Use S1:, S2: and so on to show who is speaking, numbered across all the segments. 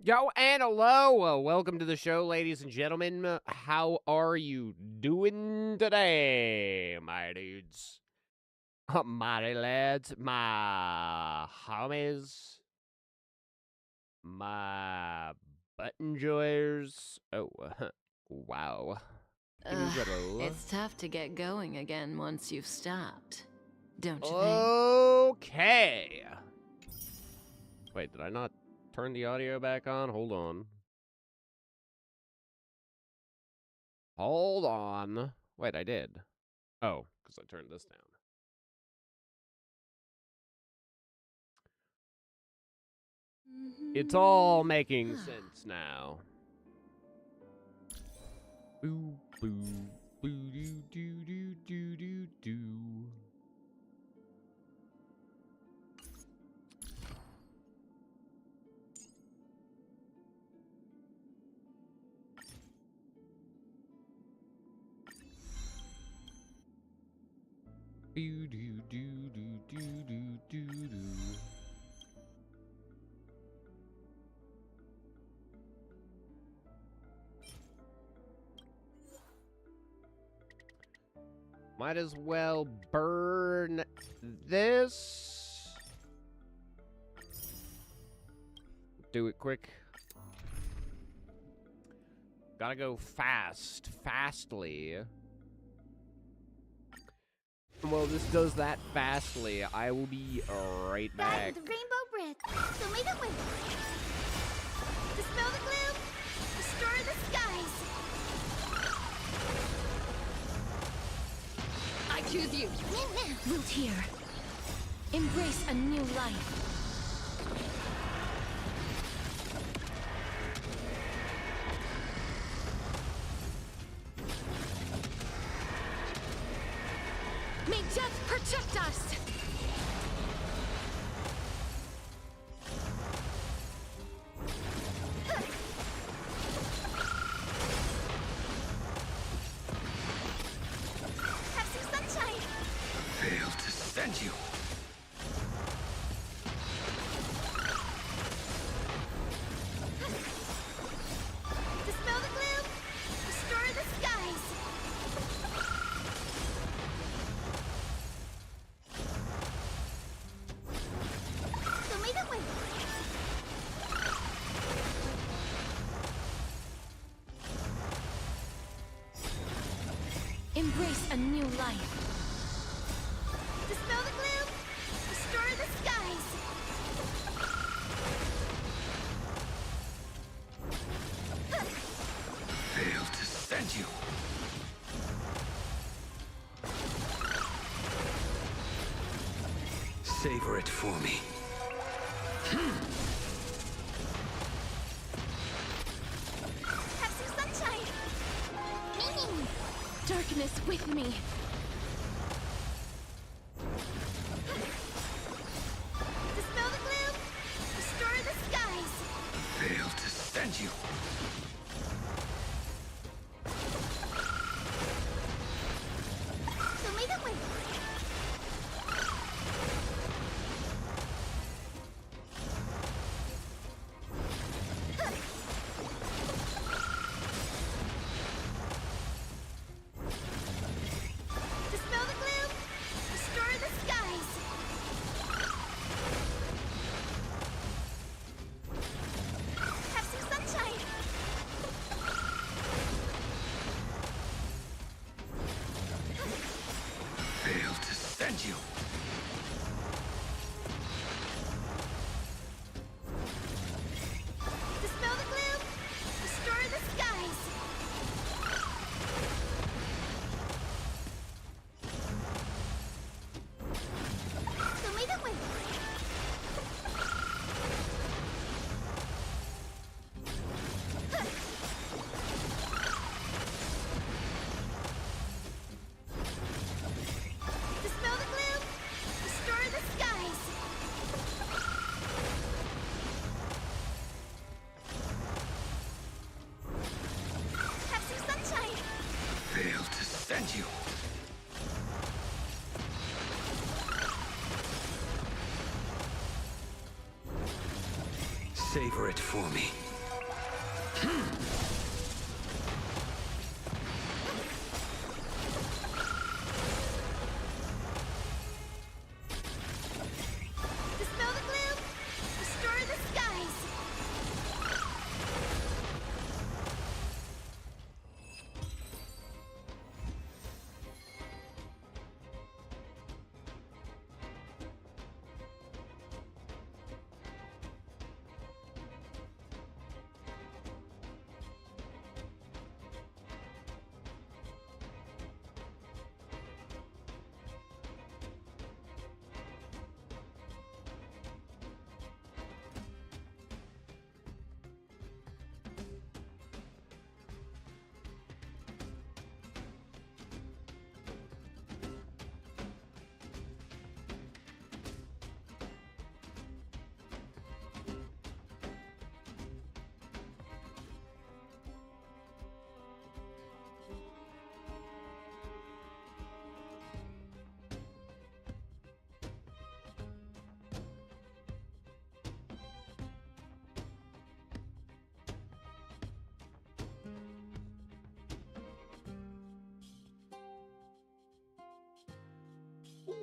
S1: Yo, and hello. Welcome to the show, ladies and gentlemen. How are you doing today, my dudes? My lads, my homies, my button joyers. Oh, wow.
S2: Ugh,
S1: Incredible.
S2: it's tough to get going again once you've stopped, don't you
S1: Okay. Wait, did I not turn the audio back on? Hold on. Hold on. Wait, I did. Oh, because I turned this down. It's all making sense now. Boo, boo, boo, doo, doo, doo, doo, doo, doo. Doo, doo, doo, doo, doo, doo, doo, doo. Might as well burn this. Do it quick. Gotta go fastly. Well, this does that fastly. I will be right back.
S3: The rainbow bridge. So make it win. Dispel the gloom. Restore the skies.
S2: I choose you.
S3: Root here.
S2: Embrace a new life. May death protect us!
S3: Have some sunshine.
S4: Failed to send you.
S3: Dispel the gloom. Restore the skies. So make it win.
S2: Embrace a new life.
S3: Dispel the gloom. Restore the skies.
S4: Failed to send you. Savor it for me.
S3: Have some sunshine. Meaning.
S2: Darkness with me.
S3: Dispel the gloom. Restore the skies.
S4: Failed to send you.
S3: So make it win. Dispel the gloom. Restore the skies. Have some sunshine.
S4: Failed to send you.
S3: Dispel the gloom. Restore the skies. So make it win. Dispel the gloom. Restore the skies. Have some sunshine.
S4: Failed to send you. Savor it for me.
S3: Dispel the gloom! Restore the skies!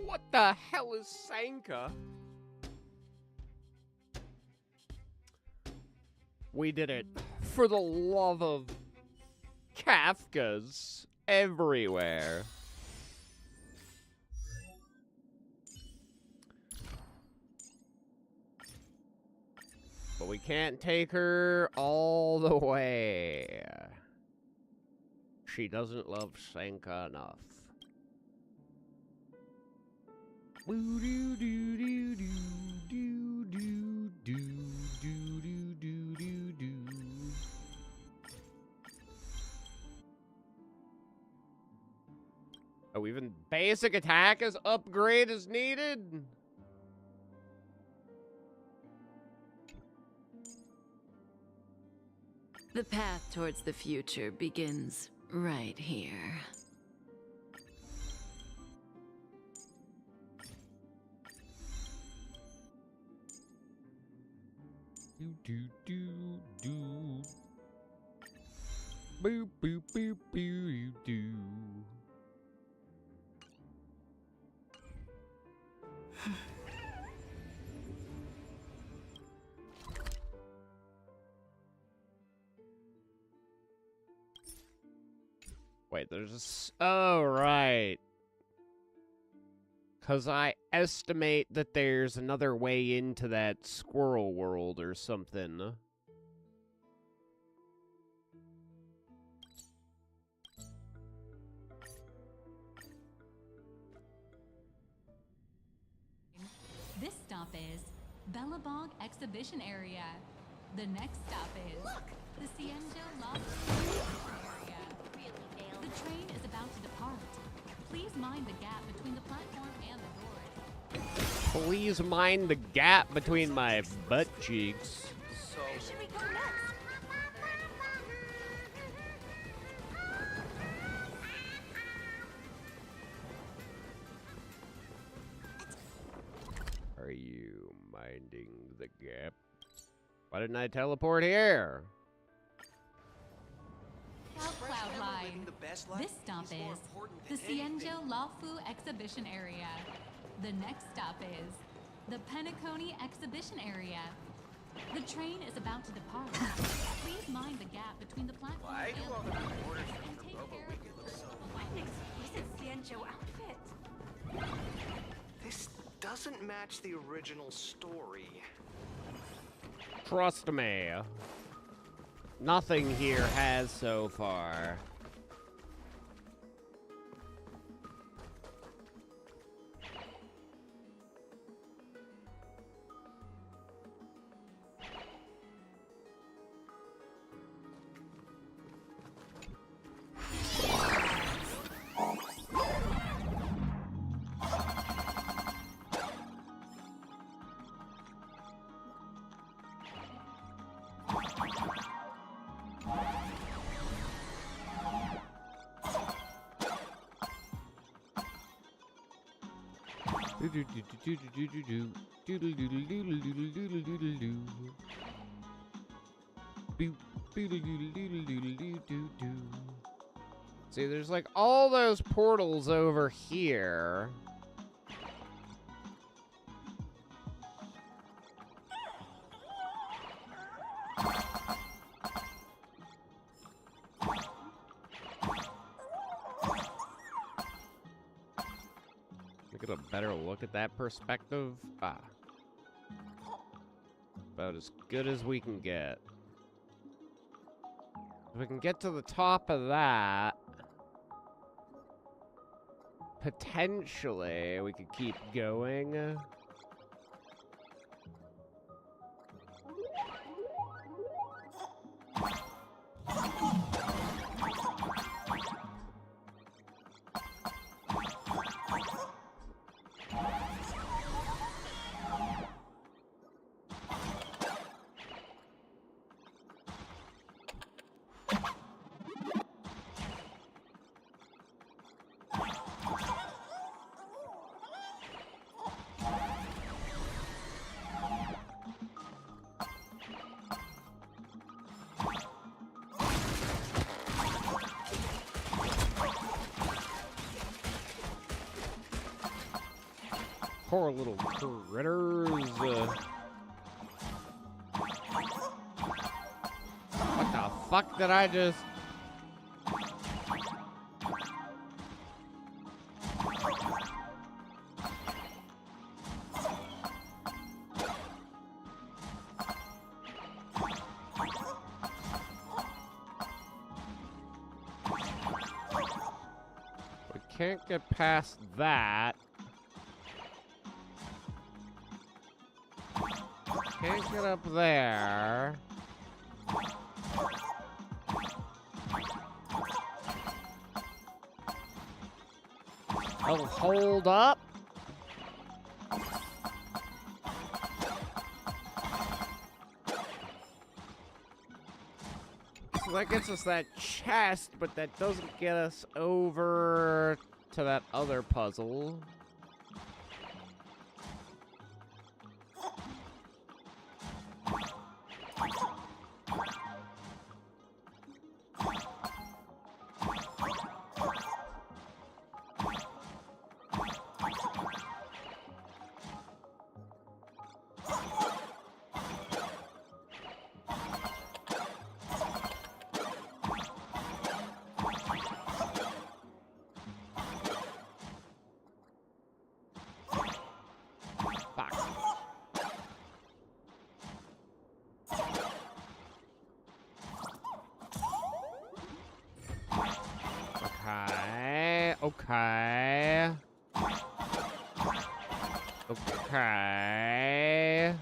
S1: What the hell is Sanka? We did it. For the love of Kafkas everywhere. But we can't take her all the way. She doesn't love Sanka enough. Woo doo doo doo doo doo doo doo doo doo doo doo doo. Oh, even basic attack as upgrade is needed?
S2: The path towards the future begins right here.
S1: Do do do do. Boo boo boo boo do. Wait, there's a oh, right. Because I estimate that there's another way into that squirrel world or something.
S5: This stop is Bellabog Exhibition Area. The next stop is the Cienjo Loft Area. The train is about to depart. Please mind the gap between the platform and the doors.
S1: Please mind the gap between my butt cheeks.
S3: Where should we go next?
S1: Are you minding the gap? Why didn't I teleport here?
S5: Cloudline. This stop is the Cienjo Lafu Exhibition Area. The next stop is the Penacony Exhibition Area. The train is about to depart. Please mind the gap between the platform and the doors and take care of your
S6: What an exquisite Cienjo outfit.
S7: This doesn't match the original story.
S1: Trust me. Nothing here has so far. See, there's like all those portals over here. Get a better look at that perspective. Ah. About as good as we can get. If we can get to the top of that, potentially we could keep going. Poor little critters. What the fuck did I just... We can't get past that. Can't get up there. Oh, hold up. So that gets us that chest, but that doesn't get us over to that other puzzle. Okay. Okay.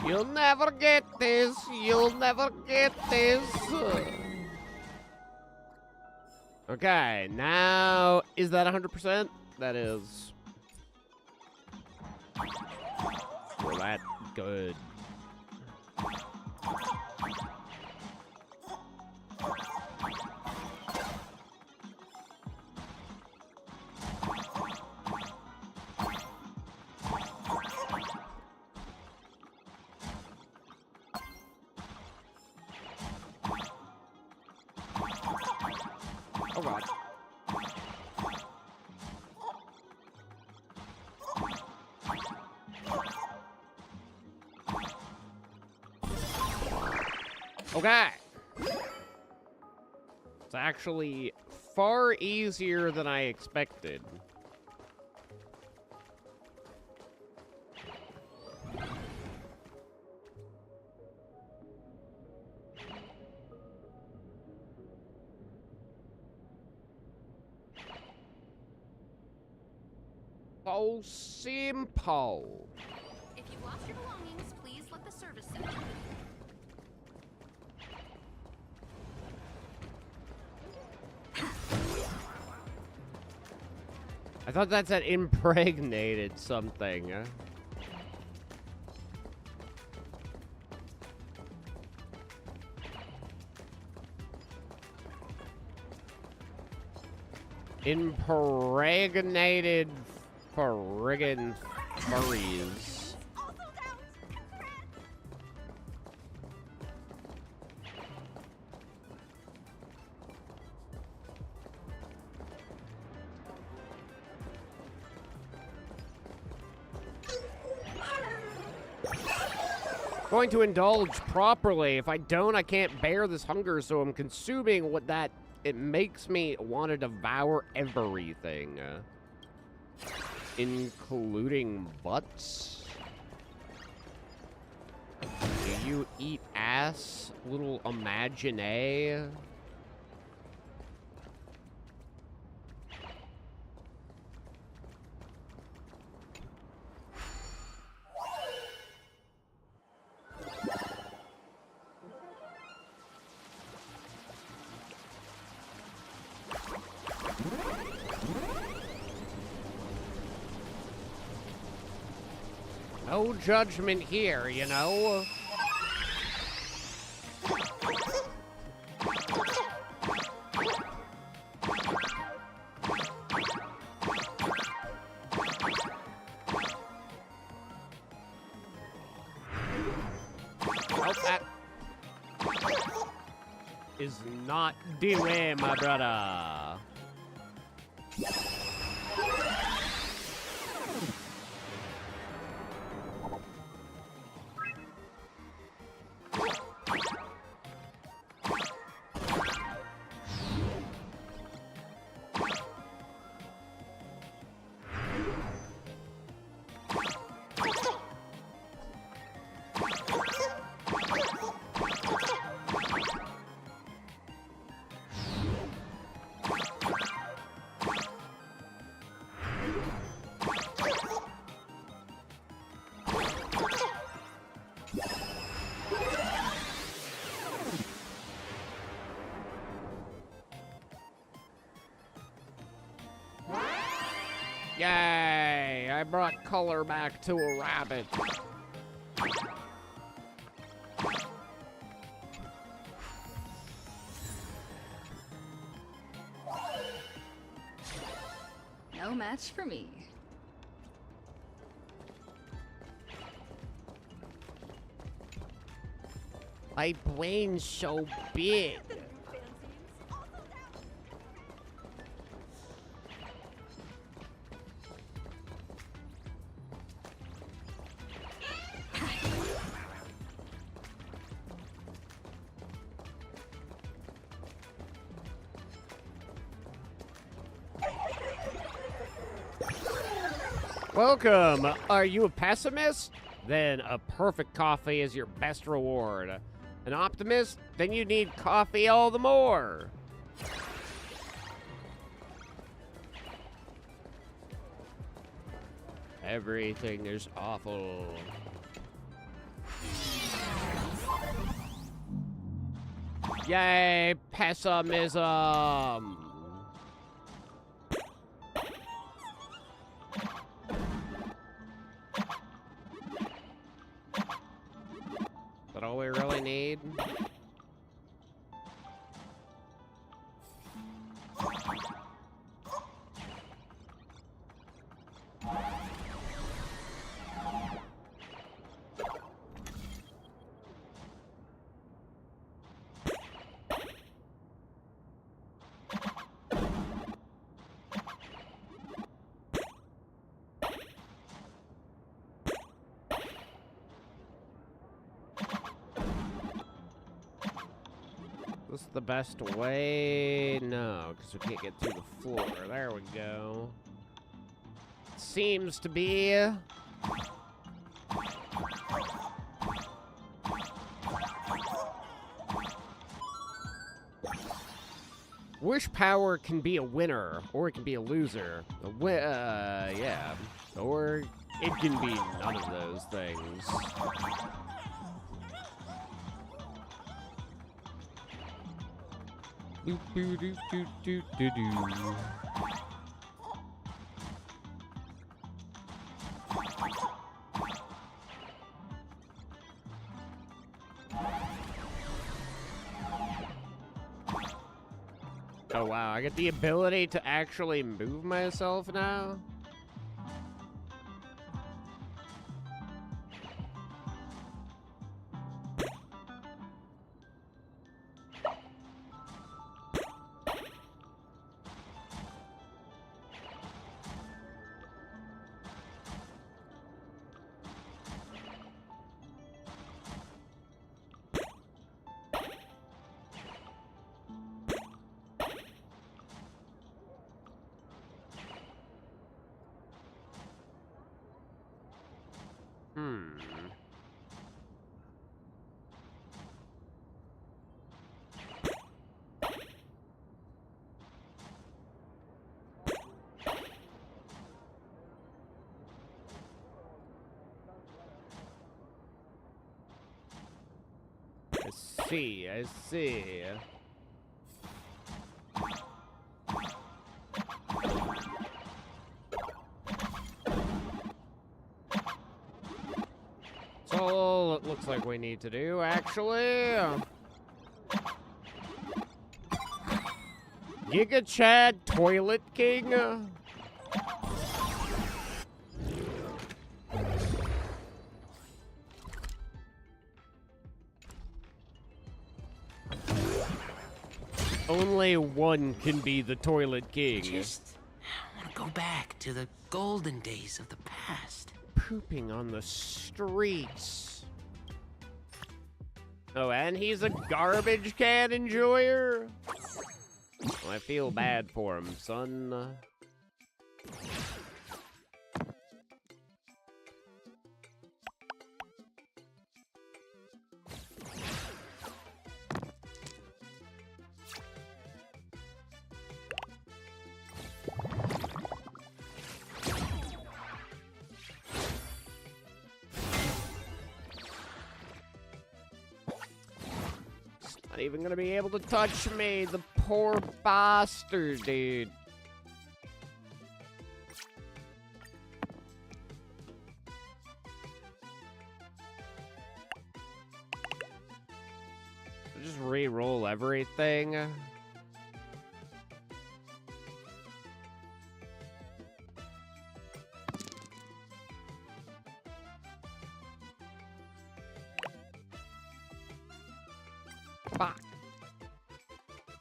S1: You'll never get this. You'll never get this. Okay, now, is that 100%? That is. Well, that's good. Oh god. Okay. It's actually far easier than I expected. so simple.
S3: If you've lost your belongings, please let the service center know.
S1: I thought that said impregnated something. Impregnated friggin' furries.
S3: All sold out! Congrats!
S1: Going to indulge properly. If I don't, I can't bear this hunger, so I'm consuming what that... It makes me want to devour everything. Including butts. Do you eat ass, little imagine? No judgment here, you know? Oh, that is not the way, my brother. Yay! I brought color back to a rabbit.
S2: No match for me.
S1: My brain's so big. Welcome! Are you a pessimist? Then a perfect coffee is your best reward. An optimist? Then you need coffee all the more. Everything is awful. Yay, pessimism! Is that all we really need? This is the best way? No, because we can't get through the floor. There we go. Seems to be. Wish power can be a winner, or it can be a loser. Yeah. Or it can be none of those things. Doo doo doo doo doo doo doo. Oh wow, I get the ability to actually move myself now? I see. That's all it looks like we need to do, actually. Giga Chad Toilet King? Only one can be the Toilet King.
S8: I want to go back to the golden days of the past.
S1: Pooping on the streets. Oh, and he's a garbage can enjoyer? Well, I feel bad for him, son. Not even gonna be able to touch me, the poor bastard, dude. Just re-roll everything. Fuck.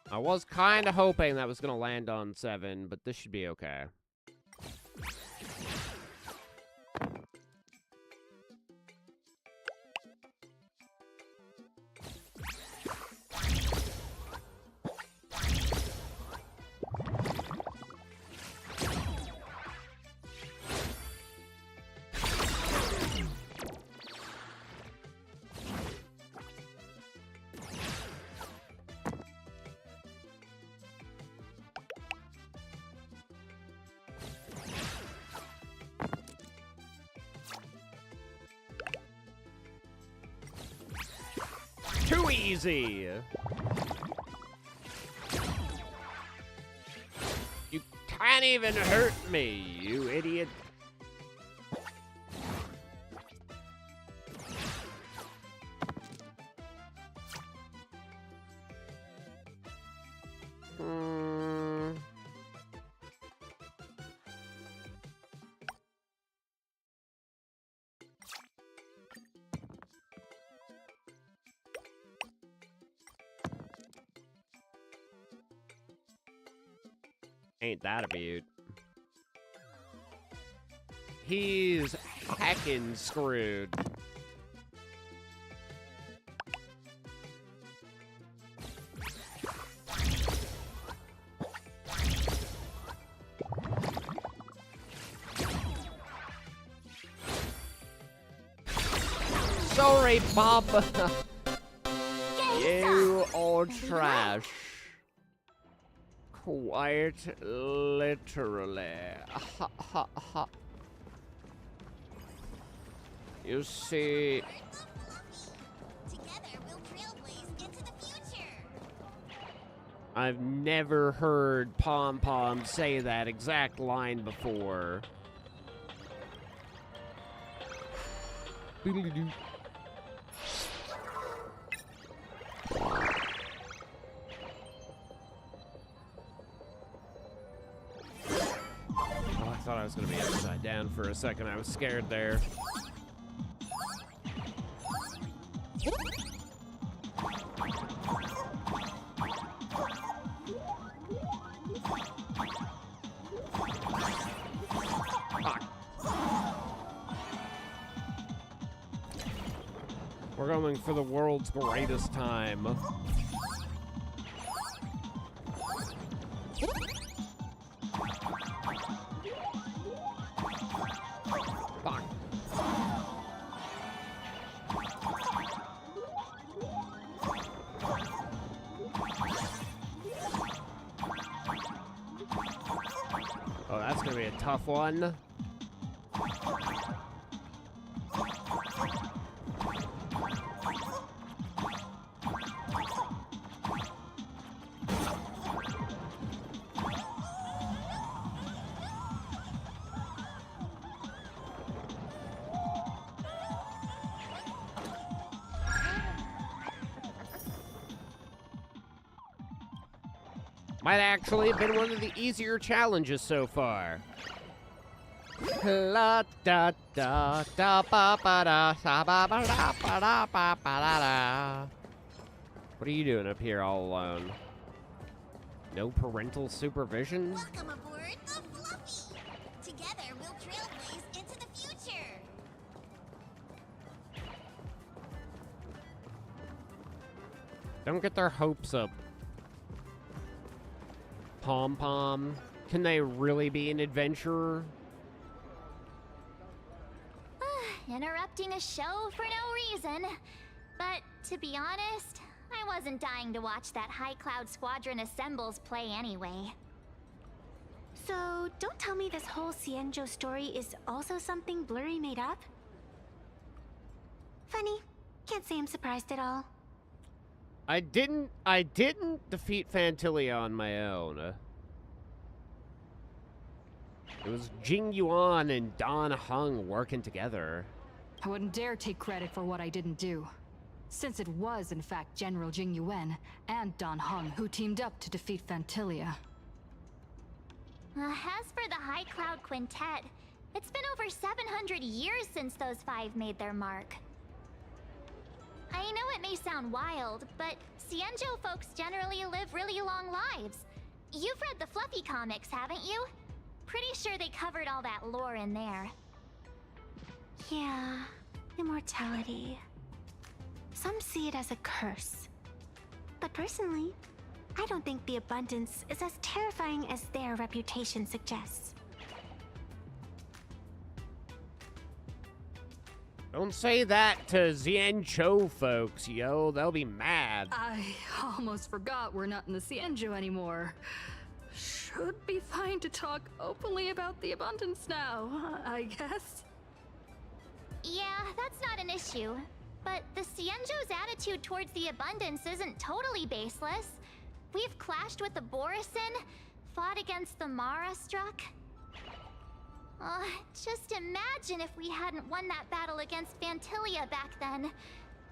S1: I was kind of hoping that was going to land on 7, but this should be okay. Too easy! You can't even hurt me, you idiot. Ain't that a beaut? He's heckin' screwed. Sorry, Bob. You are trash. Quite literally. Ha ha ha. You see...
S3: Together, we'll trailblaze into the future.
S1: I've never heard Pom Pom say that exact line before. Boodle-doo. Oh, I thought I was going to be upside down for a second. I was scared there. We're going for the world's greatest time. Fuck. Oh, that's gonna be a tough one. Might actually have been one of the easier challenges so far. La da da da ba ba da sa ba ba da ba da ba ba da da. What are you doing up here all alone? No parental supervision?
S3: Welcome aboard the Fluffy. Together, we'll trailblaze into the future.
S1: Don't get their hopes up. Pom Pom, can they really be an adventurer?
S3: Interrupting a show for no reason. But to be honest, I wasn't dying to watch that High Cloud Squadron Assembles play anyway.
S6: So, don't tell me this whole Xianzhou story is also something Blurry made up? Funny. Can't say I'm surprised at all.
S1: I didn't defeat Phantilia on my own. It was Jing Yuan and Don Hung working together.
S9: I wouldn't dare take credit for what I didn't do, since it was in fact General Jing Yuan and Don Hung who teamed up to defeat Phantilia.
S3: As for the High Cloud Quintet, it's been over 700 years since those five made their mark. I know it may sound wild, but Xianzhou folks generally live really long lives. You've read the Fluffy comics, haven't you? Pretty sure they covered all that lore in there.
S6: Yeah, immortality. Some see it as a curse. But personally, I don't think the abundance is as terrifying as their reputation suggests.
S1: Don't say that to Xianzhou folks, yo. They'll be mad.
S9: I almost forgot we're not in the Xianzhou anymore. Should be fine to talk openly about the abundance now, I guess.
S3: Yeah, that's not an issue. But the Xianzhou's attitude towards the abundance isn't totally baseless. We've clashed with the Borisin, fought against the Mara Struck. Just imagine if we hadn't won that battle against Phantilia back then.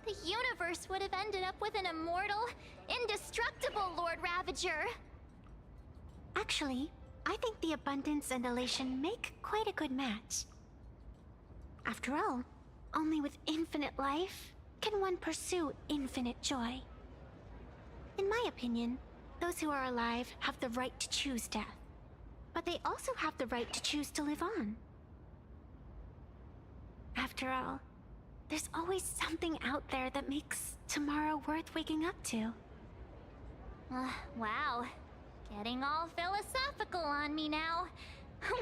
S3: The universe would have ended up with an immortal, indestructible Lord Ravager.
S6: Actually, I think the abundance and elation make quite a good match. After all, only with infinite life can one pursue infinite joy. In my opinion, those who are alive have the right to choose death. But they also have the right to choose to live on. After all, there's always something out there that makes tomorrow worth waking up to.
S3: Wow. Getting all philosophical on me now.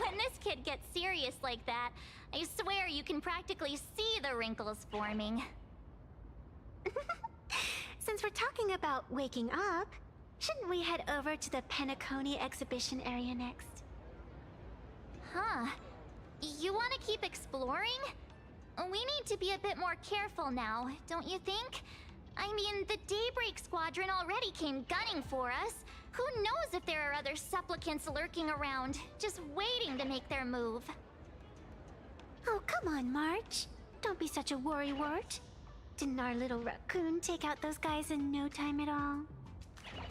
S3: When this kid gets serious like that, I swear you can practically see the wrinkles forming.
S6: Since we're talking about waking up, shouldn't we head over to the Penacony exhibition area next?
S3: Huh. You want to keep exploring? We need to be a bit more careful now, don't you think? I mean, the Daybreak Squadron already came gunning for us. Who knows if there are other supplicants lurking around, just waiting to make their move.
S6: Oh, come on, March. Don't be such a worrywart. Didn't our little raccoon take out those guys in no time at all?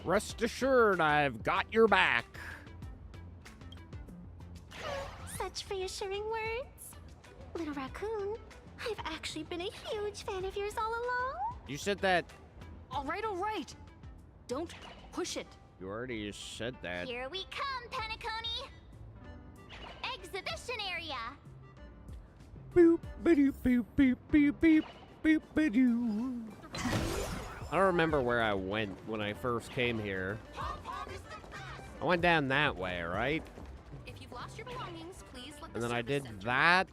S1: Rest assured, I've got your back.
S6: Such reassuring words. Little raccoon, I've actually been a huge fan of yours all along.
S1: You said that.
S9: All right. Don't push it.
S1: You already said that.
S3: Here we come, Penacony! Exhibition area!
S1: Boop, ba-doop, boop, boop, boop, boop, boop, ba-doo. I don't remember where I went when I first came here. I went down that way, right?
S2: If you've lost your belongings, please let
S1: And
S2: the
S1: then I
S2: service
S1: did
S2: center-
S1: that.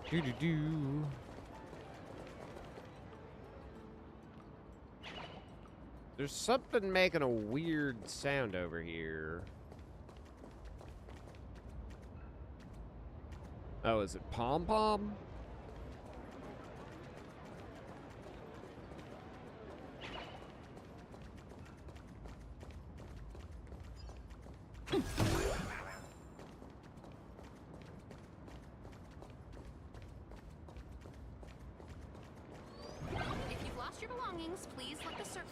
S1: Do-do-do. There's something making a weird sound over here. Oh, is it Pom Pom?
S2: If you've lost your belongings, please let the service.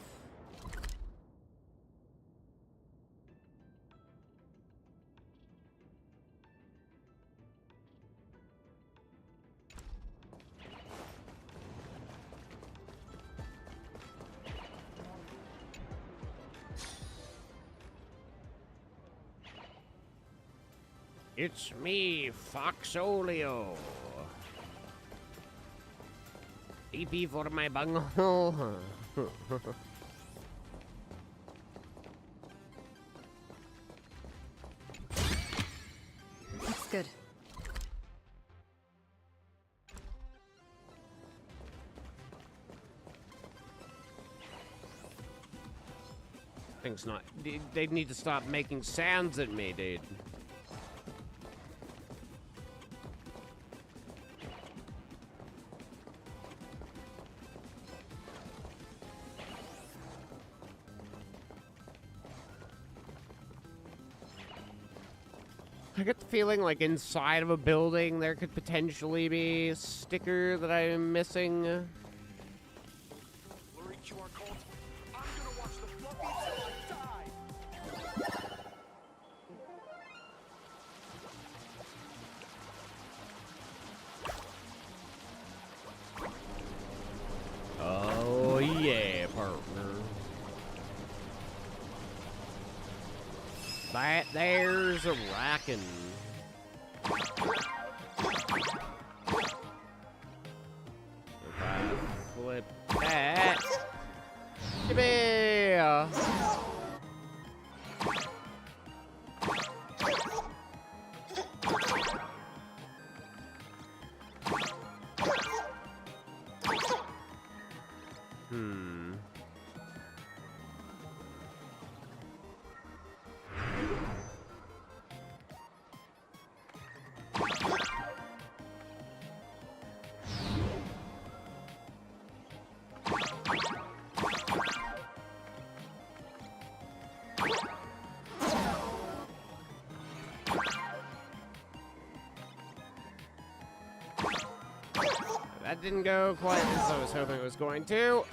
S1: It's me, Foxolio. EP for my bunghole.
S9: That's good.
S1: Thing's not. They need to stop making sounds at me, dude. I get the feeling like inside of a building there could potentially be a sticker that I'm missing.
S7: Blurry QR codes. I'm gonna watch the Fluffy till I die.
S1: Oh yeah, partner. That there's a rackin'. If I flip that, yippee! That didn't go quite as I was hoping it was going to.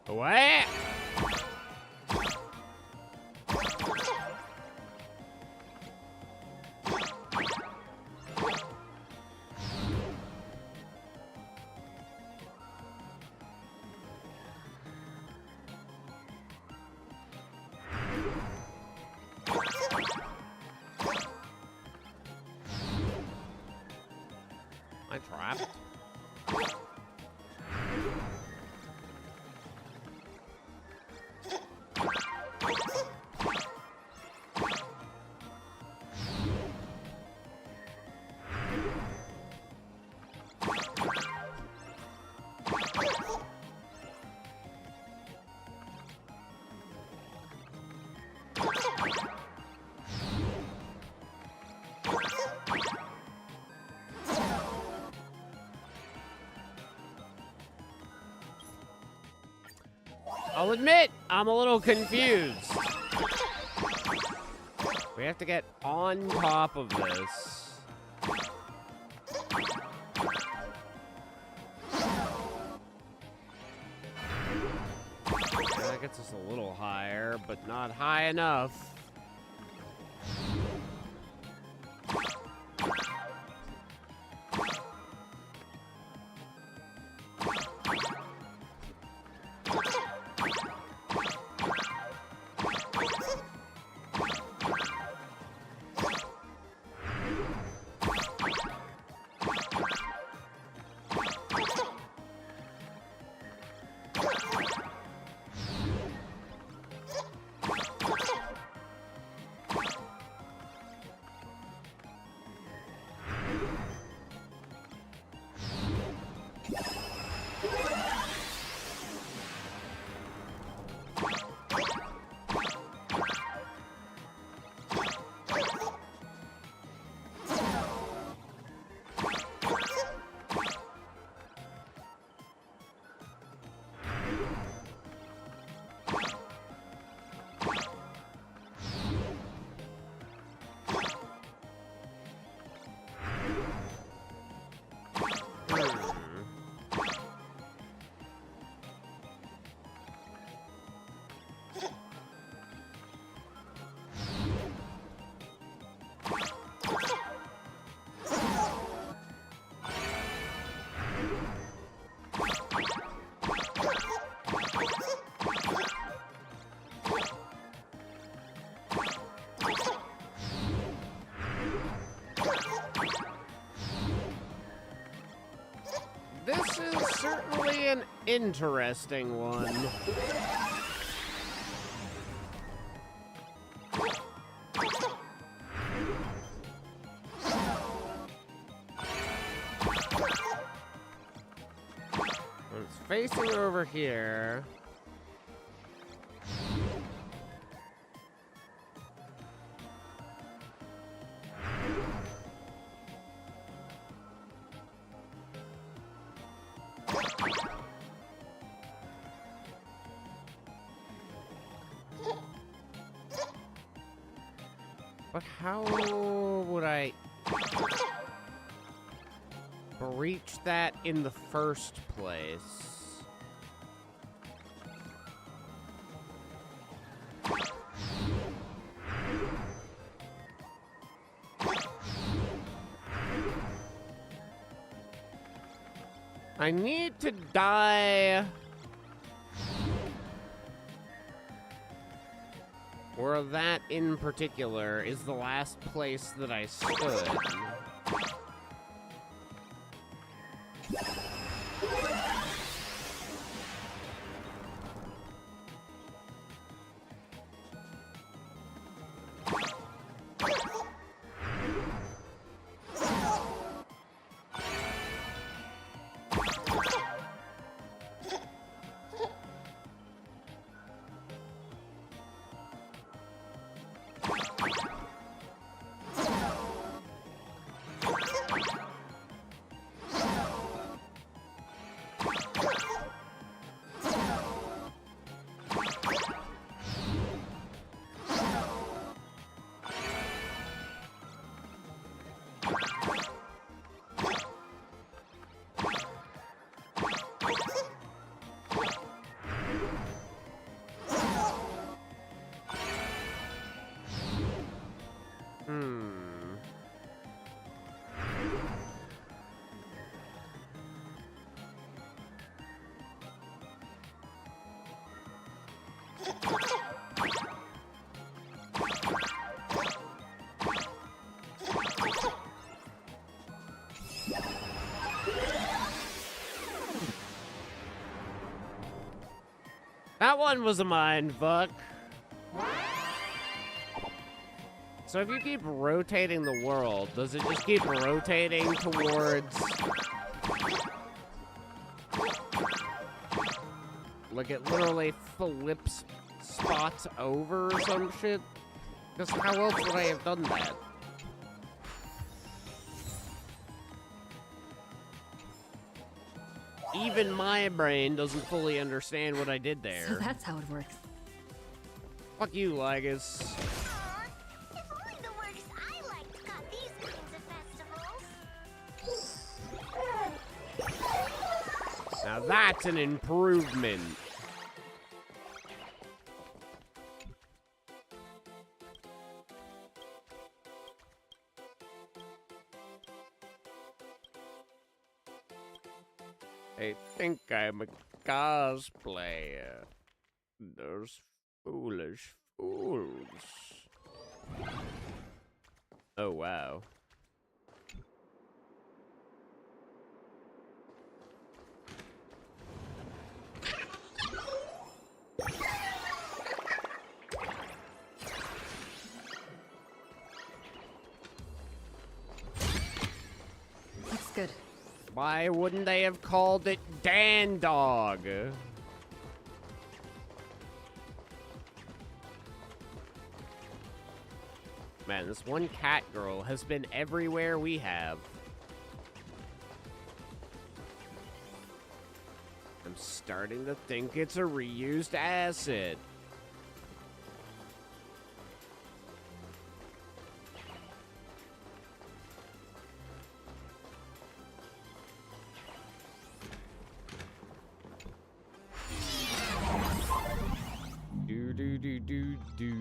S1: What? I trapped. I'll admit, I'm a little confused. We have to get on top of this. That gets us a little higher, but not high enough. This is certainly an interesting one. It's facing over here. But how would I breach that in the first place? I need to die where that in particular is the last place that I stood. That one was a mind fuck. So if you keep rotating the world, does it just keep rotating towards... Like it literally flips spots over or some shit? Because how else would I have done that? even my brain doesn't fully understand what I did
S9: So
S1: there.
S9: that's how it works.
S1: Fuck you, Lygus.
S3: Aw, if only the works I liked got these kinds of festivals.
S1: Now that's an improvement. I think I'm a cosplayer. Those foolish fools. Oh, wow.
S9: Looks good.
S1: Why wouldn't they have called it Dan Dog? Man, this one cat girl has been everywhere we have. I'm starting to think it's a reused asset. Do do do do do.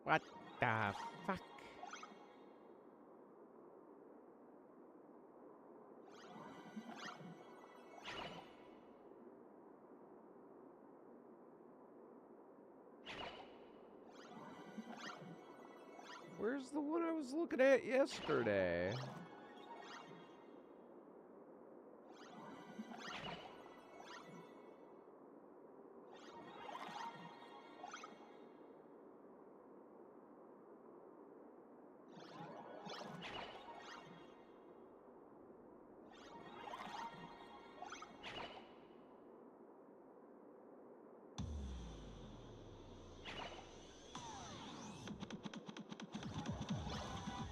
S1: What the fuck? Where's the one I was looking at yesterday?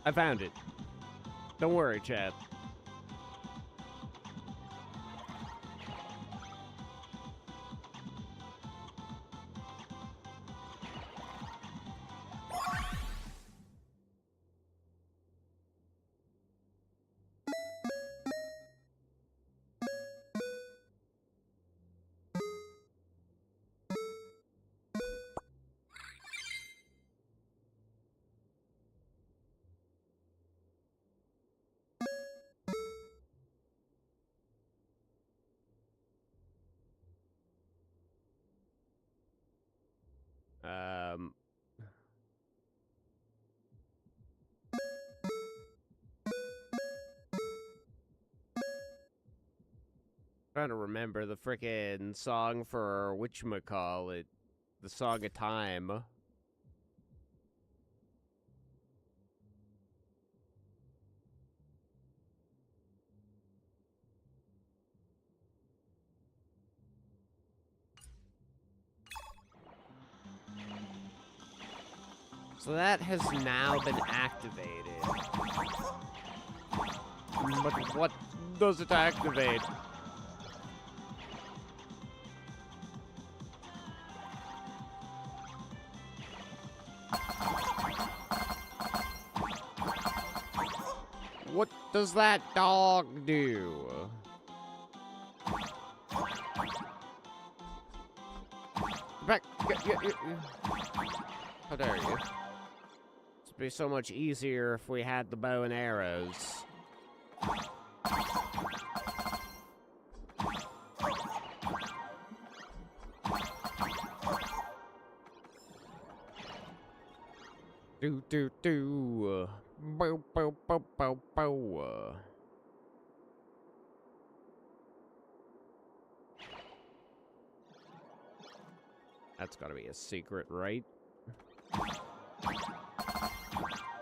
S1: I found it. Don't worry, Chad. Trying to remember the frickin' song for whatchamacallit, the Song of Time. So that has now been activated. But what does it activate? does that dog do? Back. How dare you? It'd be so much easier if we had the bow and arrows. Do. Bow, bow, bow, bow, bow. That's gotta be a secret, right?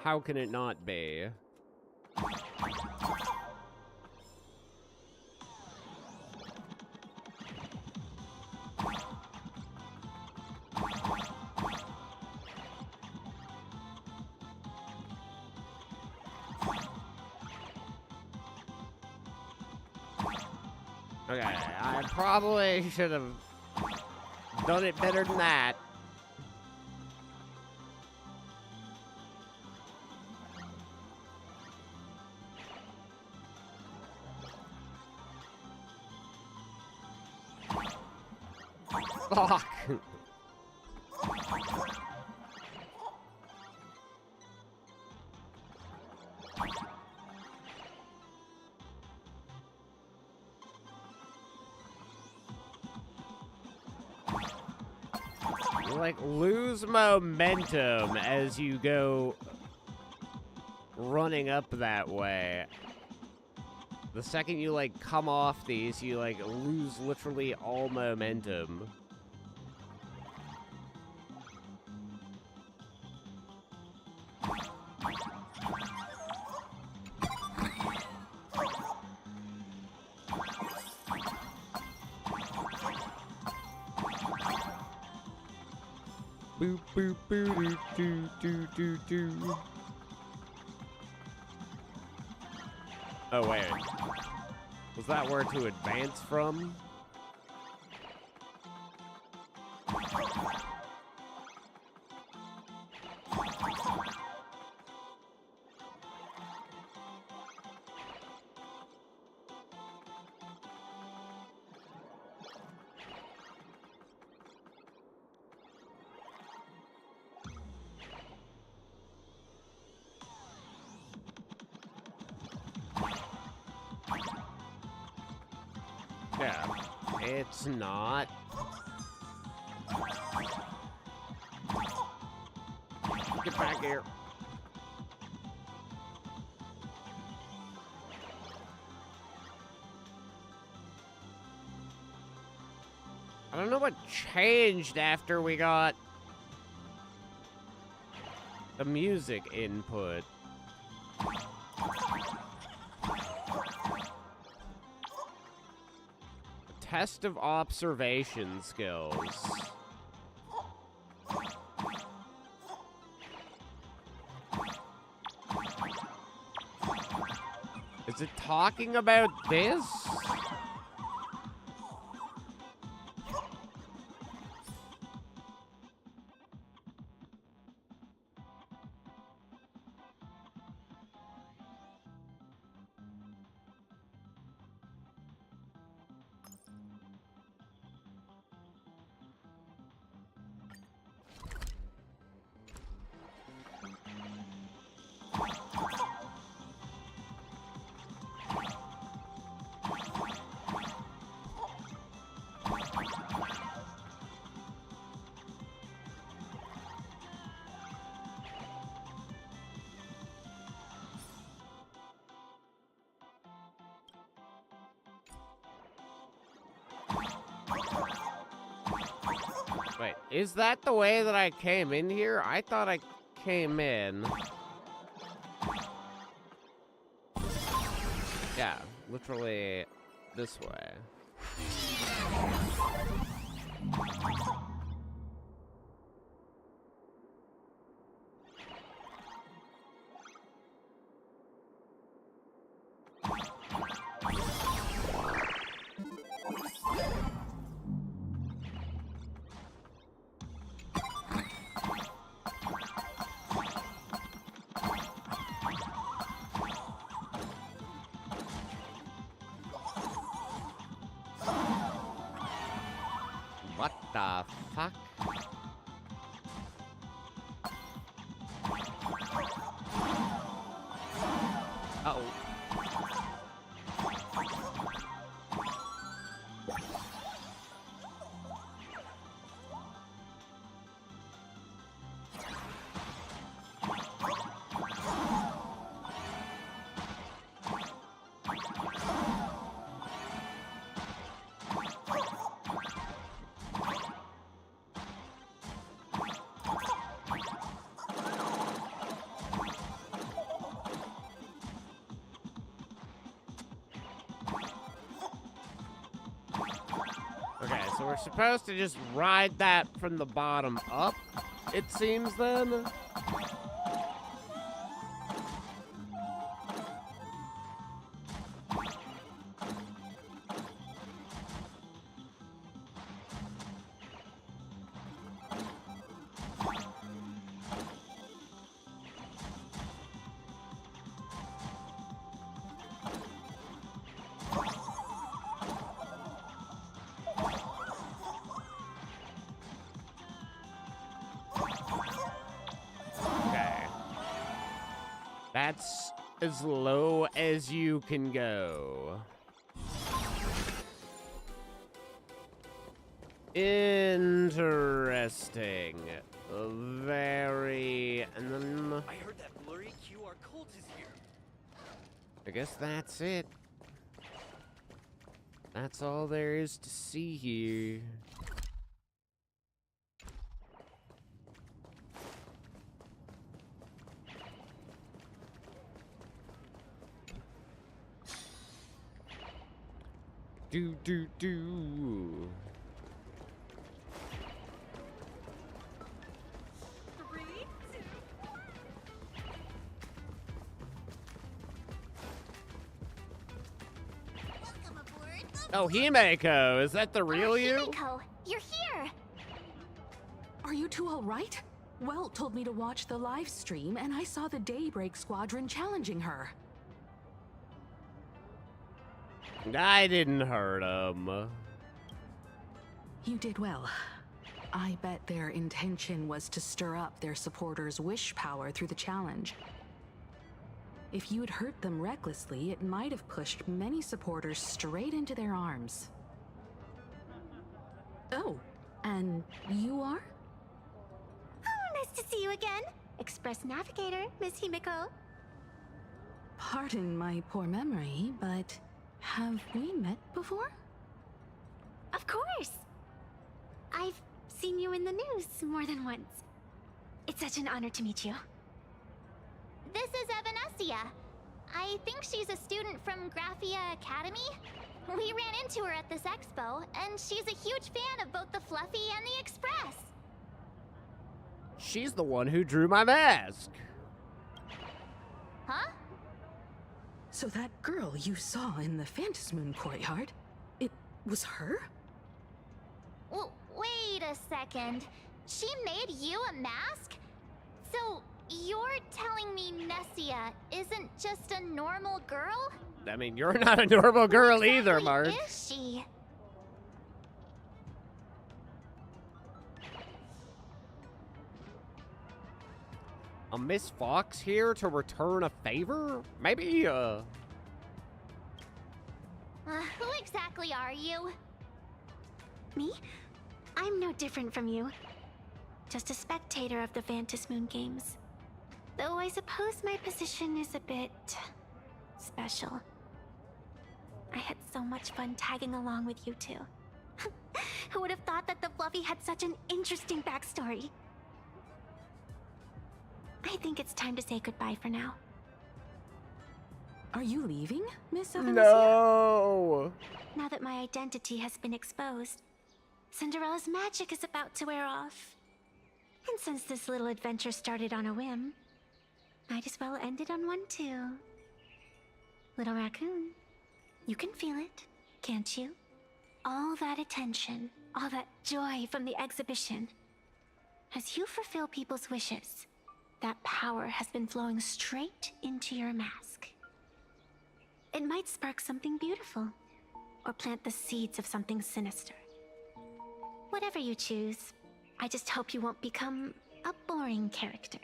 S1: How can it not be? Okay, I probably should have done it better than that. Fuck. You, like, lose momentum as you go running up that way. The second you, like, come off these, you, like, lose literally all momentum. Boop, boop, boo, do. Oh, wait. Was that where to advance from? Yeah, it's not. Get back here. I don't know what changed after we got the music input. Test of observation skills. Is it talking about this? Wait, is that the way that I came in here? I thought I came in. Yeah, literally this way. What the fuck? Uh-oh. Okay, so we're supposed to just ride that from the bottom up, it seems then. That's as low as you can go. Interesting. Very... And then...
S7: I heard that blurry QR code is here.
S1: I guess that's it. That's all there is to see here. Do. Oh, Himeko, is that the real you?
S3: Himeko, you're here!
S10: Are you two all right? Welt told me to watch the live stream, and I saw the Daybreak Squadron challenging her.
S1: I didn't hurt him.
S10: You did well. I bet their intention was to stir up their supporters' wish power through the challenge. If you'd hurt them recklessly, it might have pushed many supporters straight into their arms. Oh, and you are?
S6: Oh, nice to see you again. Express Navigator, Miss Himeko.
S10: Pardon my poor memory, but have we met before?
S6: Of course. I've seen you in the news more than once. It's such an honor to meet you.
S3: This is Evanescia. I think she's a student from Graphia Academy. We ran into her at this expo, and she's a huge fan of both the Fluffy and the Express.
S1: She's the one who drew my mask.
S3: Huh?
S10: So that girl you saw in the Phantasmoon courtyard, it was her?
S3: Well, wait a second. She made you a mask? So, you're telling me Nessia isn't just a normal girl?
S1: I mean, you're not a normal girl
S3: Who exactly
S1: either, Marge.
S3: Is she?
S1: A Miss Fox here to return a favor? Maybe,
S3: Who exactly are you?
S6: Me? I'm no different from you. Just a spectator of the Phantasmoon games. Though I suppose my position is a bit special. I had so much fun tagging along with you two. Who would have thought that the Fluffy had such an interesting backstory? I think it's time to say goodbye for now.
S10: Are you leaving, Miss Evanescia?
S1: no.
S6: Now that my identity has been exposed, Cinderella's magic is about to wear off. And since this little adventure started on a whim, might as well end it on one too. Little Raccoon, you can feel it, can't you? All that attention, all that joy from the exhibition. As you fulfill people's wishes, that power has been flowing straight into your mask. It might spark something beautiful, or plant the seeds of something sinister. Whatever you choose, I just hope you won't become a boring character.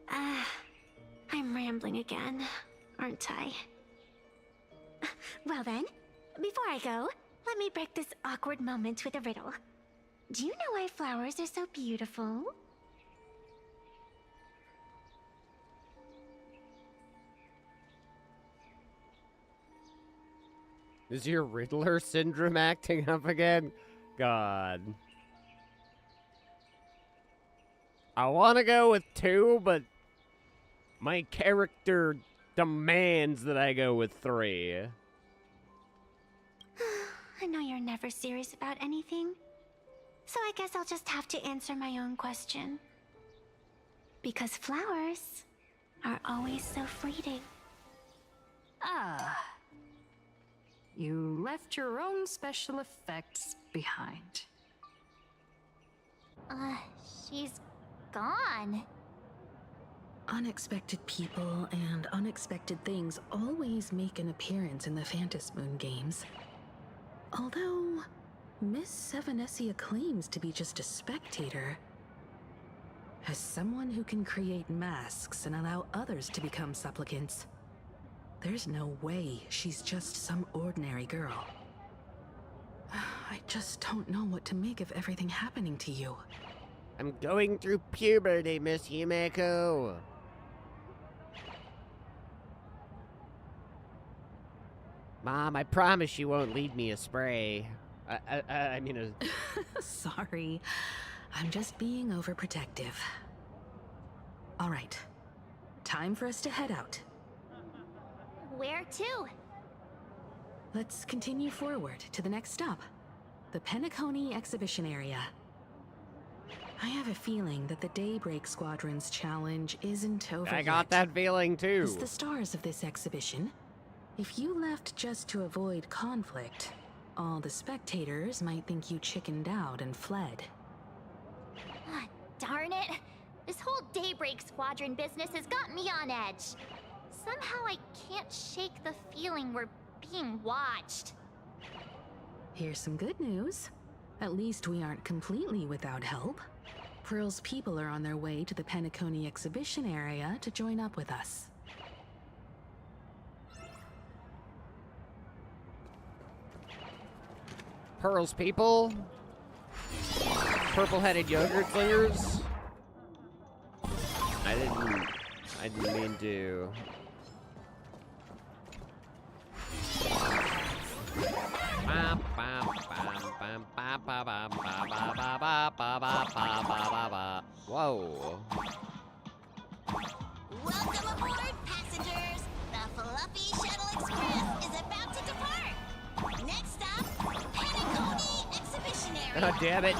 S6: I'm rambling again, aren't I? Well then, before I go, let me break this awkward moment with a riddle. Do you know why flowers are so beautiful?
S1: Is your Riddler syndrome acting up again? God. I want to go with 2, but my character demands that I go with 3.
S6: I know you're never serious about anything, so I guess I'll just have to answer my own question. Because flowers are always so fleeting.
S9: Ah. You left your own special effects behind.
S3: She's gone.
S10: Unexpected people and unexpected things always make an appearance in the Phantasmoon games. Although, Miss Sevenesia claims to be just a spectator. As someone who can create masks and allow others to become supplicants, there's no way she's just some ordinary girl. I just don't know what to make of everything happening to you.
S1: I'm going through puberty, Miss Yumeko. Mom, I promise you won't lead me astray. I mean...
S10: Sorry. I'm just being overprotective. All right. Time for us to head out.
S3: Where to?
S10: Let's continue forward to the next stop. The Penacony Exhibition Area. I have a feeling that the Daybreak Squadron's challenge isn't over
S1: I got that feeling too.
S10: As the stars of this exhibition, if you left just to avoid conflict, all the spectators might think you chickened out and fled.
S3: Darn it! This whole Daybreak Squadron business has got me on edge. Somehow I can't shake the feeling we're being watched.
S10: Here's some good news. At least we aren't completely without help. Pearl's people are on their way to the Penacony Exhibition Area to join up with us.
S1: Pearl's people? Purple-headed yogurt slingers? I didn't mean to. Whoa.
S11: Welcome aboard, passengers. The Fluffy Shuttle Express is about to depart. Next stop, Penacony Exhibition Area.
S1: Oh, damn it.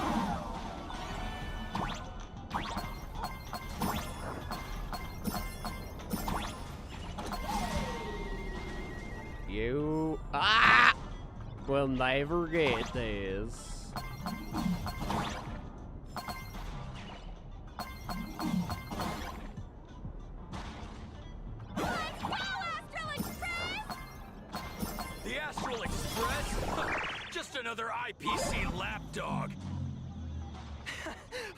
S1: You will never get this.
S7: The Astral Express? Just another IPC lapdog.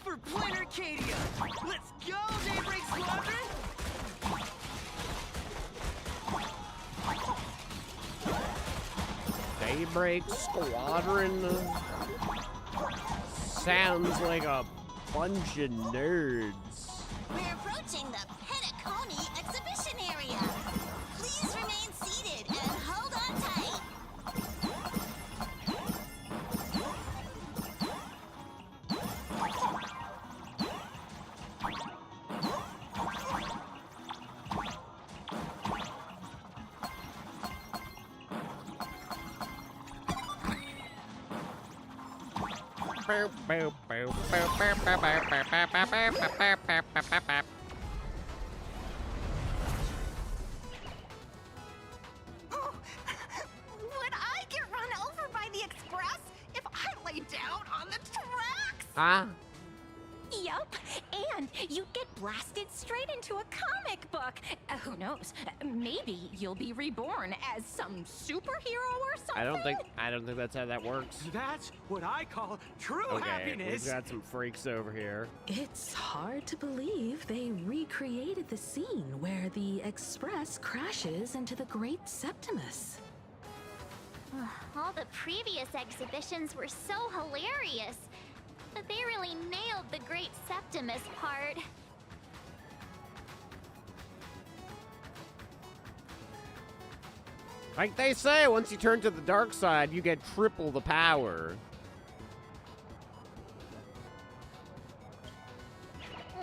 S7: For Planarcadia! Let's go, Daybreak Squadron!
S1: Daybreak Squadron sounds like a bunch of nerds.
S11: We're approaching the Penacony Exhibition Area. Please remain seated and hold on tight. Would I get run over by the Express if I lay down on the tracks?
S1: Huh?
S12: Yup, and you get blasted straight into a comic book. Who knows? Maybe you'll be reborn as some superhero or something.
S1: I don't think that's how that works.
S7: That's what I call true
S1: Okay,
S7: happiness.
S1: we've got some freaks over here.
S10: It's hard to believe they recreated the scene where the Express crashes into the Great Septimus.
S3: All the previous exhibitions were so hilarious, but they really nailed the Great Septimus part.
S1: Like they say, once you turn to the dark side, you get triple the power.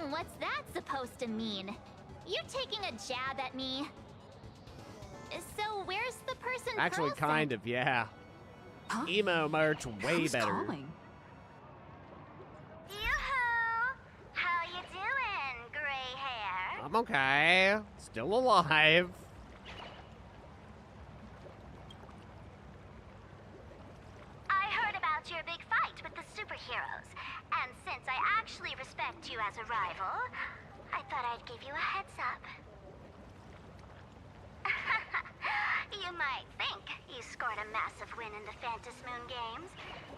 S3: What's that supposed to mean? You taking a jab at me? So where's the person
S1: Actually,
S3: Pearl
S1: kind
S3: sent?
S1: of, yeah.
S10: Huh?
S1: Emo merch way
S10: Who's
S1: better.
S10: calling?
S11: Yoo-hoo! How you doing, gray hair?
S1: I'm okay. Still alive.
S11: I heard about your big fight with the superheroes, and since I actually respect you as a rival, I thought I'd give you a heads up. You might think you scored a massive win in the Phantom Moon Games,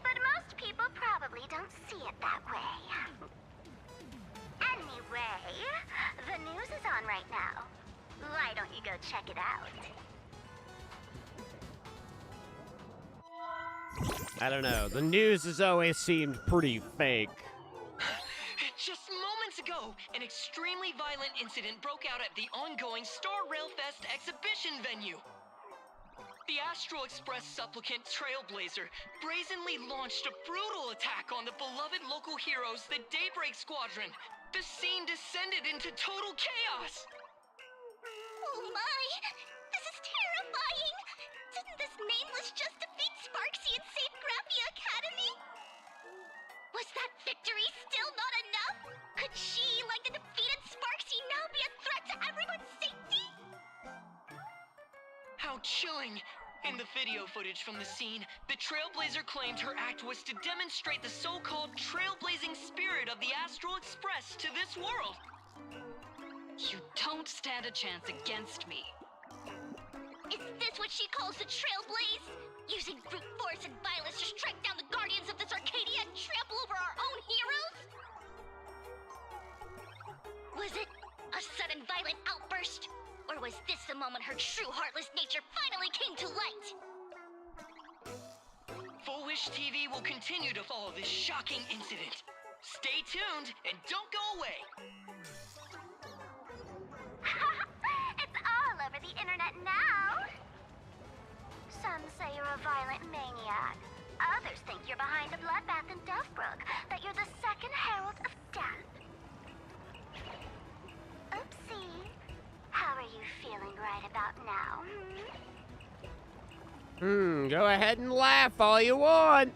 S11: but most people probably don't see it that way. Anyway, the news is on right now. Why don't you go check it out?
S1: I don't know. The news has always seemed pretty fake.
S13: Just moments ago, an extremely violent incident broke out at the ongoing Star Railfest exhibition venue. The Astral Express supplicant Trailblazer brazenly launched a brutal attack on the beloved local heroes, the Daybreak Squadron. The scene descended into total chaos.
S11: Oh my! This is terrifying! Didn't this nameless just defeat Sparksy and save Graphia Academy? Was that victory still not enough? Could she, like the defeated Sparksy, now be a threat to everyone's safety?
S13: How chilling! In the video footage from the scene, the Trailblazer claimed her act was to demonstrate the so-called trailblazing spirit of the Astral Express to this world.
S9: You don't stand a chance against me.
S11: Is this what she calls the Trailblaze? Using brute force and violence to strike down the guardians of this Arcadia and trample over our own heroes? Was it a sudden violent outburst? Or was this the moment her true heartless nature finally came to light?
S13: Full Wish TV will continue to follow this shocking incident. Stay tuned and don't go away.
S11: It's all over the internet now. Some say you're a violent maniac. Others think you're behind a bloodbath in Deathbrook, that you're the second herald of death. Oopsie. How are you feeling right about now,
S1: Go ahead and laugh all you want.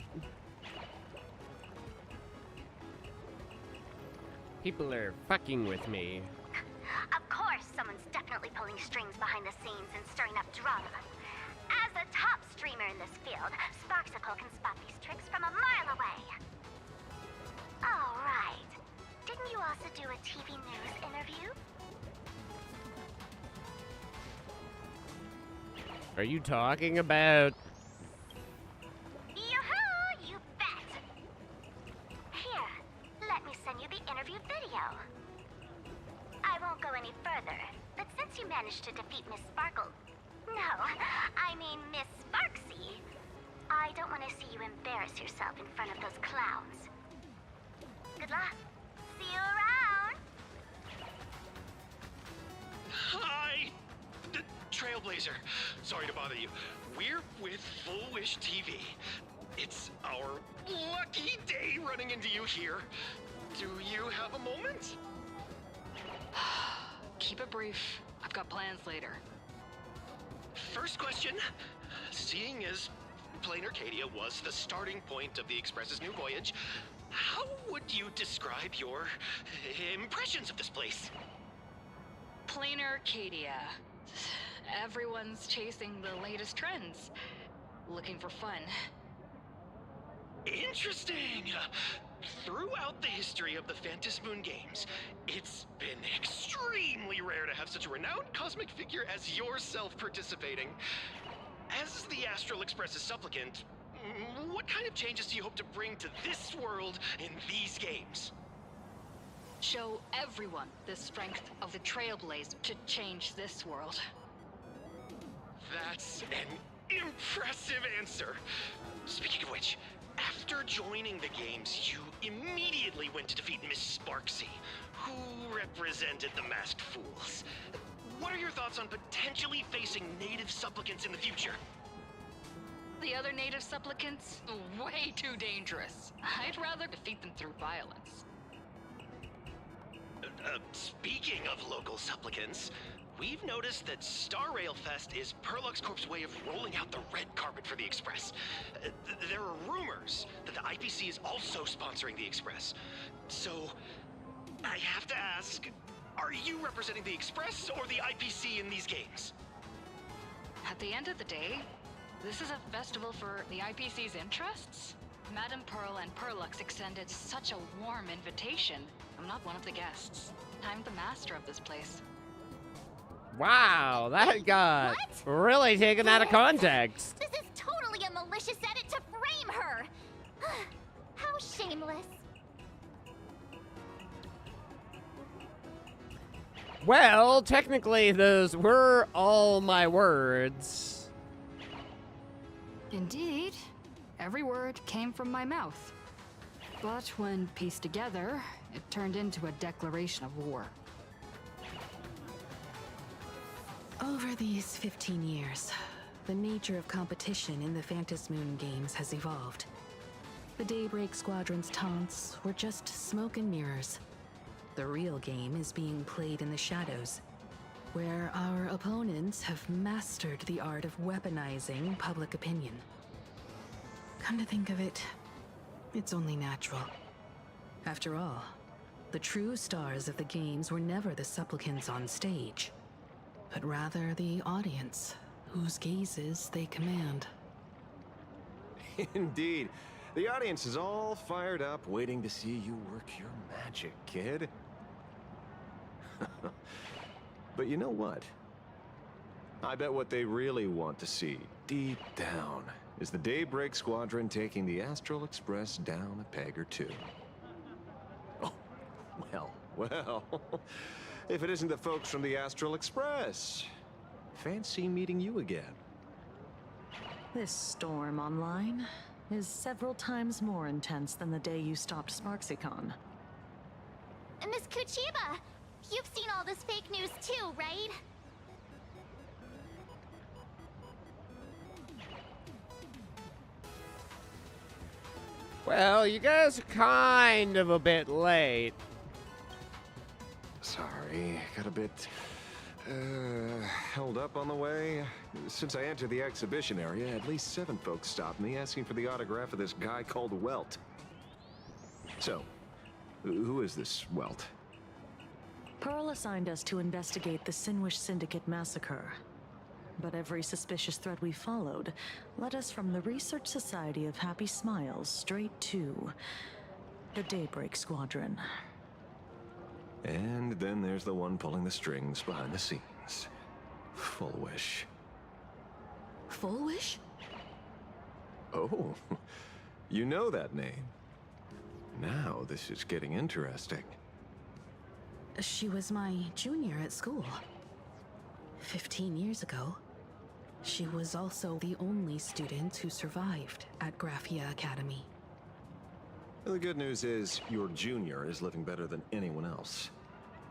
S1: People are fucking with me.
S11: Of course, someone's definitely pulling strings behind the scenes and stirring up drama. As a top streamer in this field, Sparksicle can spot these tricks from a mile away. All right. Didn't you also do a TV news interview?
S1: Are you talking about...
S11: Yoo-hoo! You bet! Here, let me send you the interview video. I won't go any further, but since you managed to defeat Miss Sparkle... No, I mean Miss Sparksy. I don't want to see you embarrass yourself in front of those clowns. Good luck. See you around!
S14: Hi! Trailblazer. Sorry to bother you. We're with Full Wish TV. It's our lucky day running into you here. Do you have a moment?
S9: Keep it brief. I've got plans later.
S14: First question. Seeing as Plain Arcadia was the starting point of the Express's new voyage, how would you describe your impressions of this place?
S9: Plain Arcadia. Everyone's chasing the latest trends. Looking for fun.
S14: Interesting. Throughout the history of the Phantom Moon games, it's been extremely rare to have such a renowned cosmic figure as yourself participating. As the Astral Express's supplicant, what kind of changes do you hope to bring to this world in these games?
S9: Show everyone the strength of the Trailblazer to change this world.
S14: That's an impressive answer. Speaking of which, after joining the games, you immediately went to defeat Miss Sparksy, who represented the Masked Fools. What are your thoughts on potentially facing native supplicants in the future?
S9: The other native supplicants? Way too dangerous. I'd rather defeat them through violence.
S14: Speaking of local supplicants, we've noticed that Star Rail Fest is Perlux Corp's way of rolling out the red carpet for the Express. There are rumors that the IPC is also sponsoring the Express. So, I have to ask, are you representing the Express or the IPC in these games?
S9: At the end of the day, this is a festival for the IPC's interests. Madame Pearl and Perlux extended such a warm invitation. I'm not one of the guests. I'm the master of this place.
S1: Wow, that got really taken out of context.
S3: This is totally a malicious edit to frame her! How shameless.
S1: Well, technically, those were all my words.
S9: Indeed. Every word came from my mouth. But when pieced together, it turned into a declaration of war.
S10: Over these 15 years, the nature of competition in the Phantom Moon games has evolved. The Daybreak Squadron's taunts were just smoke and mirrors. The real game is being played in the shadows, where our opponents have mastered the art of weaponizing public opinion. Come to think of it, it's only natural. After all, the true stars of the games were never the supplicants on stage, but rather the audience, whose gazes they command.
S15: Indeed. The audience is all fired up, waiting to see you work your magic, kid. But you know what? I bet what they really want to see, deep down, is the Daybreak Squadron taking the Astral Express down a peg or two. Oh, well, if it isn't the folks from the Astral Express. Fancy meeting you again.
S16: This storm online is several times more intense than the day you stopped SparksyCon.
S3: Miss Kuchiba, you've seen all this fake news too, right?
S1: Well, you guys are kind of a bit late.
S15: Sorry, got a bit held up on the way. Since I entered the exhibition area, at least 7 folks stopped me asking for the autograph of this guy called Welt. So, who is this Welt?
S16: Pearl assigned us to investigate the Sinwish Syndicate massacre. But every suspicious thread we followed led us from the Research Society of Happy Smiles straight to the Daybreak Squadron.
S15: And then there's the one pulling the strings behind the scenes. Full Wish.
S10: Full Wish?
S15: Oh, you know that name. Now this is getting interesting.
S10: She was my junior at school. 15 years ago. She was also the only student who survived at Graphia Academy.
S15: The good news is, your junior is living better than anyone else.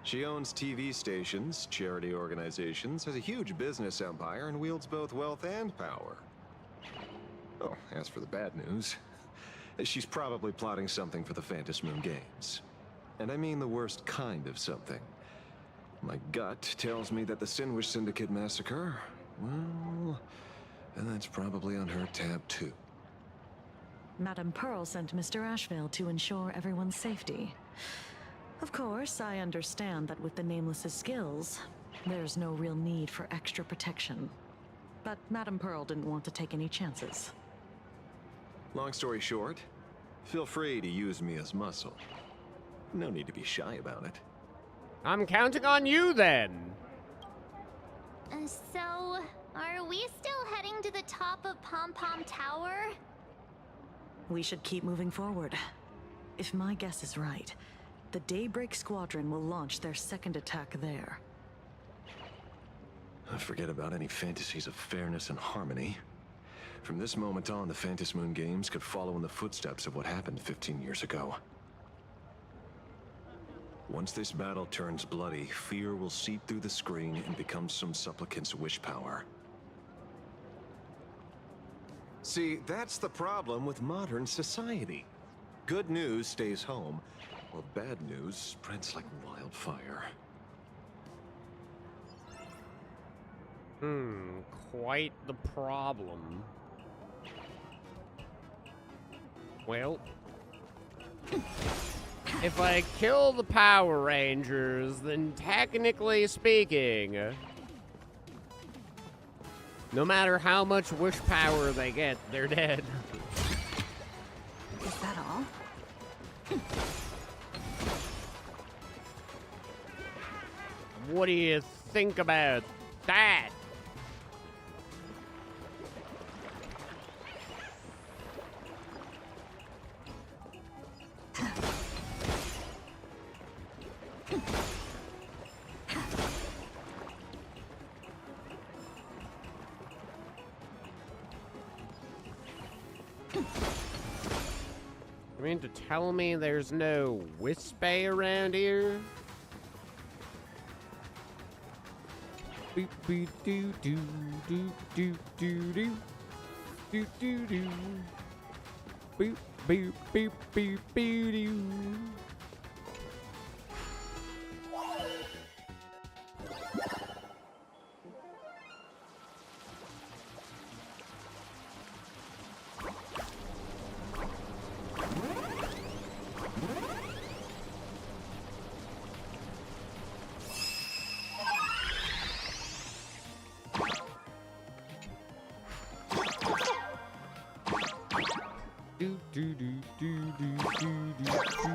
S15: She owns TV stations, charity organizations, has a huge business empire, and wields both wealth and power. Oh, as for the bad news, she's probably plotting something for the Phantom Moon games. And I mean the worst kind of something. My gut tells me that the Sinwish Syndicate massacre, well, and that's probably on her tab too.
S16: Madame Pearl sent Mr. Ashvale to ensure everyone's safety. Of course, I understand that with the Nameless's skills, there's no real need for extra protection. But Madame Pearl didn't want to take any chances.
S15: Long story short, Feel free to use me as muscle. No need to be shy about it.
S1: I'm counting on you then.
S3: So, are we still heading to the top of Pom Pom Tower?
S16: We should keep moving forward. If my guess is right, the Daybreak Squadron will launch their second attack there.
S15: Forget about any fantasies of fairness and harmony. From this moment on, the Phantasmoon Games could follow in the footsteps of what happened 15 years ago. Once this battle turns bloody, fear will seep through the screen and become some supplicant's wish power. See, that's the problem with modern society. Good news stays home, while bad news spreads like wildfire.
S1: Quite the problem. Well, if I kill the Power Rangers, then technically speaking, no matter how much wish power they get, they're dead.
S12: Is that all?
S1: What do you think about that? You mean to tell me there's no Wispay around here? Boop boop doo doo doo doo doo doo doo doo doo boop boop boop boop boo doo. Do do do do do do do do.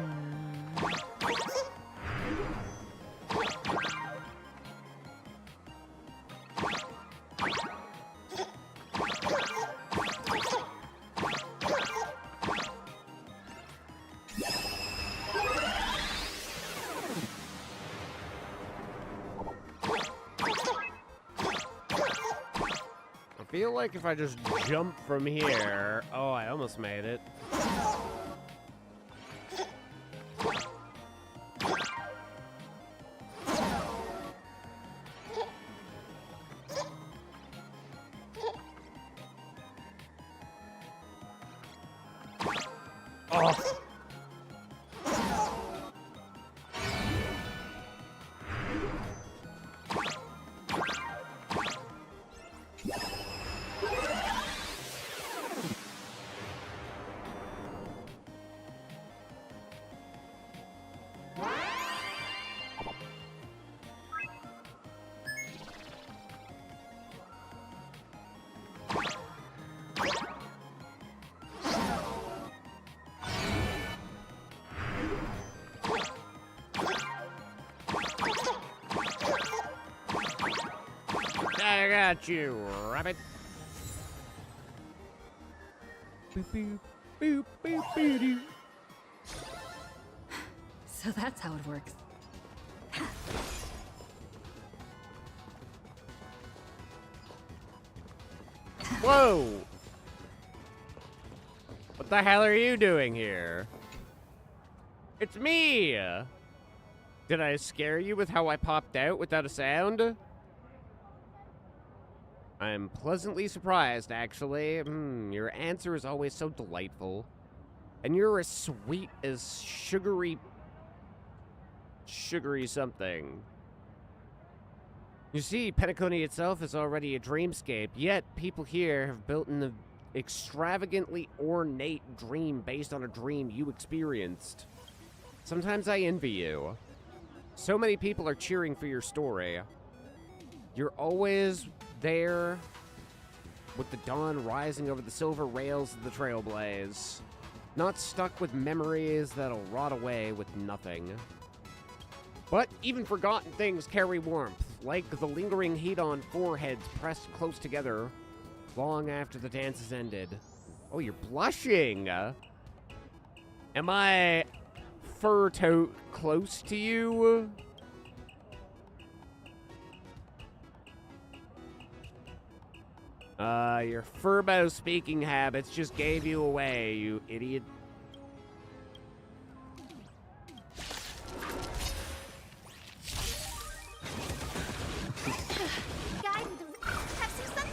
S1: I feel like if I just jump from here... Oh, I almost made it. Oh. I got you, rabbit. Boop, boop, boop, boop, boop, doo.
S12: So that's how it works.
S1: Whoa! What the hell are you doing here? It's me! Did I scare you with how I popped out without a sound? I'm pleasantly surprised, actually. Your answer is always so delightful. And you're as sweet as sugary something. You see, Penacony itself is already a dreamscape, yet people here have built an extravagantly ornate dream based on a dream you experienced. Sometimes I envy you. So many people are cheering for your story. You're always there with the dawn rising over the silver rails of the Trailblaze. Not stuck with memories that'll rot away with nothing. But even forgotten things carry warmth, like the lingering heat on foreheads pressed close together long after the dance has ended. Oh, you're blushing! Am I close to you? Your Furbo speaking habits just gave you away, you idiot.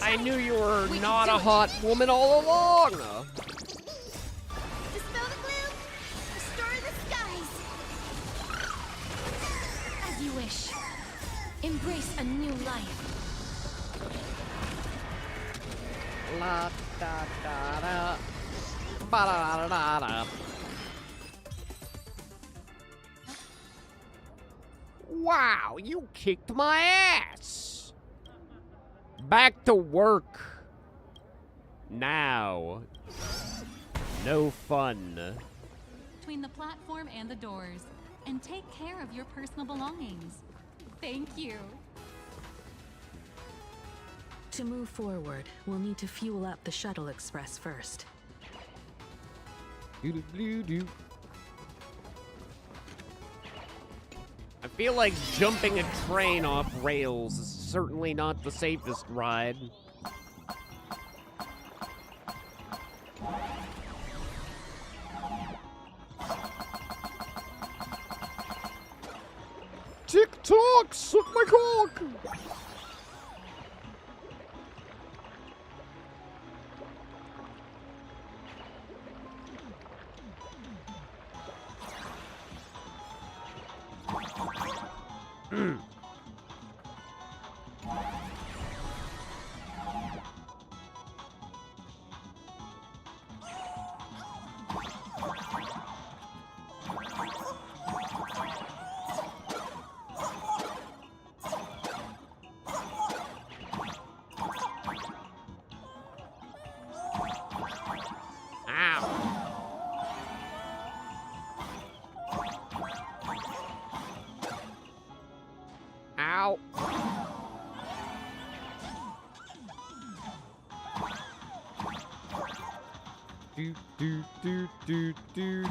S1: I knew you were not a hot woman all along.
S3: Dispel the gloom, restore the skies. As you wish. Embrace a new life.
S1: La da da da. Ba da da da da. Wow, you kicked my ass. Back to work. Now. No fun.
S5: Between the platform and the doors, and take care of your personal belongings. Thank you.
S10: To move forward, we'll need to fuel up the Shuttle Express first.
S1: I feel like jumping a train off rails is certainly not the safest ride. Tick-tock, suck my cock! Ow. Do do do do do do.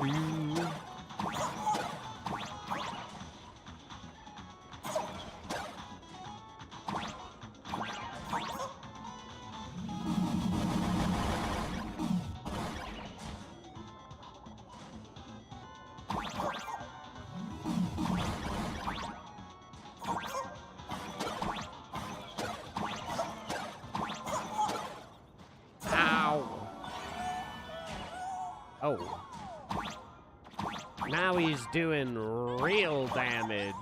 S1: Oh. Now he's doing real damage.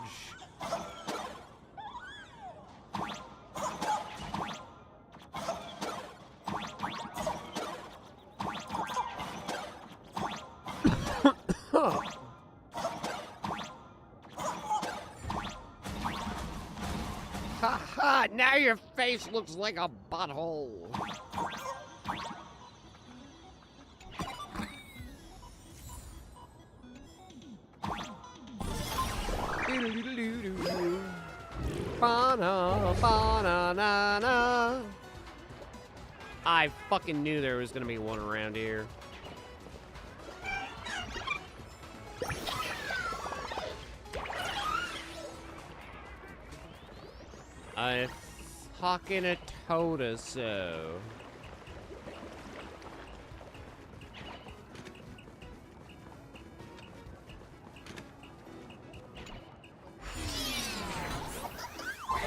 S1: Ha ha! Now your face looks like a butthole. Ba-na-ba-na-na-na. I fucking knew there was gonna be one around here. I fucking a told us so.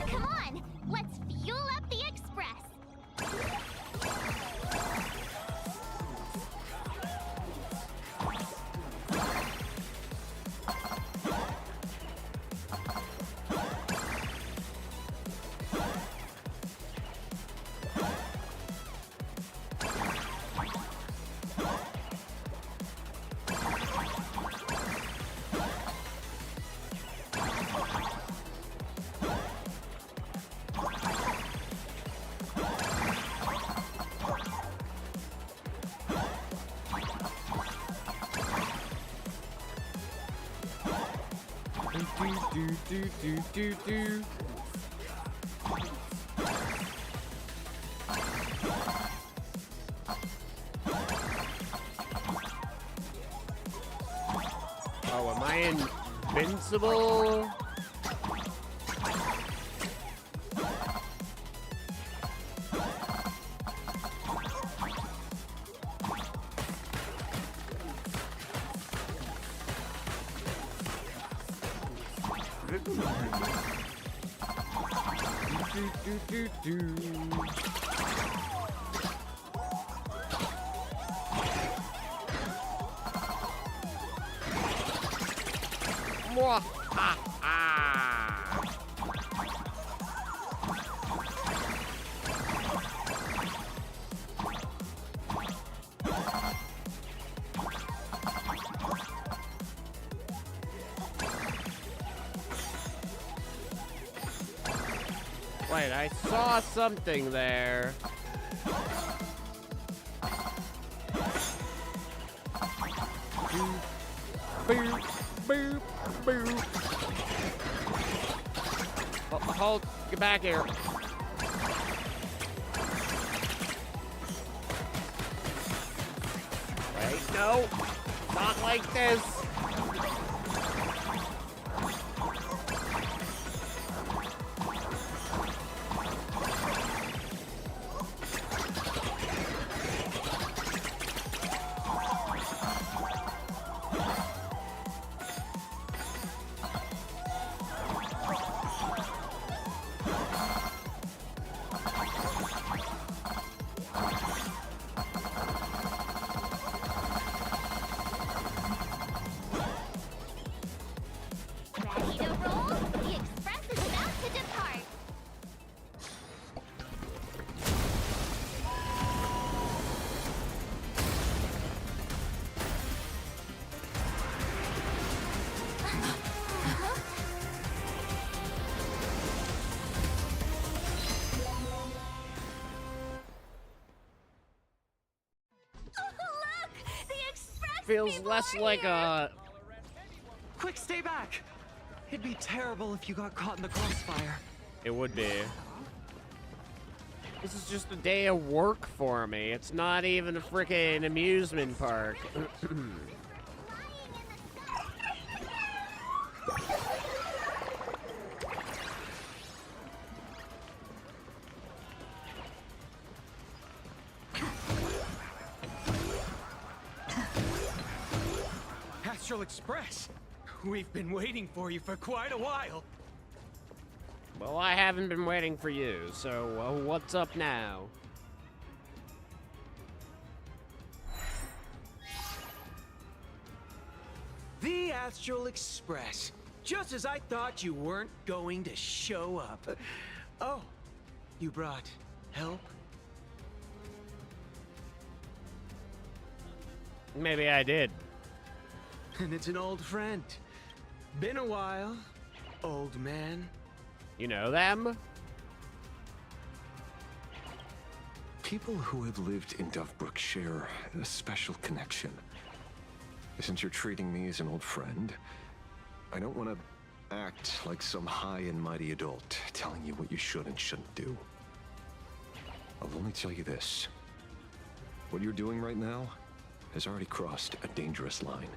S3: Come on, let's fuel up the express.
S1: Do. Oh, am I invincible? Do. Mwah, ha, ha. Wait, I saw something there. Boop, boop, boop. Oh, hold, get back here. Wait, no, not like this.
S3: Ready to roll? The Express is about to depart. Look! The Express
S1: Feels
S3: people
S1: less
S3: are
S1: like
S3: here.
S1: a...
S13: Quick, stay back! It'd be terrible if you got caught in the crossfire.
S1: It would be. This is just a day of work for me. It's not even a freaking amusement park.
S13: Astral Express! We've been waiting for you for quite a while.
S1: Well, I haven't been waiting for you, so what's up now?
S13: The Astral Express. Just as I thought you weren't going to show up. Oh, you brought help?
S1: Maybe I did.
S13: And it's an old friend. Been a while, old man.
S1: You know them?
S15: People who have lived in Dovebrook share a special connection. Since you're treating me as an old friend, I don't want to act like some high and mighty adult telling you what you should and shouldn't do. I'll only tell you this. What you're doing right now has already crossed a dangerous line.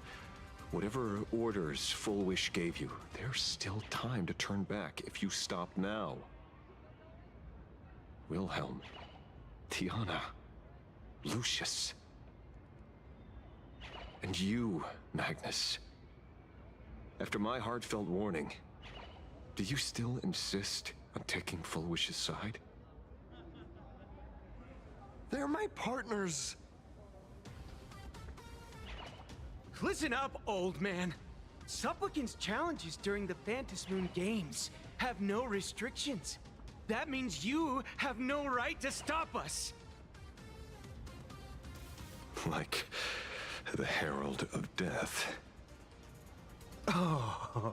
S15: Whatever orders Full Wish gave you, there's still time to turn back if you stop now. Wilhelm, Tiana, Lucius, and you, Magnus. After my heartfelt warning, do you still insist on taking Full Wish's side?
S7: They're my partners.
S13: Listen up, old man. Supplicant's challenges during the Phantasmoon Games have no restrictions. That means you have no right to stop us.
S15: Like the Herald of Death.
S13: Oh.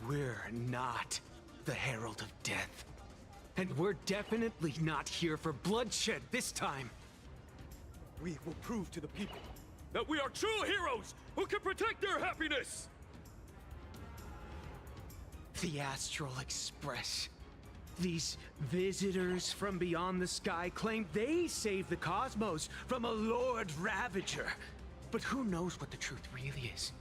S13: We're not the Herald of Death. And we're definitely not here for bloodshed this time.
S7: We will prove to the people that we are true heroes who can protect their happiness.
S17: The Astral Express. These visitors from beyond the sky claim they saved the cosmos from a Lord Ravager. But who knows what the truth really is?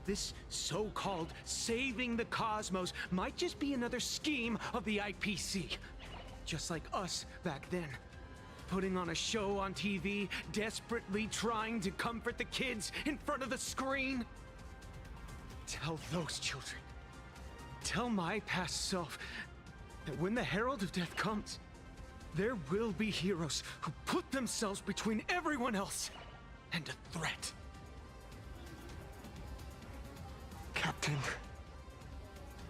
S17: This so-called saving the cosmos might just be another scheme of the IPC. Just like us back then. Putting on a show on TV, desperately trying to comfort the kids in front of the screen. Tell those children. Tell my past self that when the Herald of Death comes, there will be heroes who put themselves between everyone else and a threat.
S7: Captain.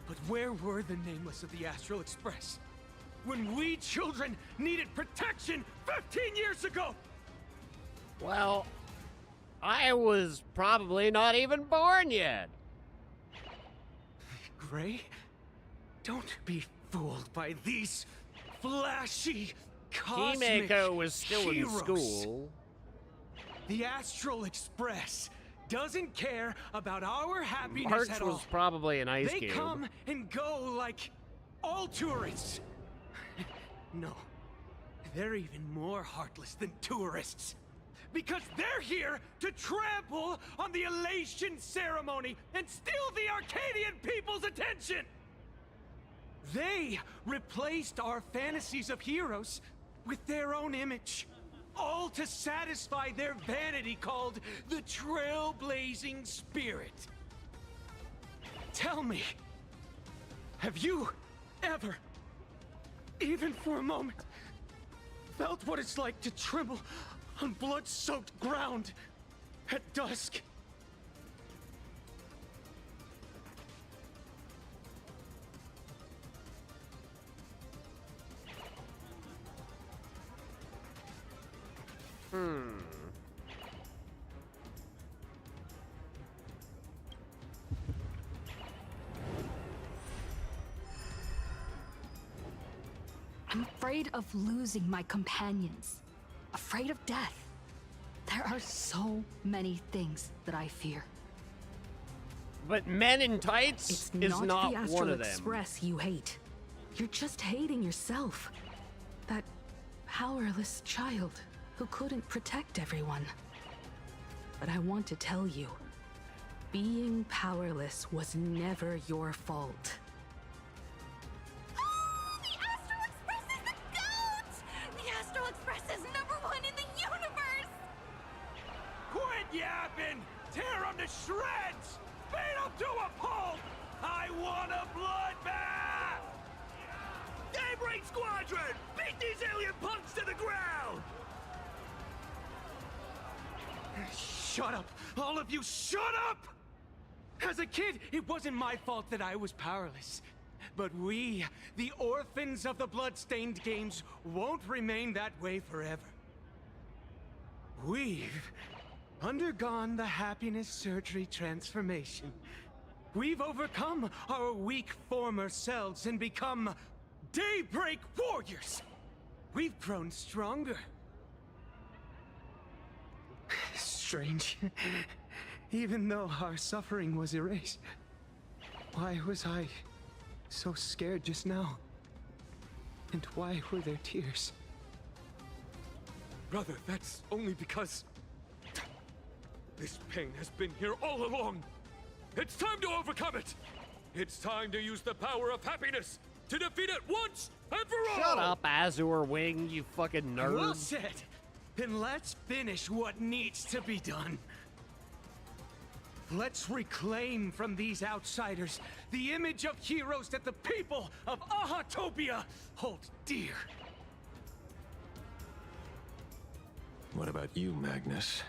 S17: But where were the nameless of the Astral Express? When we children needed protection 15 years ago!
S1: Well, I was probably not even born yet.
S17: Gray, don't be fooled by these flashy cosmic
S1: Himeko was still
S17: heroes.
S1: in school.
S17: The Astral Express doesn't care about our happiness
S1: March
S17: at all.
S1: was probably an ice
S17: They
S1: cube.
S17: come and go like all tourists. No, they're even more heartless than tourists. Because they're here to trample on the elation ceremony and steal the Arcadian people's attention! They replaced our fantasies of heroes with their own image. All to satisfy their vanity called the Trailblazing Spirit. Tell me, have you ever, even for a moment, felt what it's like to tremble on blood-soaked ground at dusk?
S18: I'm afraid of losing my companions. Afraid of death. There are so many things that I fear.
S1: But Men in Tights
S10: It's
S1: is
S10: not
S1: not
S10: the
S1: one
S10: Astral
S1: of them.
S10: Express you hate. You're just hating yourself. That powerless child who couldn't protect everyone. But I want to tell you, being powerless was never your fault.
S12: The Astral Express is the GOAT! The Astral Express is #1 in the universe!
S17: Quit yapping! Tear them to shreds! Beat them to a pulp! I want a bloodbath!
S7: Daybreak Squadron! Beat these alien punks to the ground!
S17: Shut up! All of you, shut up! As a kid, it wasn't my fault that I was powerless. But we, the orphans of the Bloodstained Games, won't remain that way forever. We've undergone the happiness surgery transformation. We've overcome our weak former selves and become Daybreak Warriors. We've grown stronger. Strange. Even though our suffering was erased, why was I so scared just now? And why were there tears?
S7: Brother, that's only because this pain has been here all along. It's time to overcome it. It's time to use the power of happiness to defeat it once and for all.
S1: Shut up, Azure Wing, you fucking nerd.
S17: Well said. Then let's finish what needs to be done. Let's reclaim from these outsiders the image of heroes that the people of Ahatopia hold dear.
S15: What about you, Magnus?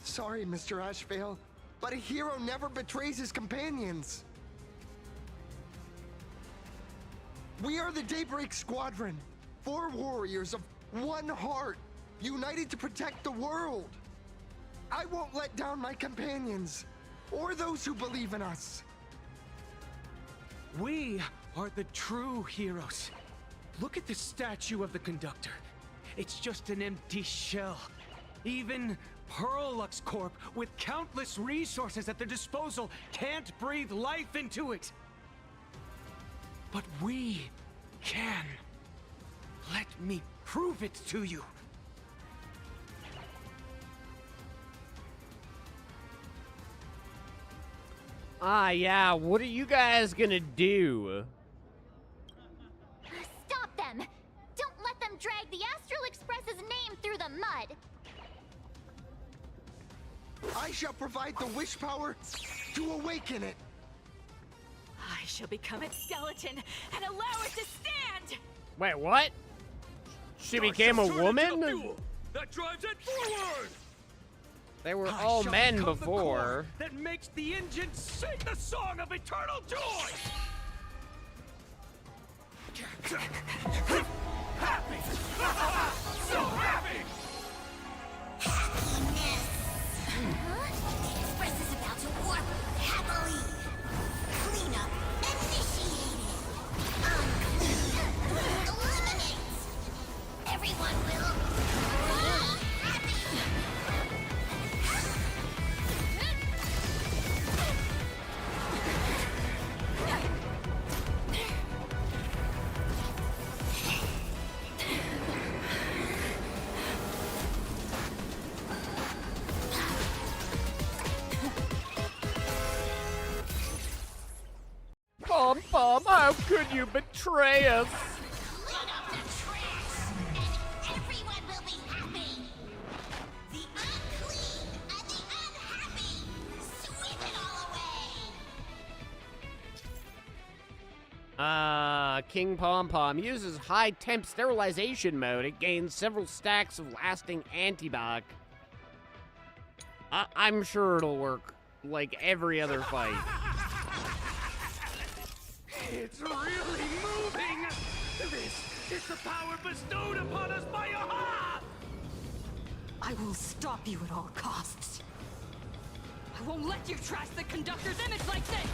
S19: Sorry, Mr. Ashvale, but a hero never betrays his companions. We are the Daybreak Squadron, 4 warriors of one heart, united to protect the world. I won't let down my companions, or those who believe in us.
S17: We are the true heroes. Look at the statue of the conductor. It's just an empty shell. Even Pearlux Corp, with countless resources at their disposal, can't breathe life into it. But we can. Let me prove it to you.
S1: Ah, yeah, what are you guys gonna do?
S3: Stop them! Don't let them drag the Astral Express's name through the mud!
S19: I shall provide the wish power to awaken it.
S12: I shall become its skeleton and allow it to stand!
S1: Wait, what? She became a woman?
S7: That drives it forward!
S1: They were
S17: I
S1: all
S17: shall
S1: men
S17: become the
S1: before.
S17: core that makes the engine sing the song of eternal joy! Happy! So happy!
S11: Express is about to warp happily. Cleanup initiated. Eliminate. Everyone will be happy.
S1: Pom Pom, how could you betray us?
S11: Clean up the trash, and everyone will be happy. The unclean and the unhappy, sweep it all away.
S1: King Pom Pom uses high temp sterilization mode. It gains several stacks of lasting antidoc. I'm sure it'll work like every other fight.
S17: It's really moving! This is the power bestowed upon us by Aha!
S12: I will stop you at all costs. I won't let you trash the conductor's image like this!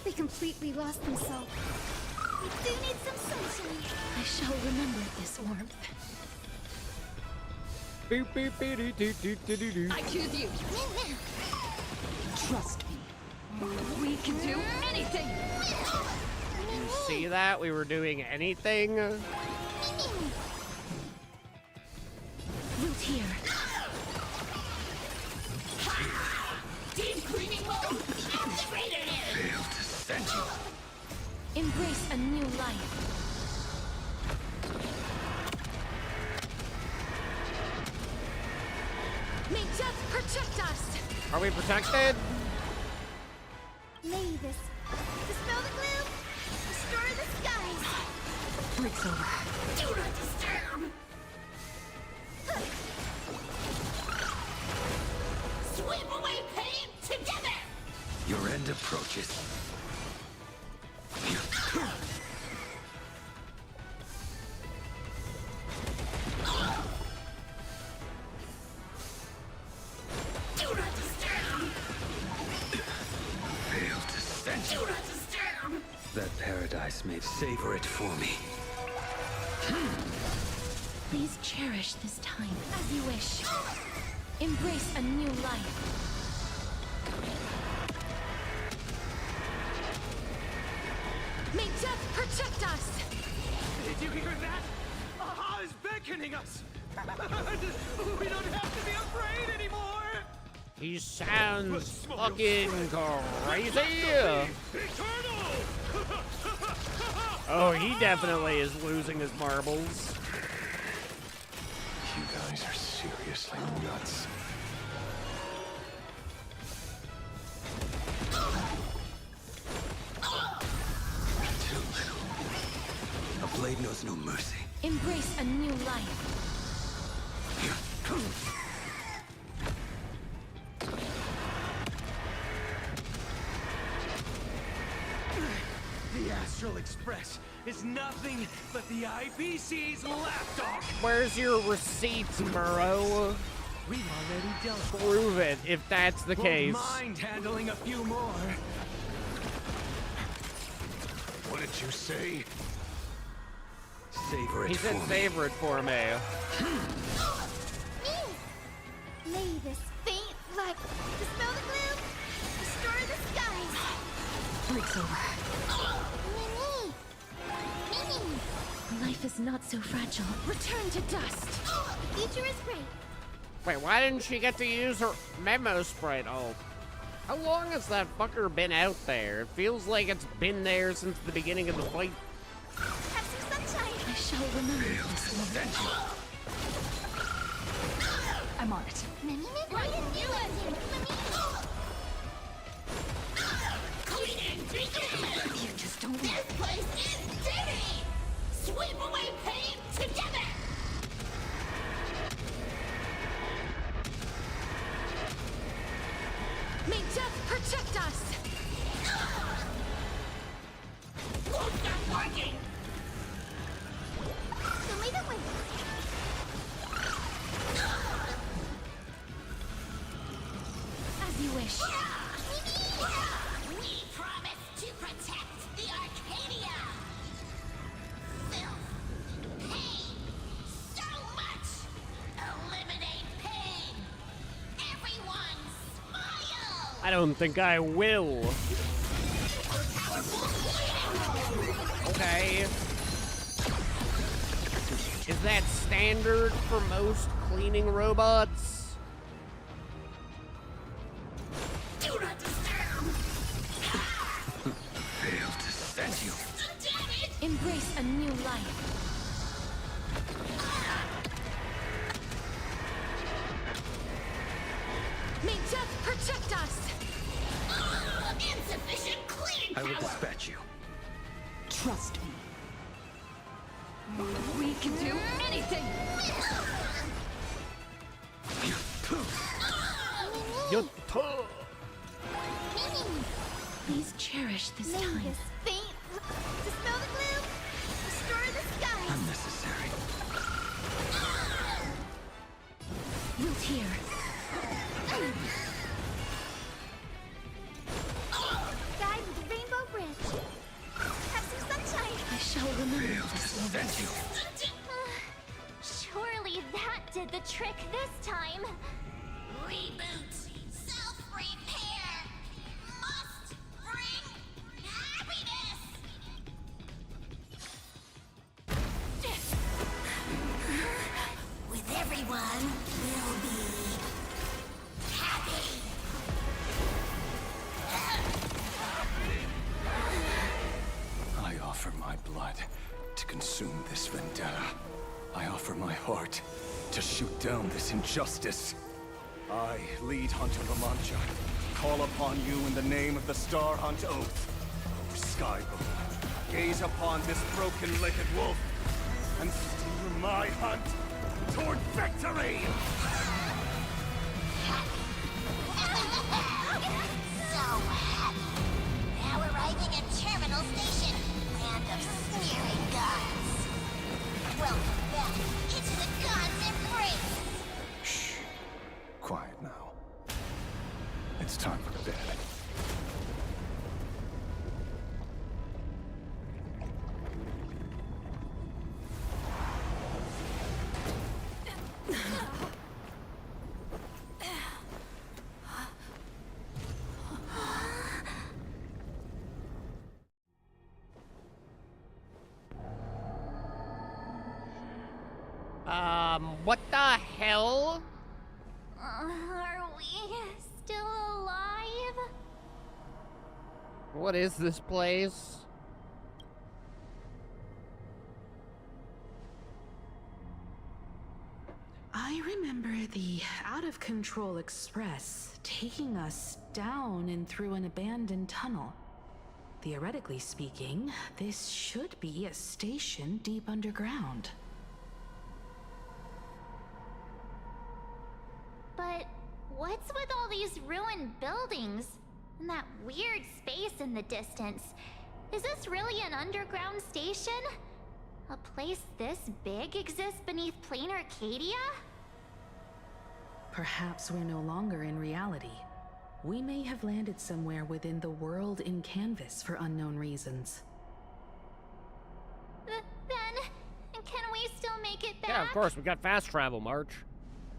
S18: They completely lost themselves.
S3: We do need some sunshine.
S18: I shall remember this warmth.
S1: Boop, boop, beep, doo, doo, doo, doo, doo.
S12: I choose you! Trust me. We can do anything!
S1: You see that? We were doing anything?
S18: Root here.
S11: Deep cleaning mode activated!
S4: Failed to send you.
S18: Embrace a new life. May death protect us!
S1: Are we protected?
S3: May this dispel the gloom, restore the skies.
S18: Breaks over.
S11: Do not disturb! Sweep away pain together!
S4: Your end approaches.
S11: Do not disturb!
S4: Failed to send
S11: Do
S4: you.
S11: not disturb!
S4: That paradise may savor it for me.
S18: Please cherish this time as you wish. Embrace a new life. May death protect us!
S17: Did you hear that? Aha is beckoning us! We don't have to be afraid anymore!
S1: He sounds fucking crazy. Oh, he definitely is losing his marbles.
S15: You guys are seriously nuts.
S4: Too little. A blade knows no mercy.
S18: Embrace a new life.
S17: The Astral Express is nothing but the IPC's lapdog!
S1: Where's your receipts, Murrow?
S17: We've already dealt with
S1: Prove it if that's the case.
S17: Won't mind handling a few more.
S15: What did you say?
S4: Savor it
S1: He said
S4: for me.
S1: savor it for me.
S3: May this faint light dispel the gloom, restore the skies.
S10: Breaks over.
S3: Mimi!
S2: Life is not so fragile.
S3: Return to dust. The future is great.
S1: Wait, why didn't she get to use her memo sprite? Oh. How long has that fucker been out there? It feels like it's been there since the beginning of the fight.
S3: Have some sunshine.
S2: I shall remember this moment.
S18: I'm on it.
S3: Mimi, why didn't you ending?
S12: You just don't know.
S3: This place is dirty! Sweep away pain together!
S12: May death protect us!
S3: Won't that working? Show me the way.
S12: As you wish.
S3: We promise to protect the Arcadia! Filth, pain, so much! Eliminate pain! Everyone smile!
S1: I don't think I will. Okay. Is that standard for most cleaning robots?
S3: Do not disturb!
S4: Failed to send you.
S12: Embrace a new life. May death protect us!
S3: Insufficient cleaning
S4: I will
S3: power!
S4: dispatch you.
S18: Trust me. We can do anything!
S1: You
S2: Please cherish this
S3: May
S2: time.
S3: this faint dispel the gloom, restore the skies!
S4: Unnecessary.
S2: Wilt here.
S3: Guide with the Rainbow Bridge. Have some sunshine.
S2: I shall remember
S4: Failed to
S2: this moment.
S4: send you.
S3: Surely that did the trick this time. Reboot. Self-repair. Must bring happiness. With everyone, we'll be happy.
S4: I offer my blood to consume this vendetta. I offer my heart to shoot down this injustice. I, lead Hunter Lamancha, call upon you in the name of the Star Hunt Oath. O Skybow, gaze upon this broken liquid wolf and steer my hunt toward victory!
S3: So happy. Now arriving at Terminal Station, land of sneering gods. Welcome back into the gods' embrace.
S4: Shh. Quiet now. It's time for bed.
S1: What the hell?
S3: Are we still alive?
S1: What is this place?
S10: I remember the out-of-control express taking us down and through an abandoned tunnel. Theoretically speaking, this should be a station deep underground.
S3: But what's with all these ruined buildings? And that weird space in the distance? Is this really an underground station? A place this big exists beneath plain Arcadia?
S10: Perhaps we're no longer in reality. We may have landed somewhere within the world in canvas for unknown reasons.
S3: Then,
S1: of course, we got fast travel, March.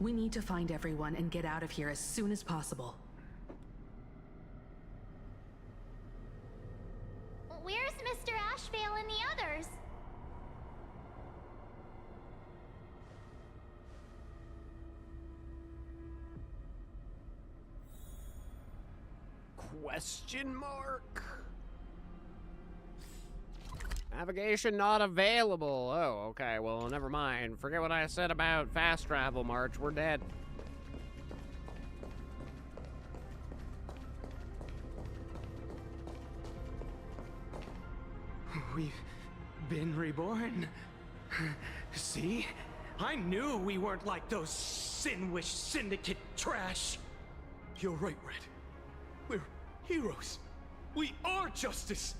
S10: We need to find everyone and get out of here as soon as possible.
S3: Where's Mr. Ashvale and the others?
S1: Question mark? Navigation not available. Oh, okay. Well, never mind. Forget what I said about fast travel, March. We're dead.
S17: We've been reborn. See? I knew we weren't like those Sinwish Syndicate trash.
S7: You're right, Red. We're heroes. We are justice.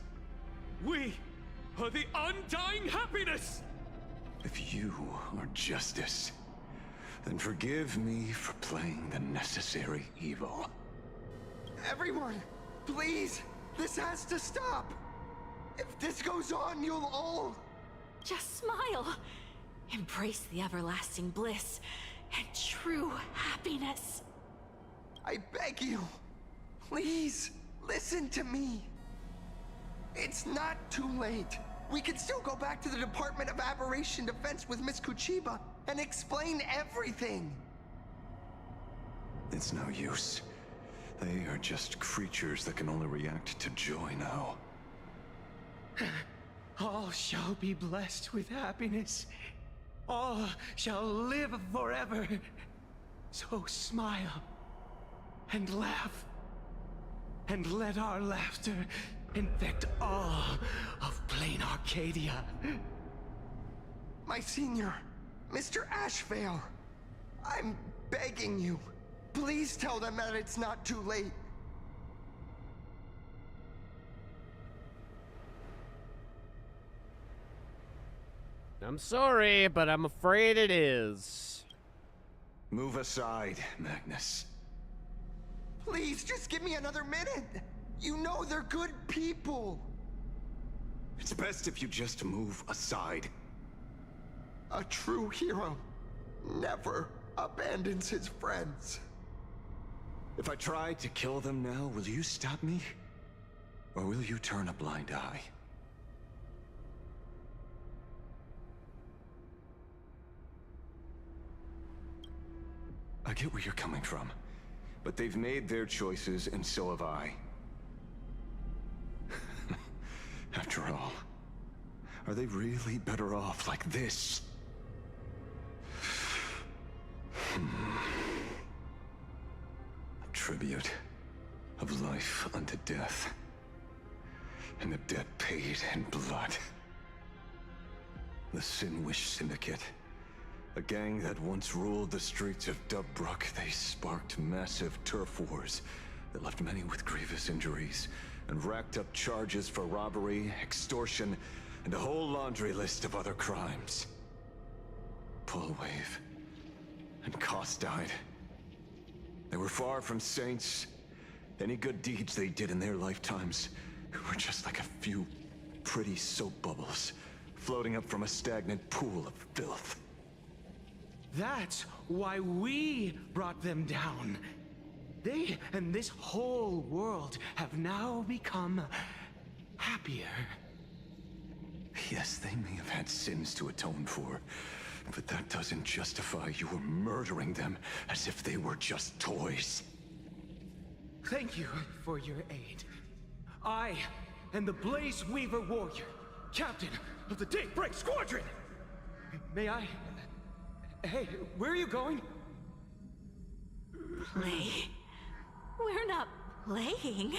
S7: We are the undying happiness.
S4: If you are justice, then forgive me for playing the necessary evil.
S19: Everyone, please, this has to stop. If this goes on, you'll all...
S12: Just smile. Embrace the everlasting bliss and true happiness.
S19: I beg you, please, listen to me. It's not too late. We can still go back to the Department of Aberration Defense with Miss Kuchiba and explain everything.
S4: It's no use. They are just creatures that can only react to joy now.
S17: All shall be blessed with happiness. All shall live forever. So smile and laugh, and let our laughter infect all of plain Arcadia.
S19: My senior, Mr. Ashvale, I'm begging you, please tell them that it's not too late.
S1: I'm sorry, but I'm afraid it is.
S4: Move aside, Magnus.
S19: Please, just give me another minute. You know they're good people.
S4: It's best if you just move aside.
S19: A true hero never abandons his friends.
S4: If I try to kill them now, will you stop me? Or will you turn a blind eye? I get where you're coming from, but they've made their choices, and so have I. After all, are they really better off like this? A tribute of life unto death, and the debt paid in blood. The Sinwish Syndicate. A gang that once ruled the streets of Dubbrook, they sparked massive turf wars that left many with grievous injuries and racked up charges for robbery, extortion, and a whole laundry list of other crimes. Pullwave and Koss died. They were far from saints. Any good deeds they did in their lifetimes were just like a few pretty soap bubbles floating up from a stagnant pool of filth.
S17: That's why we brought them down. They and this whole world have now become happier.
S4: Yes, they may have had sins to atone for, but that doesn't justify your murdering them as if they were just toys.
S17: Thank you for your aid. I am the Blaze Weaver Warrior, captain of the Daybreak Squadron. May I... Hey, where are you going?
S12: Play? We're not playing.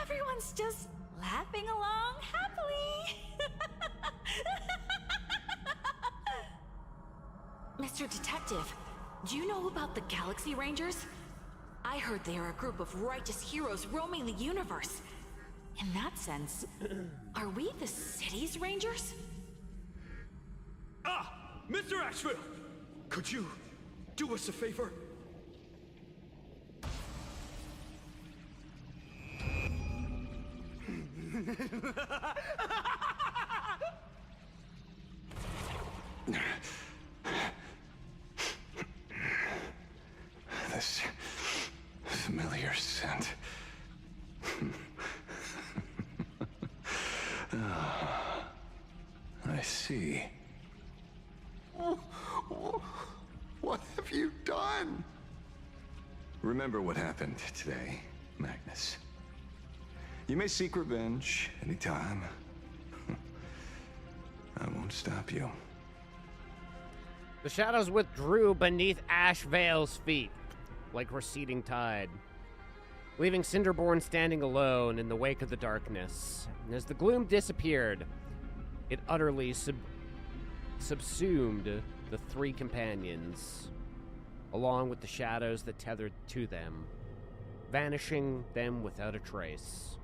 S12: Everyone's just laughing along happily. Mr. Detective, do you know about the Galaxy Rangers? I heard they are a group of righteous heroes roaming the universe. In that sense, are we the city's rangers?
S7: Ah! Mr. Ashvale! Could you do us a favor?
S4: this familiar scent. Ah, I see.
S19: What have you done?
S4: Remember what happened today, Magnus. You may seek revenge anytime. I won't stop you.
S1: The shadows withdrew beneath Ashvale's feet, like receding tide, leaving Cinderborn standing alone in the wake of the darkness. And as the gloom disappeared, it utterly subsumed the three companions, along with the shadows that tethered to them, vanishing them without a trace.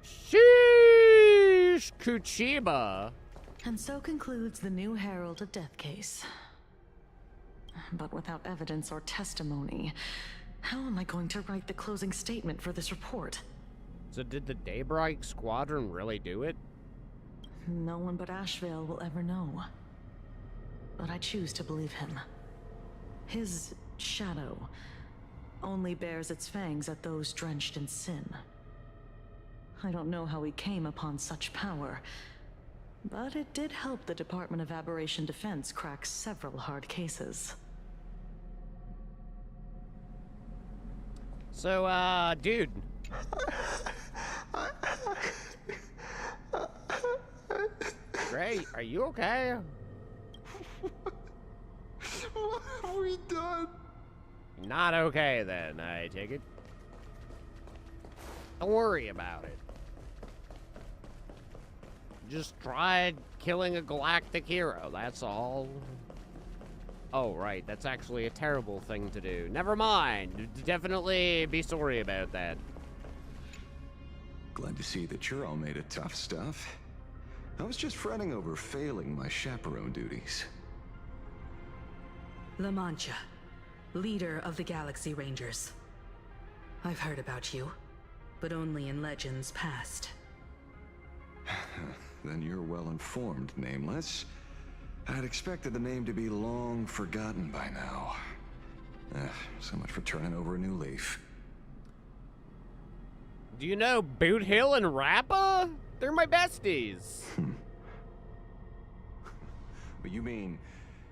S1: Sheesh, Kuchiba!
S16: And so concludes the new Herald of Death case. But without evidence or testimony, how am I going to write the closing statement for this report?
S1: So did the Daybreak Squadron really do it?
S16: No one but Ashvale will ever know. But I choose to believe him. His shadow only bears its fangs at those drenched in sin. I don't know how he came upon such power, but it did help the Department of Aberration Defense crack several hard cases.
S1: So, dude. Gray, are you okay?
S19: What have we done?
S1: Not okay, then, I take it. Don't worry about it. Just tried killing a galactic hero, that's all. Oh, right, that's actually a terrible thing to do. Never mind. Definitely be sorry about that.
S4: Glad to see that you're all made of tough stuff. I was just fretting over failing my chaperone duties.
S10: La Mancha, leader of the Galaxy Rangers. I've heard about you, but only in legends past.
S4: Then you're well informed, Nameless. I'd expected the name to be long forgotten by now. So much for turning over a new leaf.
S1: Do you know Boot Hill and Rappa? They're my besties.
S4: But you mean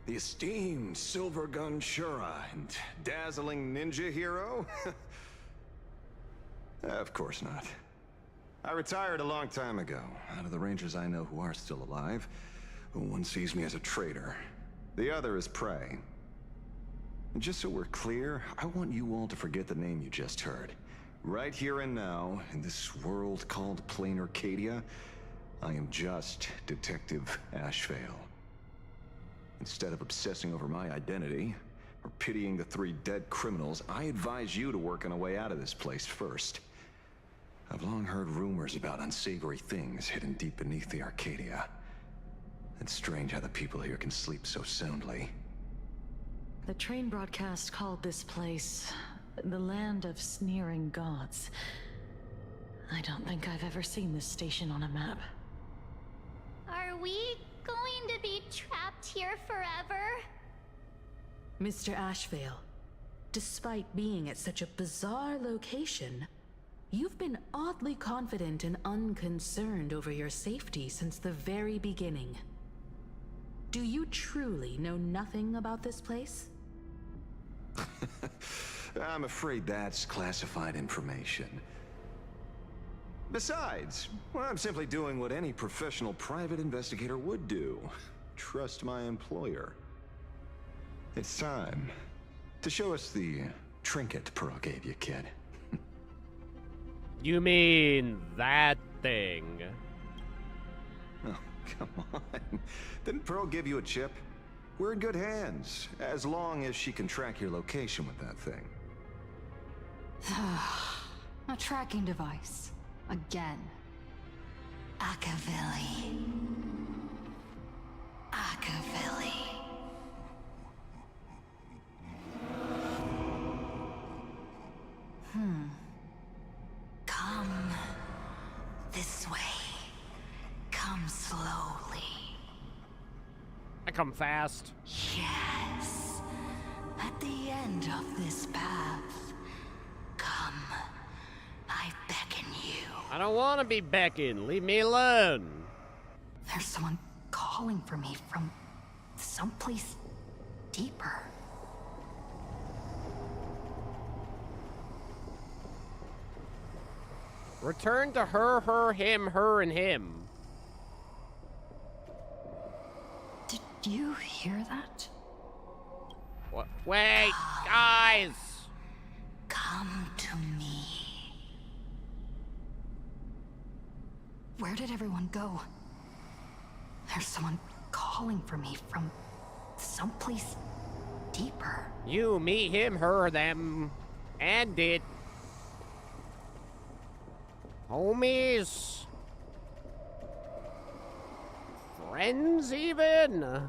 S4: the esteemed Silver Gun Shura and dazzling ninja hero? Of course not. I retired a long time ago. Out of the Rangers I know who are still alive, one sees me as a traitor. The other is prey. And just so we're clear, I want you all to forget the name you just heard. Right here and now, in this world called Plain Arcadia, I am just Detective Ashvale. Instead of obsessing over my identity, or pitying the three dead criminals, I advise you to work on a way out of this place first. I've long heard rumors about unsavory things hidden deep beneath the Arcadia. It's strange how the people here can sleep so soundly.
S16: The train broadcast called this place the Land of Sneering Gods. I don't think I've ever seen this station on a map.
S3: Are we going to be trapped here forever?
S10: Mr. Ashvale, despite being at such a bizarre location, you've been oddly confident and unconcerned over your safety since the very beginning. Do you truly know nothing about this place?
S4: I'm afraid that's classified information. Besides, well, I'm simply doing what any professional private investigator would do. Trust my employer. It's time to show us the trinket Pearl gave you, kid.
S1: You mean that thing?
S4: Oh, come on. Didn't Pearl give you a chip? We're in good hands, as long as she can track your location with that thing.
S18: A tracking device. Again.
S2: Akavili. Akavili. Come this way. Come slowly.
S1: I come fast.
S12: Yes. At the end of this path, come. I beckon you.
S1: I don't want to be beckoned. Leave me alone.
S18: There's someone calling for me from someplace deeper.
S1: Return to her, her, him, her, and him.
S18: Did you hear that?
S1: What? Wait, guys!
S12: Come to me.
S18: Where did everyone go? There's someone calling for me from someplace deeper.
S1: You, me, him, her, them, and it. Homies. Friends, even.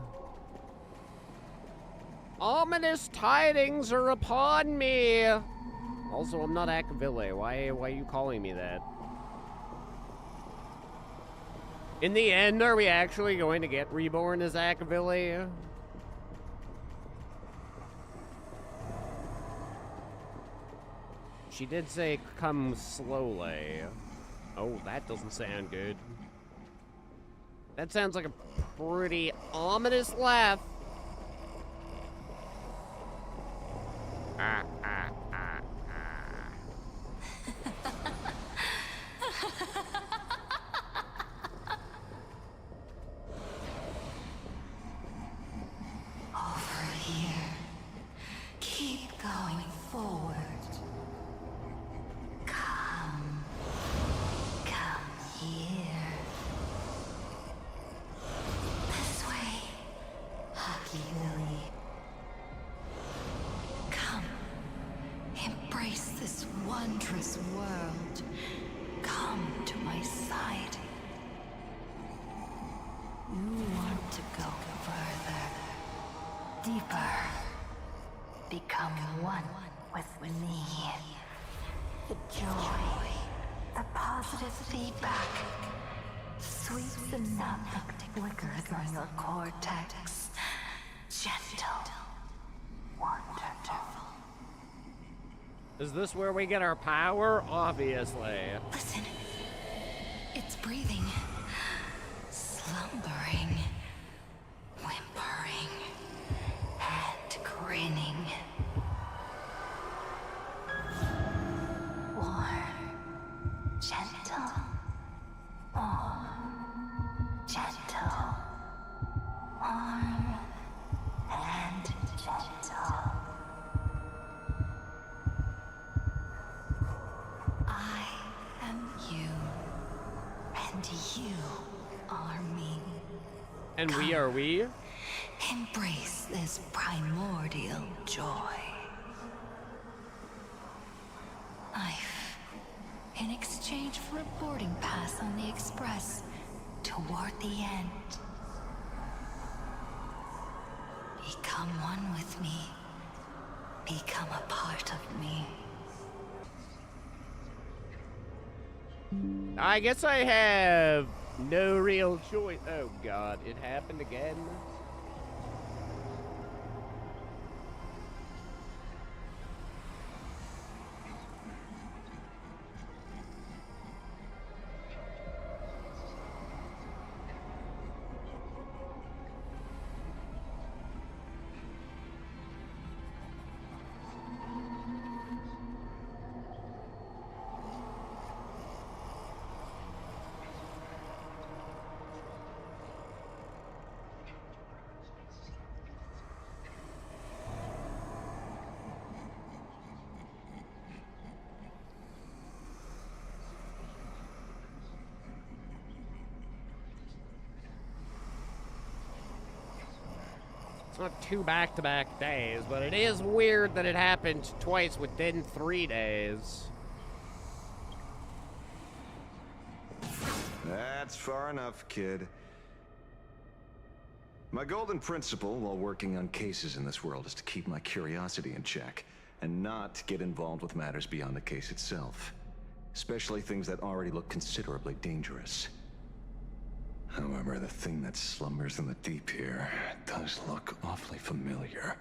S1: Ominous tidings are upon me. Also, I'm not Akaville. Why are you calling me that? In the end, are we actually going to get reborn as Akaville? She did say come slowly. Oh, that doesn't sound good. That sounds like a pretty ominous laugh.
S12: Over here. Keep going forward. Come. Come here. This way. Hockey Lily. Come. Embrace this wondrous world. Come to my side. You want to go further. Deeper. Become one with me. The joy, the positive feedback, sweeps enough to flicker through your cortex. Gentle, wonderful.
S1: Is this where we get our power? Obviously.
S12: Listen, it's breathing, slumbering, whimpering, and grinning. Warm, gentle, warm, gentle, warm, and gentle. I am you, and you are me.
S1: And we are we?
S12: Embrace this primordial joy. Life, in exchange for a boarding pass on the Express toward the end. Become one with me. Become a part of me.
S1: I guess I have no real choice. Oh god, it happened again. It's not 2 back-to-back days, but it is weird that it happened twice within 3 days.
S15: That's far enough, kid. My golden principle while working on cases in this world is to keep my curiosity in check and not get involved with matters beyond the case itself, especially things that already look considerably dangerous.
S4: However, the thing that slumbers in the deep here does look awfully familiar.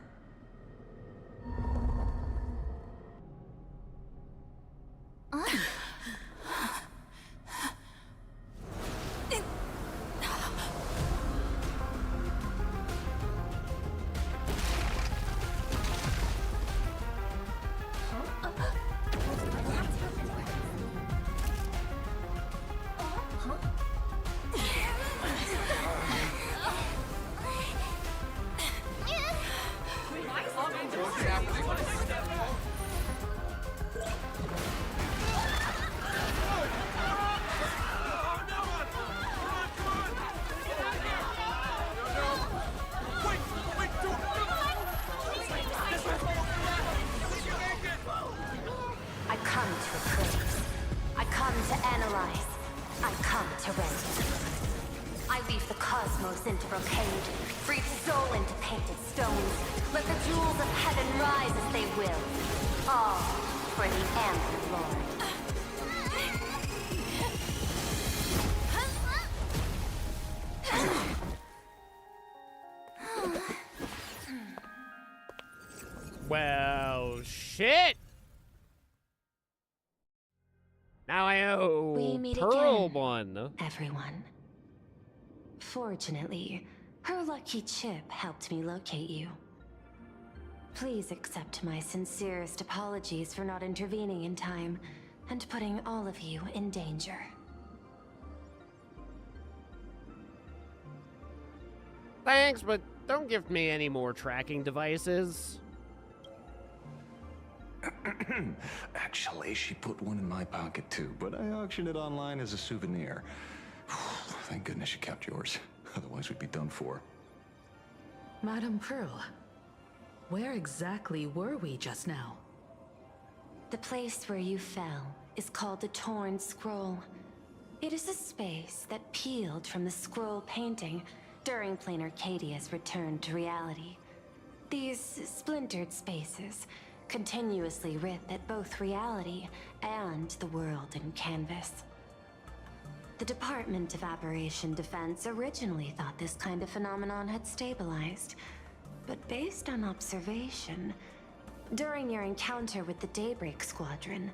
S11: I come to appraise. I come to analyze. I come to render. I weave the cosmos into brocade, breathe soul into painted stones. Let the jewels of heaven rise as they will. All for the Amber Lord.
S1: Well, shit! Now I owe
S6: We meet
S1: Pearl
S6: again,
S1: one.
S6: everyone. Fortunately, her lucky chip helped me locate you. Please accept my sincerest apologies for not intervening in time and putting all of you in danger.
S1: Thanks, but don't give me any more tracking devices.
S4: Actually, she put one in my pocket too, but I auctioned it online as a souvenir. Thank goodness you kept yours. Otherwise, we'd be done for.
S10: Madame Pearl, where exactly were we just now?
S6: The place where you fell is called the Torn Scroll. It is a space that peeled from the scroll painting during Plain Arcadia's return to reality. These splintered spaces continuously rip at both reality and the world in canvas. The Department of Aberration Defense originally thought this kind of phenomenon had stabilized, but based on observation, during your encounter with the Daybreak Squadron,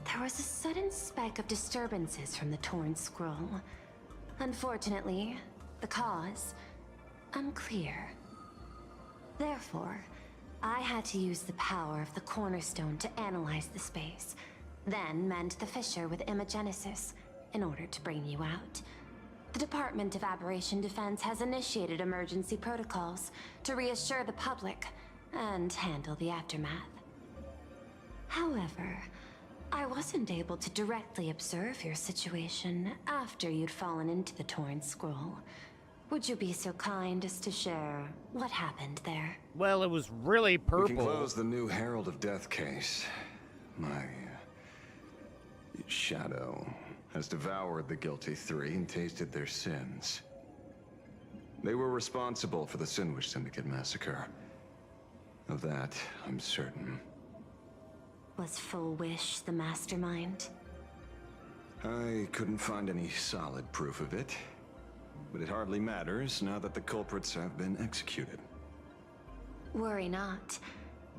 S6: there was a sudden spike of disturbances from the Torn Scroll. Unfortunately, the cause, unclear. Therefore, I had to use the power of the Cornerstone to analyze the space, then mend the fissure with Imagenesis in order to bring you out. The Department of Aberration Defense has initiated emergency protocols to reassure the public and handle the aftermath. However, I wasn't able to directly observe your situation after you'd fallen into the Torn Scroll. Would you be so kind as to share what happened there?
S1: Well, it was really purple.
S4: We can close the new Herald of Death case. My shadow has devoured the guilty three and tasted their sins. They were responsible for the Sinwish Syndicate massacre. Of that, I'm certain.
S6: Was Full Wish the mastermind?
S4: I couldn't find any solid proof of it. But it hardly matters now that the culprits have been executed.
S6: Worry not.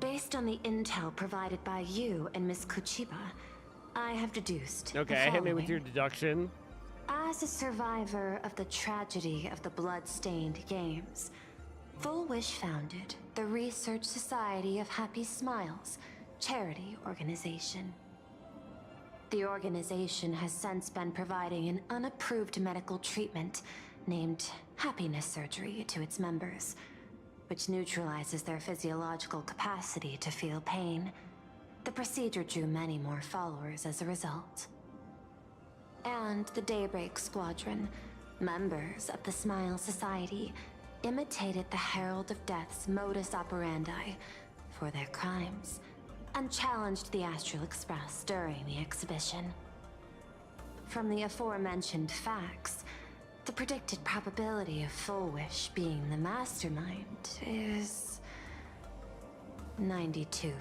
S6: Based on the intel provided by you and Miss Kuchiba, I have deduced
S1: Okay,
S6: the
S1: hit me with
S6: following.
S1: your deduction.
S6: As a survivor of the tragedy of the Blood-Stained Games, Full Wish founded the Research Society of Happy Smiles, charity organization. The organization has since been providing an unapproved medical treatment named Happiness Surgery to its members, which neutralizes their physiological capacity to feel pain. The procedure drew many more followers as a result. And the Daybreak Squadron, members of the Smile Society, imitated the Herald of Death's modus operandi for their crimes, and challenged the Astral Express during the exhibition. From the aforementioned facts, the predicted probability of Full Wish being the mastermind is 92%.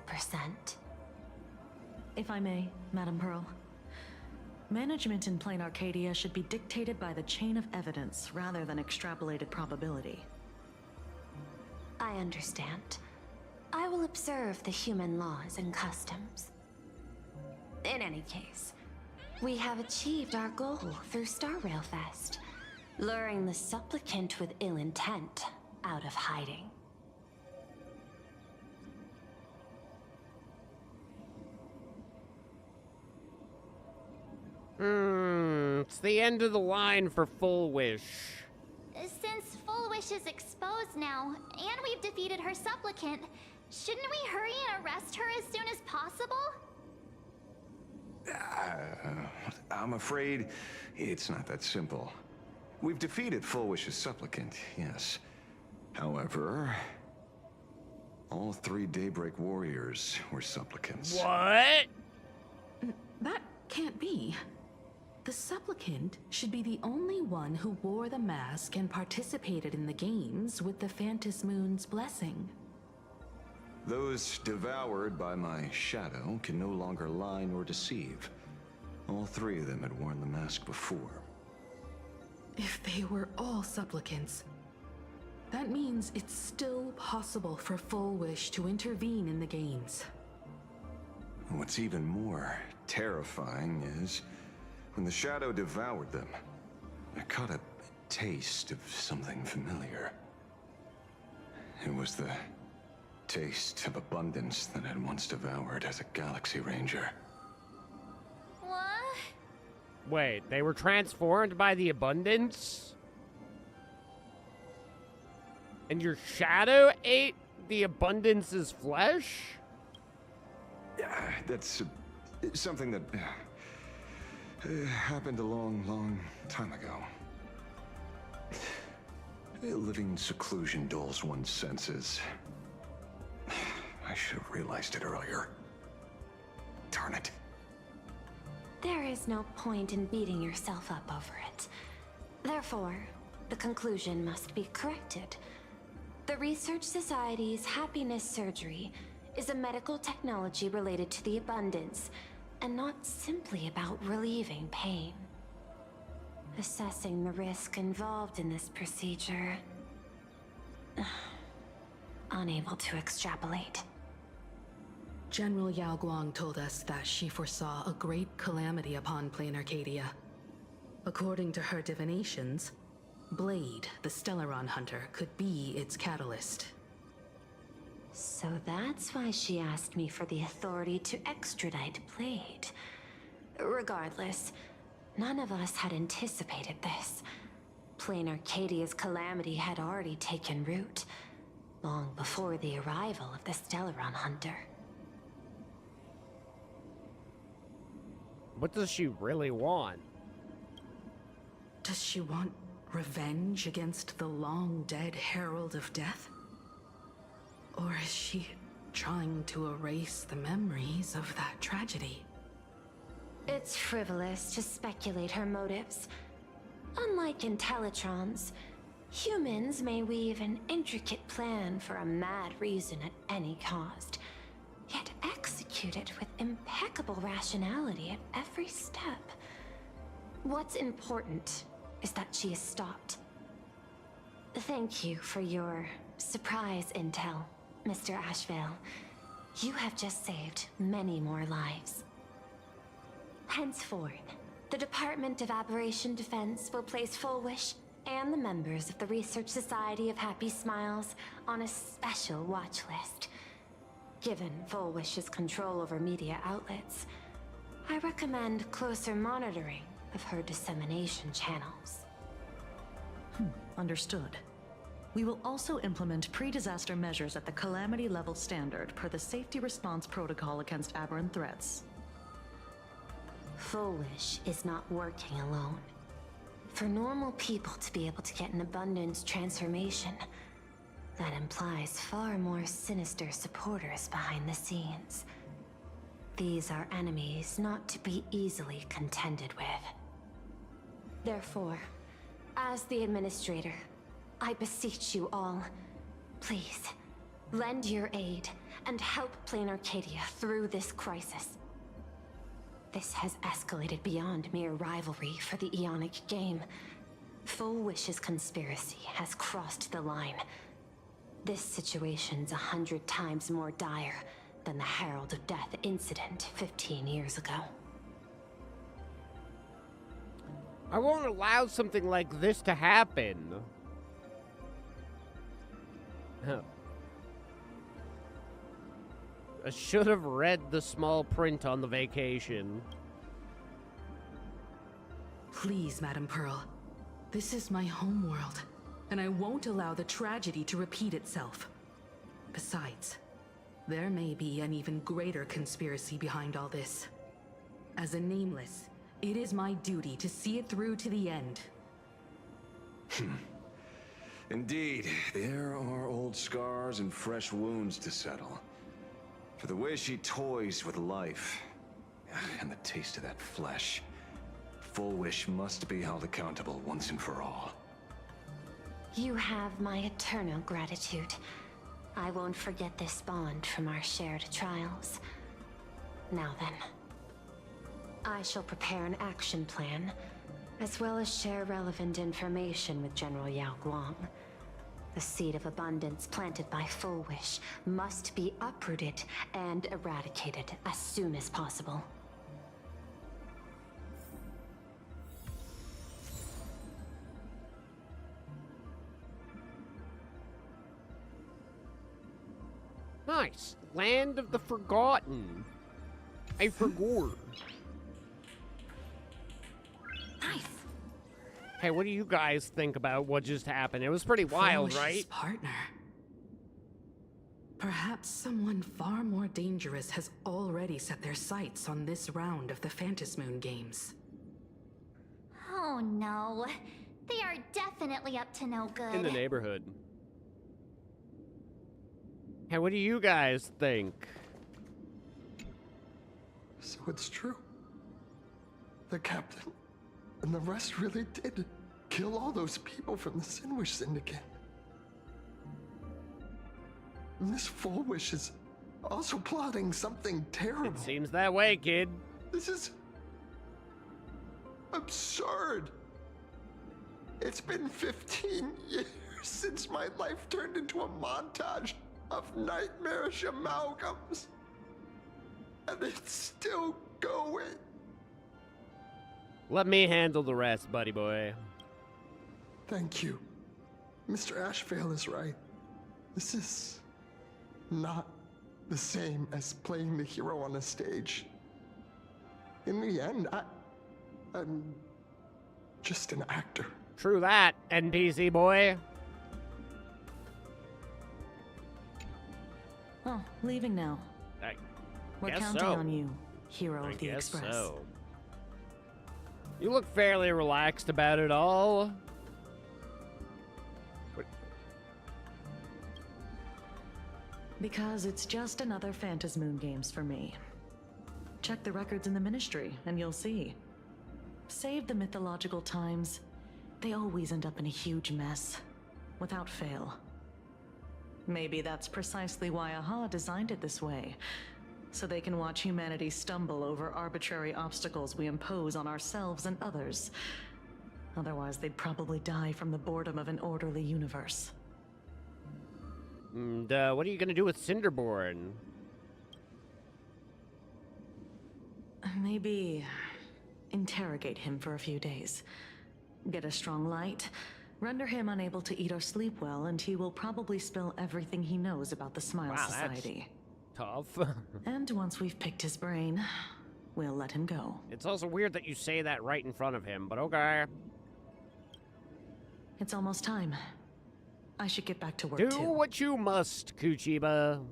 S16: If I may, Madame Pearl. Management in Plain Arcadia should be dictated by the chain of evidence rather than extrapolated probability.
S6: I understand. I will observe the human laws and customs. In any case, we have achieved our goal through Star Railfest, luring the supplicant with ill intent out of hiding.
S1: It's the end of the line for Full Wish.
S3: Since Full Wish is exposed now, and we've defeated her supplicant, shouldn't we hurry and arrest her as soon as possible?
S15: I'm afraid it's not that simple. We've defeated Full Wish's supplicant, yes. However, all 3 Daybreak warriors were supplicants.
S1: What?
S10: That can't be. The supplicant should be the only one who wore the mask and participated in the games with the Phantus Moon's blessing.
S15: Those devoured by my shadow can no longer lie nor deceive. All 3 of them had worn the mask before.
S10: If they were all supplicants, that means it's still possible for Full Wish to intervene in the games.
S15: What's even more terrifying is, when the shadow devoured them, I caught a taste of something familiar. It was the taste of abundance that I'd once devoured as a Galaxy Ranger.
S3: What?
S1: Wait, they were transformed by the abundance? And your shadow ate the abundance's flesh?
S15: That's something that happened a long, long time ago. Living in seclusion dulls one's senses. I should have realized it earlier. Darn it.
S6: There is no point in beating yourself up over it. Therefore, the conclusion must be corrected. The Research Society's happiness surgery is a medical technology related to the abundance, and not simply about relieving pain. Assessing the risk involved in this procedure... unable to extrapolate.
S10: General Yao Guang told us that she foresaw a great calamity upon Plain Arcadia. According to her divinations, Blade, the Stellaron hunter, could be its catalyst.
S6: So that's why she asked me for the authority to extradite Blade. Regardless, none of us had anticipated this. Plain Arcadia's calamity had already taken root, long before the arrival of the Stellaron hunter.
S1: What does she really want?
S10: Does she want revenge against the long-dead Herald of Death? Or is she trying to erase the memories of that tragedy?
S6: It's frivolous to speculate her motives. Unlike Intellitrons, humans may weave an intricate plan for a mad reason at any cost, yet execute it with impeccable rationality at every step. What's important is that she is stopped. Thank you for your surprise intel, Mr. Ashvale. You have just saved many more lives. Henceforth, the Department of Aberration Defense will place Full Wish and the members of the Research Society of Happy Smiles on a special watch list. Given Full Wish's control over media outlets, I recommend closer monitoring of her dissemination channels.
S16: Understood. We will also implement pre-disaster measures at the calamity level standard per the safety response protocol against aberrant threats.
S6: Full Wish is not working alone. For normal people to be able to get an abundance transformation, that implies far more sinister supporters behind the scenes. These are enemies not to be easily contended with. Therefore, as the Administrator, I beseech you all, please, lend your aid and help Plain Arcadia through this crisis. This has escalated beyond mere rivalry for the Ionic game. Full Wish's conspiracy has crossed the line. This situation's 100 times more dire than the Herald of Death incident 15 years ago.
S1: I won't allow something like this to happen. I should have read the small print on the vacation.
S10: Please, Madam Pearl. This is my homeworld, and I won't allow the tragedy to repeat itself. Besides, there may be an even greater conspiracy behind all this. As a Nameless, it is my duty to see it through to the end.
S15: Indeed, there are old scars and fresh wounds to settle. For the way she toys with life, and the taste of that flesh, Full Wish must be held accountable once and for all.
S6: You have my eternal gratitude. I won't forget this bond from our shared trials. Now then, I shall prepare an action plan, as well as share relevant information with General Yao Guang. The seed of abundance planted by Full Wish must be uprooted and eradicated as soon as possible.
S1: Nice. Land of the Forgotten. I forgot.
S6: Nice.
S1: Hey, what do you guys think about what just happened? It was pretty wild,
S10: Full Wish's
S1: right?
S10: Partner. Perhaps someone far more dangerous has already set their sights on this round of the Phantasmoon games.
S3: Oh no. They are definitely up to no good.
S1: In the neighborhood. Hey, what do you guys think?
S19: So it's true. The captain and the rest really did kill all those people from the Sinwish Syndicate. And this Full Wish is also plotting something terrible.
S1: It seems that way, kid.
S19: This is absurd. It's been 15 years since my life turned into a montage of nightmarish amalgams. And it's still going.
S1: Let me handle the rest, buddy boy.
S19: Thank you. Mr. Ashvale is right. This is not the same as playing the hero on a stage. In the end, I'm just an actor.
S1: True that, NPC boy.
S16: Oh, leaving now. We're
S1: guess
S16: counting
S1: so.
S16: on you, hero of the
S1: guess
S16: Express.
S1: so. You look fairly relaxed about it all.
S16: Because it's just another Phantasmoon games for me. Check the records in the Ministry, and you'll see. Save the mythological times. They always end up in a huge mess, without fail. Maybe that's precisely why AHA designed it this way, so they can watch humanity stumble over arbitrary obstacles we impose on ourselves and others. Otherwise, they'd probably die from the boredom of an orderly universe.
S1: And what are you gonna do with Cinderborn?
S16: Maybe interrogate him for a few days. Get a strong light, render him unable to eat or sleep well, and he will probably spill everything he knows about the Smile Society.
S1: Tough.
S16: And once we've picked his brain, we'll let him go.
S1: It's also weird that you say that right in front of him, but okay.
S16: It's almost time. I should get back to work
S1: Do
S16: too.
S1: what you must, Kuchiba.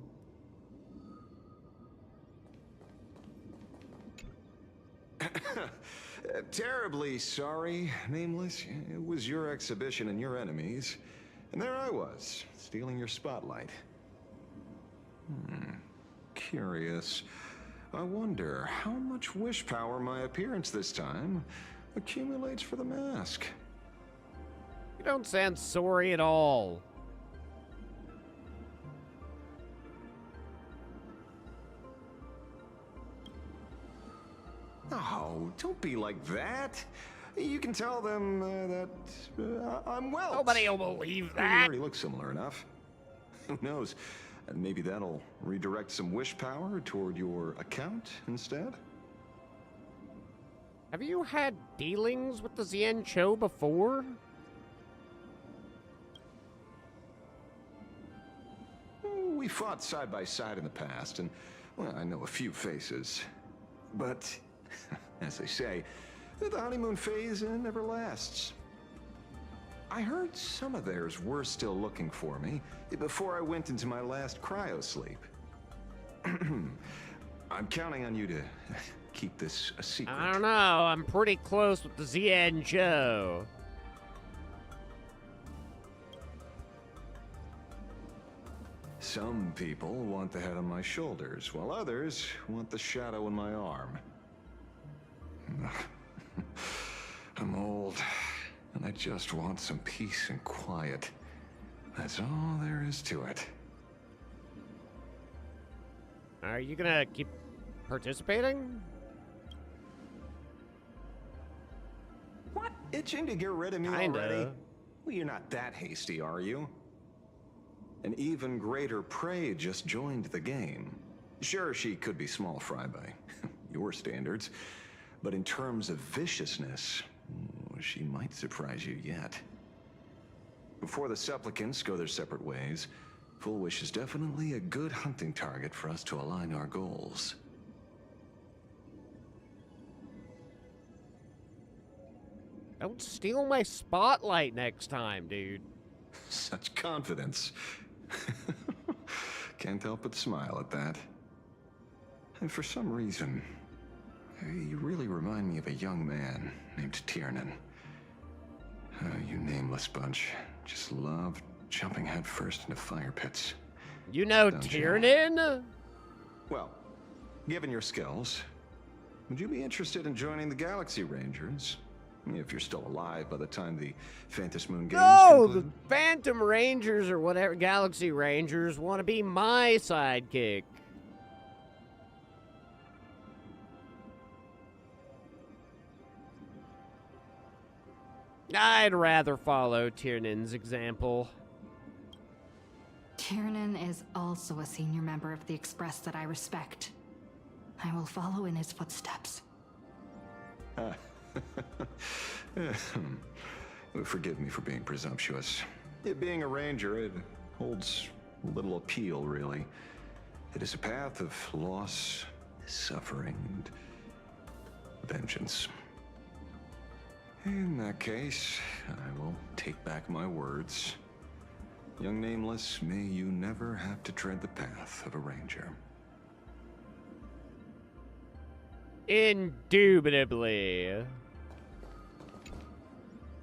S15: Terribly sorry, Nameless. It was your exhibition and your enemies. And there I was, stealing your spotlight. Curious. I wonder how much wish power my appearance this time accumulates for the mask.
S1: You don't sound sorry at all.
S15: Oh, don't be like that. You can tell them that I'm well.
S1: Nobody will believe
S15: We
S1: that.
S15: already look similar enough. Who knows? Maybe that'll redirect some wish power toward your account instead?
S1: Have you had dealings with the Xianzhou before?
S15: We fought side by side in the past, and, well, I know a few faces. But, as they say, the honeymoon phase never lasts. I heard some of theirs were still looking for me before I went into my last cryosleep. I'm counting on you to keep this a secret.
S1: I don't know. I'm pretty close with the Xianzhou.
S15: Some people want the head on my shoulders, while others want the shadow in my arm. I'm old, and I just want some peace and quiet. That's all there is to it.
S1: Are you gonna keep participating?
S15: What? Itching to get rid of me
S1: Kinda.
S15: already? Well, you're not that hasty, are you? An even greater prey just joined the game. Sure, she could be small fry by your standards, but in terms of viciousness, she might surprise you yet. Before the supplicants go their separate ways, Full Wish is definitely a good hunting target for us to align our goals.
S1: Don't steal my spotlight next time, dude.
S15: Such confidence. Can't help but smile at that. And for some reason, you really remind me of a young man named Tiernan. You nameless bunch just love jumping headfirst into fire pits.
S1: You know
S15: Don't you?
S1: Tiernan?
S15: Well, given your skills, would you be interested in joining the Galaxy Rangers? If you're still alive by the time the Phantom Moon Games
S1: No,
S15: conclude?
S1: the Phantom Rangers or whatever, Galaxy Rangers, want to be my sidekick. I'd rather follow Tiernan's example.
S18: Tiernan is also a senior member of the Express that I respect. I will follow in his footsteps.
S15: Forgive me for being presumptuous. Being a ranger, it holds little appeal, really. It is a path of loss, suffering, and vengeance. In that case, I will take back my words. Young Nameless, may you never have to tread the path of a ranger.
S1: Indubitably.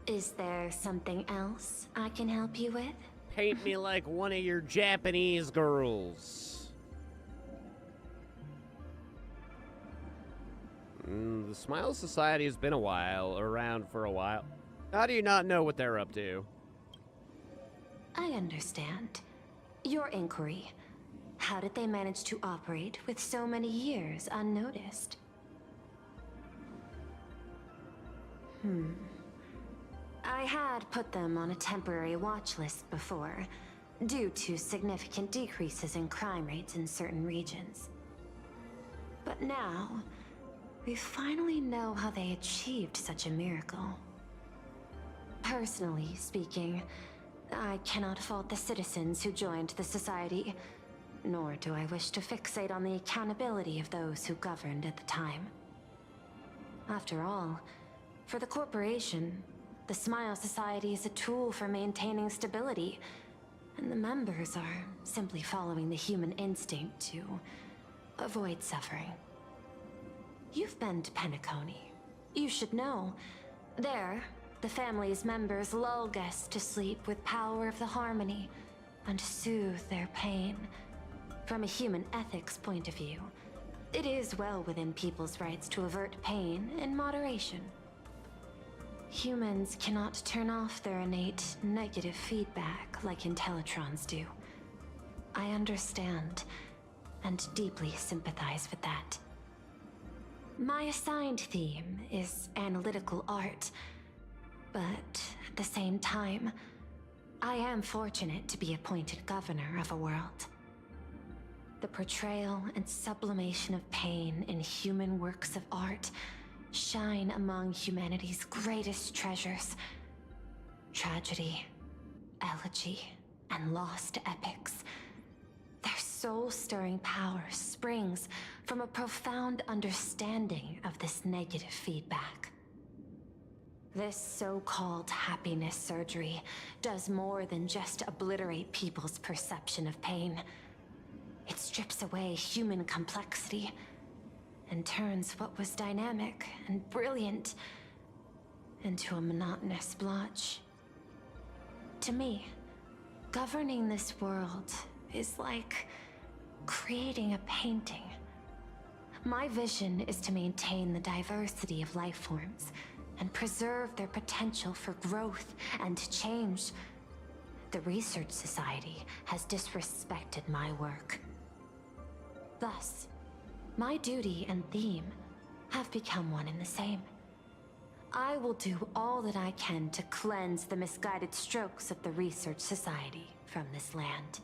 S6: Is there something else I can help you with?
S1: Paint me like one of your Japanese girls. The Smile Society has been around for a while. How do you not know what they're up to?
S6: I understand. Your inquiry. How did they manage to operate with so many years unnoticed? I had put them on a temporary watch list before, due to significant decreases in crime rates in certain regions. But now, we finally know how they achieved such a miracle. Personally speaking, I cannot fault the citizens who joined the Society, nor do I wish to fixate on the accountability of those who governed at the time. After all, for the corporation, the Smile Society is a tool for maintaining stability, and the members are simply following the human instinct to avoid suffering. You've been to Penacony. You should know. There, the family's members lull guests to sleep with power of the harmony and soothe their pain. From a human ethics point of view, it is well within people's rights to avert pain in moderation. Humans cannot turn off their innate negative feedback like Intellitrons do. I understand and deeply sympathize with that. My assigned theme is analytical art, but at the same time, I am fortunate to be appointed governor of a world. The portrayal and sublimation of pain in human works of art shine among humanity's greatest treasures. Tragedy, elegy, and lost epics. Their soul-stirring power springs from a profound understanding of this negative feedback. This so-called happiness surgery does more than just obliterate people's perception of pain. It strips away human complexity and turns what was dynamic and brilliant into a monotonous blotch. To me, governing this world is like creating a painting. My vision is to maintain the diversity of life forms and preserve their potential for growth and change. The Research Society has disrespected my work. Thus, my duty and theme have become one and the same. I will do all that I can to cleanse the misguided strokes of the Research Society from this land.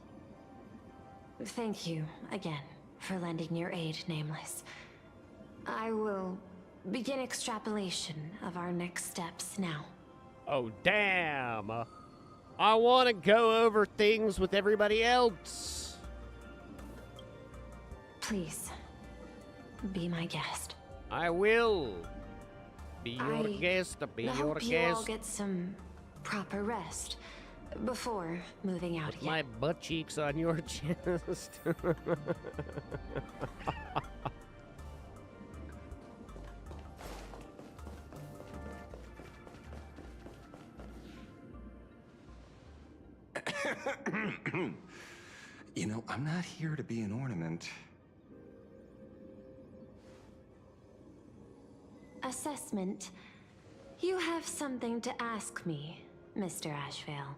S6: Thank you again for lending your aid, Nameless. I will begin extrapolation of our next steps now.
S1: Oh, damn. I want to go over things with everybody else.
S6: Please, be my guest.
S1: I will. Be your guest, be your
S6: hope
S1: guest.
S6: you all get some proper rest before moving out again.
S1: My butt cheeks on your chest.
S15: You know, I'm not here to be an ornament.
S6: Assessment. You have something to ask me, Mr. Ashvale.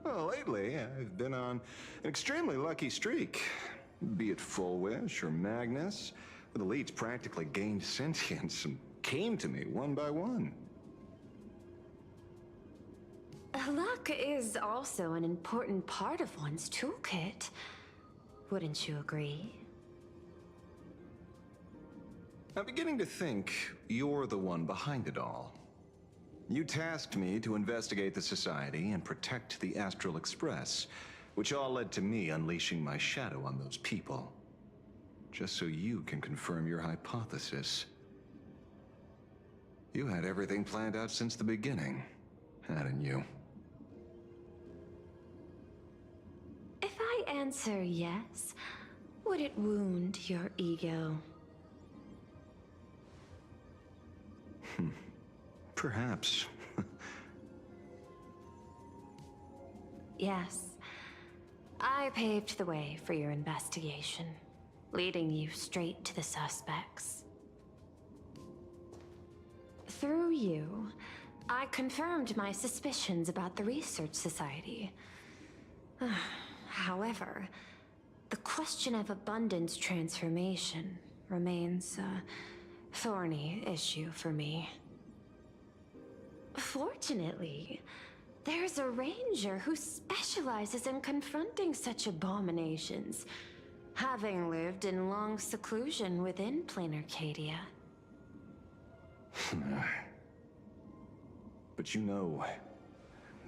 S15: Well, lately, I've been on an extremely lucky streak. Be it Fullwish or Magnus, the elites practically gained sentience and came to me one by one.
S6: Luck is also an important part of one's toolkit. Wouldn't you agree?
S15: I'm beginning to think you're the one behind it all. You tasked me to investigate the Society and protect the Astral Express, which all led to me unleashing my shadow on those people. Just so you can confirm your hypothesis. You had everything planned out since the beginning, hadn't you?
S6: If I answer yes, would it wound your ego?
S15: Perhaps.
S6: Yes. I paved the way for your investigation, leading you straight to the suspects. Through you, I confirmed my suspicions about the Research Society. However, the question of abundance transformation remains a thorny issue for me. Fortunately, there's a ranger who specializes in confronting such abominations, having lived in long seclusion within Plain Arcadia.
S15: But you know,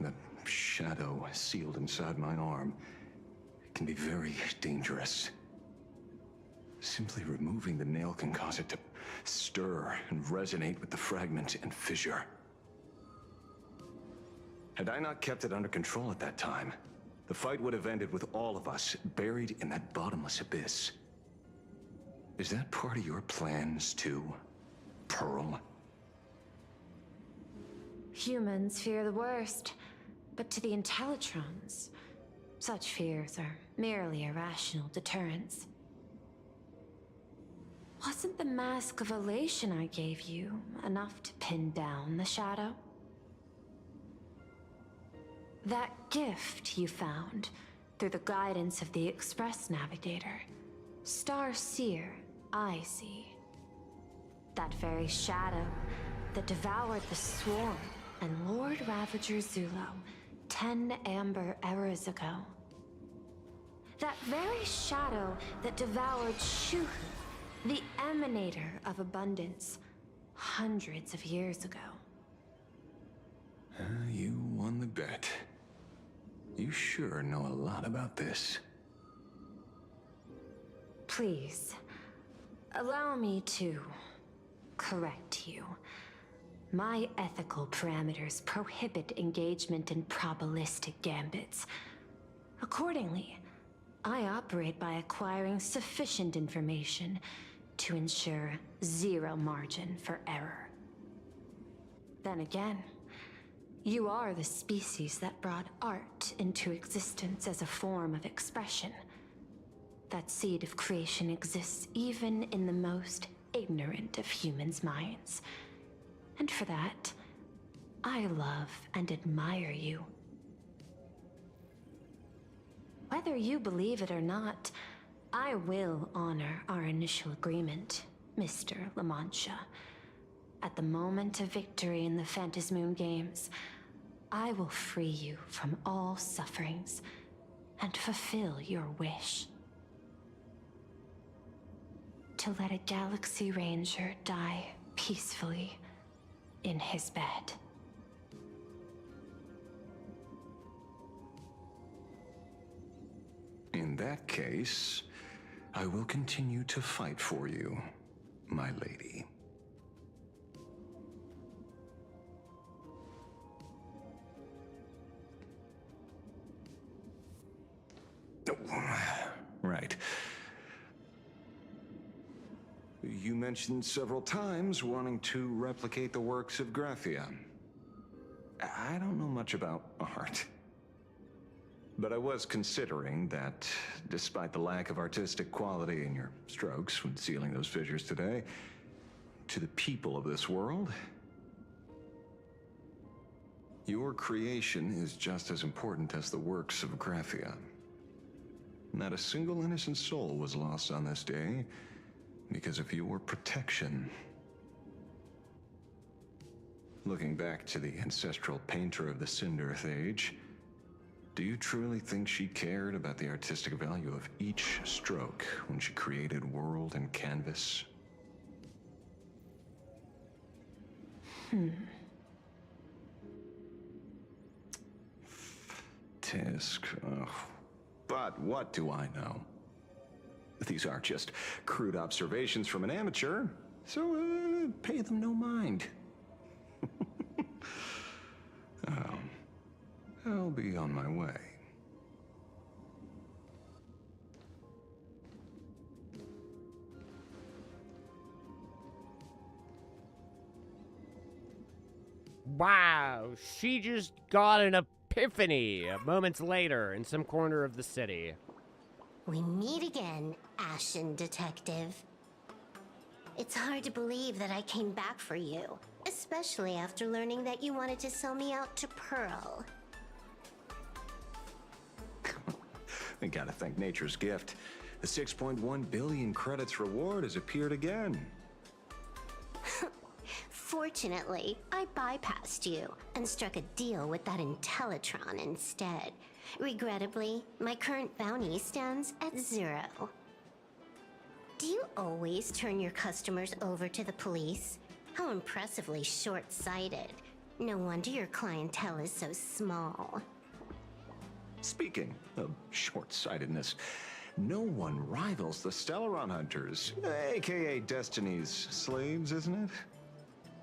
S15: that shadow sealed inside my arm can be very dangerous. Simply removing the nail can cause it to stir and resonate with the fragment and fissure. Had I not kept it under control at that time, the fight would have ended with all of us buried in that bottomless abyss. Is that part of your plans too, Pearl?
S6: Humans fear the worst, but to the Intellitrons, such fears are merely irrational deterrents. Wasn't the mask of elation I gave you enough to pin down the shadow? That gift you found through the guidance of the Express Navigator, Star Seer, I see. That very shadow that devoured the Swarm and Lord Ravager Zulo 10 amber eras ago. That very shadow that devoured Shuhu, the emanator of abundance, hundreds of years ago.
S4: You won the bet. You sure know a lot about this.
S6: Please, allow me to correct you. My ethical parameters prohibit engagement in probabilistic gambits. Accordingly, I operate by acquiring sufficient information to ensure zero margin for error. Then again, you are the species that brought art into existence as a form of expression. That seed of creation exists even in the most ignorant of humans' minds. And for that, I love and admire you. Whether you believe it or not, I will honor our initial agreement, Mr. La Mancha. At the moment of victory in the Phantasmoon Games, I will free you from all sufferings and fulfill your wish. To let a Galaxy Ranger die peacefully in his bed.
S4: In that case, I will continue to fight for you, my lady. Right. You mentioned several times wanting to replicate the works of Graphia. I don't know much about art. But I was considering that, despite the lack of artistic quality in your strokes when sealing those fissures today, to the people of this world, your creation is just as important as the works of Graphia. Not a single innocent soul was lost on this day because of your protection. Looking back to the ancestral painter of the Cinderth Age, do you truly think she cared about the artistic value of each stroke when she created world and canvas? Tisk, but what do I know? These are just crude observations from an amateur, so pay them no mind. I'll be on my way.
S1: Wow, she just got an epiphany moments later in some corner of the city.
S11: We meet again, Ashen Detective. It's hard to believe that I came back for you, especially after learning that you wanted to sell me out to Pearl.
S4: I gotta thank nature's gift. The 6.1 billion credits reward has appeared again.
S11: Fortunately, I bypassed you and struck a deal with that Intellitron instead. Regrettably, my current bounty stands at 0. Do you always turn your customers over to the police? How impressively short-sighted. No wonder your clientele is so small.
S4: Speaking of short-sightedness, no one rivals the Stellaron Hunters, aka Destiny's slaves, isn't it?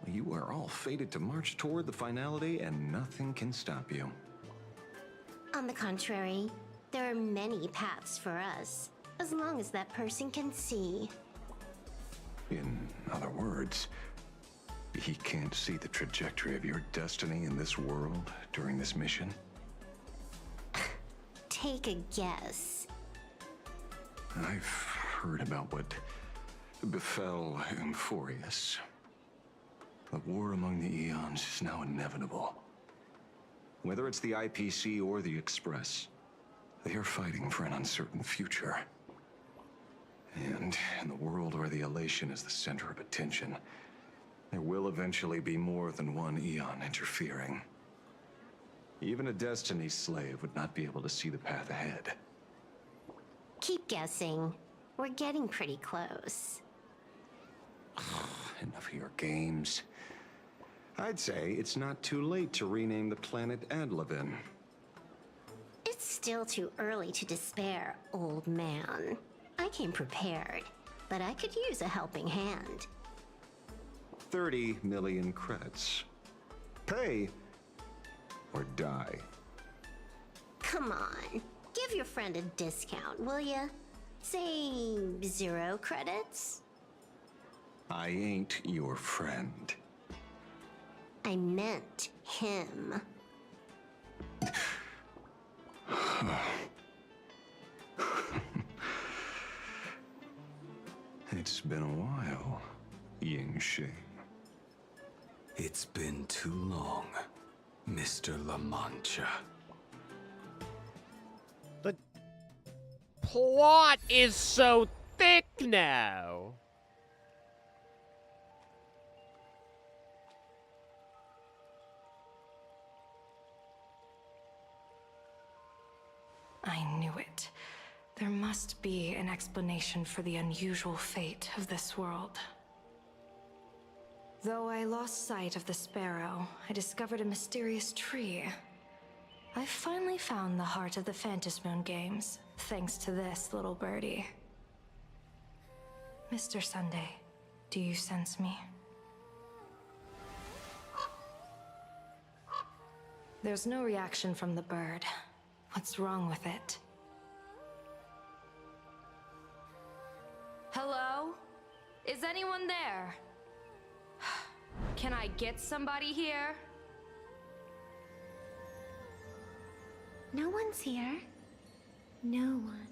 S4: You are all fated to march toward the finality, and nothing can stop you.
S11: On the contrary, there are many paths for us, as long as that person can see.
S4: In other words, he can't see the trajectory of your destiny in this world during this mission?
S11: Take a guess.
S4: I've heard about what befell Euphorius. The war among the Eons is now inevitable. Whether it's the IPC or the Express, they are fighting for an uncertain future.
S15: And in the world where the elation is the center of attention, there will eventually be more than one Eon interfering. Even a Destiny slave would not be able to see the path ahead.
S11: Keep guessing. We're getting pretty close.
S15: Enough of your games. I'd say it's not too late to rename the planet Adlevin.
S11: It's still too early to despair, old man. I came prepared, but I could use a helping hand.
S15: 30 million credits. Pay or die.
S11: Come on, give your friend a discount, will ya? Say 0 credits?
S15: I ain't your friend.
S11: I meant him.
S15: It's been a while, Yingxing.
S4: It's been too long, Mr. La Mancha.
S1: The plot is so thick now.
S10: I knew it. There must be an explanation for the unusual fate of this world. Though I lost sight of the sparrow, I discovered a mysterious tree. I finally found the heart of the Phantasmoon games, thanks to this little birdie. Mr. Sunday, do you sense me? There's no reaction from the bird. What's wrong with it? Hello? Is anyone there? Can I get somebody here?
S6: No one's here. No one.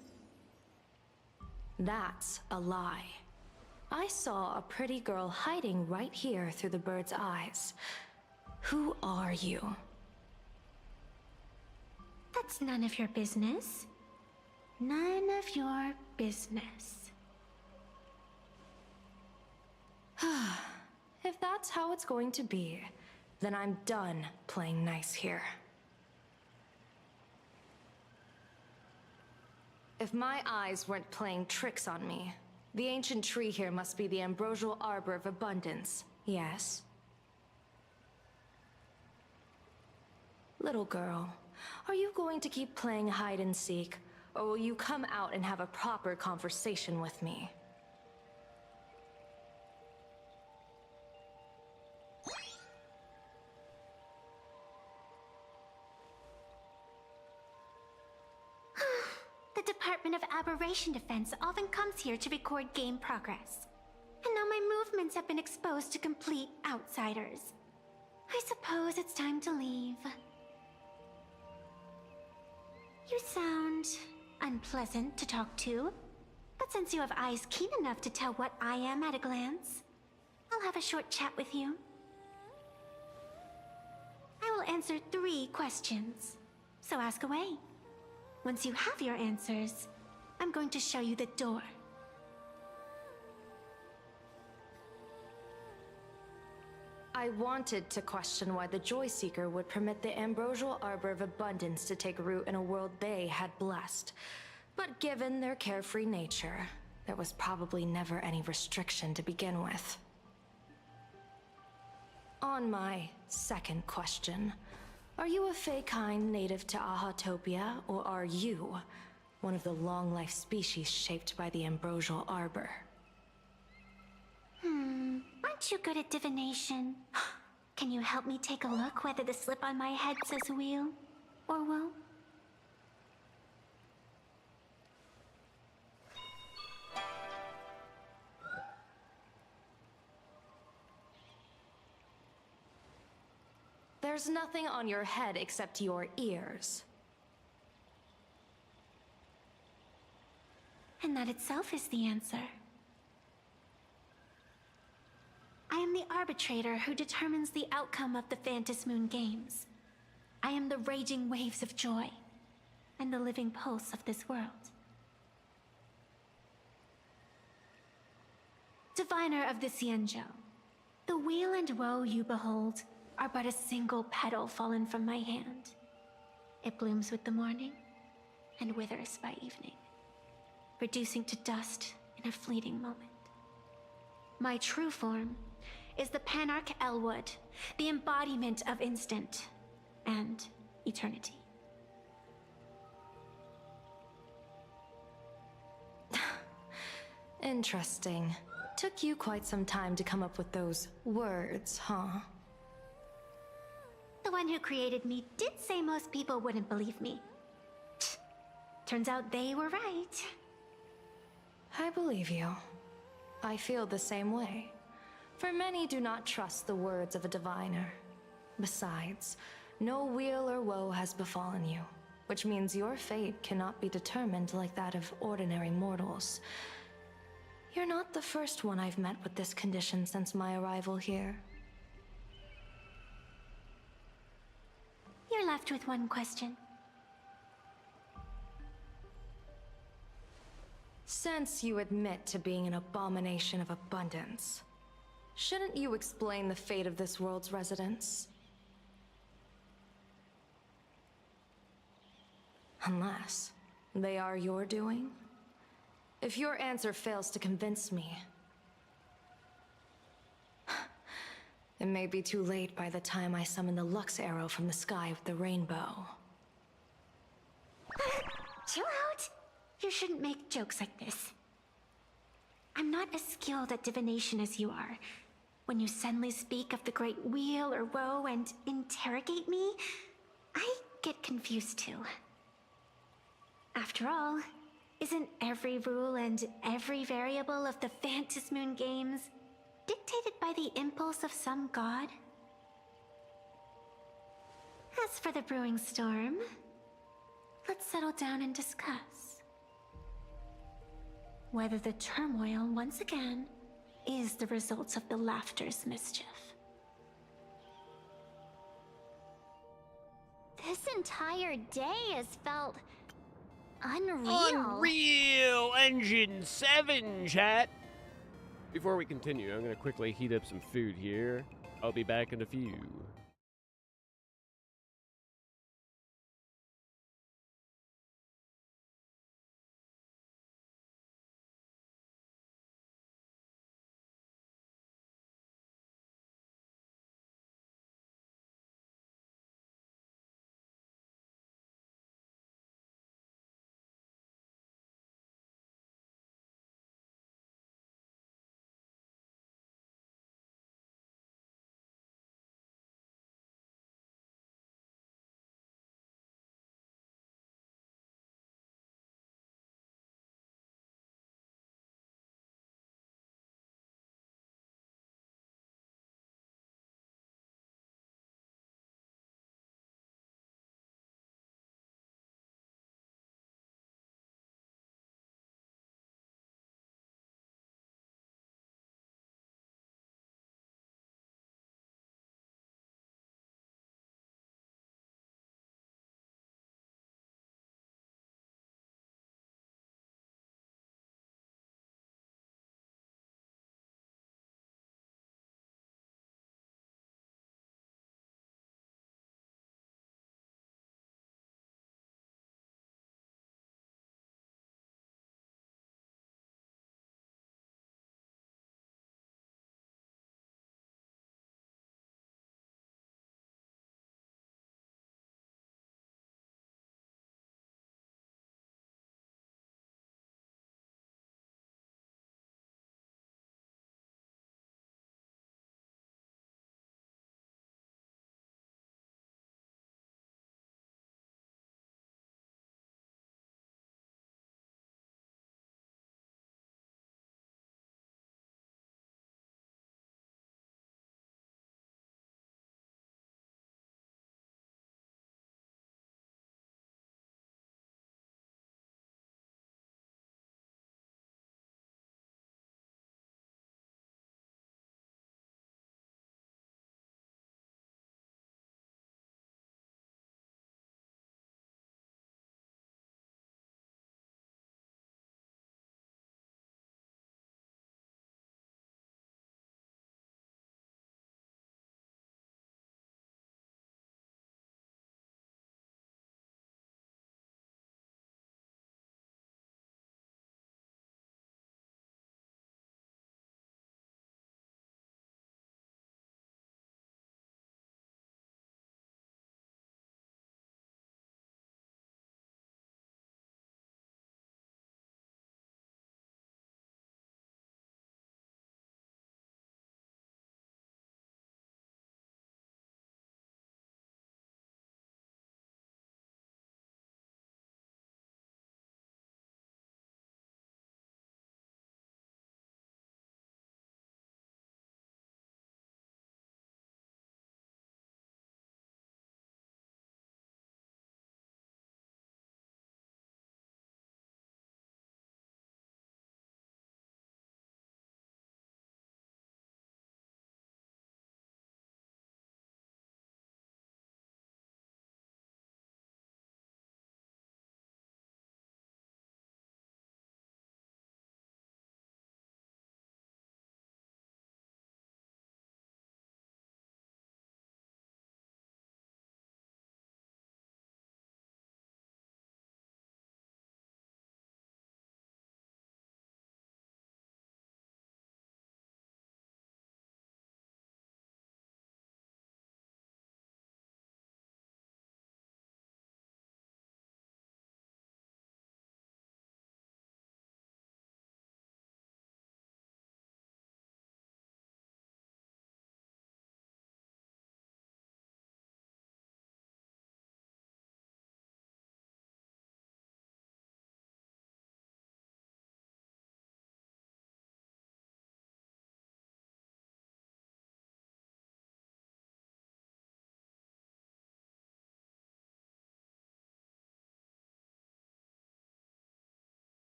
S10: That's a lie. I saw a pretty girl hiding right here through the bird's eyes. Who are you?
S6: That's none of your business. None of your business.
S10: If that's how it's going to be, then I'm done playing nice here. If my eyes weren't playing tricks on me, the ancient tree here must be the Ambrosial Arbor of Abundance, yes? Little girl, are you going to keep playing hide and seek, or will you come out and have a proper conversation with me?
S6: The Department of Aberration Defense often comes here to record game progress. And now my movements have been exposed to complete outsiders. I suppose it's time to leave. You sound unpleasant to talk to, but since you have eyes keen enough to tell what I am at a glance, I'll have a short chat with you. I will answer 3 questions, so ask away. Once you have your answers, I'm going to show you the door.
S10: I wanted to question why the Joyseeker would permit the Ambrosial Arbor of Abundance to take root in a world they had blessed. But given their carefree nature, there was probably never any restriction to begin with. On my second question, are you a Feykind native to Ahatopia, or are you one of the long-life species shaped by the Ambrosial Arbor?
S6: Aren't you good at divination? Can you help me take a look whether the slip on my head says wheel or woe?
S10: There's nothing on your head except your ears.
S6: And that itself is the answer. I am the arbitrator who determines the outcome of the Phantasmoon games. I am the raging waves of joy, and the living pulse of this world. diviner of the Xianzhou, the weal and woe you behold are but a single petal fallen from my hand. It blooms with the morning and withers by evening, reducing to dust in a fleeting moment. My true form is the Panarch Elwood, the embodiment of instant and eternity.
S16: Interesting. Took you quite some time to come up with those words, huh?
S6: The one who created me did say most people wouldn't believe me. Turns out they were right.
S16: I believe you. I feel the same way. For many do not trust the words of a diviner. Besides, no weal or woe has befallen you, which means your fate cannot be determined like that of ordinary mortals. You're not the first one I've met with this condition since my arrival here.
S6: You're left with one question.
S16: Since you admit to being an abomination of abundance, shouldn't you explain the fate of this world's residents? Unless they are your doing? If your answer fails to convince me, it may be too late by the time I summon the Lux Arrow from the sky with the rainbow.
S6: Chill out! You shouldn't make jokes like this. I'm not as skilled at divination as you are. When you suddenly speak of the great weal or woe and interrogate me, I get confused too. After all, isn't every rule and every variable of the Phantasmoon games dictated by the impulse of some god? As for the brewing storm, let's settle down and discuss whether the turmoil once again is the result of the Laughter's mischief.
S3: This entire day has felt unreal.
S1: Unreal Engine 7, chat. Before we continue, I'm going to quickly heat up some food here. I'll be back in a few.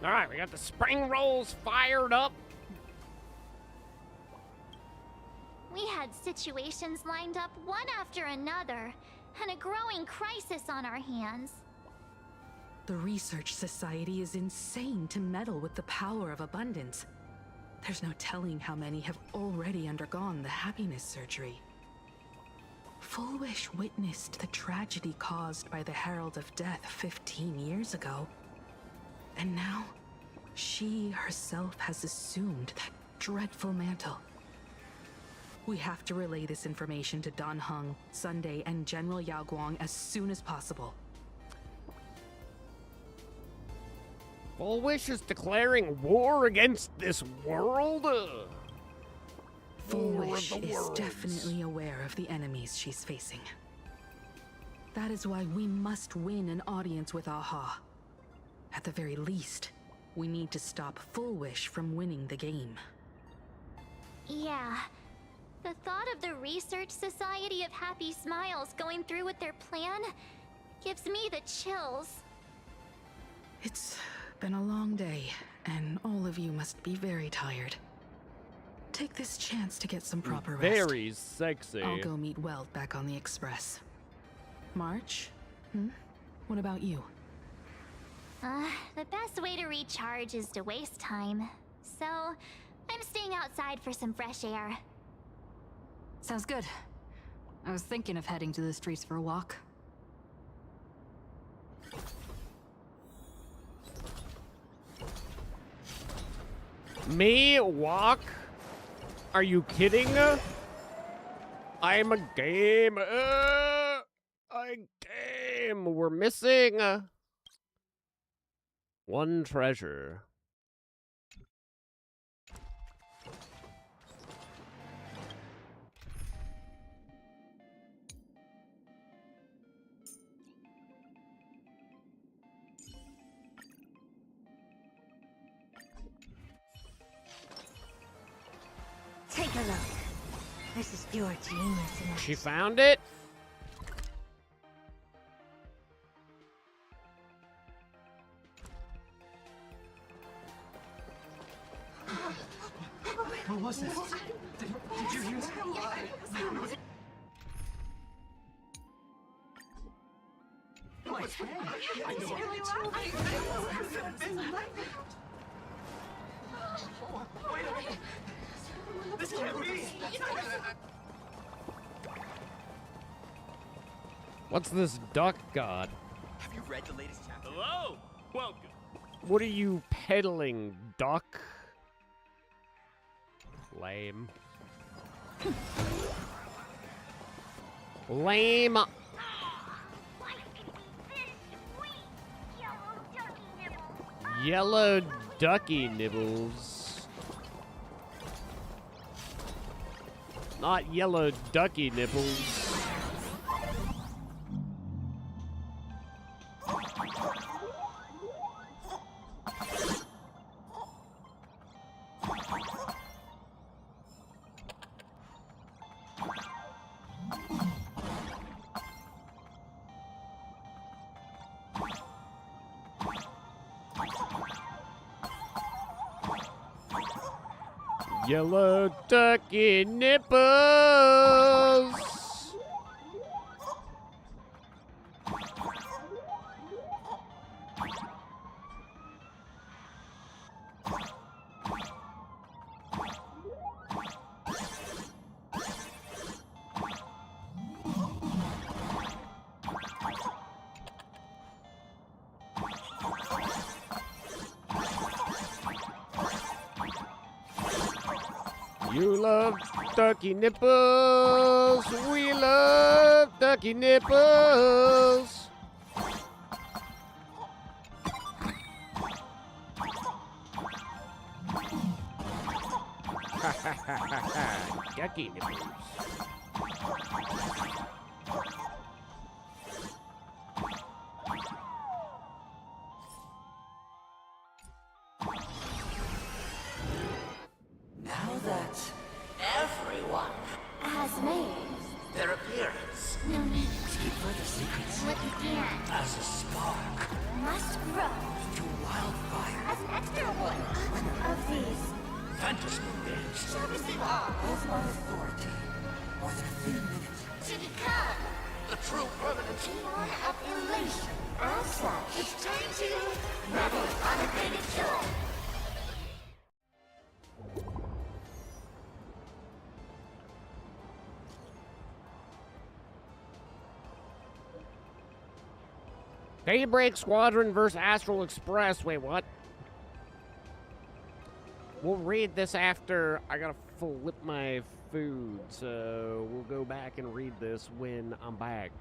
S1: All right, we got the spring rolls fired up.
S3: We had situations lined up one after another, and a growing crisis on our hands.
S10: The Research Society is insane to meddle with the power of abundance. There's no telling how many have already undergone the happiness surgery. Full Wish witnessed the tragedy caused by the Herald of Death 15 years ago. And now, she herself has assumed that dreadful mantle. We have to relay this information to Dan Heng, Sunday, and General Yao Guang as soon as possible.
S1: Full Wish is declaring war against this world?
S10: Full Wish is definitely aware of the enemies she's facing. That is why we must win an audience with Aha. At the very least, we need to stop Full Wish from winning the game.
S3: Yeah. The thought of the Research Society of Happy Smiles going through with their plan gives me the chills.
S10: It's been a long day, and all of you must be very tired. Take this chance to get some proper rest.
S1: Very sexy.
S10: I'll go meet Weld back on the Express. March? What about you?
S3: The best way to recharge is to waste time. So, I'm staying outside for some fresh air.
S18: Sounds good. I was thinking of heading to the streets for a walk.
S1: Me walk? Are you kidding? I'm a game. We're missing one treasure.
S11: Take a look. This is pure genius.
S1: She found it?
S19: What was that? Did you hear that? My friend. I Wait a minute. This can't be.
S1: What's this duck god?
S20: Have you read the latest chapter? Hello! Welcome.
S1: What are you peddling, duck? Lame. Lame. Yellow ducky nibbles. Not yellow ducky nibbles. Yellow ducky nipples. You love ducky nipples. We love ducky nipples. Ha ha ha ha ha. Ducky nipples.
S8: Now that everyone
S3: has made
S8: their appearance,
S3: no need
S8: deeper the secrets
S3: what began
S8: as a spark
S3: must grow
S8: to wild
S11: As an extra one of these
S14: Fantasy games.
S11: shall receive all of my authority. More than a few minutes to become
S14: The true permanent.
S11: Eon of Elation. As such, it's time to revel in unabated joy.
S1: Daybreak Squadron versus Astral Express. Wait, what? We'll read this after I gotta flip my food, so we'll go back and read this when I'm back.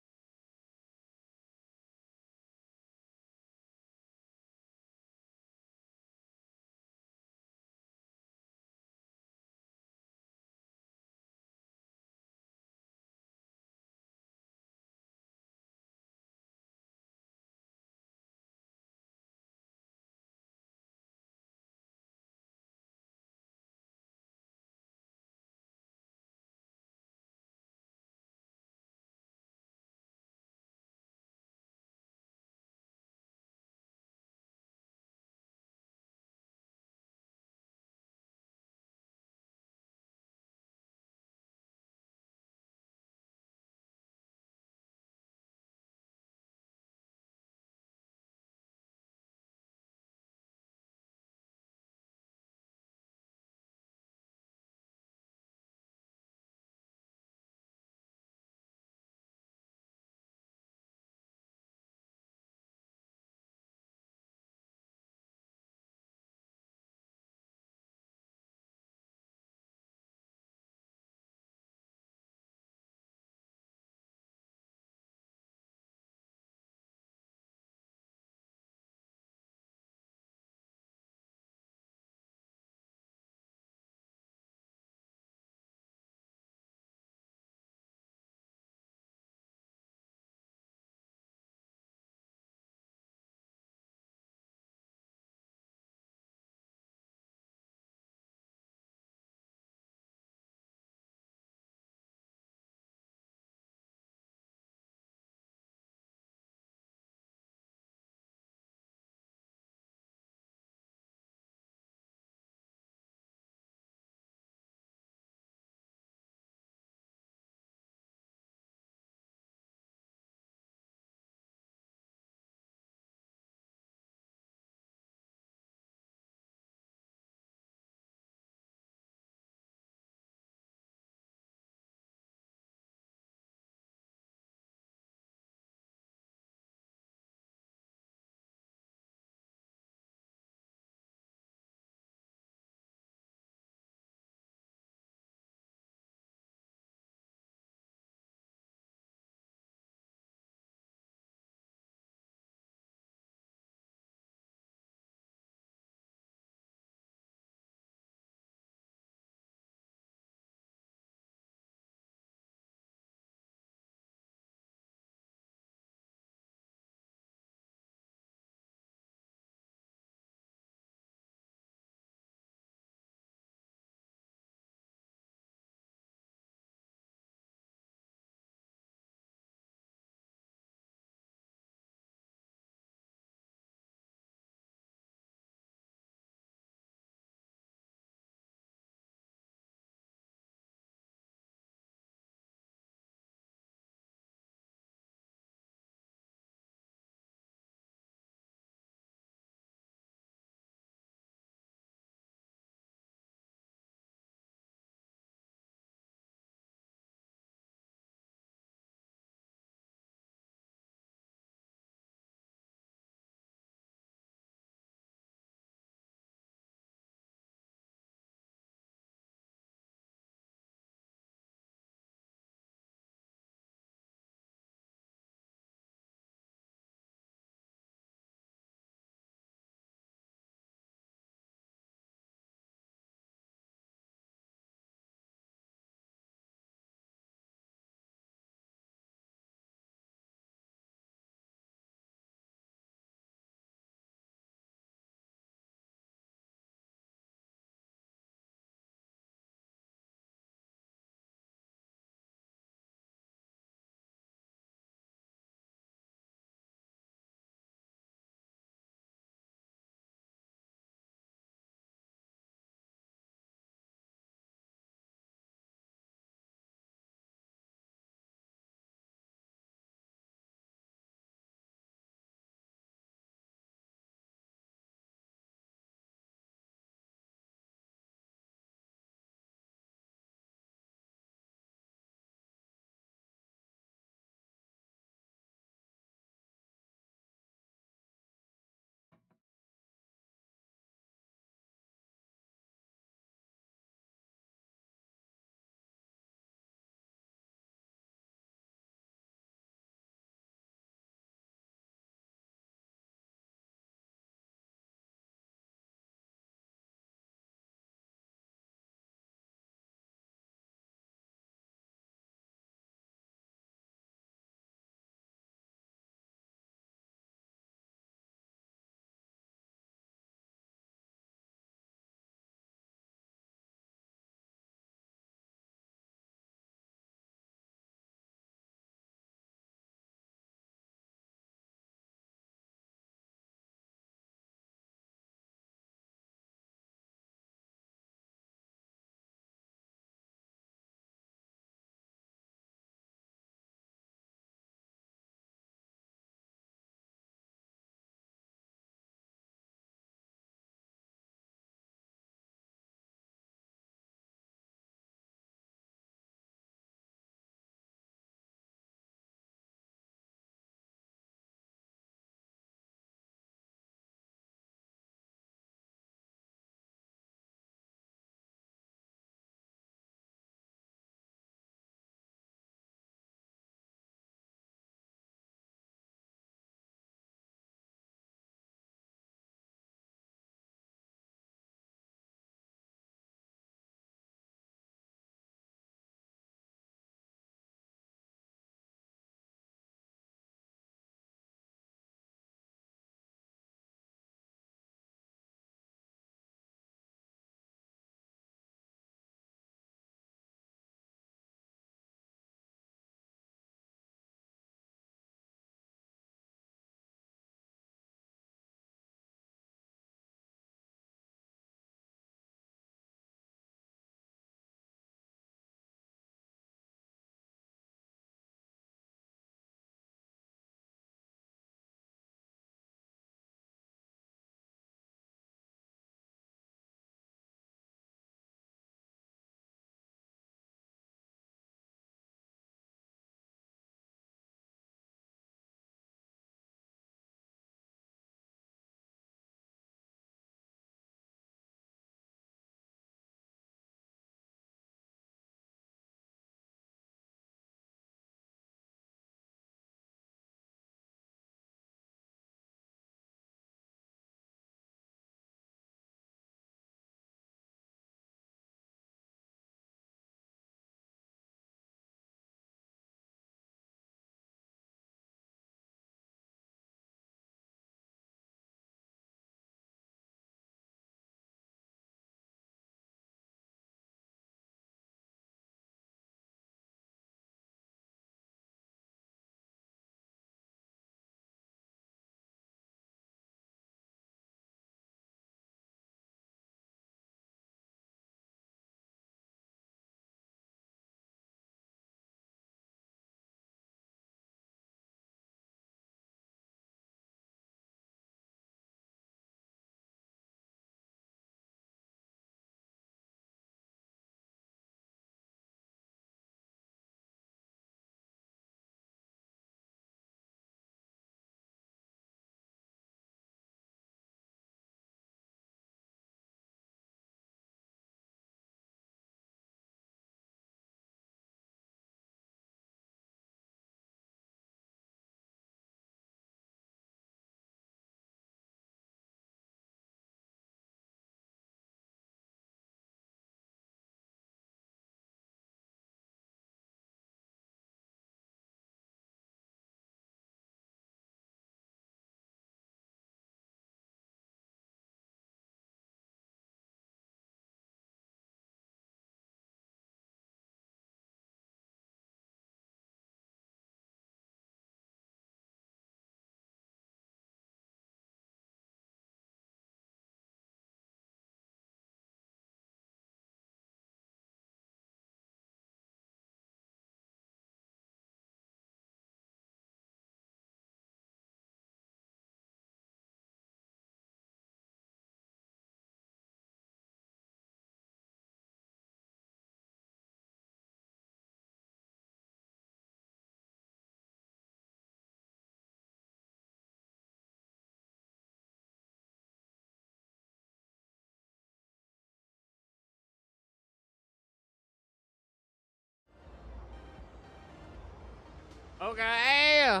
S1: Okay.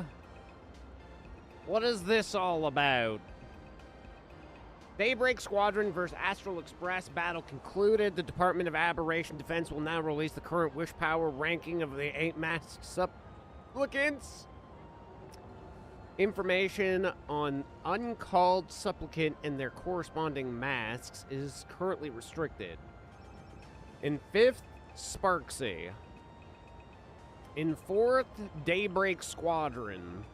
S1: What is this all about? Daybreak Squadron vs. Astral Express battle concluded. The Department of Aberration Defense will now release the current wish power ranking of the 8 masked supplicants. Information on uncalled supplicant and their corresponding masks is currently restricted. In 5th, Sparksy. In 4th, Daybreak Squadron.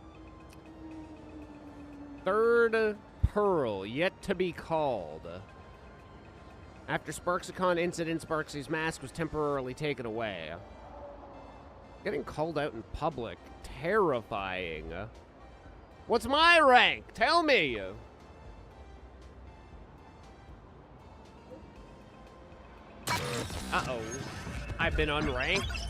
S1: 3rd, Pearl, yet to be called. After Sparksicon incident, Sparksy's mask was temporarily taken away. Getting called out in public. Terrifying. What's my rank? Tell me! Uh-oh. I've been unranked.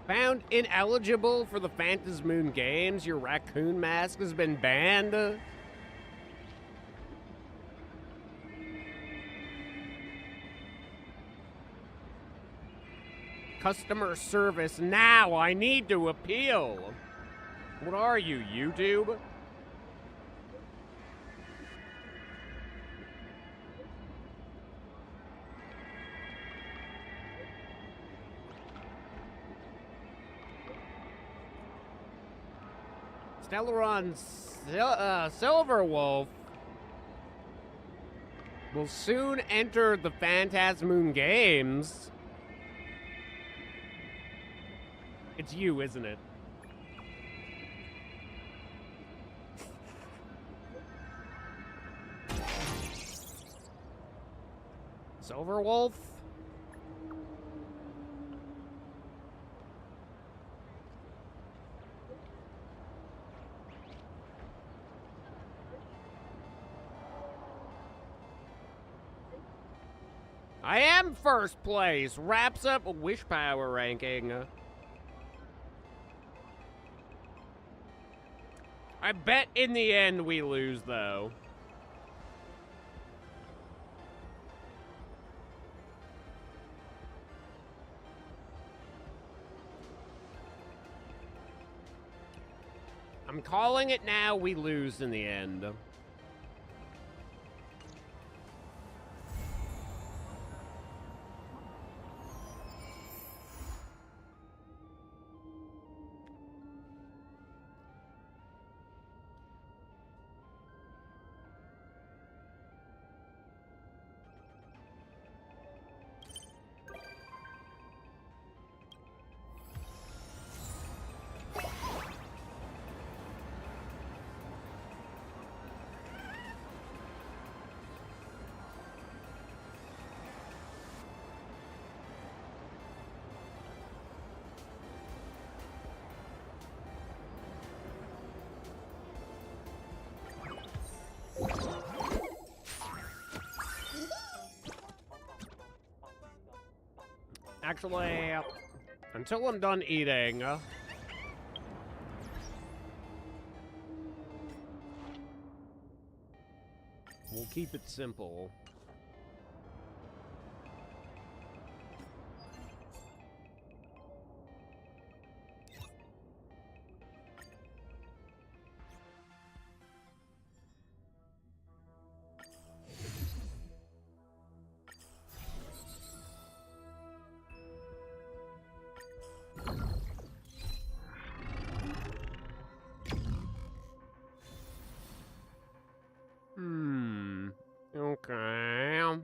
S1: Found ineligible for the Phantasmoon Games. Your raccoon mask has been banned. Customer service now. I need to appeal. What are you, YouTube? Stellaron Silverwolf will soon enter the Phantasmoon Games. It's you, isn't it? Silverwolf? I am first place. Wraps up a wish power ranking. I bet in the end we lose, though. I'm calling it now. We lose in the end. Actually, until I'm done eating, we'll keep it simple. Okay.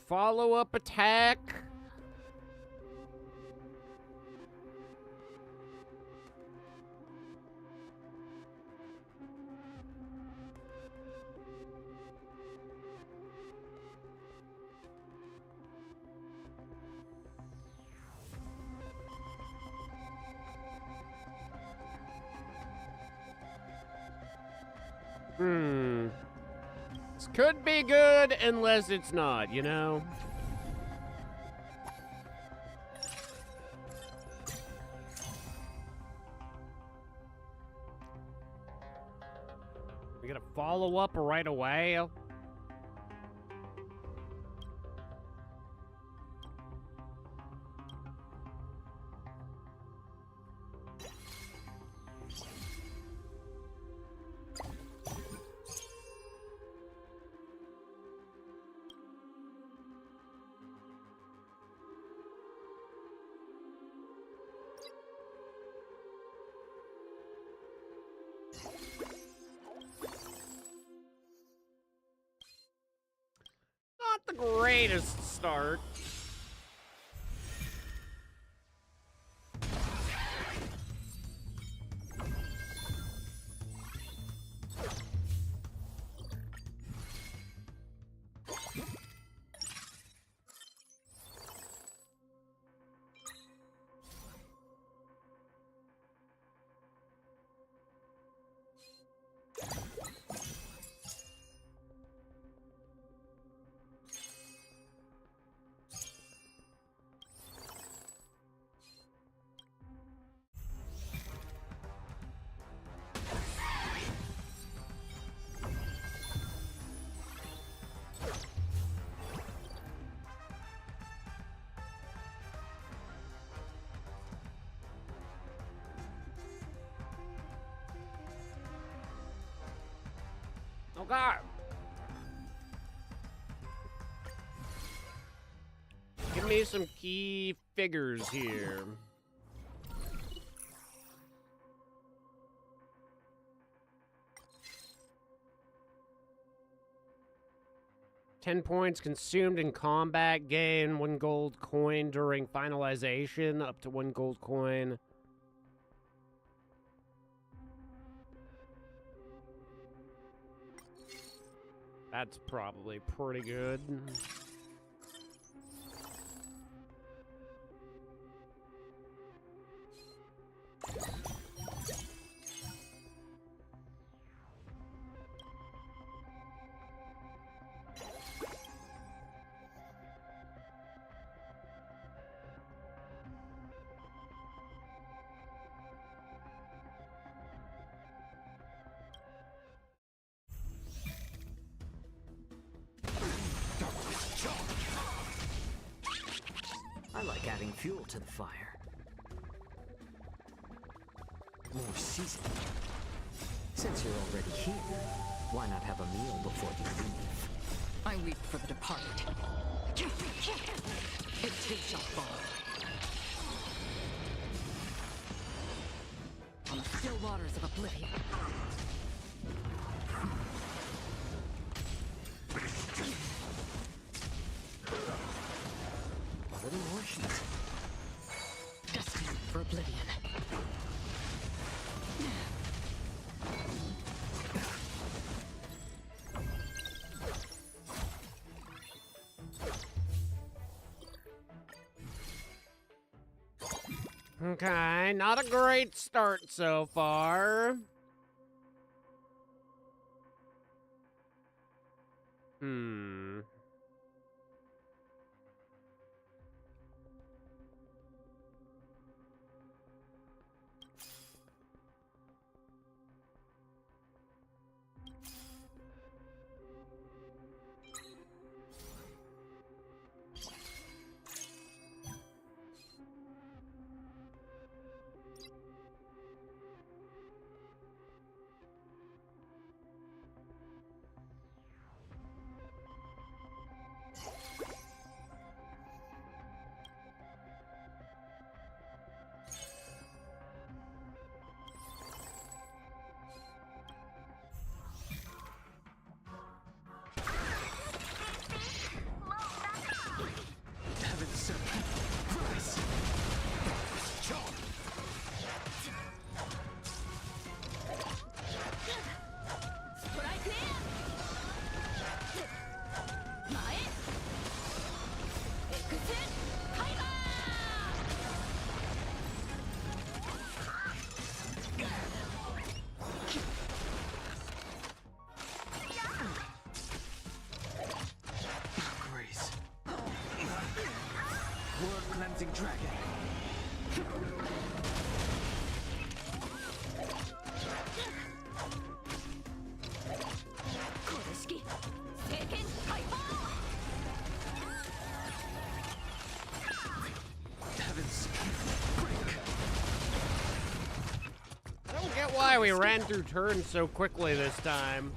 S1: Follow-up attack. This could be good unless it's not, you know? We gotta follow up right away. Not the greatest start. Okay. Give me some key figures here. $10 points consumed in combat, gain 1 gold coin during finalization, up to 1 gold coin. That's probably pretty good.
S21: I like adding fuel to the fire. More seasoning. Since you're already here, why not have a meal before you leave?
S2: I weep for the departed. It takes us all. On the still waters of oblivion.
S21: A little more heat.
S2: Destined for oblivion.
S1: Okay, not a great start so far. we ran through turns so quickly this time.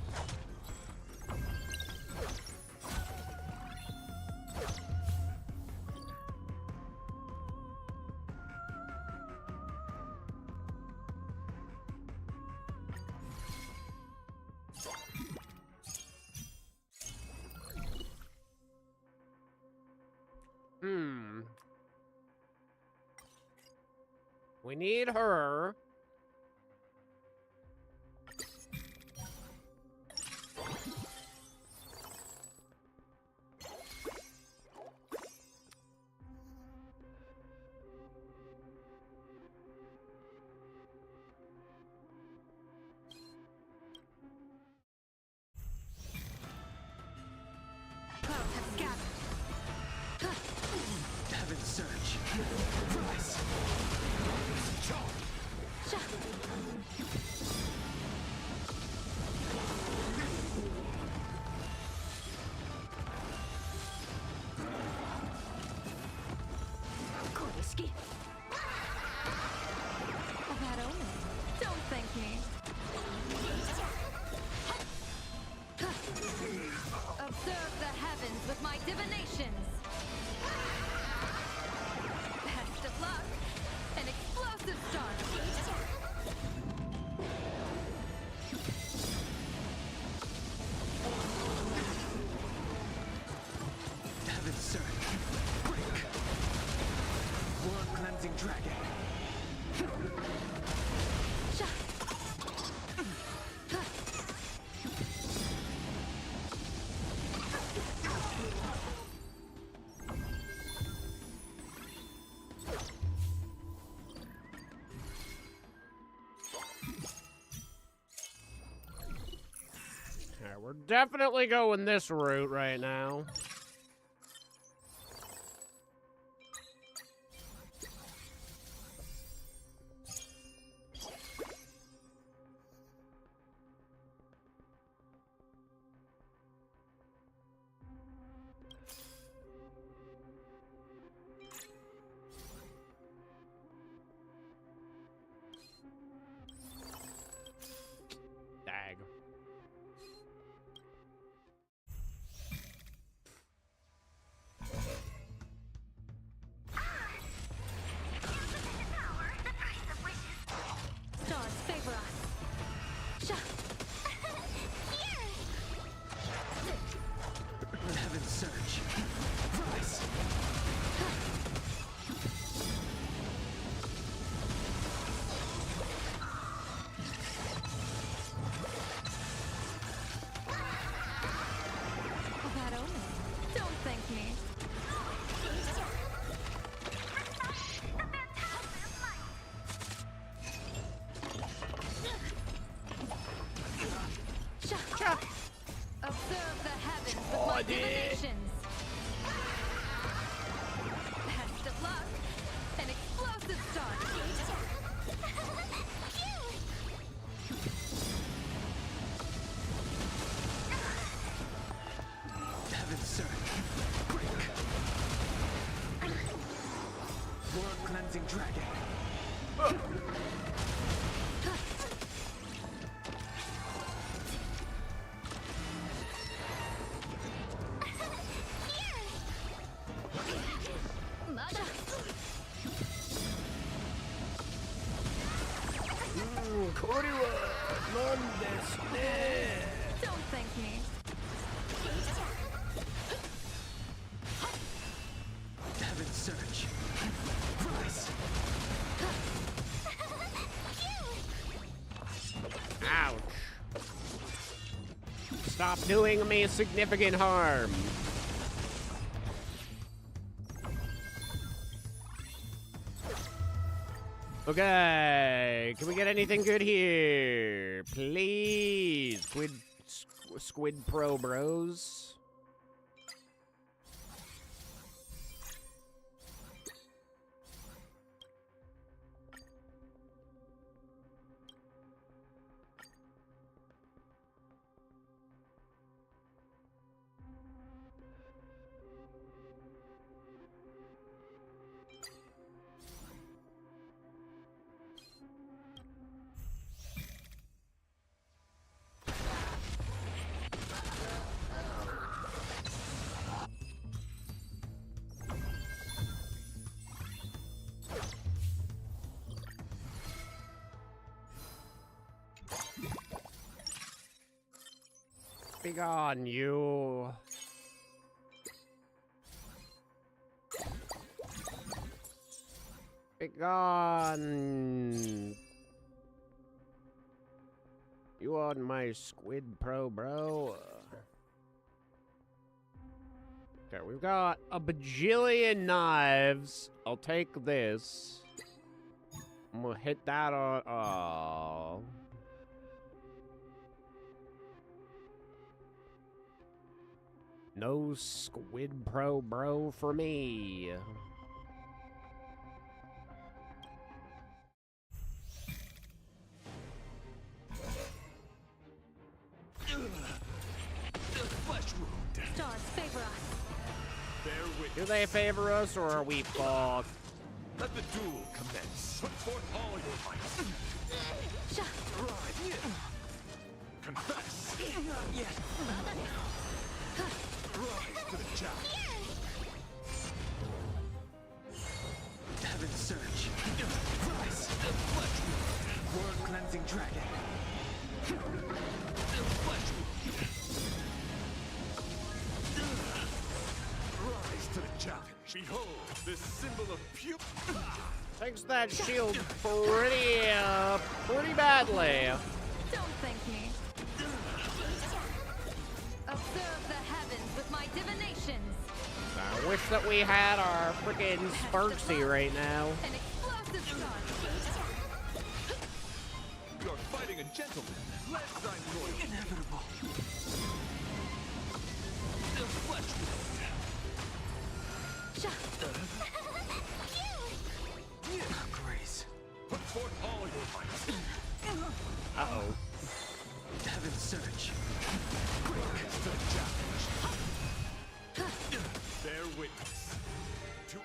S1: We need her.
S17: Heaven's Surge. Rise.
S2: Koriski. That omen. Don't thank me. Observe the heavens with my divinations. Best of luck. An explosive start.
S17: Heaven's Surge. Break. World Cleansing Dragon.
S1: Alright, we're definitely going this route right now. Dag.
S2: Stars favor us.
S17: Heaven's Surge. Rise.
S2: That omen. Don't thank me. Observe the heavens with my divinations. Best of luck. An explosive start.
S17: Heaven's Surge. Break. World Cleansing Dragon.
S2: Don't thank me.
S17: Heaven's Surge. Rise.
S1: Ouch. Stop doing me significant harm. Okay, can we get anything good here? Please, Squid Pro Bros. Be gone, you. Be gone. You on my Squid Pro, bro? Okay, we've got a bajillion knives. I'll take this. I'm gonna hit that on. Oh. No Squid Pro, bro, for me.
S12: Stars favor us.
S1: Do they favor us, or are we fucked?
S7: Let the duel commence. Put forth all your might. Rise. Confess.
S12: Yes.
S7: Rise to the challenge.
S17: Heaven's Surge. Rise. Flesh wound. World cleansing dragon. Flesh wound.
S7: Rise to the challenge. Behold, this symbol of pure.
S1: Takes that shield pretty badly.
S2: Don't thank me. Observe the heavens with my divinations.
S1: I wish that we had our freaking Sparksy right now.
S2: An explosive stun.
S7: You're fighting a gentleman. Let thy loyalty.
S17: Inevitable.
S7: The flesh wound.
S17: Grace.
S7: Put forth all your might.
S1: Uh-oh.
S17: Heaven's Surge.
S7: Quick to the challenge. Bear witness to.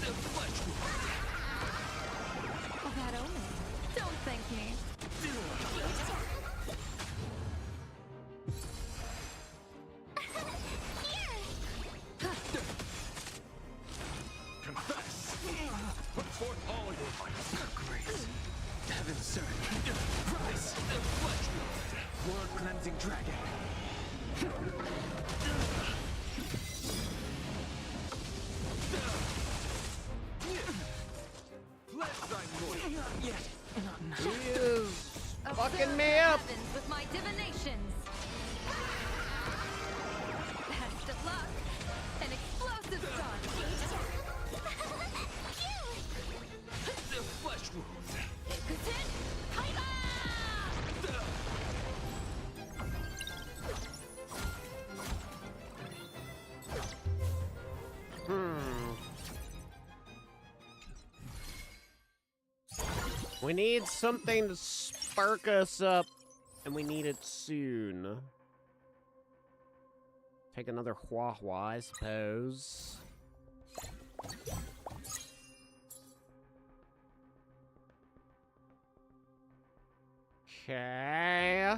S7: The flesh wound.
S2: A bad omen. Don't thank me.
S7: Confess. Put forth all your might.
S17: Grace. Heaven's Surge.
S7: Rise. The flesh wound.
S17: World cleansing dragon.
S7: Let thy loyalty.
S17: Yes. Not now.
S1: He is fucking
S2: Observe
S1: me
S2: the
S1: up.
S2: heavens with my divinations. Best of luck. An explosive stun.
S7: The flesh wound.
S2: Ikutin, Kaiba!
S1: We need something to spark us up, and we need it soon. Take another Hua Hua, I suppose. Okay.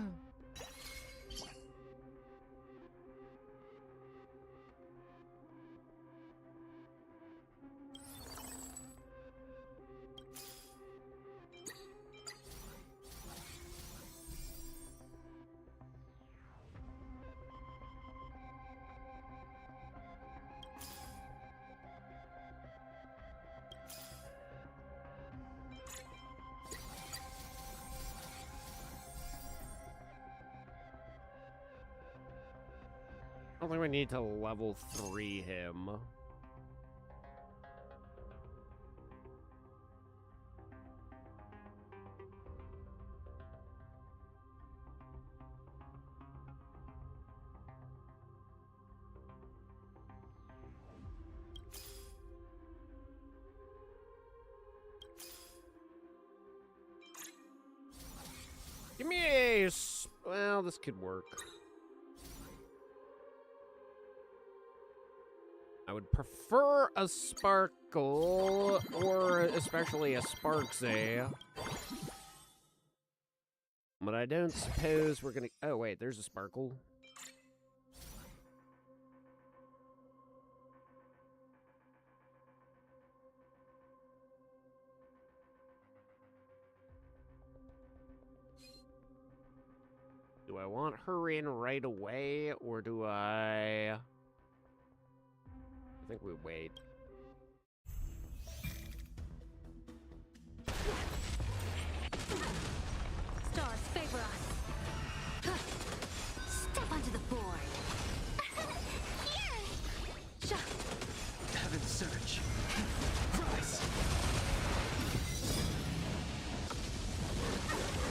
S1: I don't think we need to level 3 him. Give me a... Well, this could work. I would prefer a Sparkle, or especially a Sparksy. But I don't suppose we're gonna... Oh, wait, there's a Sparkle. Do I want her in right away, or do I think we wait.
S6: Stars favor us. Step onto the board. Here!
S17: Heaven surge. Rise!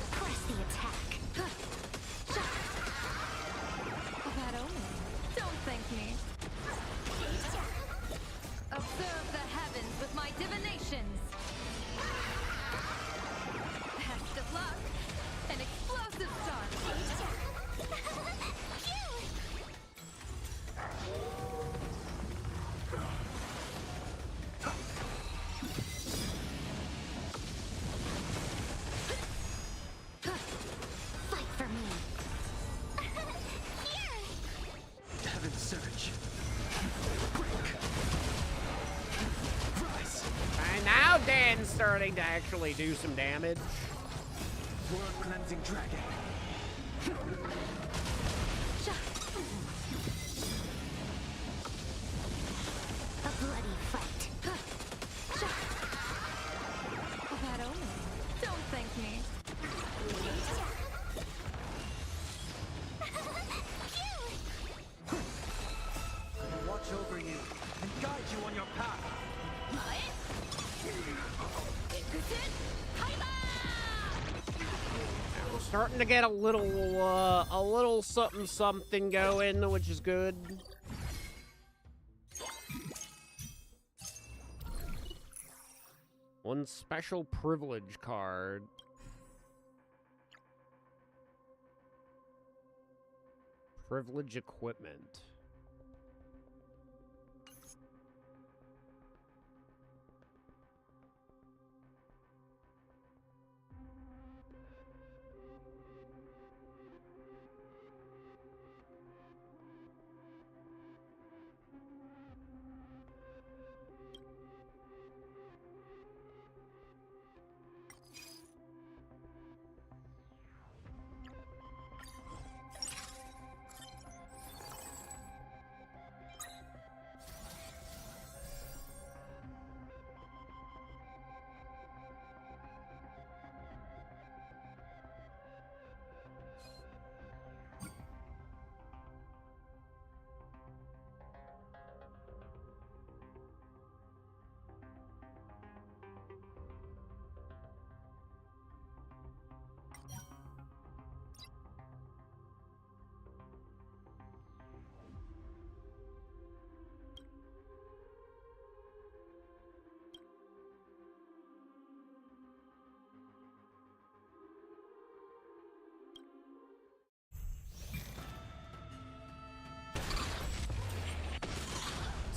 S6: Press the attack.
S2: That omen. Don't thank me. Observe the heavens with my divinations. Best of luck. An explosive start.
S6: Fight for me.
S17: Heaven surge. Rise!
S1: And now Dan's starting to actually do some damage.
S17: World cleansing dragon.
S6: A bloody fight.
S2: That omen. Don't thank me.
S17: I'll watch over you and guide you on your path.
S1: We're starting to get a little something going, which is good. One special privilege card. Privilege equipment.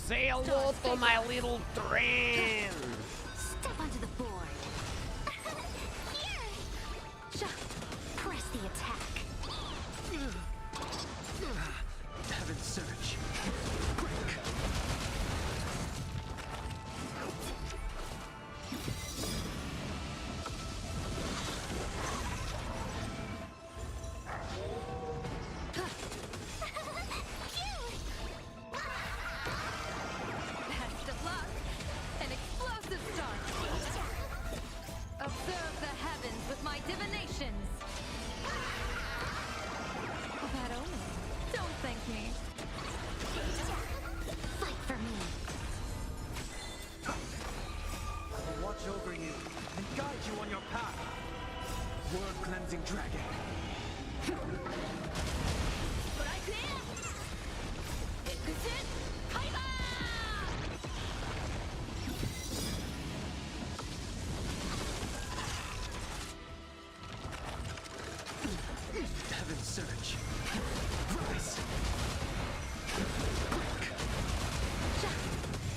S1: Say hello to my little train.
S6: Step onto the board. Here! Press the attack.
S17: Heaven surge.
S2: Best of luck. An explosive start. Observe the heavens with my divinations. That omen. Don't thank me.
S6: Fight for me.
S17: I'll watch over you and guide you on your path. World cleansing dragon. Heaven surge. Rise!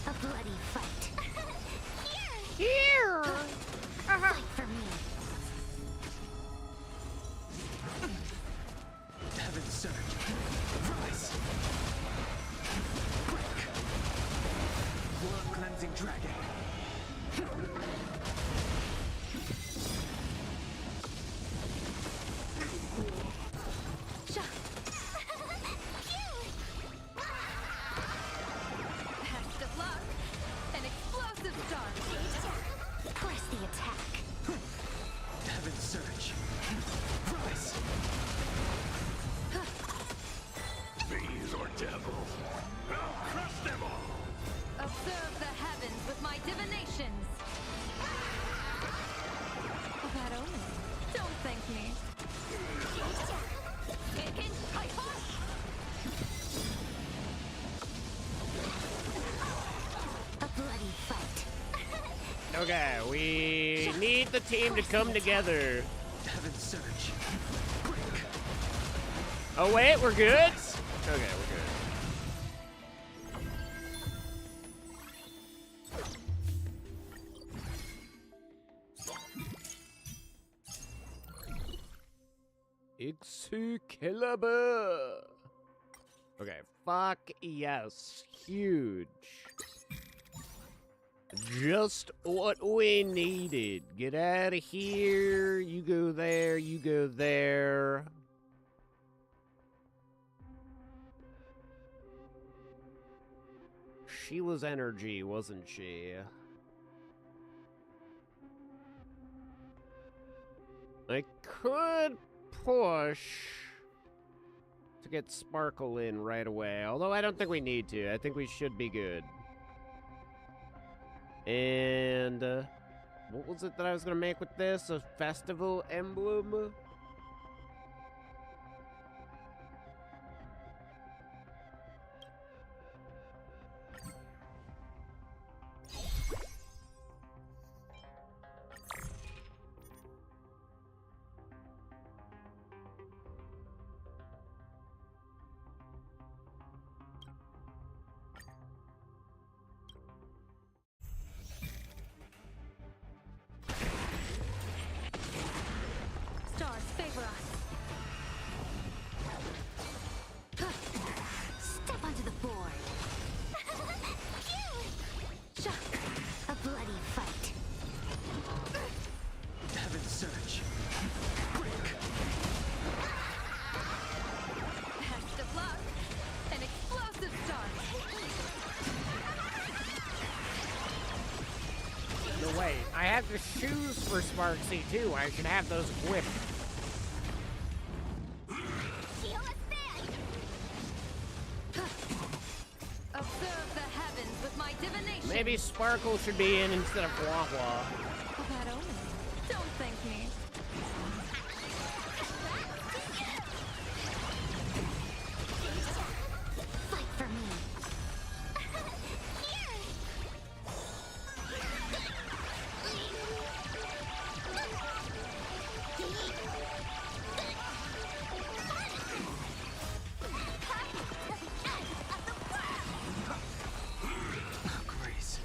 S6: A bloody fight.
S1: Here!
S6: Fight for me.
S17: Heaven surge. Rise! World cleansing dragon.
S18: me.
S6: A bloody fight.
S1: Okay, we need the team to come together.
S17: Heaven's Surge.
S1: Oh wait, we're good? Okay, we're good. Excalibur. Okay, fuck yes. Huge. Just what we needed. Get out of here. You go there, you go there. She was energy, wasn't she? I could push to get Sparkle in right away, although I don't think we need to. I think we should be good. And what was it that I was gonna make with this? A festival emblem?
S6: Stars favor us. Step onto the board. A bloody fight.
S17: Heaven's Surge.
S18: Best of luck. An explosive start.
S1: No, wait. I have the shoes for Sparksy, too. I should have those equipped.
S18: Observe the heavens with my divination.
S1: Maybe Sparkle should be in instead of Wawa.
S18: That only. Don't thank me.
S6: Fight for me.
S17: Grace.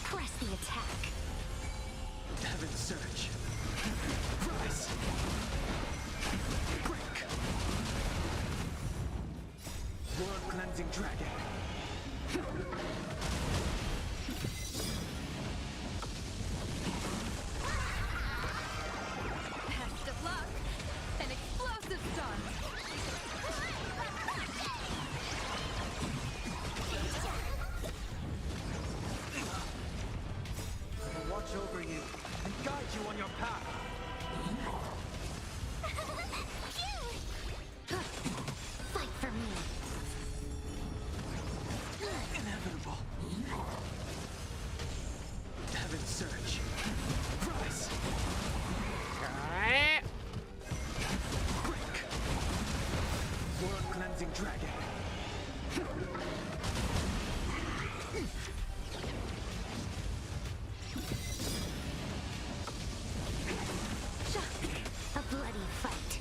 S6: Press the attack.
S17: Heaven's Surge. Rise. Break. World Cleansing Dragon.
S18: Best of luck. An explosive start.
S17: I'll watch over you and guide you on your path.
S6: Fight for me.
S17: Inevitable. Heaven's Surge. Rise.
S1: Alright.
S17: Break. World Cleansing Dragon.
S6: A bloody fight.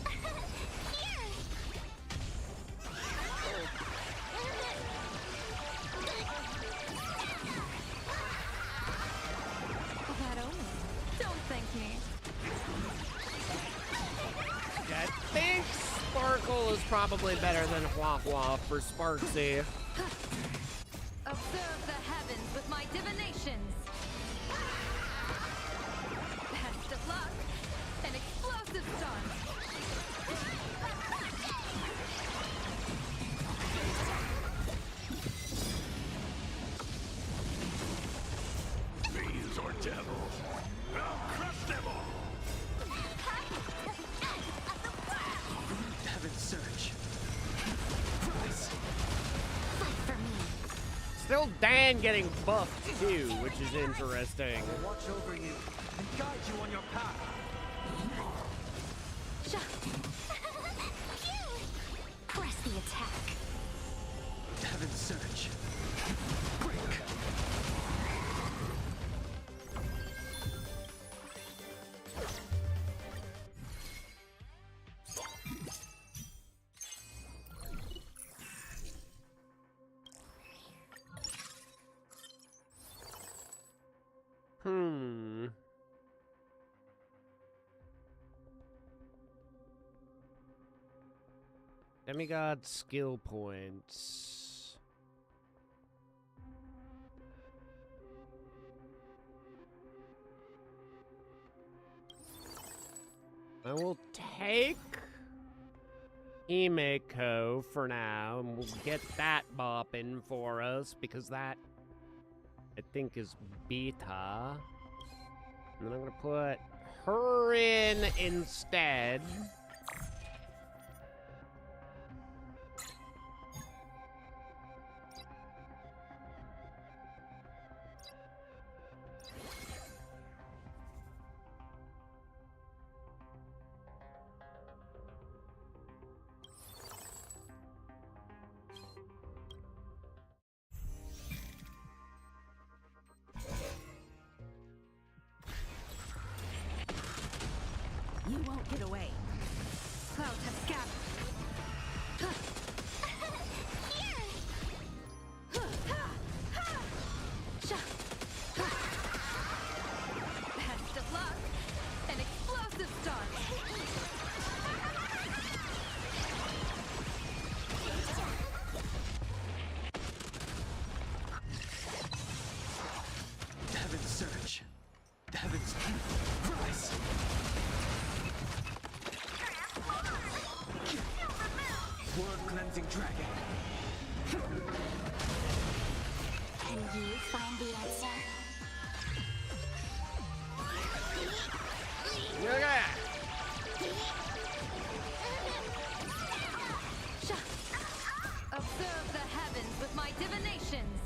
S18: That only. Don't thank me.
S1: I think Sparkle is probably better than Wawa for Sparksy.
S18: Observe the heavens with my divinations. Best of luck. An explosive start.
S14: These are devils. I'll crush them all.
S17: Heaven's Surge. Rise.
S6: Fight for me.
S1: Still Dan getting buffed too, which is interesting.
S17: I'll watch over you and guide you on your path.
S1: Demigod skill points. I will take Himeko for now, and we'll get that bopping for us, because that, I think, is beta. And then I'm gonna put her in instead.
S12: You won't get away. Clouds have gathered. Best of luck. An explosive start.
S17: Heaven's surge. The heavens rise. World-cleansing dragon.
S11: Can you find the answer?
S2: Observe the heavens with my divinations.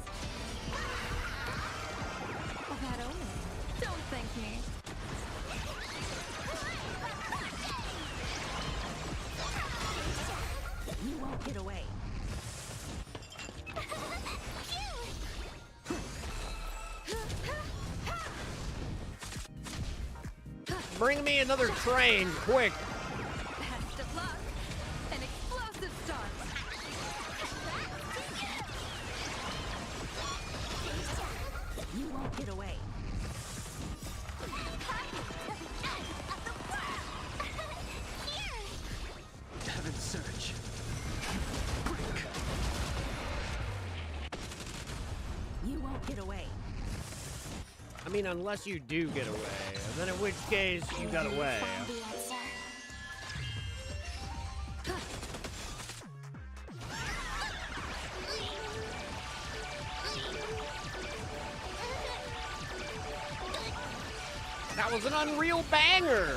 S2: Oh, that omen. Don't thank me.
S12: You won't get away.
S1: Bring me another train, quick.
S2: Best of luck. An explosive start.
S12: You won't get away.
S17: Heaven's surge.
S12: You won't get away.
S1: I mean, unless you do get away, and then in which case you got away.
S11: Find the answer.
S1: That was an unreal banger.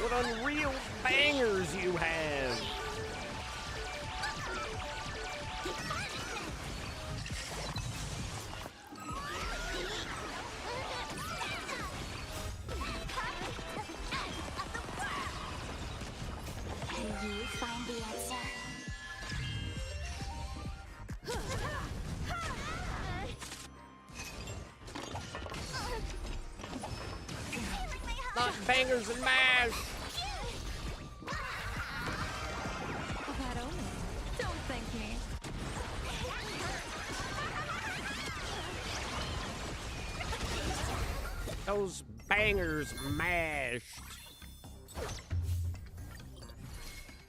S1: What unreal bangers you have.
S11: Can you find the answer?
S1: Not bangers and mash.
S2: Oh, that omen. Don't thank me.
S1: Those bangers mashed.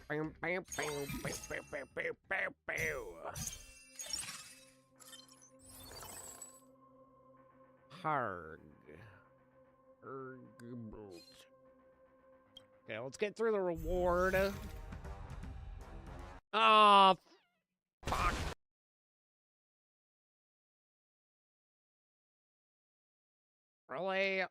S1: Bam, bam, bam, bam, bam, bam, bam, bam, bam. Harg. Okay, let's get through the reward. Oh, fuck. Really?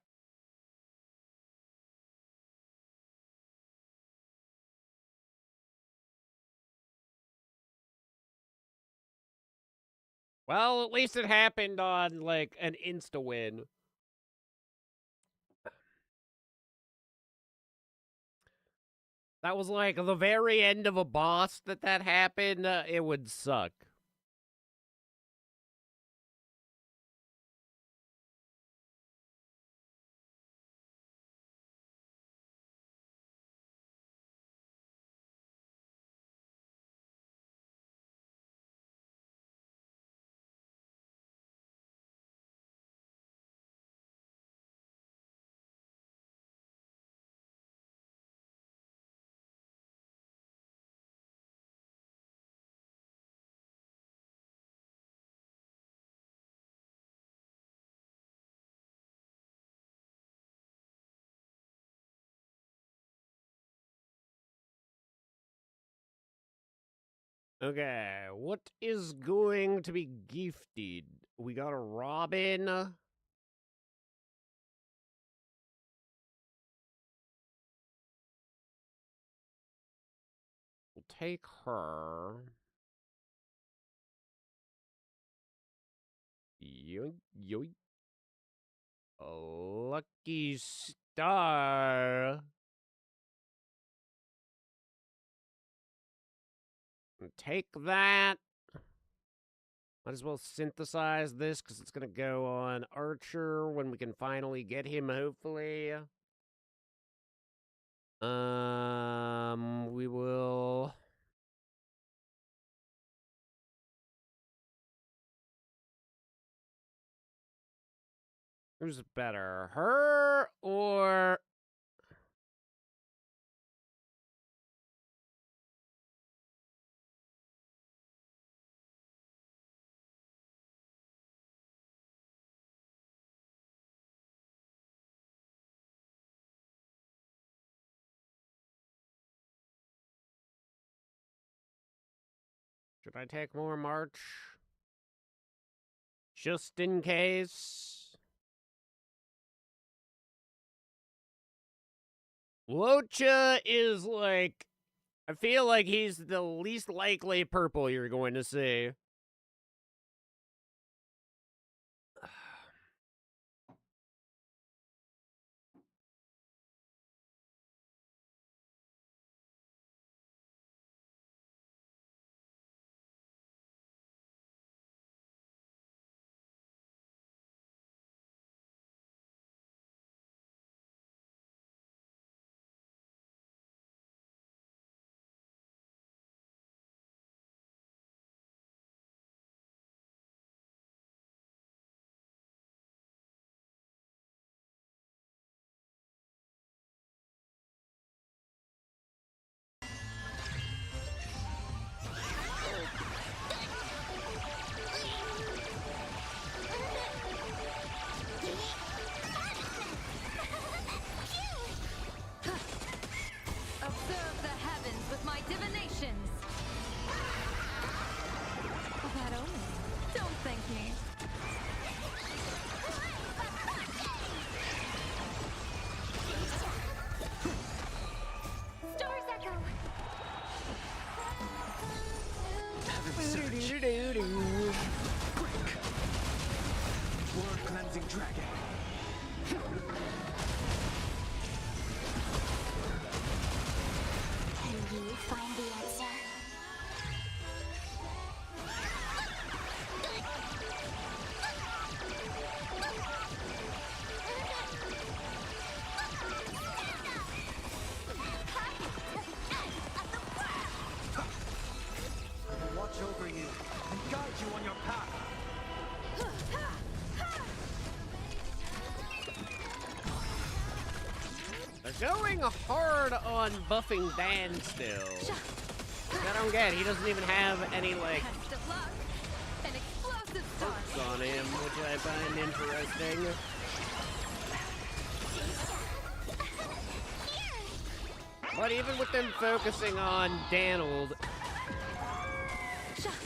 S1: Well, at least it happened on, like, an insta-win. That was, like, the very end of a boss that happened. It would suck. Okay, what is going to be gifted? We got a Robin. We'll take her. Yoink, yoink. A lucky star. Take that. Might as well synthesize this because it's going to go on Archer when we can finally get him, hopefully. We will... Who's better, her or... Should I take more March? Just in case. Locha is like... I feel like he's the least likely purple you're going to see.
S2: Observe the heavens with my divinations. That omen. Don't thank me.
S3: Stars echo.
S17: Quick! World cleansing dragon.
S11: Can you find the answer?
S17: I will watch over you and guide you on your path.
S1: They're going hard on buffing Dan still. I don't get it. He doesn't even have any, like,
S2: Test of luck. An explosive
S1: perks
S2: start.
S1: on him, which I find interesting. But even with them focusing on Danold,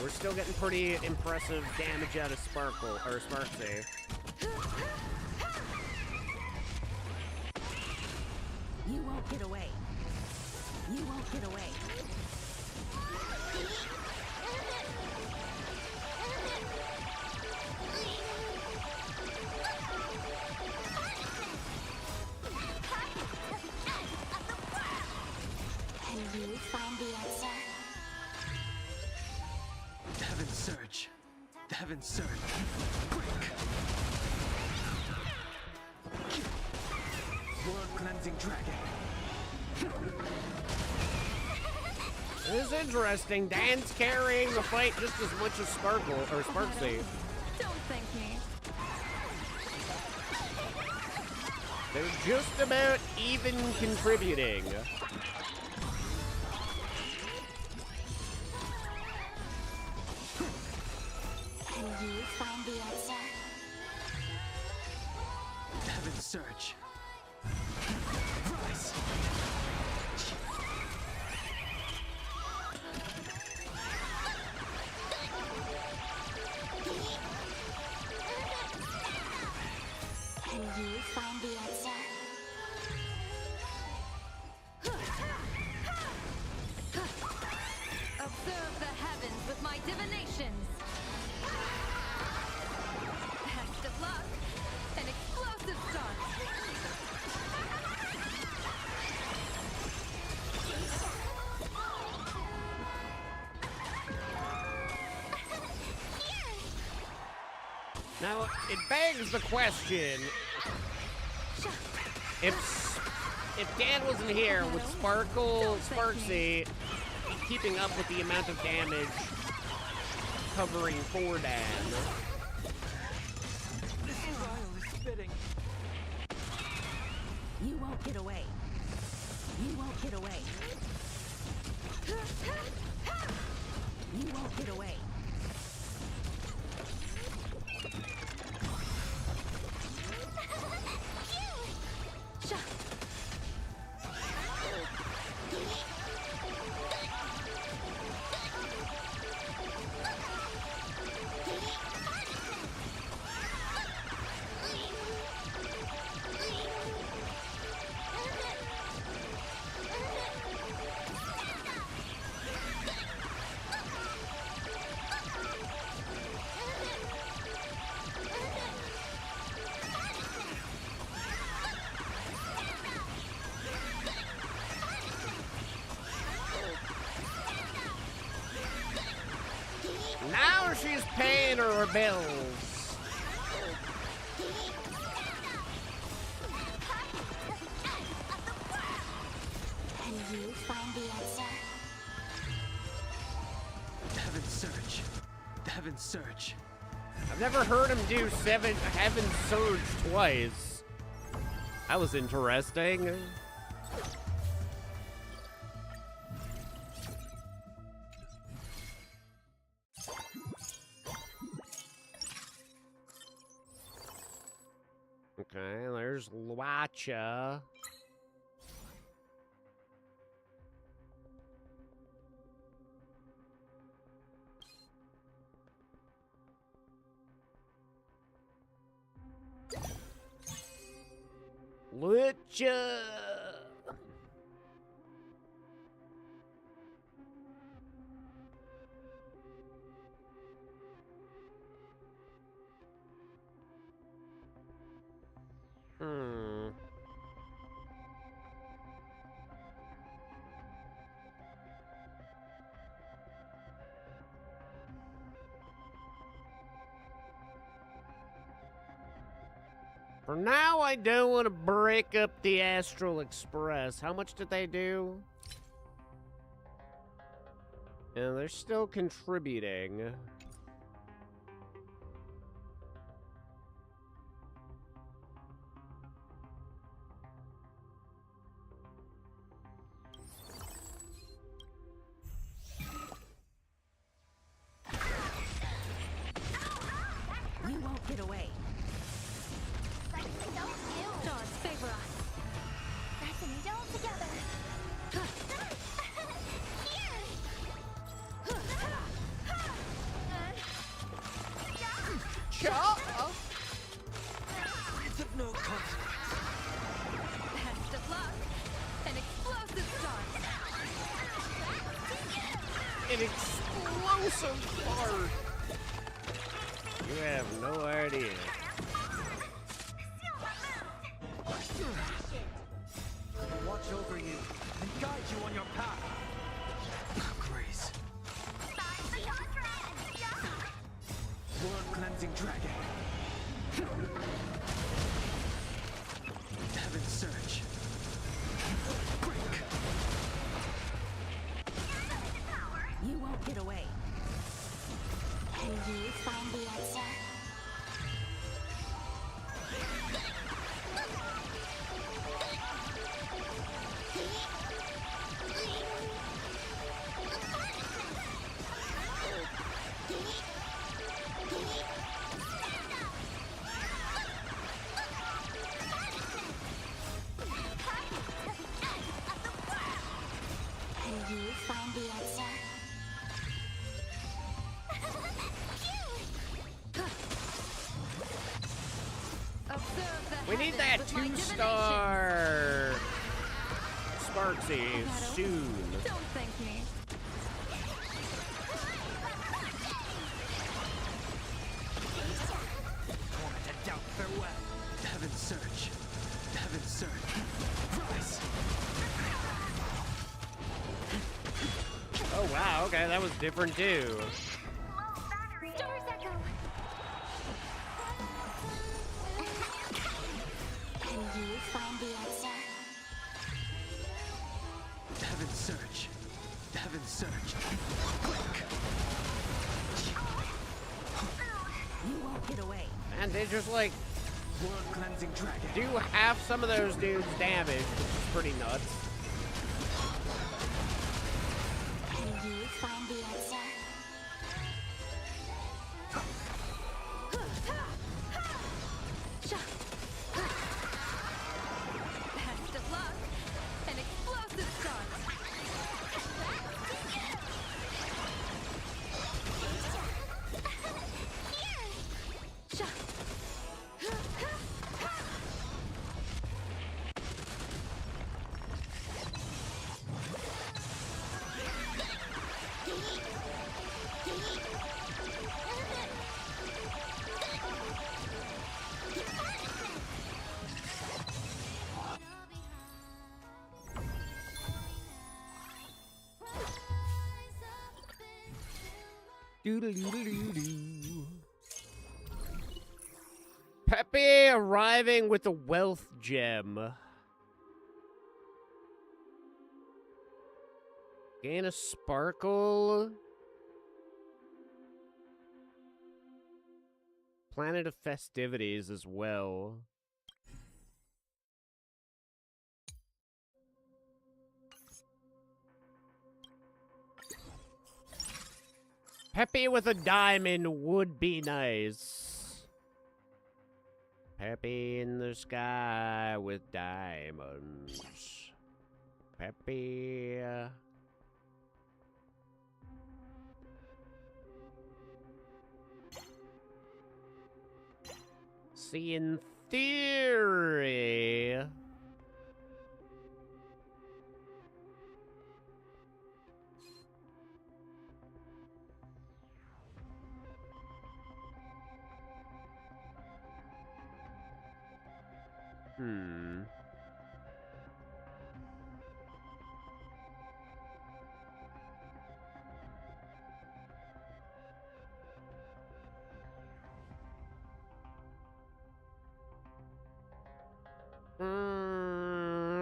S1: we're still getting pretty impressive damage out of Sparkle, or Sparksy.
S12: You won't get away. You won't get away.
S11: Can you find the answer?
S17: Heaven surge. The heaven surge. Quick! World cleansing dragon.
S1: It is interesting. Dan's carrying the fight just as much as Sparkle, or Sparksy.
S2: Don't thank me.
S1: They're just about even contributing.
S11: Can you find the answer?
S17: Heaven surge. Rise!
S11: Can you find the answer?
S2: Observe the heavens with my divinations. Best of luck. An explosive start.
S1: Now, it begs the question, if Dad wasn't here, would Sparksy be keeping up with the amount of damage covering for Dan?
S8: This vial is spitting.
S16: You won't get away. You won't get away. You won't get away.
S1: Now she's paying her bills.
S11: Can you find the answer?
S17: Heaven Surge. Heaven Surge.
S1: I've never heard him do Heaven Surge twice. That was interesting. Okay, there's Luacha. Lucha. For now, I don't want to break up the Astral Express. How much did they do? Yeah, they're still contributing.
S16: You won't get away.
S11: Gods favor us. Fasten it all together.
S8: It's of no consequence.
S2: Best of luck. An explosive start.
S1: An explosive fart. You have no idea.
S17: Watch over you and guide you on your path. Grace. World cleansing dragon. Heaven Surge. Break.
S16: You won't get away.
S11: Can you find the answer? Can you find the answer?
S1: We need that 2-star Sparksy soon.
S12: Don't thank me.
S17: Tormented doubt, farewell. Heaven's surge. Heaven's surge. Rise.
S1: Oh wow, okay, that was different too.
S3: Stars Echo!
S11: Can you find the answer?
S17: Heaven's surge. Heaven's surge. Quick.
S16: You won't get away.
S1: And they just like
S17: World cleansing dragon.
S1: do half some of those dudes damage, which is pretty nuts.
S11: Can you find the answer?
S12: Best of luck. An explosive start.
S1: Doodle-doodle-doo-doo. Pepe arriving with the wealth gem. Gain a sparkle. Planet of festivities as well. Peppy with a diamond would be nice. Peppy in the sky with diamonds. Peppy. See, in theory...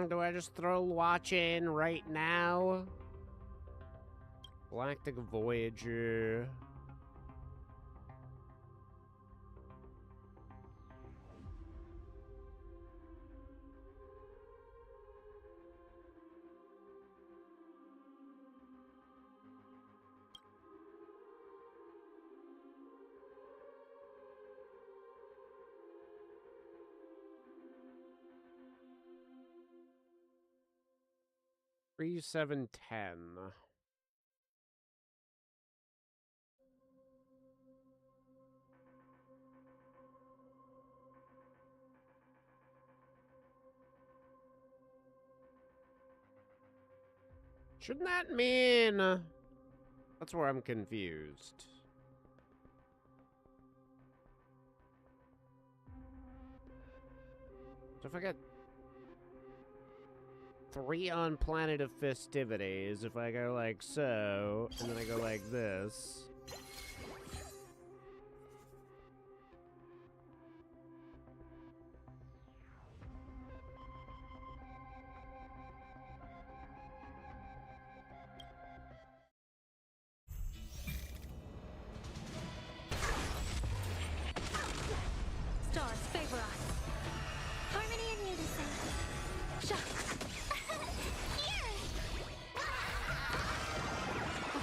S1: Do I just throw Watch in right now? Galactic Voyager. Three, 7, 10. Shouldn't that mean... That's where I'm confused. So if I get 3 on Planet of Festivities, if I go like so, and then I go like this.
S6: Stars favor us. Harmony and unison.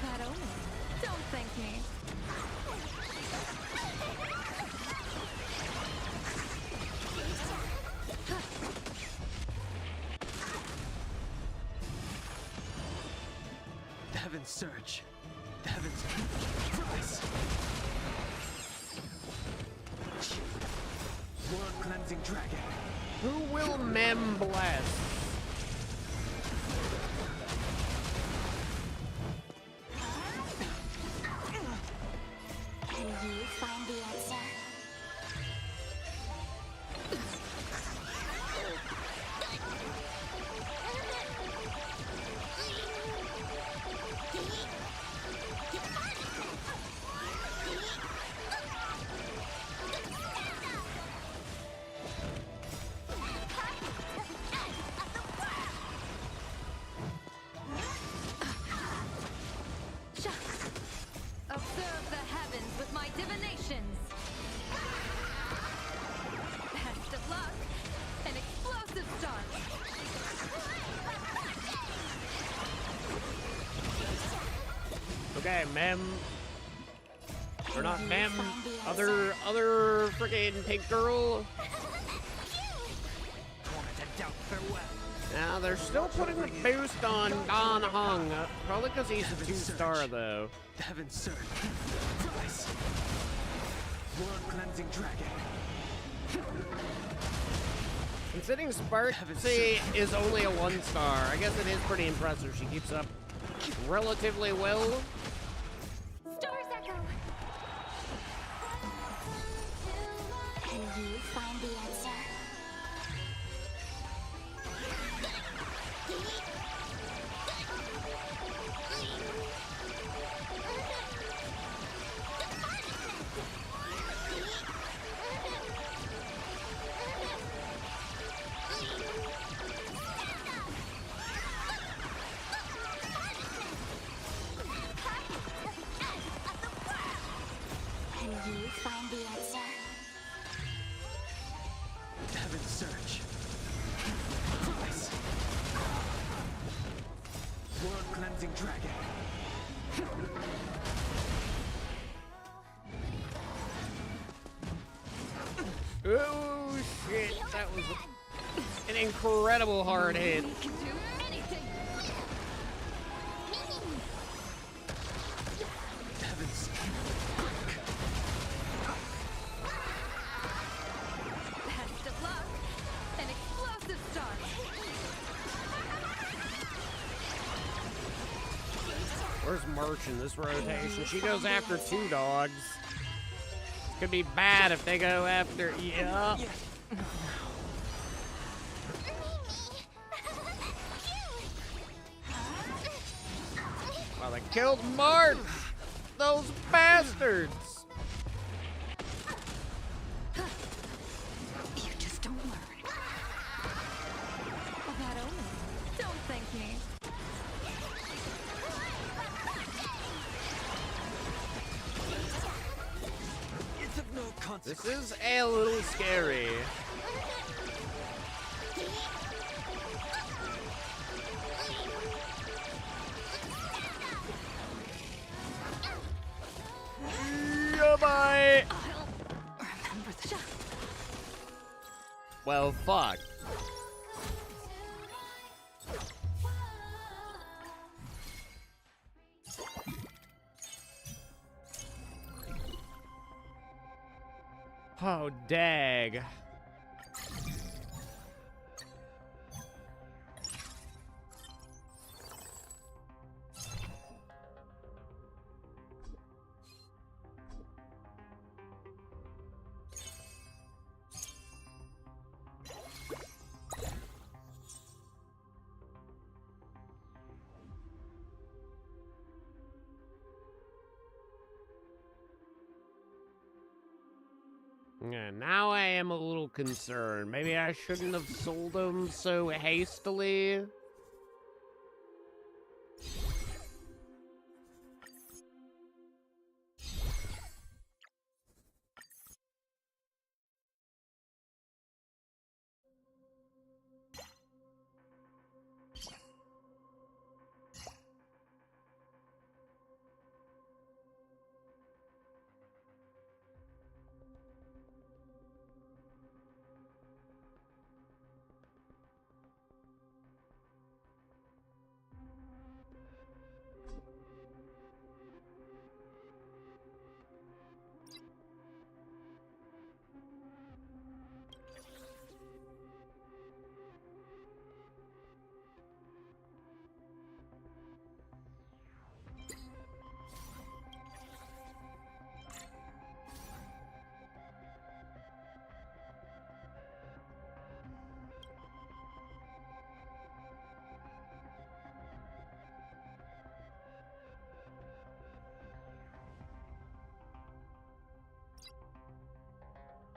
S12: Bad omen. Don't thank me.
S17: Heaven's surge. Heaven's rise. World cleansing cleansing dragon.
S1: Who will Mem bless?
S11: Can you find the answer?
S2: Observe the heavens with my divinations. Best of luck. An explosive start.
S1: Okay, Mem. Or not Mem. Other freaking pink girl. Now they're still putting the boost on Don Hung. Probably because he's a 2-star though.
S17: Heaven Surge. Rise. World cleansing dragon.
S1: Considering Sparksy is only a 1-star, I guess it is pretty impressive. She keeps up relatively well.
S3: Stars Echo! Can you find the answer? Can you find the answer?
S17: Heaven Surge. Rise. World cleansing dragon.
S1: Oh shit, that was an incredible hard hit.
S17: Heavens.
S2: Best of luck. An explosive start.
S1: Where's March in this rotation? She goes after 2 dogs. Could be bad if they go after. Yeah. Well, they killed March! Those bastards!
S2: You just don't learn. Well, that only. Don't thank me.
S17: It's of no consequence.
S1: This is a little scary. Goodbye.
S2: Remember the
S1: Well, fuck. Oh, dag. Yeah, now I am a little concerned. Maybe I shouldn't have sold them so hastily.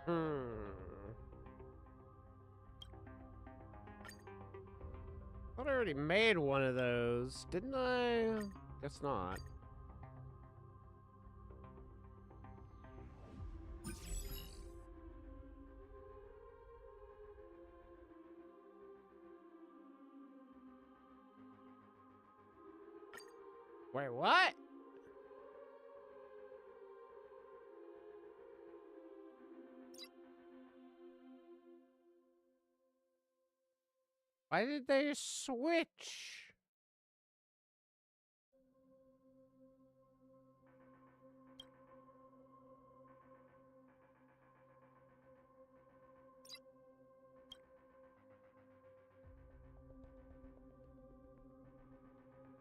S1: Thought I already made one of those, didn't I? Guess not. Wait, what? Why did they switch?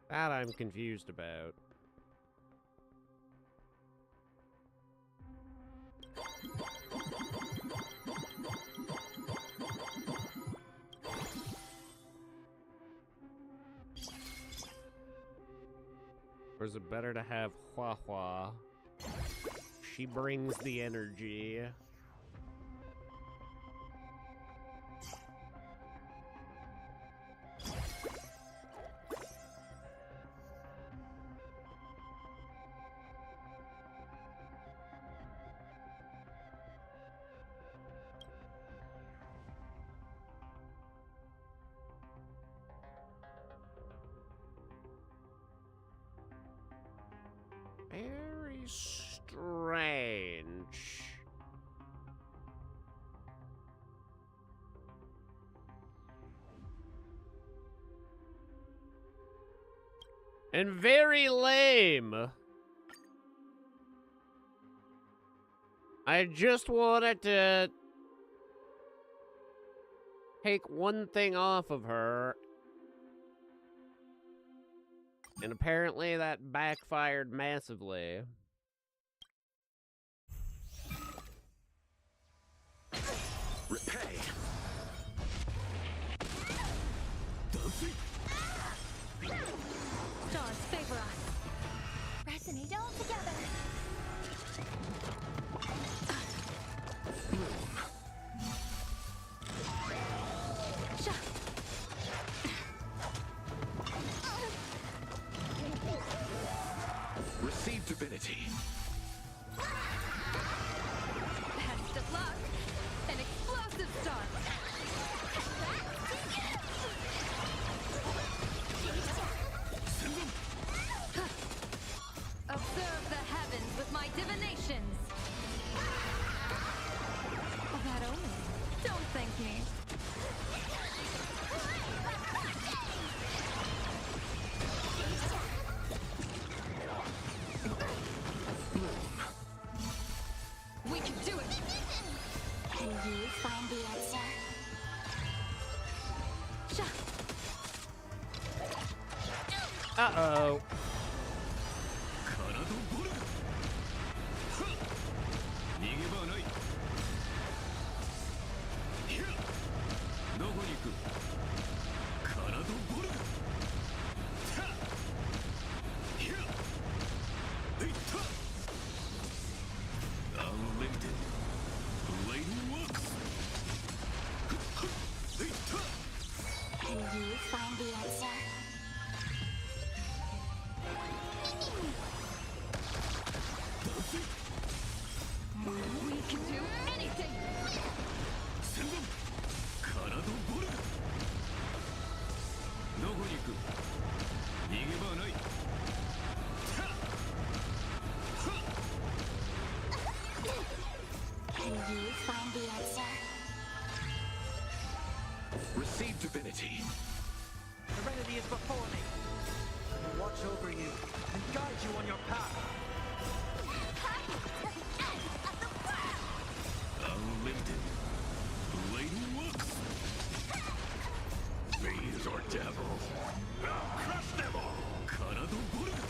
S1: That I'm confused about. Or is it better to have Hua Hua? She brings the energy. Very strange. And very lame. I just wanted to take one thing off of her. And apparently that backfired massively.
S14: Repay.
S3: Stars favor us. Resonate all together.
S14: Receive divinity.
S12: Best of luck. An explosive start. Observe the heavens with my divinations. Oh, that omen. Don't thank me. We can do it!
S11: Can you find the answer?
S1: Uh-oh.
S14: Unlimited. Blade works.
S11: Can you find the answer?
S12: We can do anything!
S11: Can you find the answer?
S14: Receive divinity.
S17: Serenity is before me. I will watch over you and guide you on your path.
S14: Unlimited. Blade works. These are devils. I'll crush them all. Kanado Buddha.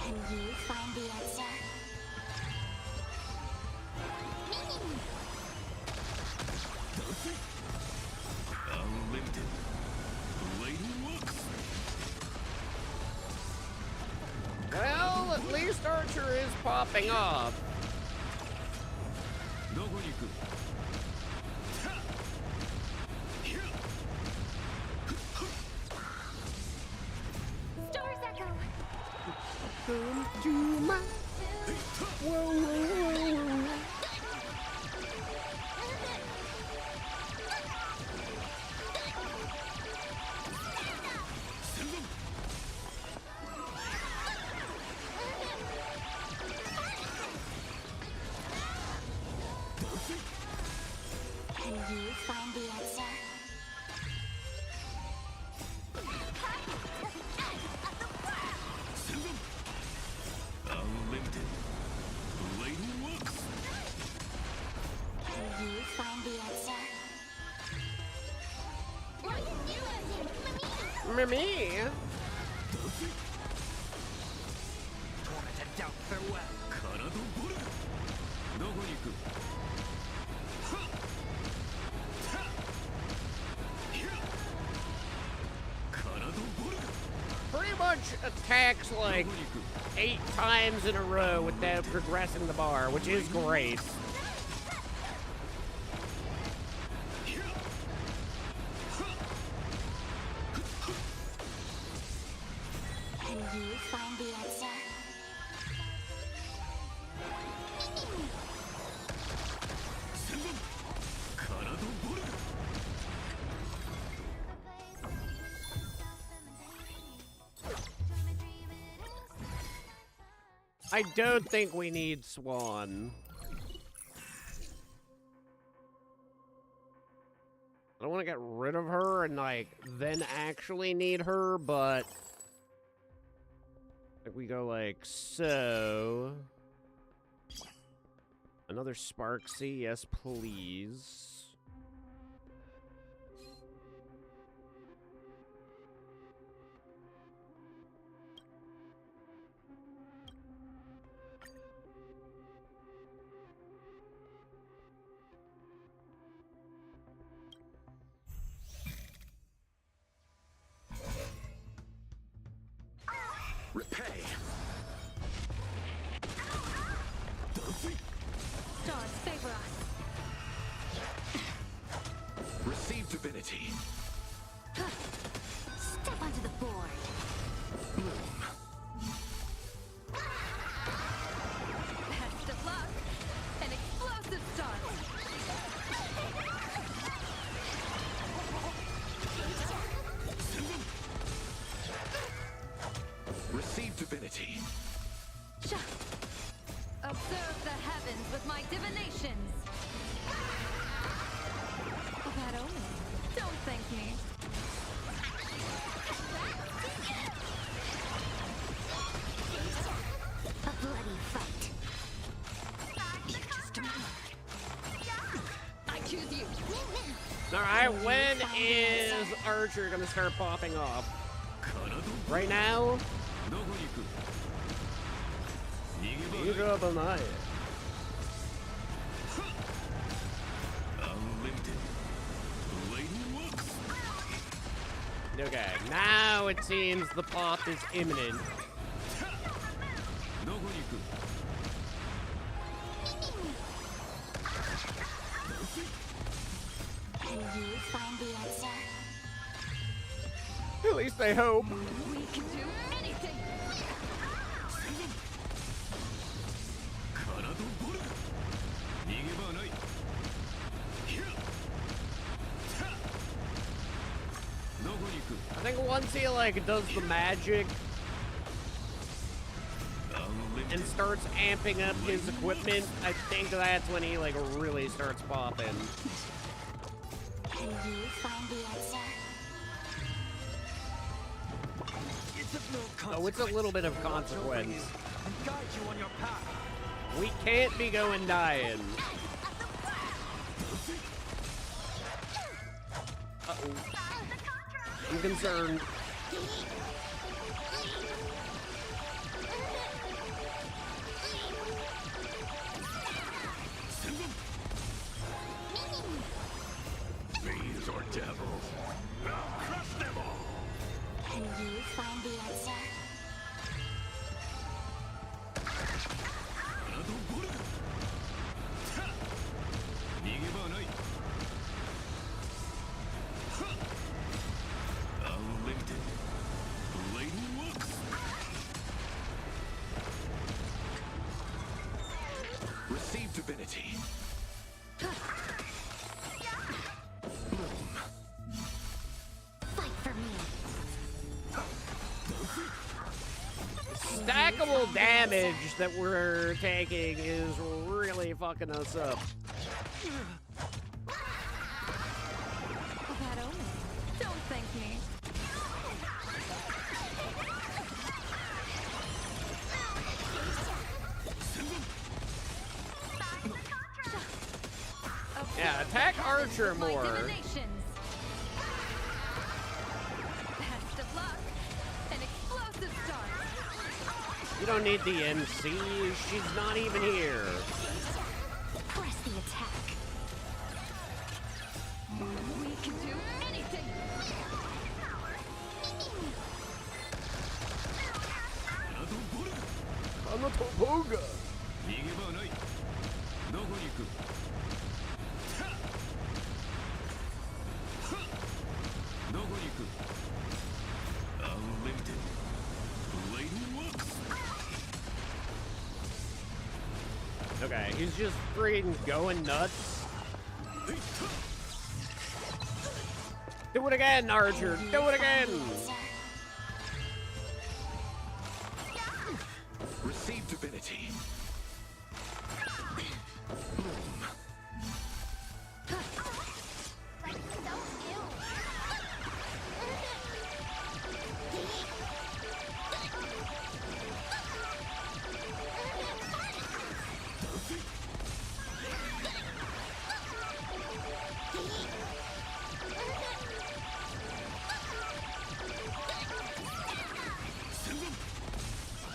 S11: Can you find the answer?
S7: Unlimited. Blatant looks.
S1: Well, at least Archer is popping off.
S3: Stars Echo!
S1: Come to my... Whoa, whoa, whoa, whoa.
S11: Can you find the answer?
S7: Unlimited. Blatant looks.
S11: Can you find the answer?
S1: Mimi.
S17: Torment and doubt, farewell.
S1: Pretty much attacks like 8 times in a row without progressing the bar, which is great.
S11: Can you find the answer?
S1: I don't think we need Swan. I don't want to get rid of her and, like, then actually need her, but... Like, we go like so. Another Sparksy, yes, please.
S4: Repay.
S18: Stars favor us.
S4: Receive divinity.
S11: Step onto the board.
S18: Best of luck. An explosive start.
S4: Receive divinity.
S18: Observe the heavens with my divinations. Bad omen. Don't thank me.
S11: A bloody fight.
S18: I choose you.
S1: Alright, when is Archer gonna start popping off? Right now? You go up on the night. Okay, now it seems the pop is imminent.
S11: Can you find the answer?
S1: At least I hope.
S18: We can do anything.
S1: I think once he like does the magic and starts amping up his equipment, I think that's when he like really starts popping.
S11: Can you find the answer?
S1: Oh, it's a little bit of consequence.
S17: And guide you on your path.
S1: We can't be going dying. Uh-oh. I'm concerned.
S14: devils. I'll crush them all!
S11: Can you find the answer?
S14: Unlimited. Blatant look. Receive divinity.
S11: Fight for me.
S1: Stackable damage that we're taking is really fucking us up.
S12: Bad omen. Don't thank me.
S1: Yeah, attack Archer more.
S12: Best of luck. An explosive start.
S1: You don't need the MC. She's not even here.
S11: Press the attack.
S12: We can do anything.
S1: Kanatoboga.
S14: 逃げ場ない。どこに行く？どこに行く？ Unlimited. Blatant looks.
S1: Okay, he's just freaking going nuts. Do it again, Archer. Do it again.
S14: Receive divinity.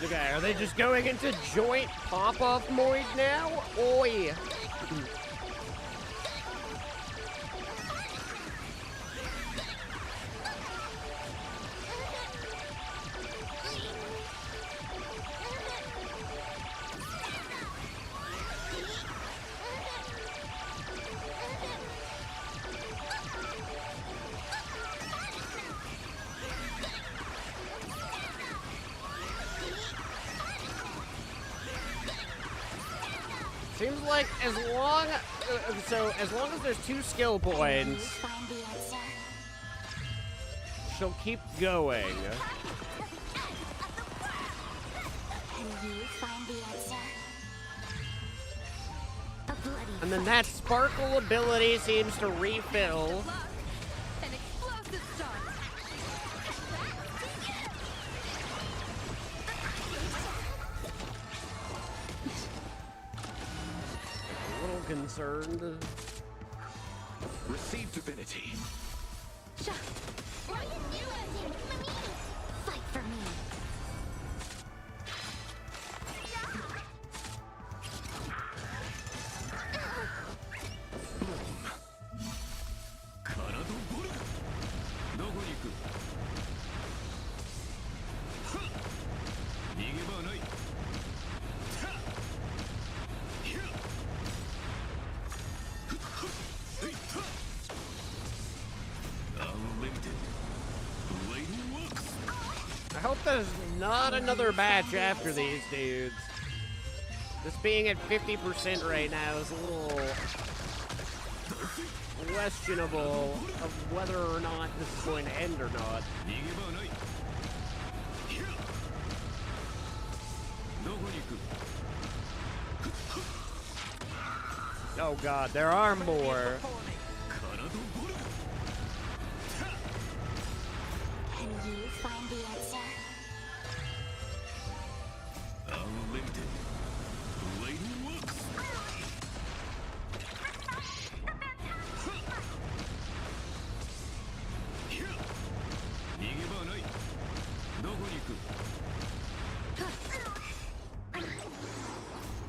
S1: Okay, are they just going into joint pop-off mode now? Oi! Seems like as long as there's 2 skill points,
S11: Find the answer.
S1: she'll keep going.
S11: Can you find the answer? A bloody
S1: And then that sparkle ability seems to refill.
S12: An explosive start.
S1: A little concerned.
S14: Receive divinity.
S11: Fight for me.
S1: I hope there's not another batch after these dudes. This being at 50% right now is a little questionable of whether or not this is going to end or not. Oh god, there are more.
S11: Can you find the answer?
S14: Unlimited. Blatant looks.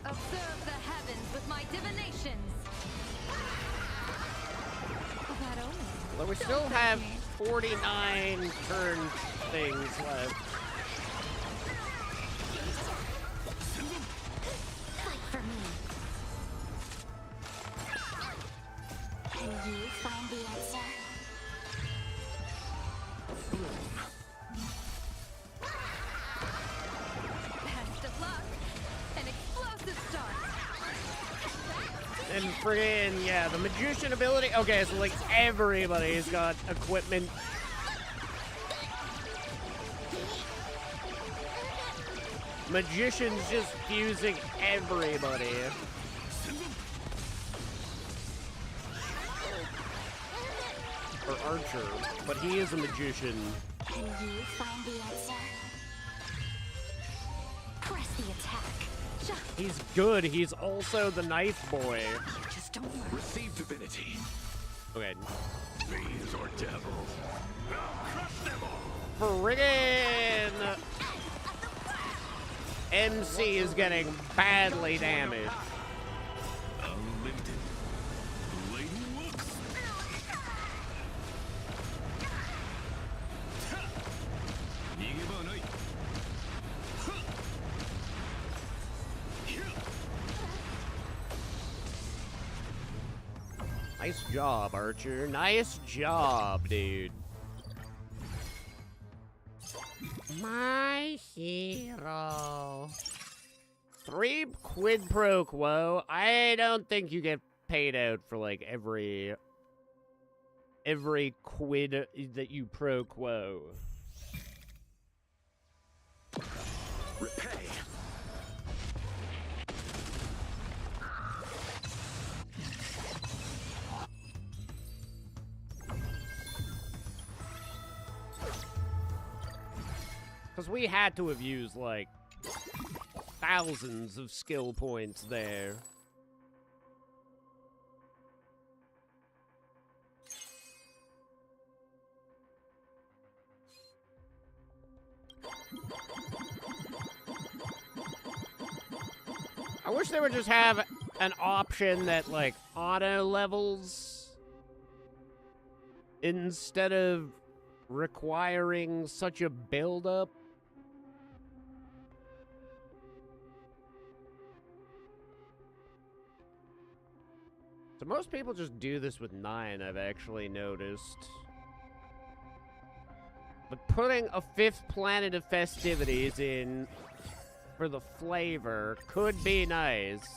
S12: Observe the heavens with my divinations.
S1: But we still have 49 turn things left.
S11: Fight for me. Can you find the answer?
S12: Best of luck. An explosive start.
S1: And friggin', yeah, the magician ability. Okay, so like everybody's got equipment. Magician's just fusing everybody. Or archer, but he is a magician.
S11: Can you find the answer? Press the attack.
S1: He's good. He's also the knife boy.
S11: Just don't worry.
S14: Receive divinity.
S1: Okay.
S14: Fiends or devils. I'll crush them all.
S1: Friggin' MC is getting badly damaged.
S14: Unlimited. Blatant looks.
S1: Nice job, Archer. Nice job, dude. My hero. 3 quid pro quo. I don't think you get paid out for like every quid that you pro quo.
S14: Repay.
S1: Because we had to have used, like, thousands of skill points there. I wish they would just have an option that, like, auto levels instead of requiring such a build-up. So most people just do this with 9, I've actually noticed. But putting a 5th Planet of Festivities in for the flavor could be nice.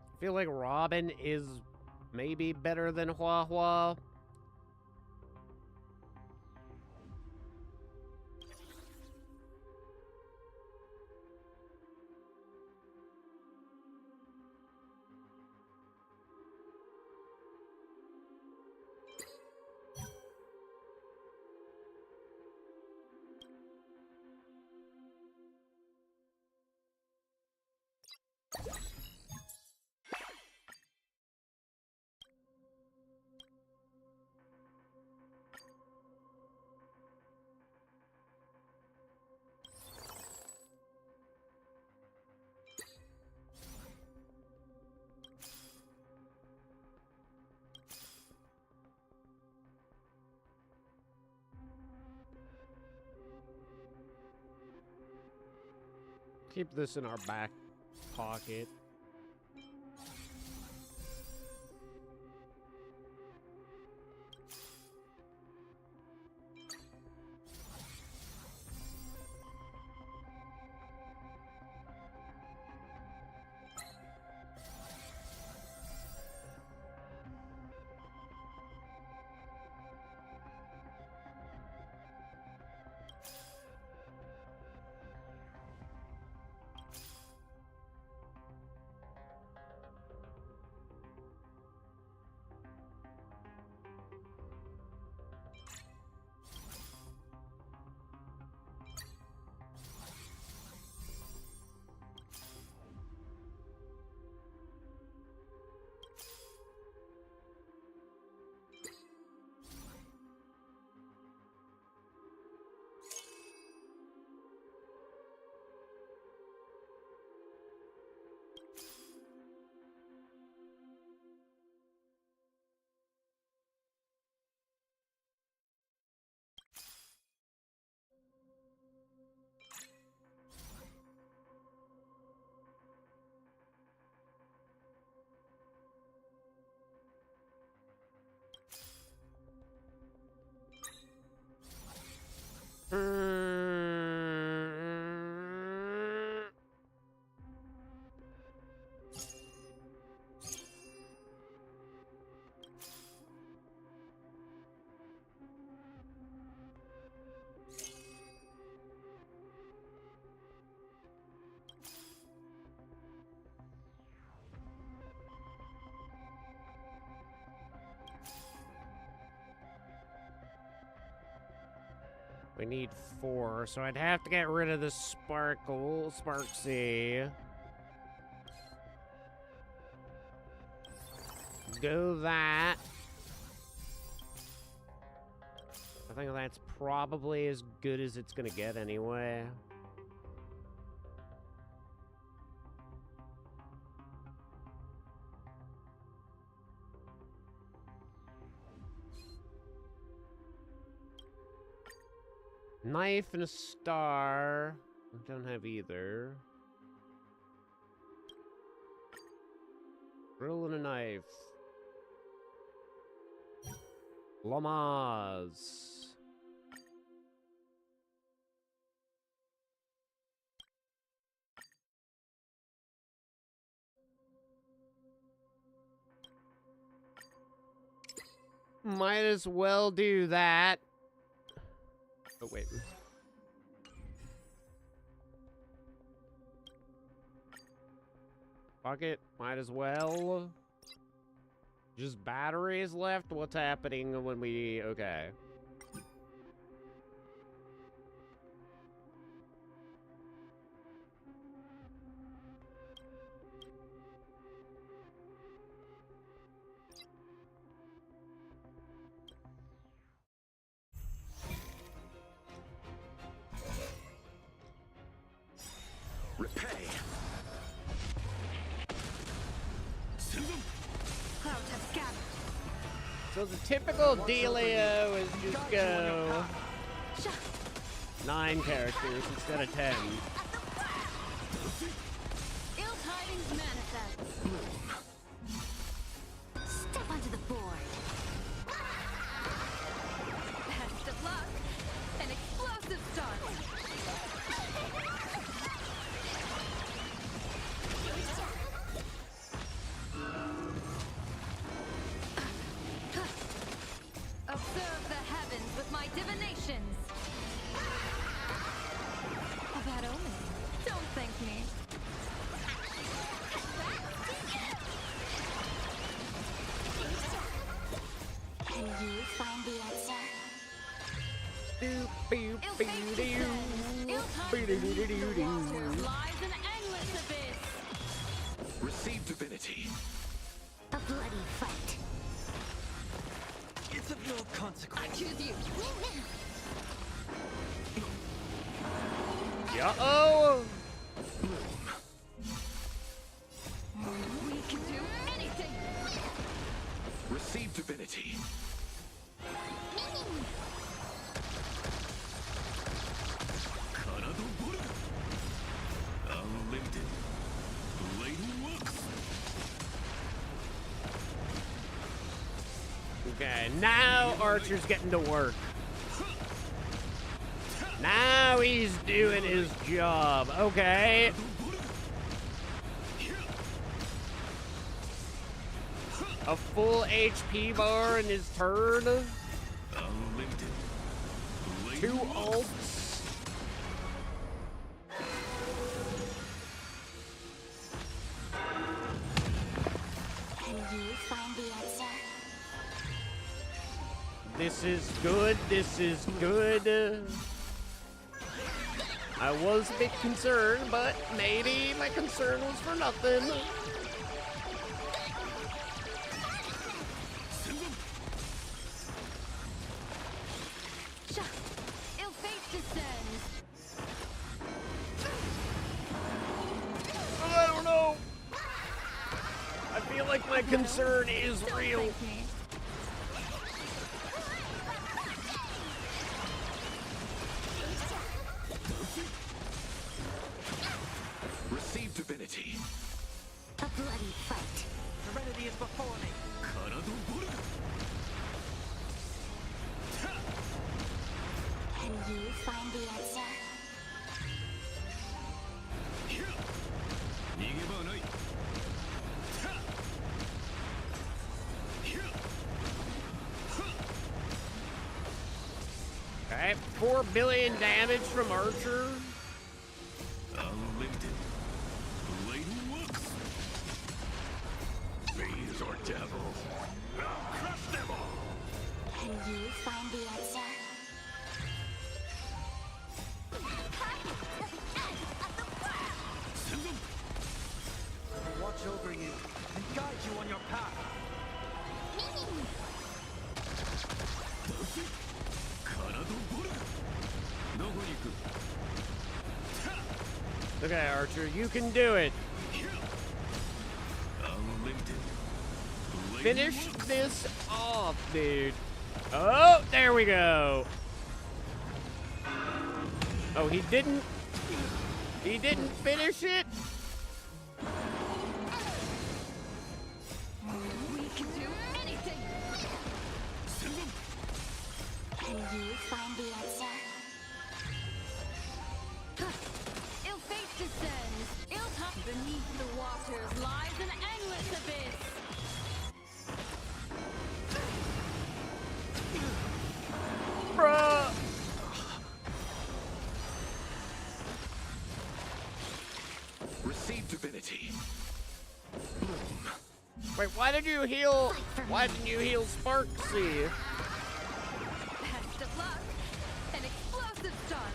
S1: I feel like Robin is maybe better than Hua Hua. Keep this in our back pocket. We need 4, so I'd have to get rid of the Sparksy. Do that. I think that's probably as good as it's gonna get anyway. Knife and a star. I don't have either. Drill and a knife. Llamas. Might as well do that. Oh, wait. Fuck it. Might as well. Just batteries left? What's happening when we... Okay.
S14: Repay.
S1: So the typical dealio is just go 9 characters instead of 10.
S11: Ill tidings manifest. Step onto the board.
S12: Best of luck. An explosive start. Observe the heavens with my divinations. A bad omen. Don't thank me.
S11: Can you find the answer?
S12: Lies an endless abyss.
S14: Receive divinity.
S11: A bloody fight.
S20: It's of no consequence.
S12: I choose you.
S1: Uh-oh!
S12: We can do anything.
S14: Receive divinity. Unlimited. Blatant works.
S1: Okay, now Archer's getting to work. Now he's doing his job. Okay. A full HP bar in his turn. 2 ults.
S11: Can you find the answer?
S1: This is good. This is good. I was a bit concerned, but maybe my concern was for nothing.
S12: Ill fate descends.
S1: I don't know. I feel like my concern is real.
S14: Receive divinity.
S11: A bloody fight.
S20: Serenity is before me.
S11: Can you find the answer?
S1: Okay, 4 billion damage from Archer.
S14: Unlimited. Blatant works. These are devils. I'll crush them all.
S11: Can you find the answer?
S1: Okay, Archer, you can do it. Finish this off, dude. Oh, there we go. Oh, he didn't finish it?
S18: We can do anything.
S3: Can you find the answer?
S18: Ill fate descends. Ill time beneath the waters lies an endless abyss.
S1: Bruh.
S14: Receive divinity.
S1: Wait, why did you heal? Why didn't you heal Sparksy?
S18: Best of luck. An explosive start.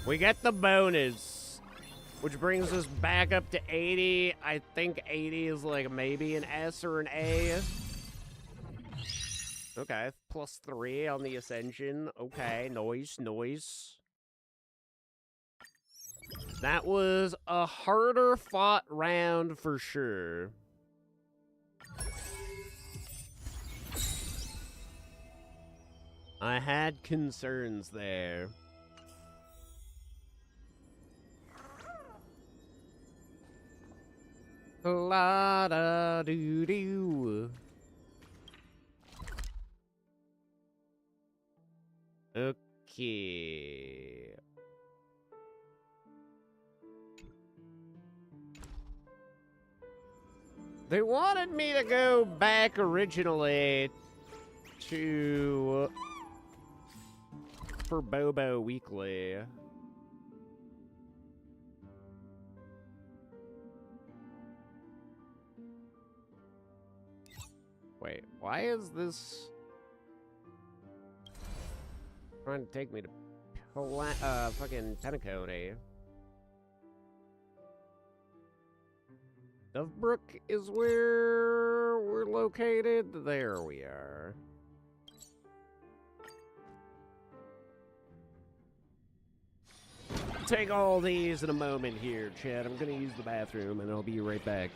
S1: We get the bonus, which brings us back up to 80. I think 80 is like maybe an S or an A. Okay, +3 on the Ascension. Okay, noise. That was a harder fought round for sure. I had concerns there. La da doo doo. Okay. They wanted me to go back originally to for Bobo Weekly. Wait, why is this trying to take me to fucking Penacony? Dovebrook is where we're located. There we are. Take all these in a moment here, Chad. I'm gonna use the bathroom and I'll be right back.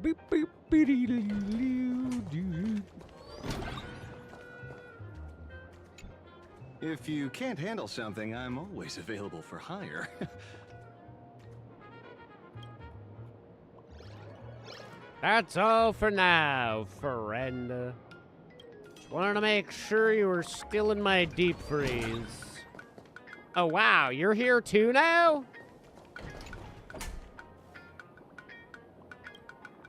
S1: Beep, beep, beep-dee-doo-doo-doo.
S15: If you can't handle something, I'm always available for hire.
S1: That's all for now, friend. Just wanted to make sure you were still in my deep freeze. Oh, wow, you're here too now?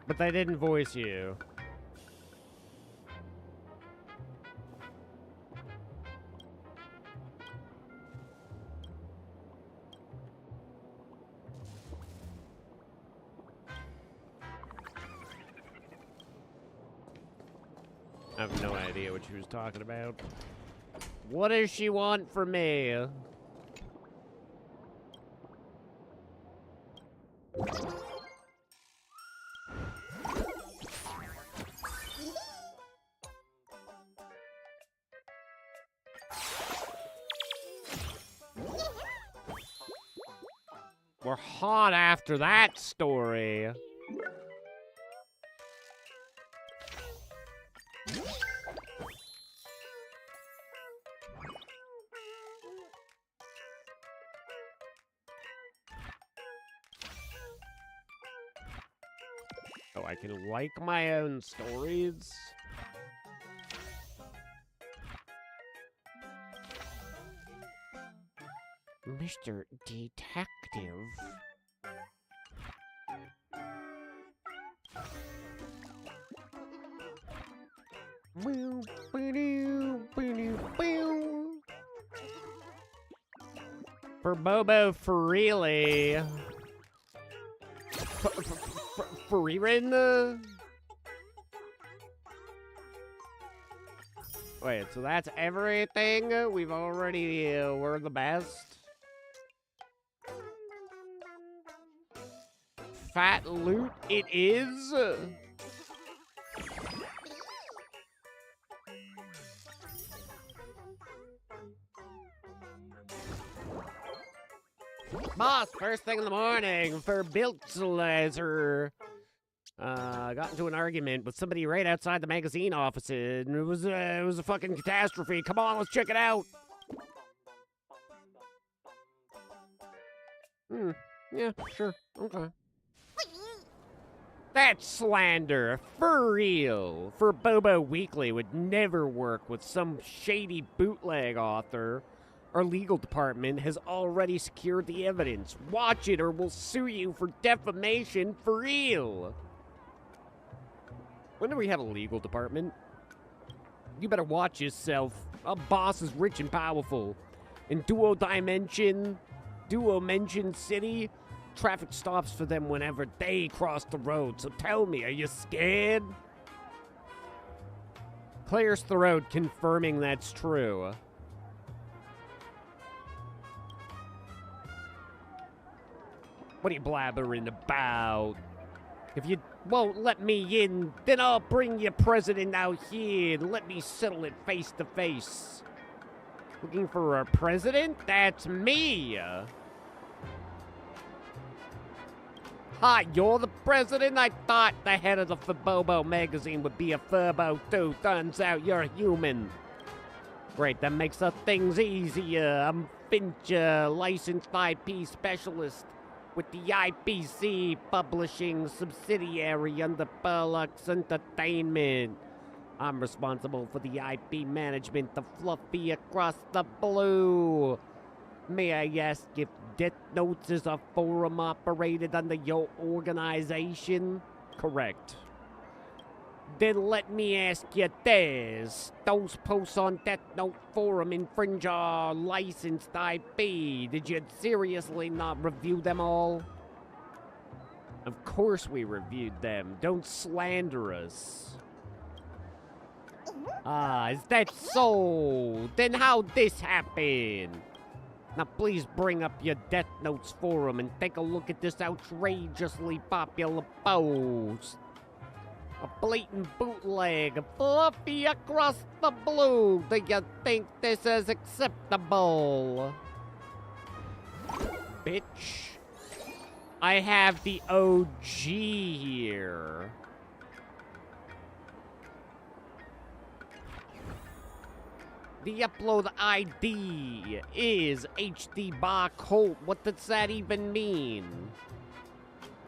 S1: But they didn't voice you. I have no idea what she was talking about. What does she want from me? We're hot after that story. Oh, I can like my own stories? Mr. Detective. For Bobo Freely. Freerin? Wait, so that's everything? We've already, we're the best? Fat loot it is? Boss, first thing in the morning for Biltzlaser. Got into an argument with somebody right outside the magazine office, and it was a fucking catastrophe. Come on, let's check it out. Yeah, sure, okay. That's slander, for real. For Bobo Weekly would never work with some shady bootleg author. Our legal department has already secured the evidence. Watch it or we'll sue you for defamation for real. When do we have a legal department? You better watch yourself. Our boss is rich and powerful. In Duo Mention City, traffic stops for them whenever they cross the road. So tell me, are you scared? Clears the road, confirming that's true. What are you blabbering about? If you won't let me in, then I'll bring your president out here and let me settle it face to face. Looking for a president? That's me! Hi, you're the president? I thought the head of the Furbobo magazine would be a Furbo too. Turns out you're a human. Great, that makes things easier. I'm Fincher, licensed IP specialist with the IPC publishing subsidiary under Burlux Entertainment. I'm responsible for the IP management, the Fluffy Across the Blue. May I ask if Death Notes is a forum operated under your organization? Correct. Then let me ask you this. Those posts on Death Note Forum infringe our licensed IP. Did you seriously not review them all? Of course we reviewed them. Don't slander us. Ah, is that so? Then how'd this happen? Now please bring up your Death Notes Forum and take a look at this outrageously popular post. A blatant bootleg, Fluffy Across the Blue. Do you think this is acceptable? Bitch. I have the OG here. The upload ID is HD Bar Colt. What does that even mean?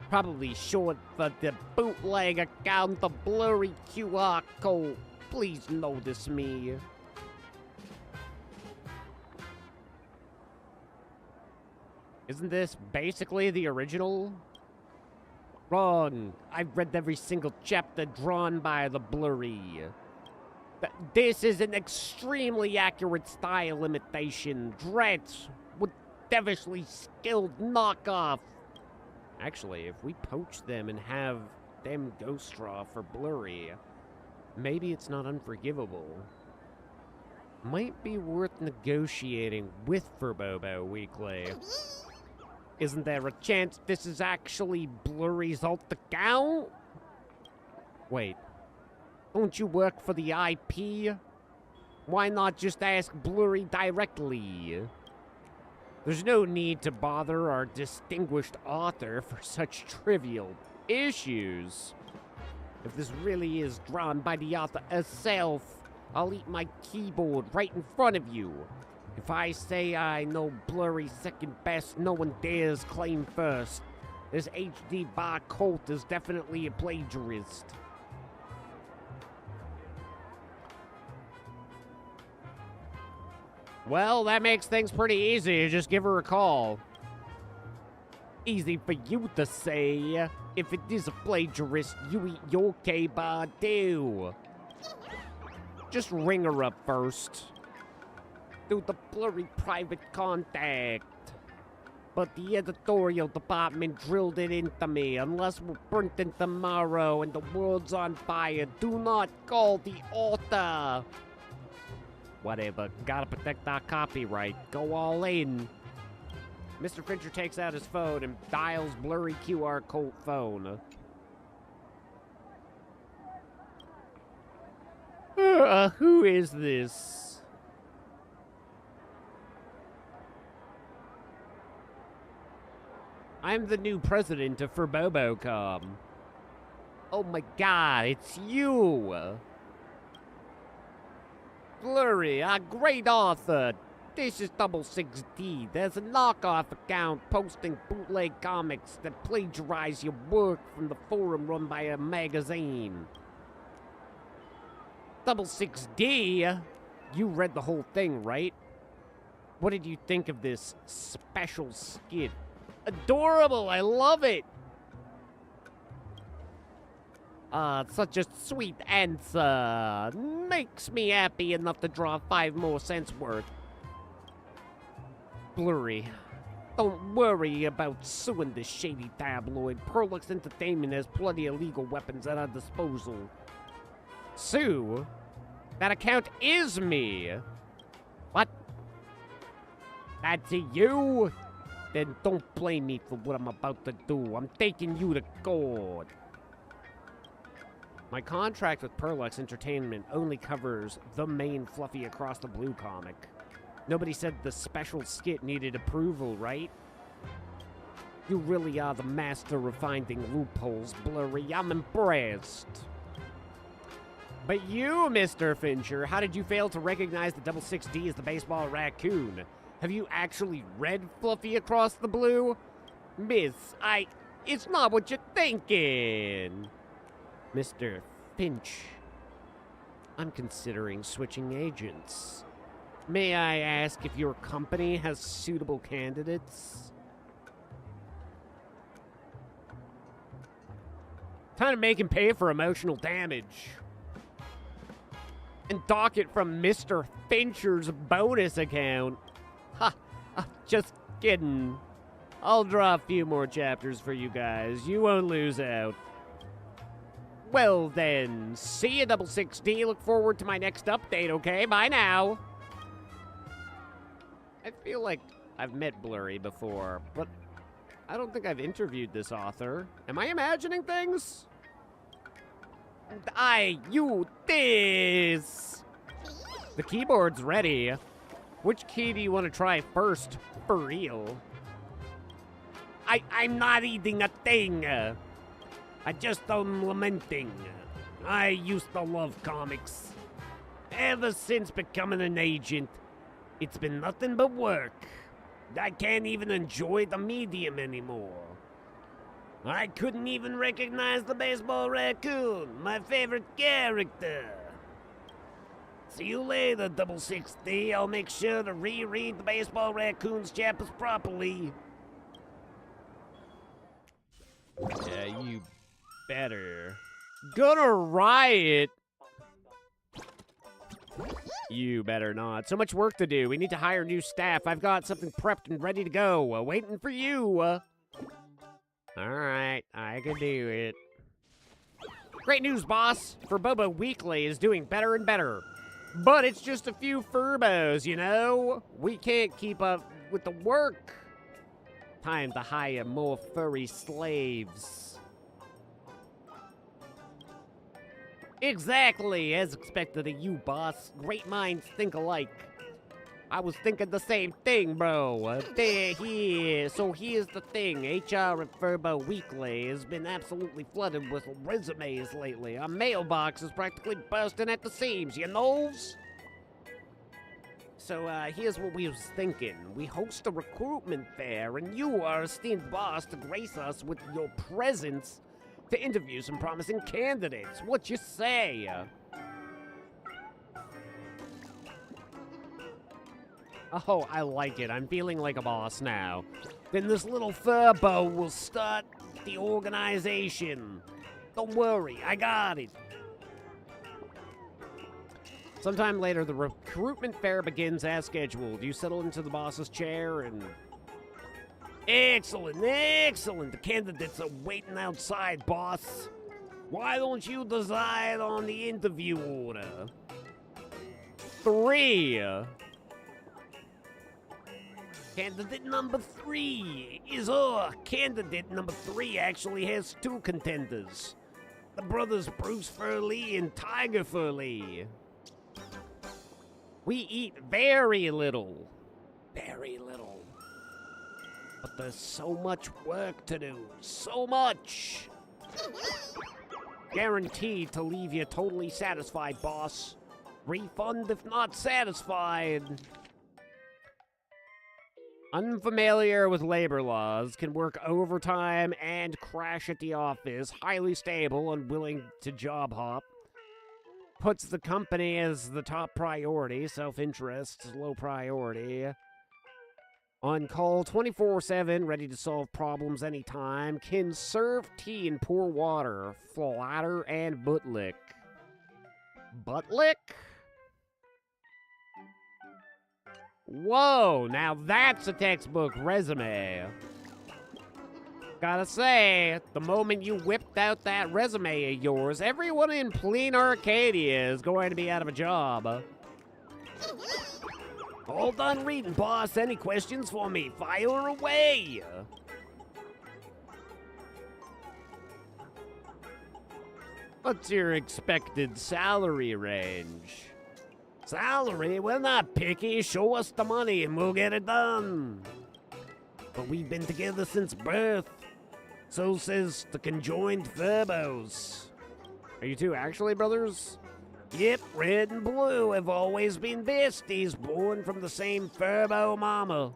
S1: Probably short for the bootleg account, the blurry QR code. Please notice me. Isn't this basically the original? Wrong. I've read every single chapter drawn by the Blurry. This is an extremely accurate style imitation. Dreads with devilishly skilled knockoff. Actually, if we poach them and have them Ghost Straw for Blurry, maybe it's not unforgivable. Might be worth negotiating with Furbobo Weekly. Isn't there a chance this is actually Blurry's alt account? Wait, don't you work for the IP? Why not just ask Blurry directly? There's no need to bother our distinguished author for such trivial issues. If this really is drawn by the author herself, I'll eat my keyboard right in front of you. If I say I know Blurry second best, no one dares claim first. This HD Bar Colt is definitely a plagiarist. Well, that makes things pretty easy. Just give her a call. Easy for you to say. If it is a plagiarist, you eat your K-Bar too. Just ring her up first. Do the Blurry private contact. But the editorial department drilled it into me. Unless we're burnt in tomorrow and the world's on fire, do not call the author. Whatever, gotta protect our copyright. Go all in. Mr. Fincher takes out his phone and dials Blurry QR code phone. Who is this? I'm the new president of Furbobocom. Oh my god, it's you! Blurry, a great author. This is 66D. There's a knockoff account posting bootleg comics that plagiarize your work from the forum run by a magazine. 66D? You read the whole thing, right? What did you think of this special skit? Adorable! I love it! Such a sweet answer. Makes me happy enough to draw 5 more cents worth. Blurry, don't worry about suing this shady tabloid. Perlux Entertainment has plenty of legal weapons at our disposal. Sue? That account is me! What? That's you? Then don't blame me for what I'm about to do. I'm taking you to court. My contract with Perlux Entertainment only covers the main Fluffy Across the Blue comic. Nobody said the special skit needed approval, right? You really are the master of finding loopholes, Blurry. I'm impressed. But you, Mr. Fincher, how did you fail to recognize the 66D as the baseball raccoon? Have you actually read Fluffy Across the Blue? Miss, it's not what you're thinking. Mr. Finch, I'm considering switching agents. May I ask if your company has suitable candidates? Time to make him pay for emotional damage. And dock it from Mr. Fincher's bonus account. Ha! Just kidding. I'll draw a few more chapters for you guys. You won't lose out. Well then, see you, 66D. Look forward to my next update, okay? Bye now. I feel like I've met Blurry before, but I don't think I've interviewed this author. Am I imagining things? This! The keyboard's ready. Which key do you want to try first, for real? I'm not eating a thing. I just am lamenting. I used to love comics. Ever since becoming an agent, it's been nothing but work. I can't even enjoy the medium anymore. I couldn't even recognize the baseball raccoon, my favorite character. See you later, 66D. I'll make sure to reread the baseball raccoon's chapters properly. Yeah, you better. Gonna riot. You better not. So much work to do. We need to hire new staff. I've got something prepped and ready to go. Waiting for you. Alright, I can do it. Great news, boss. Furboba Weekly is doing better and better. But it's just a few Furbos, you know? We can't keep up with the work. Time to hire more furry slaves. Exactly, as expected of you, boss. Great minds think alike. I was thinking the same thing, bro. So here's the thing. HR at Furbo Weekly has been absolutely flooded with resumes lately. Our mailbox is practically bursting at the seams, you knows? So, here's what we was thinking. We host a recruitment fair, and you, our esteemed boss, to grace us with your presence to interview some promising candidates. What you say? Oh, I like it. I'm feeling like a boss now. Then this little Furbo will start the organization. Don't worry, I got it. Sometime later, the recruitment fair begins as scheduled. You settle into the boss's chair and... Excellent, excellent. The candidates are waiting outside, boss. Why don't you decide on the interview order? 3. Candidate number 3 is candidate number 3 actually has 2 contenders. The brothers Bruce Furley and Tiger Furley. We eat very little. Very little. But there's so much work to do. So much. Guaranteed to leave you totally satisfied, boss. Refund if not satisfied. Unfamiliar with labor laws, can work overtime and crash at the office. Highly stable and willing to job hop. Puts the company as the top priority. Self-interest is low priority. On call 24/7, ready to solve problems anytime. Can serve tea and pour water. Flatter and butt lick. Butt lick? Whoa, now that's a textbook resume. Gotta say, the moment you whipped out that resume of yours, everyone in Plein Arcadia is going to be out of a job. All done reading, boss. Any questions for me? Fire away! What's your expected salary range? Salary? We're not picky. Show us the money and we'll get it done. But we've been together since birth. So says the conjoined Furbos. Are you two actually brothers? Yep, red and blue have always been besties, born from the same Furbo mama.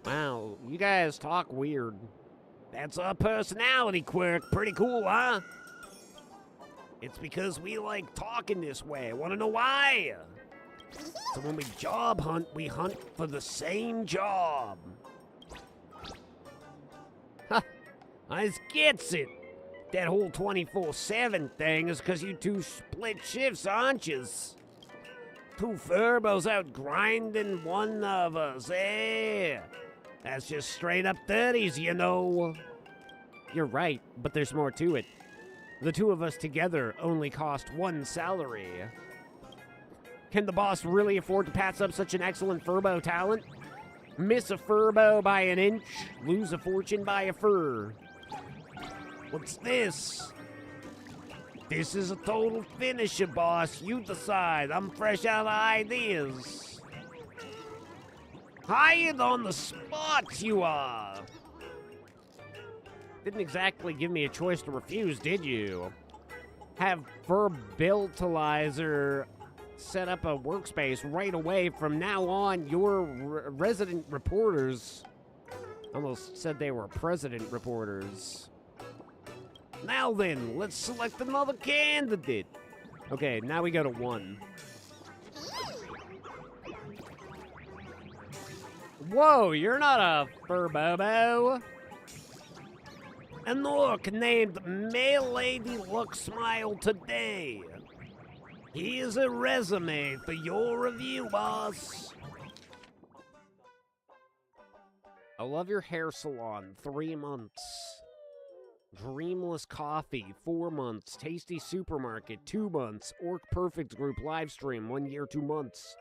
S1: Wow, you guys talk weird. That's our personality quirk. Pretty cool, huh? It's because we like talking this way. Want to know why? So when we job hunt, we hunt for the same job. Ha! I gets it. That whole 24/7 thing is because you two split shifts, aren't yous? 2 Furbos out grinding one of us, eh? That's just straight up 30s, you know. You're right, but there's more to it. The 2 of us together only cost 1 salary. Can the boss really afford to pass up such an excellent Furbo talent? Miss a Furbo by an inch, lose a fortune by a fur. What's this? This is a total finisher, boss. You decide. I'm fresh out of ideas. Hired on the spot, you are. Didn't exactly give me a choice to refuse, did you? Have Furbiltalizer set up a workspace right away. From now on, your resident reporters... Almost said they were president reporters. Now then, let's select another candidate. Okay, now we go to 1. Whoa, you're not a Furbobo. An orc named Melee Deluxe Smile today. Here's a resume for your review, boss. I love your hair salon, 3 months. Dreamless Coffee, 4 months. Tasty Supermarket, 2 months. Orc Perfect Group livestream, 1 year, 2 months.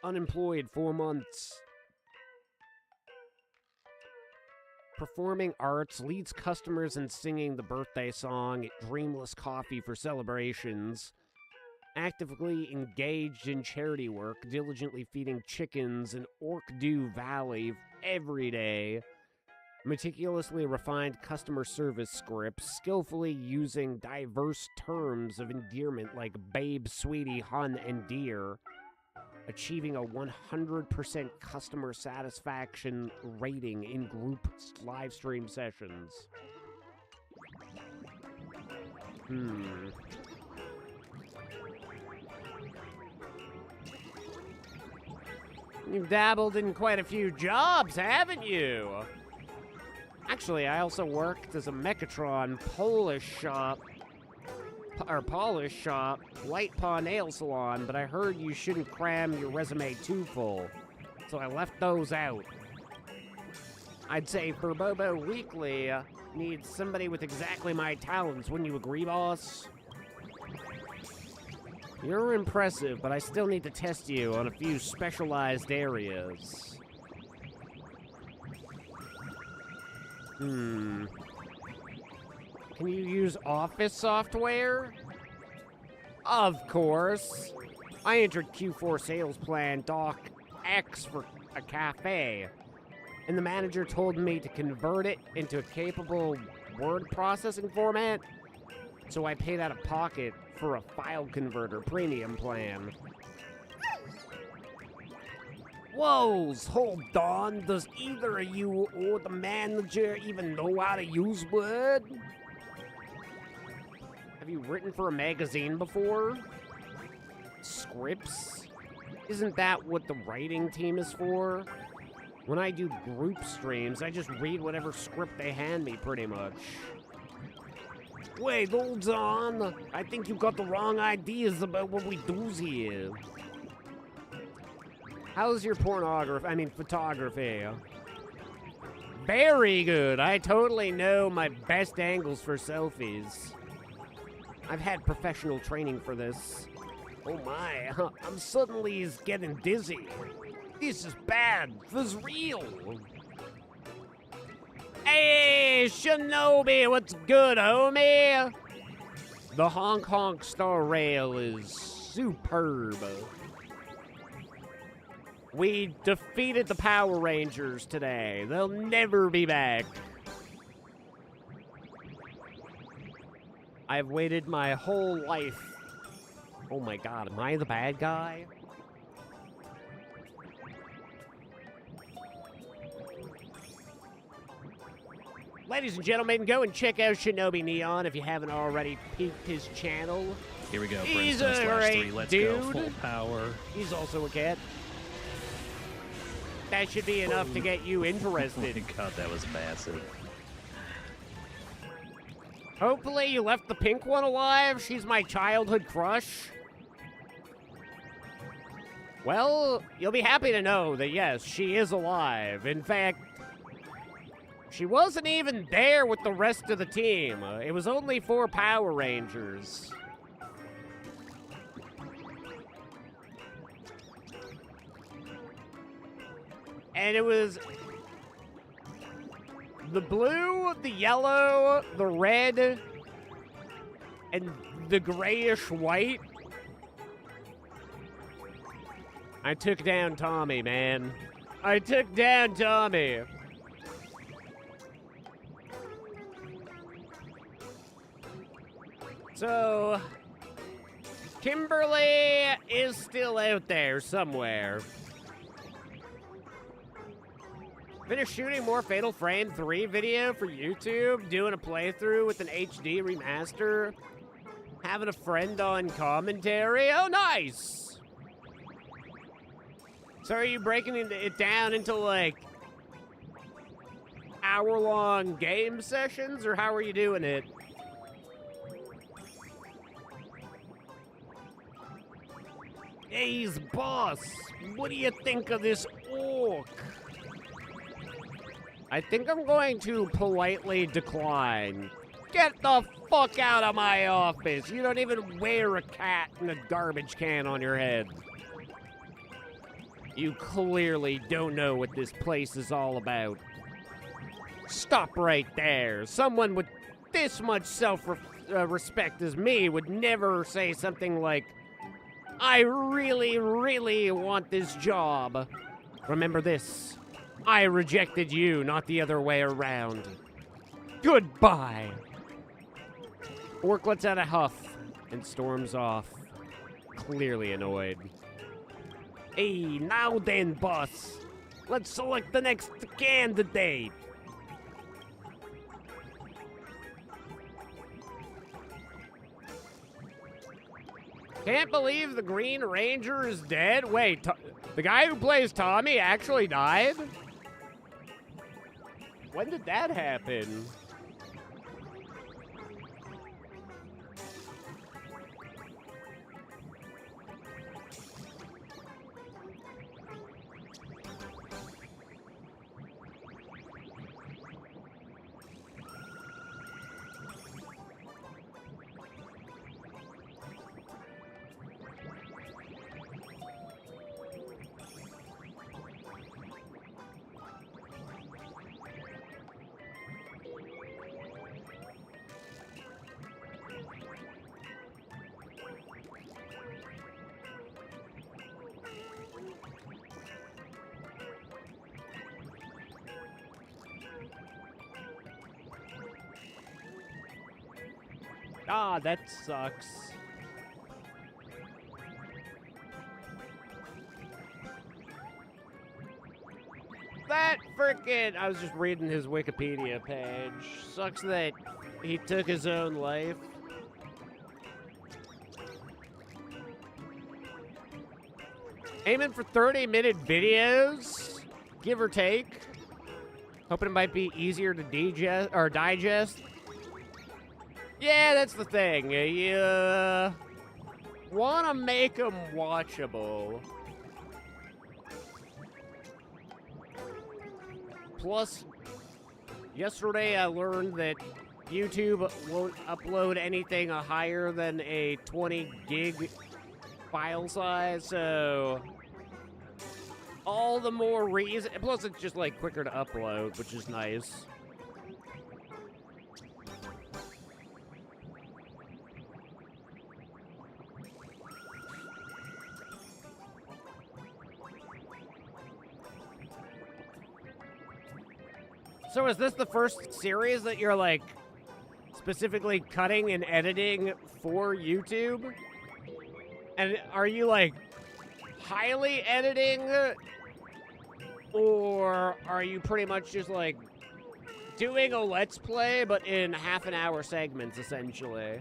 S1: Unemployed, 4 months. Performing Arts leads customers in singing the birthday song at Dreamless Coffee for celebrations. Actively engaged in charity work, diligently feeding chickens in Orkdew Valley every day. Meticulously refined customer service scripts, skillfully using diverse terms of endearment like babe, sweetie, hun, and dear. Achieving a 100% customer satisfaction rating in group live stream sessions. You've dabbled in quite a few jobs, haven't you? Actually, I also worked as a Mechatron polish shop, White Paw Nail Salon, but I heard you shouldn't cram your resume too full, so I left those out. I'd say for Bobo Weekly, needs somebody with exactly my talents, wouldn't you agree, boss? You're impressive, but I still need to test you on a few specialized areas. Can you use office software? Of course. I entered Q4 sales plan Doc X for a cafe, and the manager told me to convert it into a capable word processing format, so I paid out of pocket for a file converter premium plan. Whoa, hold on. Does either of you or the manager even know how to use Word? Have you written for a magazine before? Scripts? Isn't that what the writing team is for? When I do group streams, I just read whatever script they hand me, pretty much. Wait, hold on. I think you got the wrong ideas about what we do here. How's your photography? Very good. I totally know my best angles for selfies. I've had professional training for this. Oh my, I'm suddenly getting dizzy. This is bad. This is real. Hey, Shinobi, what's good, homie? The Hong Kong Star Rail is superb. We defeated the Power Rangers today. They'll never be back. I've waited my whole life. Oh my god, am I the bad guy? Ladies and gentlemen, go and check out Shinobi Neon if you haven't already peeked his channel.
S9: Here we go,
S1: He's
S9: Brimstone
S1: a
S9: Slash 3.
S1: great
S9: Let's
S1: dude.
S9: go, full power.
S1: He's also a cat. That should be enough to get you interested.
S9: Oh my god, that was massive.
S1: Hopefully you left the pink one alive. She's my childhood crush. Well, you'll be happy to know that yes, she is alive. In fact, she wasn't even there with the rest of the team. It was only 4 Power Rangers. And it was the blue, the yellow, the red, and the grayish white. I took down Tommy, man. I took down Tommy. So, Kimberly is still out there somewhere. Finished shooting more Fatal Frame 3 video for YouTube, doing a playthrough with an HD remaster, having a friend on commentary. Oh, nice! So are you breaking it down into, like, hour-long game sessions, or how are you doing it? Hey, boss, what do you think of this orc? I think I'm going to politely decline. Get the fuck out of my office. You don't even wear a cat and a garbage can on your head. You clearly don't know what this place is all about. Stop right there. Someone with this much self-respect as me would never say something like, I really, really want this job. Remember this. I rejected you, not the other way around. Goodbye. Orc lets out a huff and storms off, clearly annoyed. Hey, now then, boss. Let's select the next candidate. Can't believe the Green Ranger is dead. Wait, the guy who plays Tommy actually died? When did that happen? Ah, that sucks. That frickin'... I was just reading his Wikipedia page. Sucks that he took his own life. Aiming for 30-minute videos, give or take. Hoping it might be easier to digest. Yeah, that's the thing. You want to make them watchable. Plus, yesterday I learned that YouTube won't upload anything higher than a 20 gig file size, so all the more reason. Plus, it's just like quicker to upload, which is nice. So is this the first series that you're, like, specifically cutting and editing for YouTube? And are you, like, highly editing? Or are you pretty much just, like, doing a Let's Play, but in half-an-hour segments, essentially?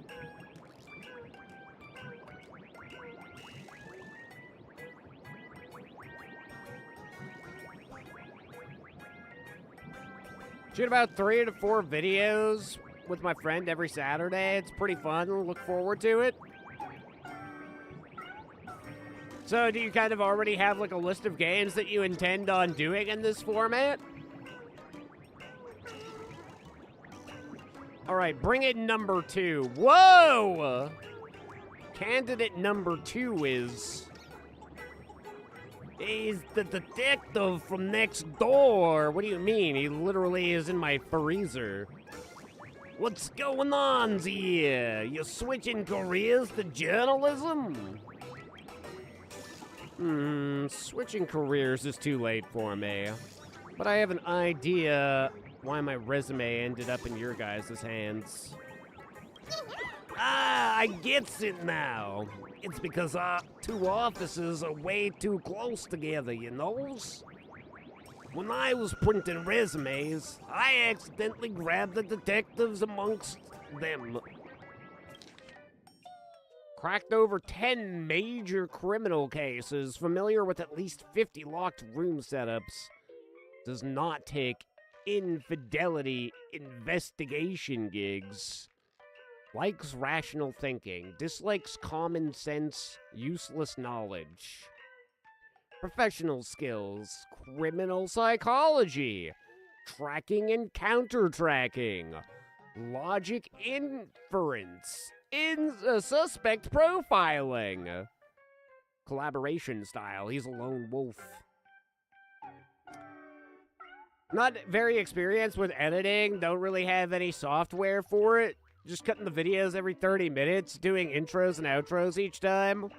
S1: Shoot about 3 to 4 videos with my friend every Saturday. It's pretty fun. Look forward to it. So, do you kind of already have, like, a list of games that you intend on doing in this format? All right, bring in number 2. Whoa! Candidate number 2 is... He's the detective from next door. What do you mean? He literally is in my freezer. What's going on here? You switching careers to journalism? Switching careers is too late for me. But I have an idea why my resume ended up in your guys' hands. Ah, I gets it now. It's because our 2 offices are way too close together, you knows? When I was printing resumes, I accidentally grabbed the detectives amongst them. Cracked over 10 major criminal cases, familiar with at least 50 locked room setups. Does not take infidelity investigation gigs. Likes rational thinking, dislikes common sense, useless knowledge. Professional skills, criminal psychology, tracking and counter-tracking, logic inference, suspect profiling. Collaboration style, he's a lone wolf. Not very experienced with editing, don't really have any software for it. Just cutting the videos every 30 minutes, doing intros and outros each time.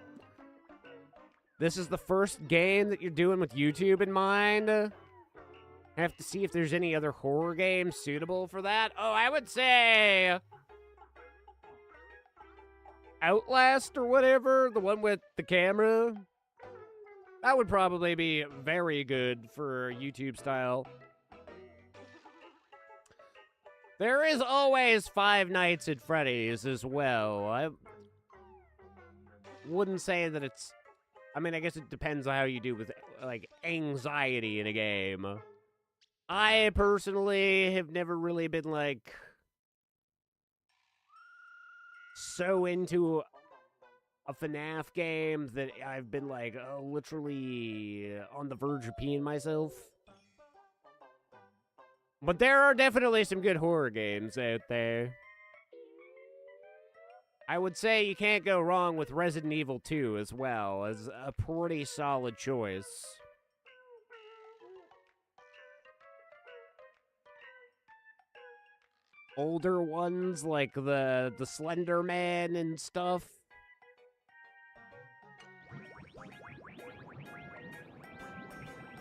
S1: This is the first game that you're doing with YouTube in mind. Have to see if there's any other horror games suitable for that. Oh, I would say Outlast or whatever, the one with the camera. That would probably be very good for YouTube style. There is always Five Nights at Freddy's as well. I wouldn't say that it's... I mean, I guess it depends on how you do with, like, anxiety in a game. I personally have never really been, like, so into a FNAF game that I've been, like, literally on the verge of peeing myself. But there are definitely some good horror games out there. I would say you can't go wrong with Resident Evil 2 as well, as a pretty solid choice. Older ones like the Slender Man and stuff.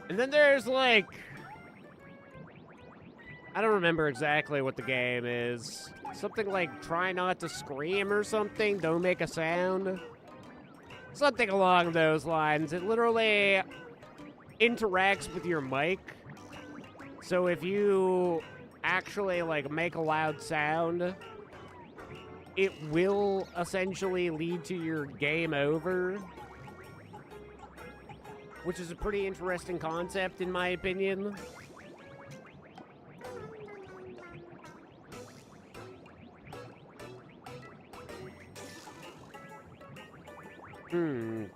S1: And then there's like... I don't remember exactly what the game is. Something like Try Not to Scream or something. Don't make a sound. Something along those lines. It literally interacts with your mic. So if you actually like make a loud sound, it will essentially lead to your game over. Which is a pretty interesting concept in my opinion.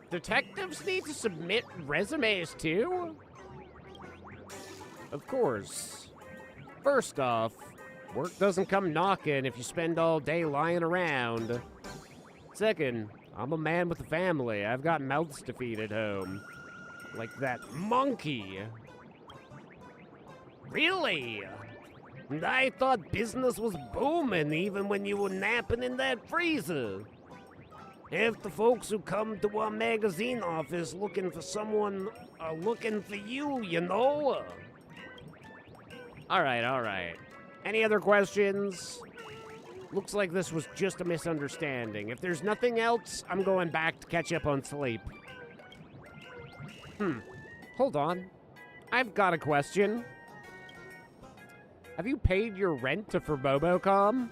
S1: Detectives need to submit resumes too? Of course. First off, work doesn't come knocking if you spend all day lying around. Second, I'm a man with a family. I've got mouths to feed at home. Like that monkey. Really? I thought business was booming even when you were napping in that freezer. Half the folks who come to our magazine office looking for someone are looking for you, you know? All right. Any other questions? Looks like this was just a misunderstanding. If there's nothing else, I'm going back to catch up on sleep. Hold on. I've got a question. Have you paid your rent to Furbobocom?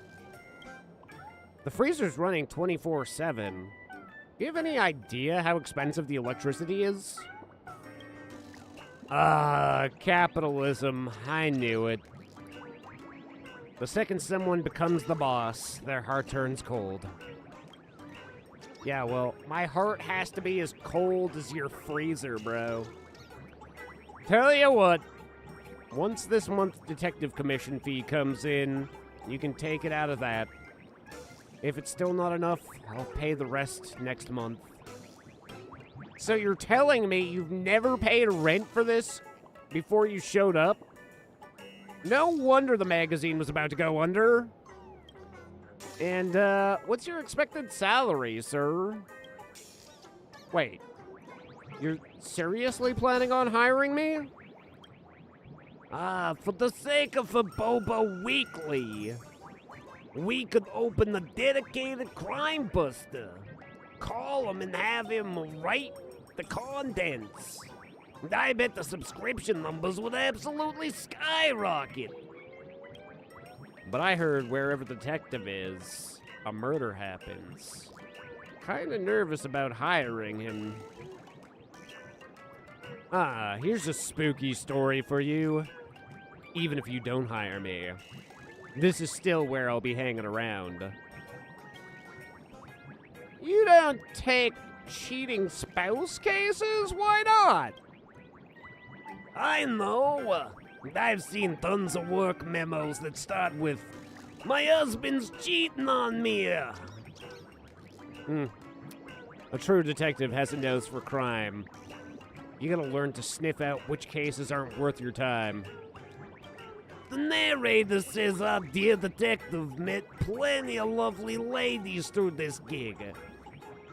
S1: The freezer's running 24/7. Do you have any idea how expensive the electricity is? Capitalism. I knew it. The second someone becomes the boss, their heart turns cold. Yeah, well, my heart has to be as cold as your freezer, bro. Tell you what, once this month's detective commission fee comes in, you can take it out of that. If it's still not enough, I'll pay the rest next month. So you're telling me you've never paid rent for this before you showed up? No wonder the magazine was about to go under. And, what's your expected salary, sir? Wait, you're seriously planning on hiring me? For the sake of Fubobo Weekly, we could open the dedicated crime buster. Call him and have him write the contents. And I bet the subscription numbers would absolutely skyrocket. But I heard wherever the detective is, a murder happens. Kinda nervous about hiring him. Here's a spooky story for you. Even if you don't hire me, this is still where I'll be hanging around. You don't take cheating spouse cases? Why not? I know. I've seen tons of work memos that start with, "My husband's cheating on me." A true detective has a nose for crime. You gotta learn to sniff out which cases aren't worth your time. The narrator says our dear detective met plenty of lovely ladies through this gig.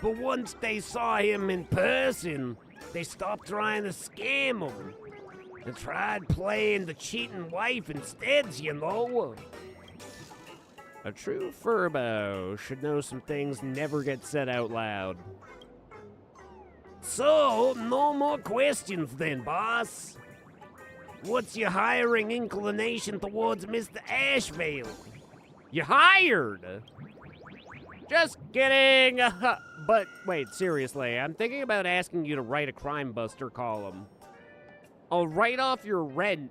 S1: But once they saw him in person, they stopped trying to scam him and tried playing the cheating wife instead, you know. A true furbo should know some things never get said out loud. So, no more questions then, boss. What's your hiring inclination towards Mr. Ashvale? You hired? Just kidding. But wait, seriously, I'm thinking about asking you to write a Crime Buster column. I'll write off your rent.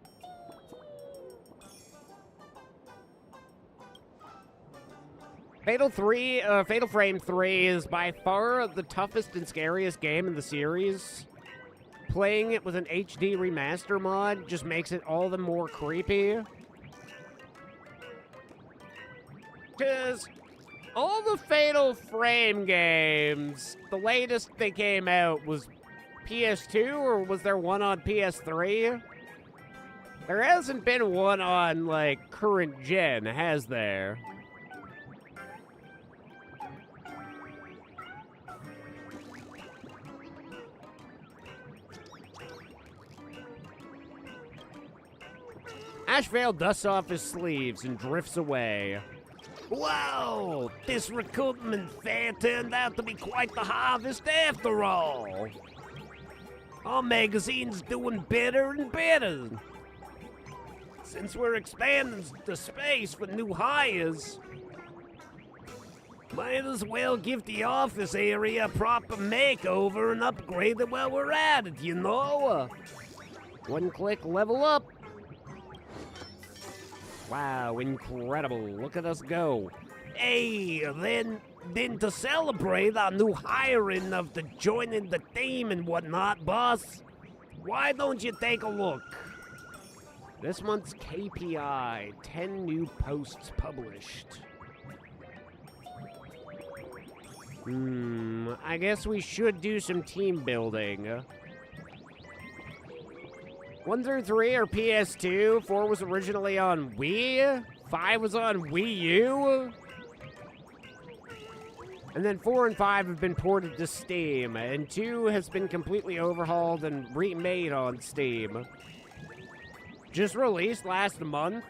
S1: Fatal Frame 3 is by far the toughest and scariest game in the series. Playing it with an HD remaster mod just makes it all the more creepy. Because all the Fatal Frame games, the latest they came out was PS2, or was there one on PS3? There hasn't been one on, like, current gen, has there? Ashvale dusts off his sleeves and drifts away. Wow, this recruitment fair turned out to be quite the harvest after all. Our magazine's doing better and better. Since we're expanding the space for new hires, might as well give the office area a proper makeover and upgrade it while we're at it, you know? One click, level up. Wow, incredible. Look at us go. Hey, then to celebrate our new hiring of the joining the team and whatnot, boss, why don't you take a look? This month's KPI, 10 new posts published. I guess we should do some team building. 1 through 3 are PS2, 4 was originally on Wii, 5 was on Wii U, and then 4 and 5 have been ported to Steam, and 2 has been completely overhauled and remade on Steam. Just released last month.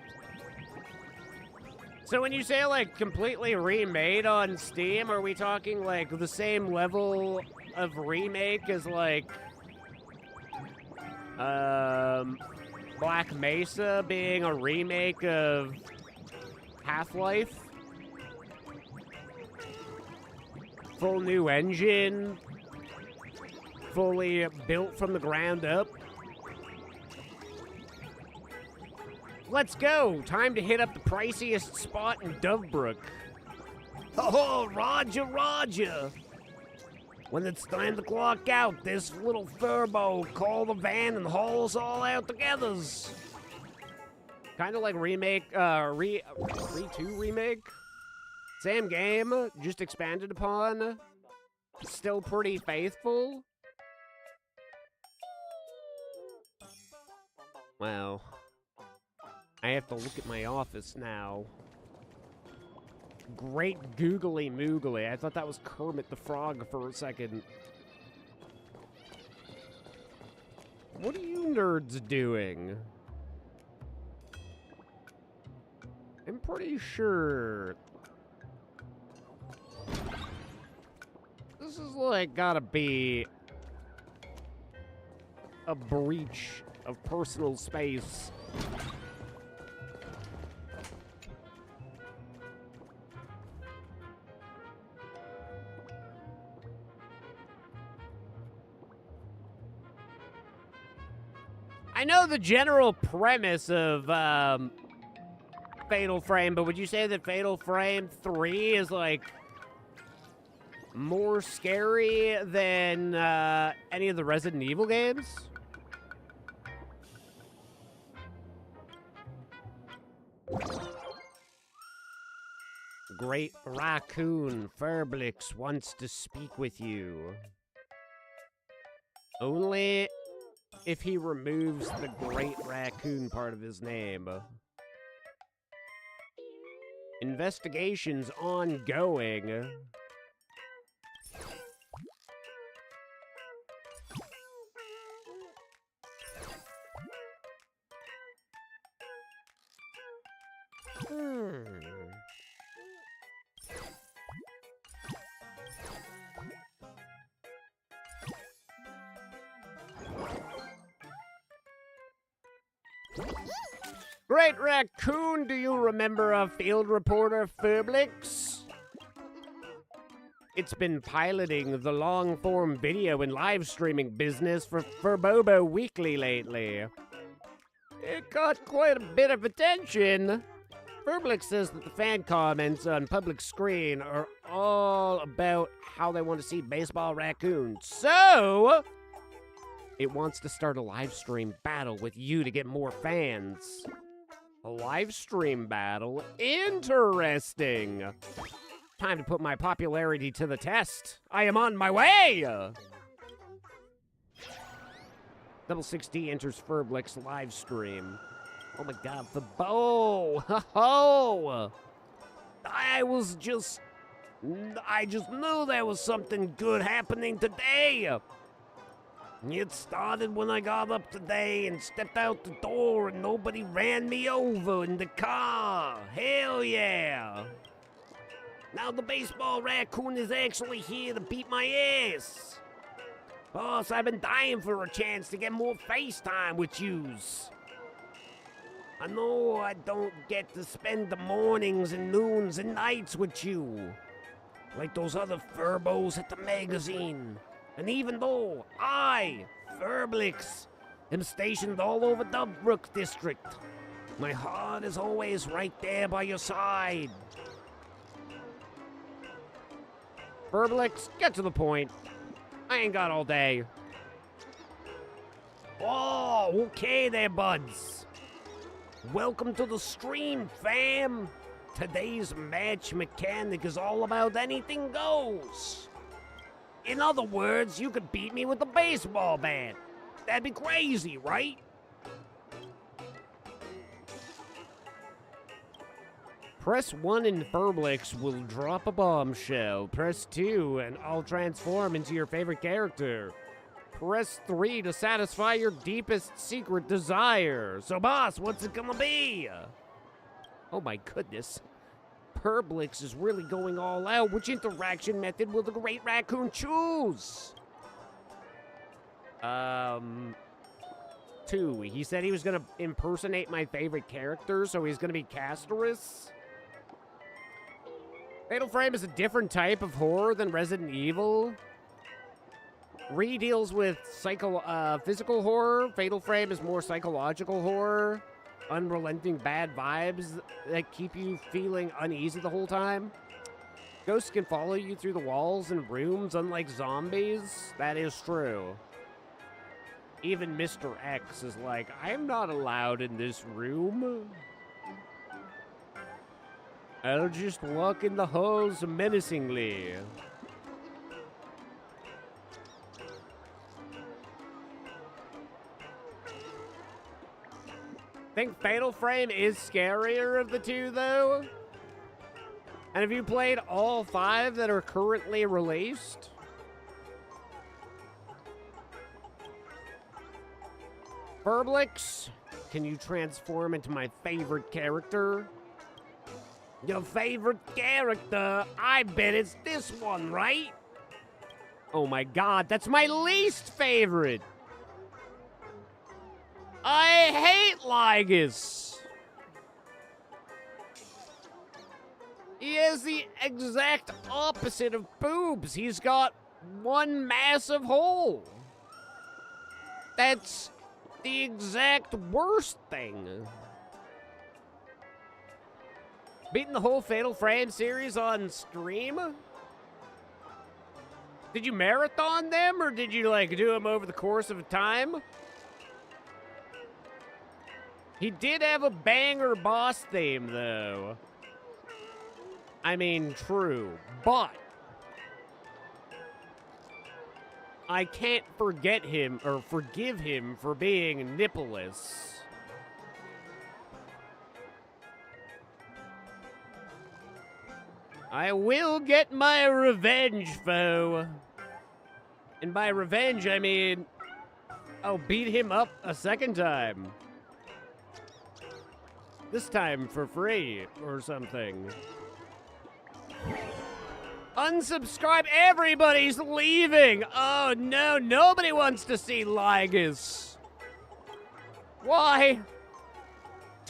S1: So when you say, like, completely remade on Steam, are we talking, like, the same level of remake as, like, Black Mesa being a remake of Half-Life? Full new engine, fully built from the ground up. Let's go! Time to hit up the priciest spot in Dovebrook. Oh, Roger, Roger! When it's time to clock out, this little furbo call the van and haul us all out together. Kind of like remake, Re 2 remake. Same game, just expanded upon. Still pretty faithful. Wow. I have to look at my office now. Great googly moogly. I thought that was Kermit the Frog for a second. What are you nerds doing? I'm pretty sure this is like gotta be a breach of personal space. I know the general premise of Fatal Frame, but would you say that Fatal Frame 3 is like more scary than any of the Resident Evil games? Great Raccoon Furblix wants to speak with you. Only if he removes the Great Raccoon part of his name. Investigation's ongoing. Great Raccoon, do you remember a field reporter, Furblix? It's been piloting the long-form video and live streaming business for Furbobo Weekly lately. It got quite a bit of attention. Furblix says that the fan comments on public screen are all about how they want to see baseball raccoons. So, it wants to start a live stream battle with you to get more fans. A live stream battle? Interesting. Time to put my popularity to the test. I am on my way! Double 6D enters Furblix live stream. Oh my god, the bow! Ho-ho! I just knew there was something good happening today! It started when I got up today and stepped out the door and nobody ran me over in the car. Hell yeah! Now the baseball raccoon is actually here to beat my ass. Boss, I've been dying for a chance to get more FaceTime with yous. I know I don't get to spend the mornings and noons and nights with you, like those other furbos at the magazine. And even though I, Furblix, am stationed all over Dubbrook District, my heart is always right there by your side. Furblix, get to the point. I ain't got all day. Oh, okay there, buds. Welcome to the stream, fam. Today's match mechanic is all about anything goes. In other words, you could beat me with a baseball bat. That'd be crazy, right? Press 1 and Furblix will drop a bombshell. Press 2 and I'll transform into your favorite character. Press 3 to satisfy your deepest secret desire. So boss, what's it gonna be? Oh my goodness. Furblix is really going all out. Which interaction method will the Great Raccoon choose? 2. He said he was gonna impersonate my favorite character, so he's gonna be Castorus. Fatal Frame is a different type of horror than Resident Evil. Re deals with physical horror. Fatal Frame is more psychological horror. Unrelenting bad vibes that keep you feeling uneasy the whole time. Ghosts can follow you through the walls and rooms, unlike zombies. That is true. Even Mr. X is like, I'm not allowed in this room. I'll just walk in the halls menacingly. Think Fatal Frame is scarier of the two, though? And have you played all 5 that are currently released? Furblix, can you transform into my favorite character? Your favorite character? I bet it's this one, right? Oh my god, that's my least favorite! I hate Lygus! He has the exact opposite of boobs. He's got one massive hole. That's the exact worst thing. Beating the whole Fatal Frame series on stream? Did you marathon them, or did you, like, do them over the course of a time? He did have a banger boss theme, though. I mean, true, but I can't forget him, or forgive him for being nippleless. I will get my revenge, foe. And by revenge, I mean, I'll beat him up a second time. This time for free, or something. Unsubscribe, everybody's leaving! Oh no, nobody wants to see Lygus. Why?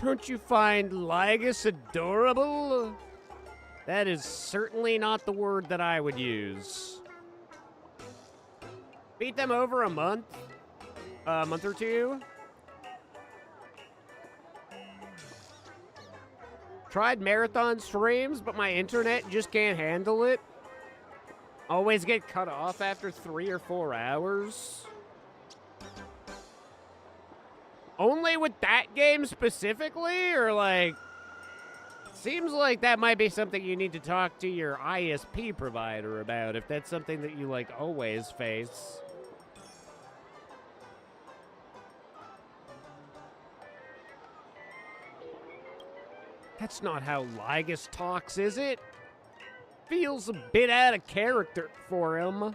S1: Don't you find Lygus adorable? That is certainly not the word that I would use. Beat them over a month or two. Tried marathon streams, but my internet just can't handle it. Always get cut off after 3 or 4 hours. Only with that game specifically, or like... Seems like that might be something you need to talk to your ISP provider about, if that's something that you, like, always face. That's not how Lygus talks, is it? Feels a bit out of character for him.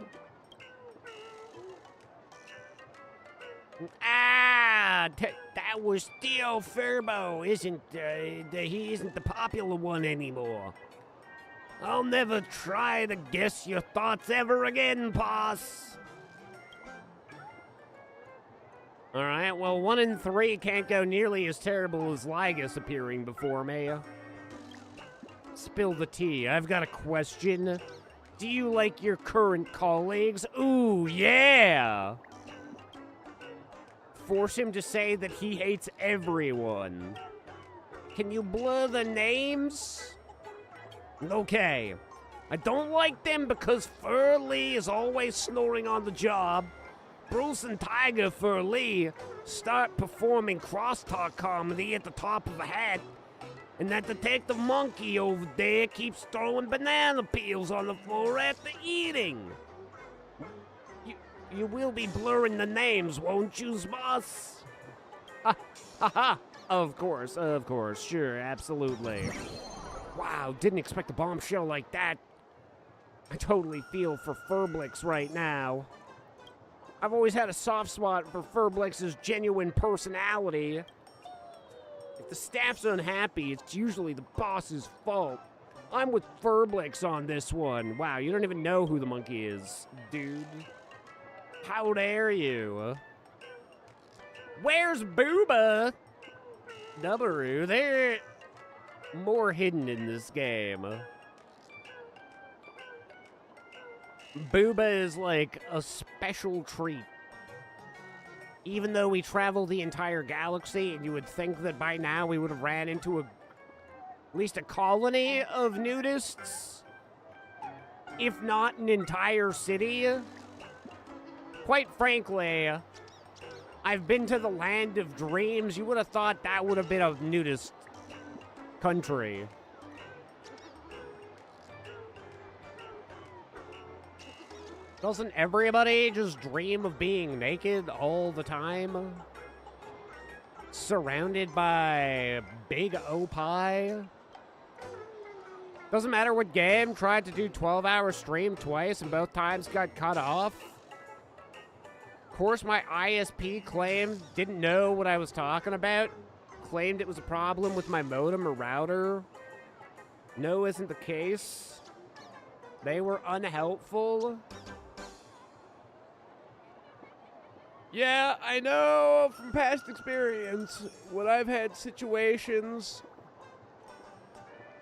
S1: That was Theo Furbo, he isn't the popular one anymore. I'll never try to guess your thoughts ever again, boss. Alright, well, 1 in 3 can't go nearly as terrible as Lygus appearing before me. Spill the tea, I've got a question. Do you like your current colleagues? Ooh, yeah! Force him to say that he hates everyone. Can you blur the names? Okay. I don't like them because Fur Lee is always snoring on the job. Bruce and Tiger Fur Lee start performing crosstalk comedy at the top of a hat. And that Detective Monkey over there keeps throwing banana peels on the floor after eating. You will be blurring the names, won't you, boss? Ha ha! Of course, sure, absolutely. Wow, didn't expect a bombshell like that. I totally feel for Furblix right now. I've always had a soft spot for Furblix's genuine personality. If the staff's unhappy, it's usually the boss's fault. I'm with Furblix on this one. Wow, you don't even know who the monkey is, dude. How dare you? Where's Booba? Dubbaroo, they're more hidden in this game. Booba is like a special treat. Even though we travel the entire galaxy, and you would think that by now we would have ran into at least a colony of nudists, if not an entire city. Quite frankly, I've been to the land of dreams. You would have thought that would have been a nudist country. Doesn't everybody just dream of being naked all the time? Surrounded by big opie? Doesn't matter what game, tried to do 12-hour stream twice and both times got cut off. Of course, my ISP claimed didn't know what I was talking about. Claimed it was a problem with my modem or router. No, isn't the case. They were unhelpful. Yeah, I know from past experience when I've had situations.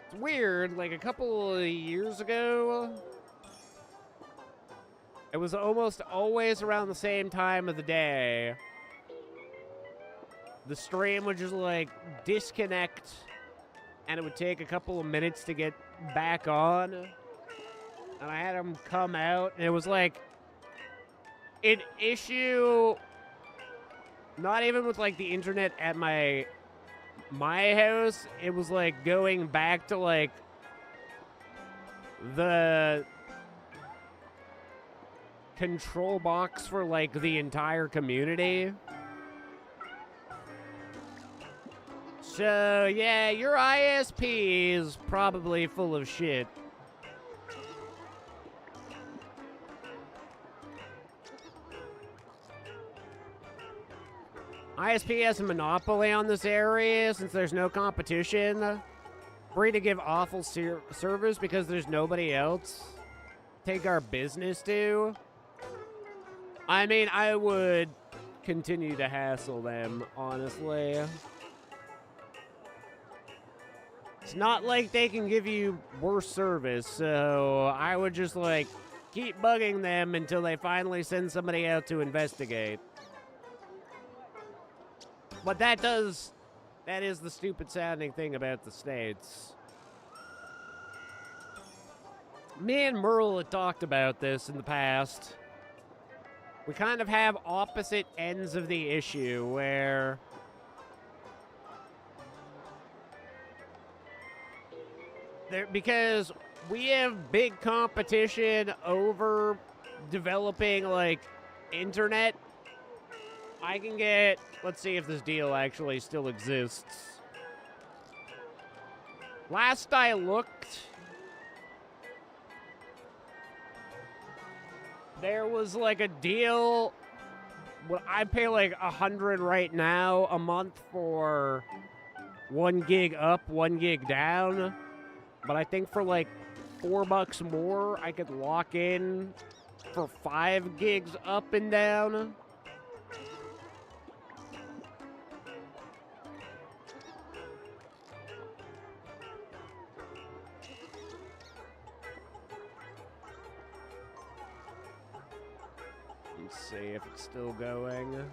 S1: It's weird, like a couple of years ago, it was almost always around the same time of the day the stream would just, like, disconnect, and it would take a couple of minutes to get back on. And I had them come out, and it was, like, an issue, not even with, like, the internet at my house. It was, like, going back to, like, the control box for, like, the entire community. So, yeah, your ISP is probably full of shit. ISP has a monopoly on this area since there's no competition. Free to give awful service because there's nobody else. Take our business to. I mean, I would continue to hassle them, honestly. It's not like they can give you worse service, so I would just, like, keep bugging them until they finally send somebody out to investigate. But that is the stupid sounding thing about the States. Me and Merle had talked about this in the past. We kind of have opposite ends of the issue where because we have big competition over developing, like, internet. I can get, let's see if this deal actually still exists. Last I looked, there was, like, a deal. What I pay, like, $100 right now a month for 1 gig up, 1 gig down. But I think for, like, $4 more, I could lock in for 5 gigs up and down. Let's see if it's still going.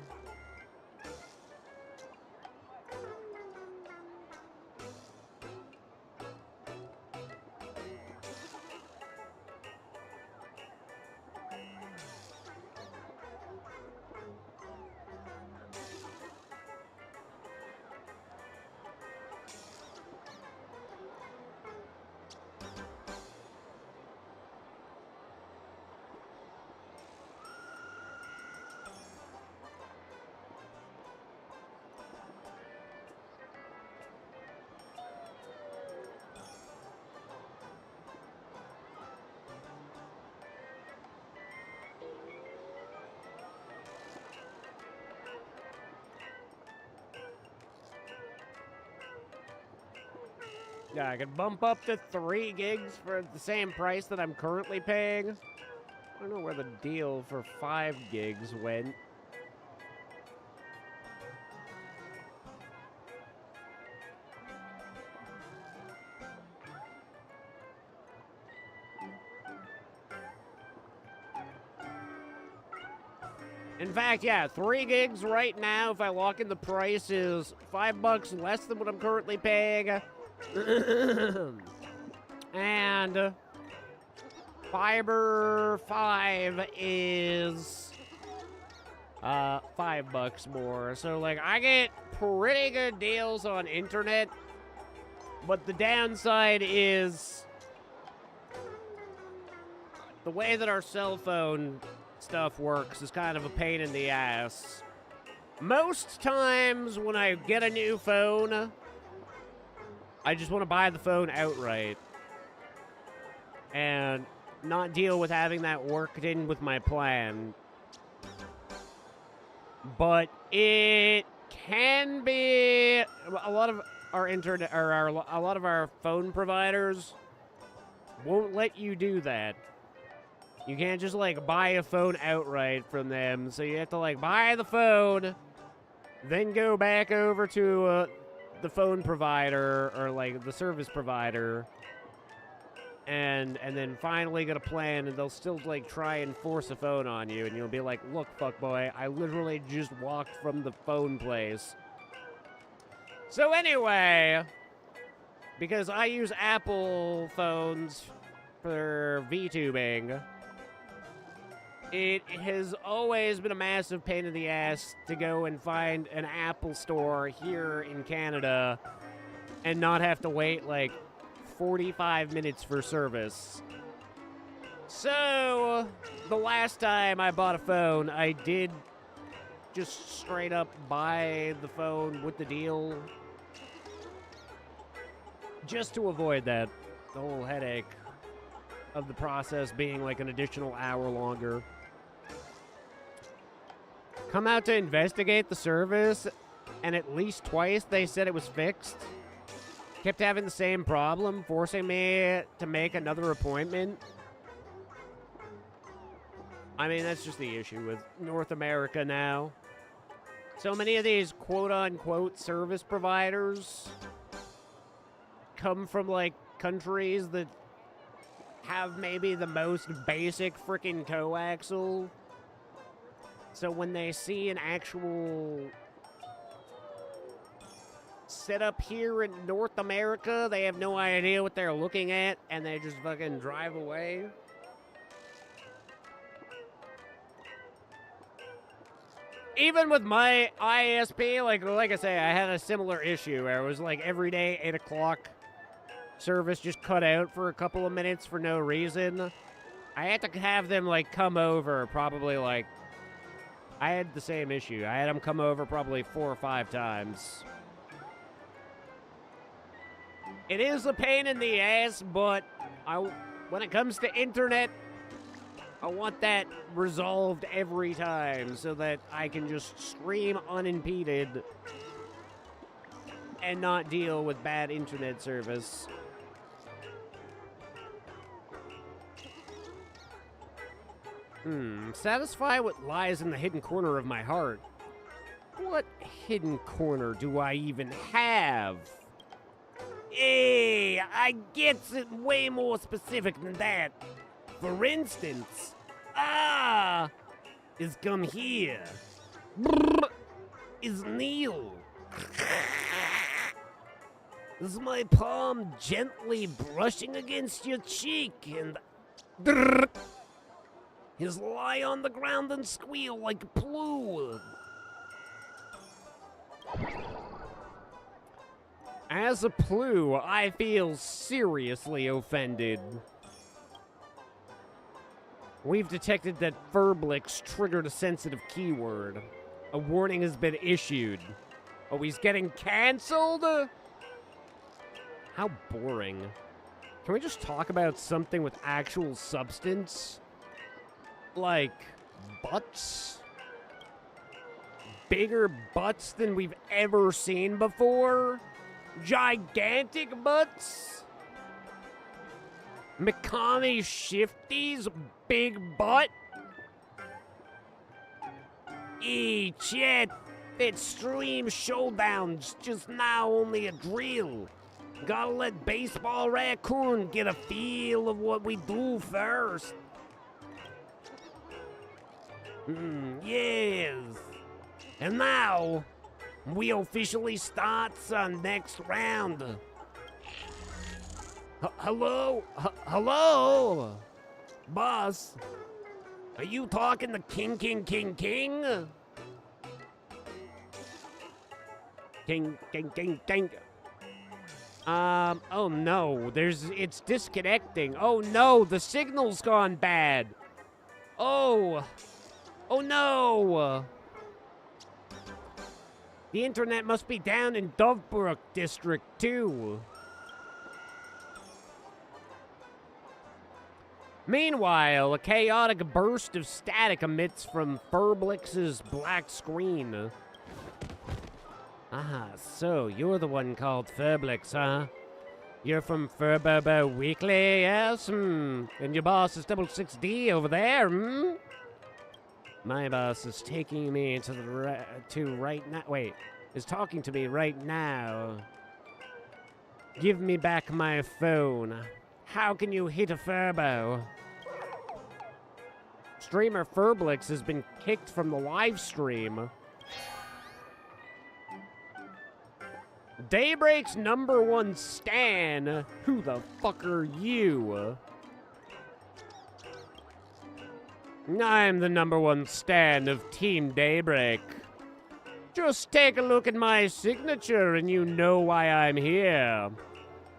S1: Yeah, I could bump up to 3 gigs for the same price that I'm currently paying. I don't know where the deal for 5 gigs went. In fact, yeah, 3 gigs right now, if I lock in the price, is $5 less than what I'm currently paying. And Fiber 5 is $5 more. So, like, I get pretty good deals on internet, but the downside is the way that our cell phone stuff works is kind of a pain in the ass. Most times when I get a new phone, I just want to buy the phone outright and not deal with having that worked in with my plan. But it can be a lot of our internet or a lot of our phone providers won't let you do that. You can't just, like, buy a phone outright from them. So you have to, like, buy the phone, then go back over to the phone provider or, like, the service provider, and then finally get a plan, and they'll still, like, try and force a phone on you, and you'll be like, look, fuckboy, I literally just walked from the phone place So anyway, because I use Apple phones for VTubing, it has always been a massive pain in the ass to go and find an Apple store here in Canada and not have to wait like 45 minutes for service. So, the last time I bought a phone, I did just straight up buy the phone with the deal. Just to avoid that, the whole headache of the process being like an additional hour longer. Come out to investigate the service, and at least twice they said it was fixed. Kept having the same problem, forcing me to make another appointment. I mean, that's just the issue with North America now. So many of these quote-unquote service providers come from, like, countries that have maybe the most basic freaking coaxial. So when they see an actual setup here in North America, they have no idea what they're looking at, and they just fucking drive away. Even with my ISP, like I say, I had a similar issue where it was like every day, 8 o'clock, service just cut out for a couple of minutes for no reason. I had to have them, like, come over probably, like, I had the same issue. I had them come over probably 4 or 5 times. It is a pain in the ass, but when it comes to internet, I want that resolved every time so that I can just stream unimpeded and not deal with bad internet service. Satisfy what lies in the hidden corner of my heart. What hidden corner do I even have? Hey, I gets it way more specific than that. For instance, is come here. Brr, is Neil. Is my palm gently brushing against your cheek and his lie on the ground and squeal like a plu. As a plu, I feel seriously offended. We've detected that Furblix triggered a sensitive keyword. A warning has been issued. Oh, he's getting canceled? How boring. Can we just talk about something with actual substance? Like, butts? Bigger butts than we've ever seen before? Gigantic butts? Mikami Shifty's big butt? Chet, that stream showdown's just now only a drill. Gotta let Baseball Raccoon get a feel of what we do first. Yes. And now, we officially starts our next round. Hello? Hello? Boss? Are you talking to King? King. Oh no, it's disconnecting. Oh no, the signal's gone bad. Oh no. The internet must be down in Dovebrook District, too. Meanwhile, a chaotic burst of static emits from Furblix's black screen. So you're the one called Furblix, huh? You're from Furbobo Weekly, yes? And your boss is 66D over there, My boss is taking me to right now. Wait, is talking to me right now. Give me back my phone. How can you hit a Furbo? Streamer Furblix has been kicked from the live stream. Daybreak's #1 stan. Who the fuck are you? I'm the #1 stan of Team Daybreak. Just take a look at my signature and you know why I'm here.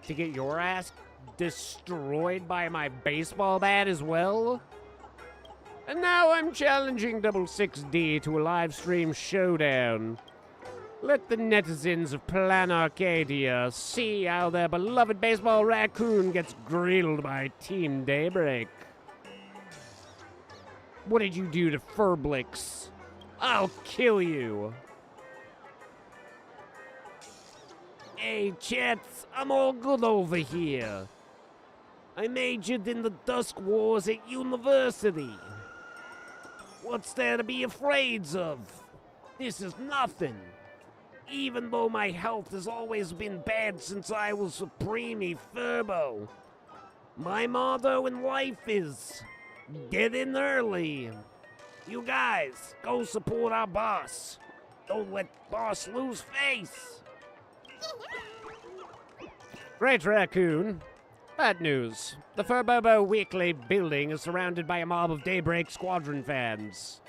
S1: To get your ass destroyed by my baseball bat as well? And now I'm challenging 66D to a live stream showdown. Let the netizens of Plan Arcadia see how their beloved baseball raccoon gets grilled by Team Daybreak. What did you do to Furblix? I'll kill you. Hey, chats, I'm all good over here. I majored in the Dusk Wars at university. What's there to be afraid of? This is nothing. Even though my health has always been bad since I was a preemie Furbo. My motto in life is, get in early. You guys, go support our boss. Don't let boss lose face. Great Raccoon. Bad news. The Furbobo Weekly building is surrounded by a mob of Daybreak Squadron fans.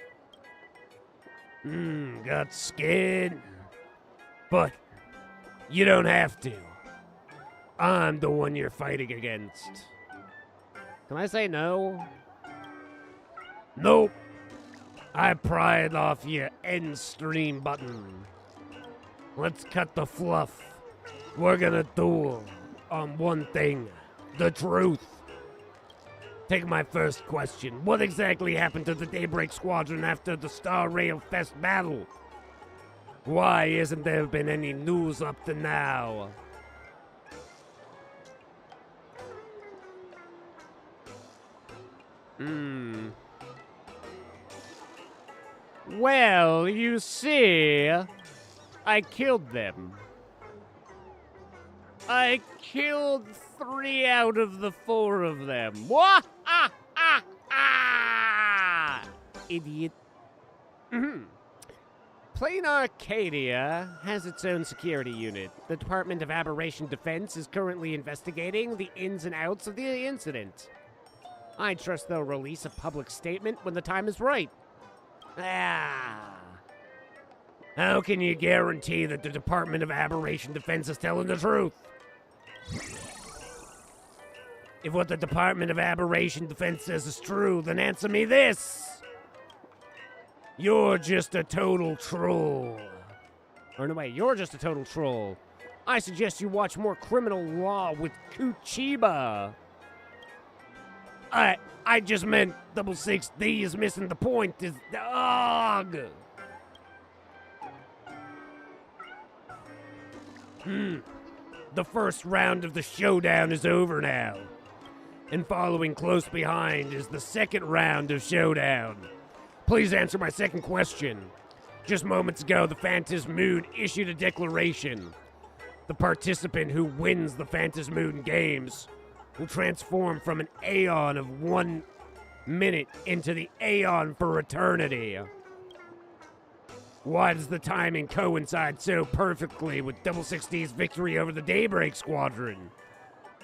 S1: Got scared. But you don't have to. I'm the one you're fighting against. Can I say no? Nope. I pried off your end stream button. Let's cut the fluff. We're gonna duel on one thing. The truth. Take my first question. What exactly happened to the Daybreak Squadron after the Star Rail Fest battle? Why isn't there been any news up to now? Well, you see, I killed them. I killed 3 out of the 4 of them. Wah! Ah! Ah! Ah! Idiot. Plane Arcadia has its own security unit. The Department of Aberration Defense is currently investigating the ins and outs of the incident. I trust they'll release a public statement when the time is right. How can you guarantee that the Department of Aberration Defense is telling the truth? If what the Department of Aberration Defense says is true, then answer me this. You're just a total troll. Or no, wait, you're just a total troll. I suggest you watch more Criminal Law with Kuchiba. I just meant 66D is missing the point. Is dog. The first round of the showdown is over now. And following close behind is the second round of showdown. Please answer my second question. Just moments ago, the Phantasm Moon issued a declaration. The participant who wins the Phantasm Moon games will transform from an Aeon of 1 minute into the Aeon for eternity. Why does the timing coincide so perfectly with 66D's victory over the Daybreak Squadron?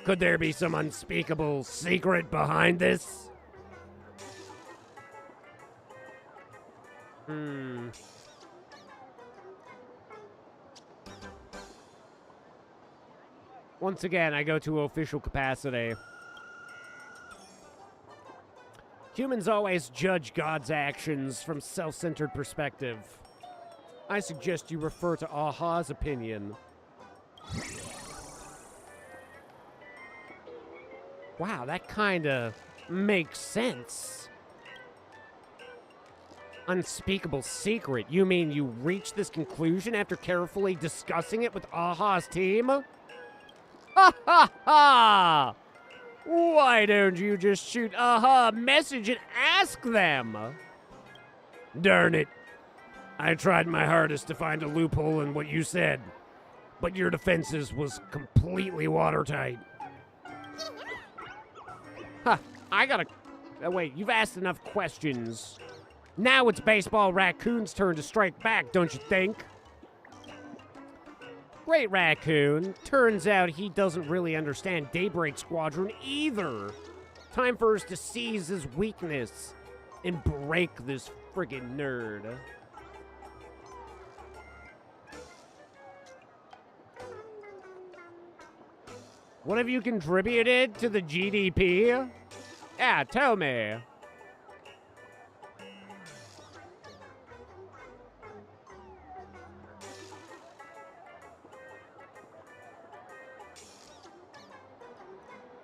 S1: Could there be some unspeakable secret behind this? Once again, I go to official capacity. Humans always judge God's actions from self-centered perspective. I suggest you refer to Aha's opinion. Wow, that kinda makes sense. Unspeakable secret? You mean you reached this conclusion after carefully discussing it with Aha's team? Ha ha ha! Why don't you just shoot Aha a message and ask them? Darn it. I tried my hardest to find a loophole in what you said, but your defenses was completely watertight. Huh, I gotta... Oh, wait, you've asked enough questions. Now it's Baseball Raccoon's turn to strike back, don't you think? Great Raccoon. Turns out he doesn't really understand Daybreak Squadron either. Time for us to seize his weakness and break this friggin' nerd. What have you contributed to the GDP? Yeah, tell me.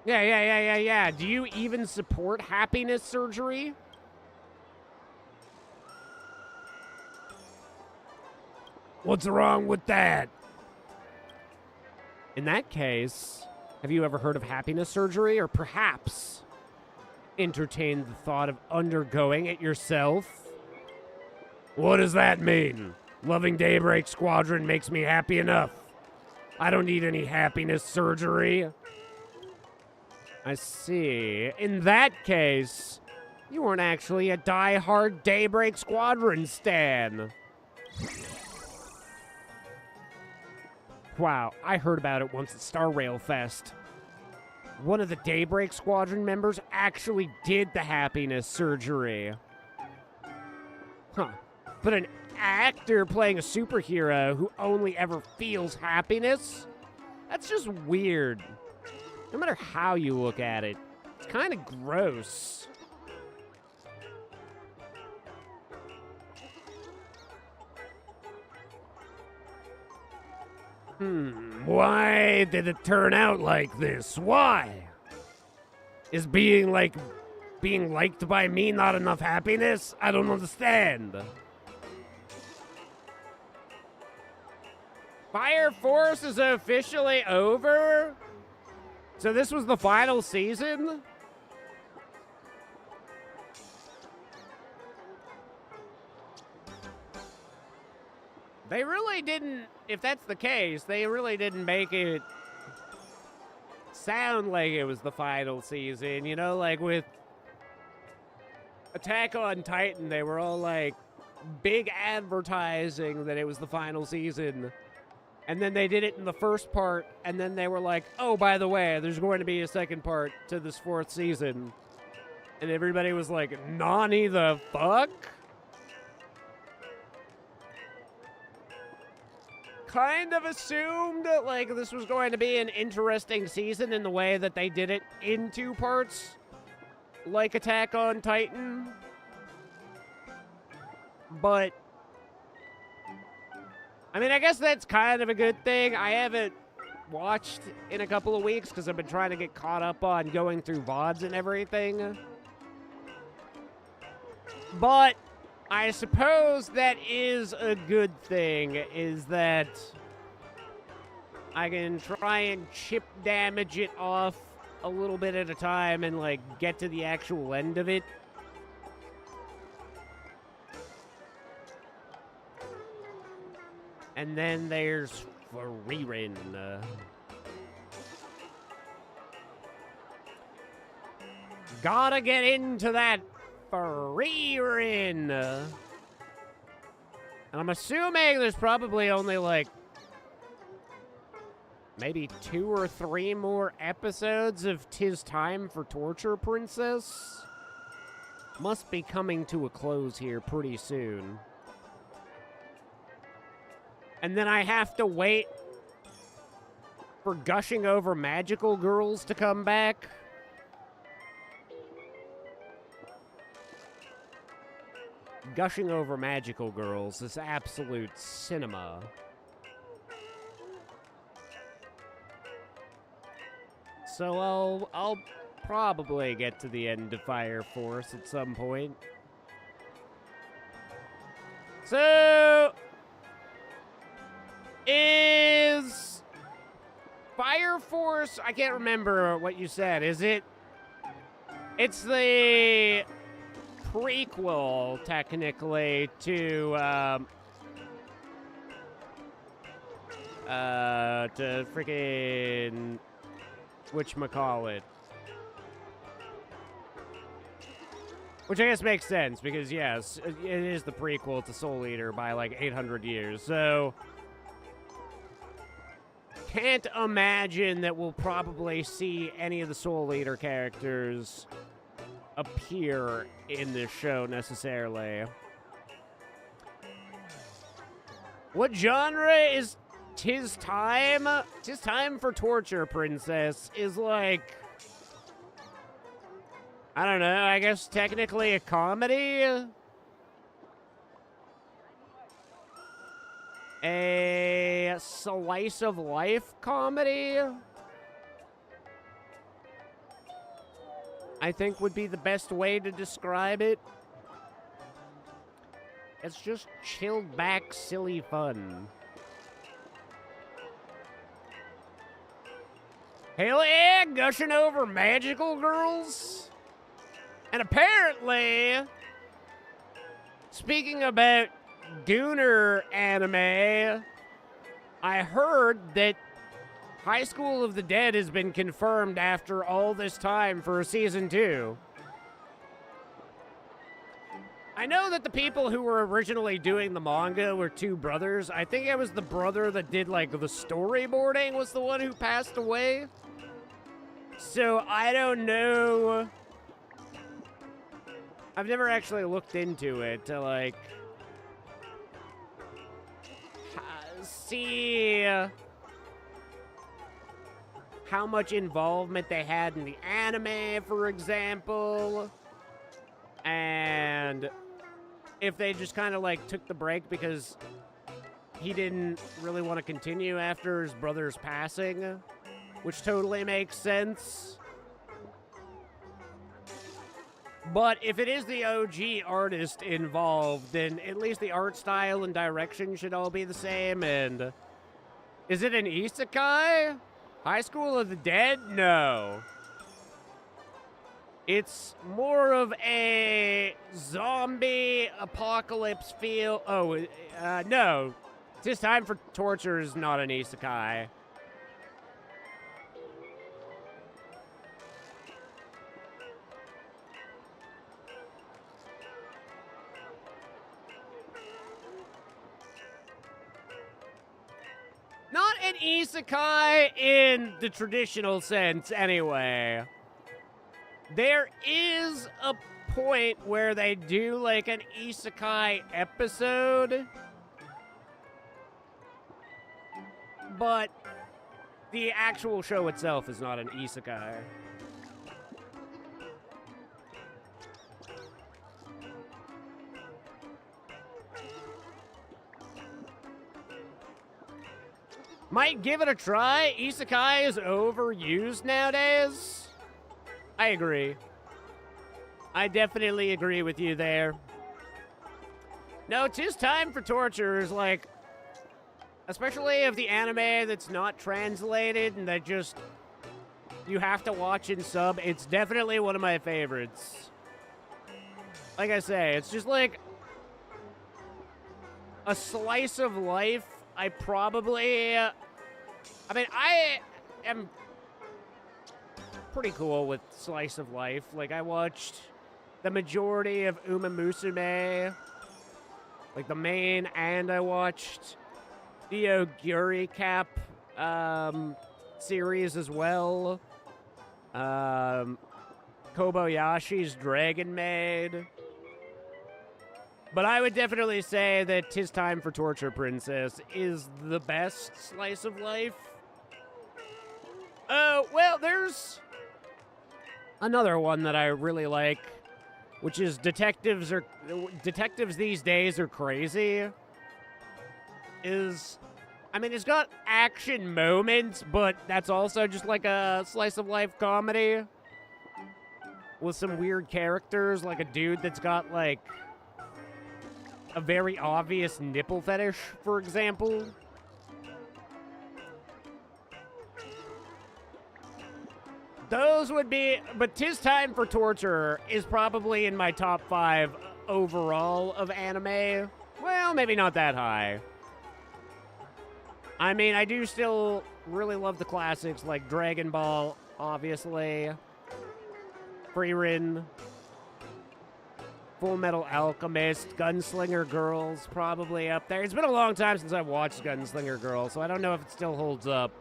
S1: Yeah. Do you even support happiness surgery? What's wrong with that? In that case, have you ever heard of happiness surgery, or perhaps entertained the thought of undergoing it yourself? What does that mean? Loving Daybreak Squadron makes me happy enough. I don't need any happiness surgery. I see. In that case, you weren't actually a die-hard Daybreak Squadron stan. Wow, I heard about it once at Star Rail Fest. One of the Daybreak Squadron members actually did the happiness surgery. Huh. But an actor playing a superhero who only ever feels happiness? That's just weird. No matter how you look at it, it's kind of gross. Why did it turn out like this? Why? Is being liked by me not enough happiness? I don't understand. Fire Force is officially over? So this was the final season? They really didn't, if that's the case, they really didn't make it sound like it was the final season. You know, like with Attack on Titan, they were all like big advertising that it was the final season. And then they did it in the first part, and then they were like, oh, by the way, there's going to be a second part to this fourth season. And everybody was like, Nani the fuck? Kind of assumed like this was going to be an interesting season in the way that they did it in two parts, like Attack on Titan. But I mean, I guess that's kind of a good thing. I haven't watched in a couple of weeks because I've been trying to get caught up on going through VODs and everything. But I suppose that is a good thing, is that I can try and chip damage it off a little bit at a time and, like, get to the actual end of it. And then there's Frieren. Gotta get into that Frieren. And I'm assuming there's probably only like maybe 2 or 3 more episodes of 'Tis Time for Torture Princess. Must be coming to a close here pretty soon. And then I have to wait for Gushing Over Magical Girls to come back. Gushing Over Magical Girls is absolute cinema. So I'll probably get to the end of Fire Force at some point. So is Fire Force, I can't remember what you said. Is it? It's the prequel, technically, to freaking whatchamacallit. Which I guess makes sense, because yes, it is the prequel to Soul Eater by like 800 years, so can't imagine that we'll probably see any of the Soul Eater characters appear in this show necessarily. What genre is Tis Time? Tis Time for Torture Princess is like, I don't know, I guess technically a comedy? A slice of life comedy, I think would be the best way to describe it. It's just chilled back, silly fun. Hell yeah, gushing over magical girls. And apparently, speaking about Gooner anime, I heard that High School of the Dead has been confirmed after all this time for season 2. I know that the people who were originally doing the manga were two brothers. I think it was the brother that did, like, the storyboarding was the one who passed away. So, I don't know. I've never actually looked into it to, like, see how much involvement they had in the anime, for example. And if they just kind of, like, took the break because he didn't really want to continue after his brother's passing, which totally makes sense. But if it is the OG artist involved, then at least the art style and direction should all be the same. And is it an isekai? High School of the Dead? No. It's more of a zombie apocalypse feel. Oh, no. Tis Time for Torture is not an isekai. Not an isekai in the traditional sense, anyway. There is a point where they do, like, an isekai episode. But the actual show itself is not an isekai. Might give it a try. Isekai is overused nowadays. I agree. I definitely agree with you there. No, Tis Time for Torture is like, especially of the anime that's not translated and that just you have to watch in sub, it's definitely one of my favorites. Like I say, it's just like a slice of life. I am pretty cool with slice of life. Like, I watched the majority of Uma Musume, like the main, and I watched the Oguri Cap series as well. Kobayashi's Dragon Maid. But I would definitely say that Tis Time for Torture Princess is the best slice of life. Oh, well, there's another one that I really like, which is Detectives These Days Are Crazy. It's got action moments, but that's also just like a slice of life comedy with some weird characters, like a dude that's got, like, a very obvious nipple fetish, for example. Those would be, but Tis Time for Torture is probably in my top 5 overall of anime. Well, maybe not that high. I mean, I do still really love the classics like Dragon Ball, obviously. Frieren. Full Metal Alchemist, Gunslinger Girls, probably up there. It's been a long time since I watched Gunslinger Girls, so I don't know if it still holds up.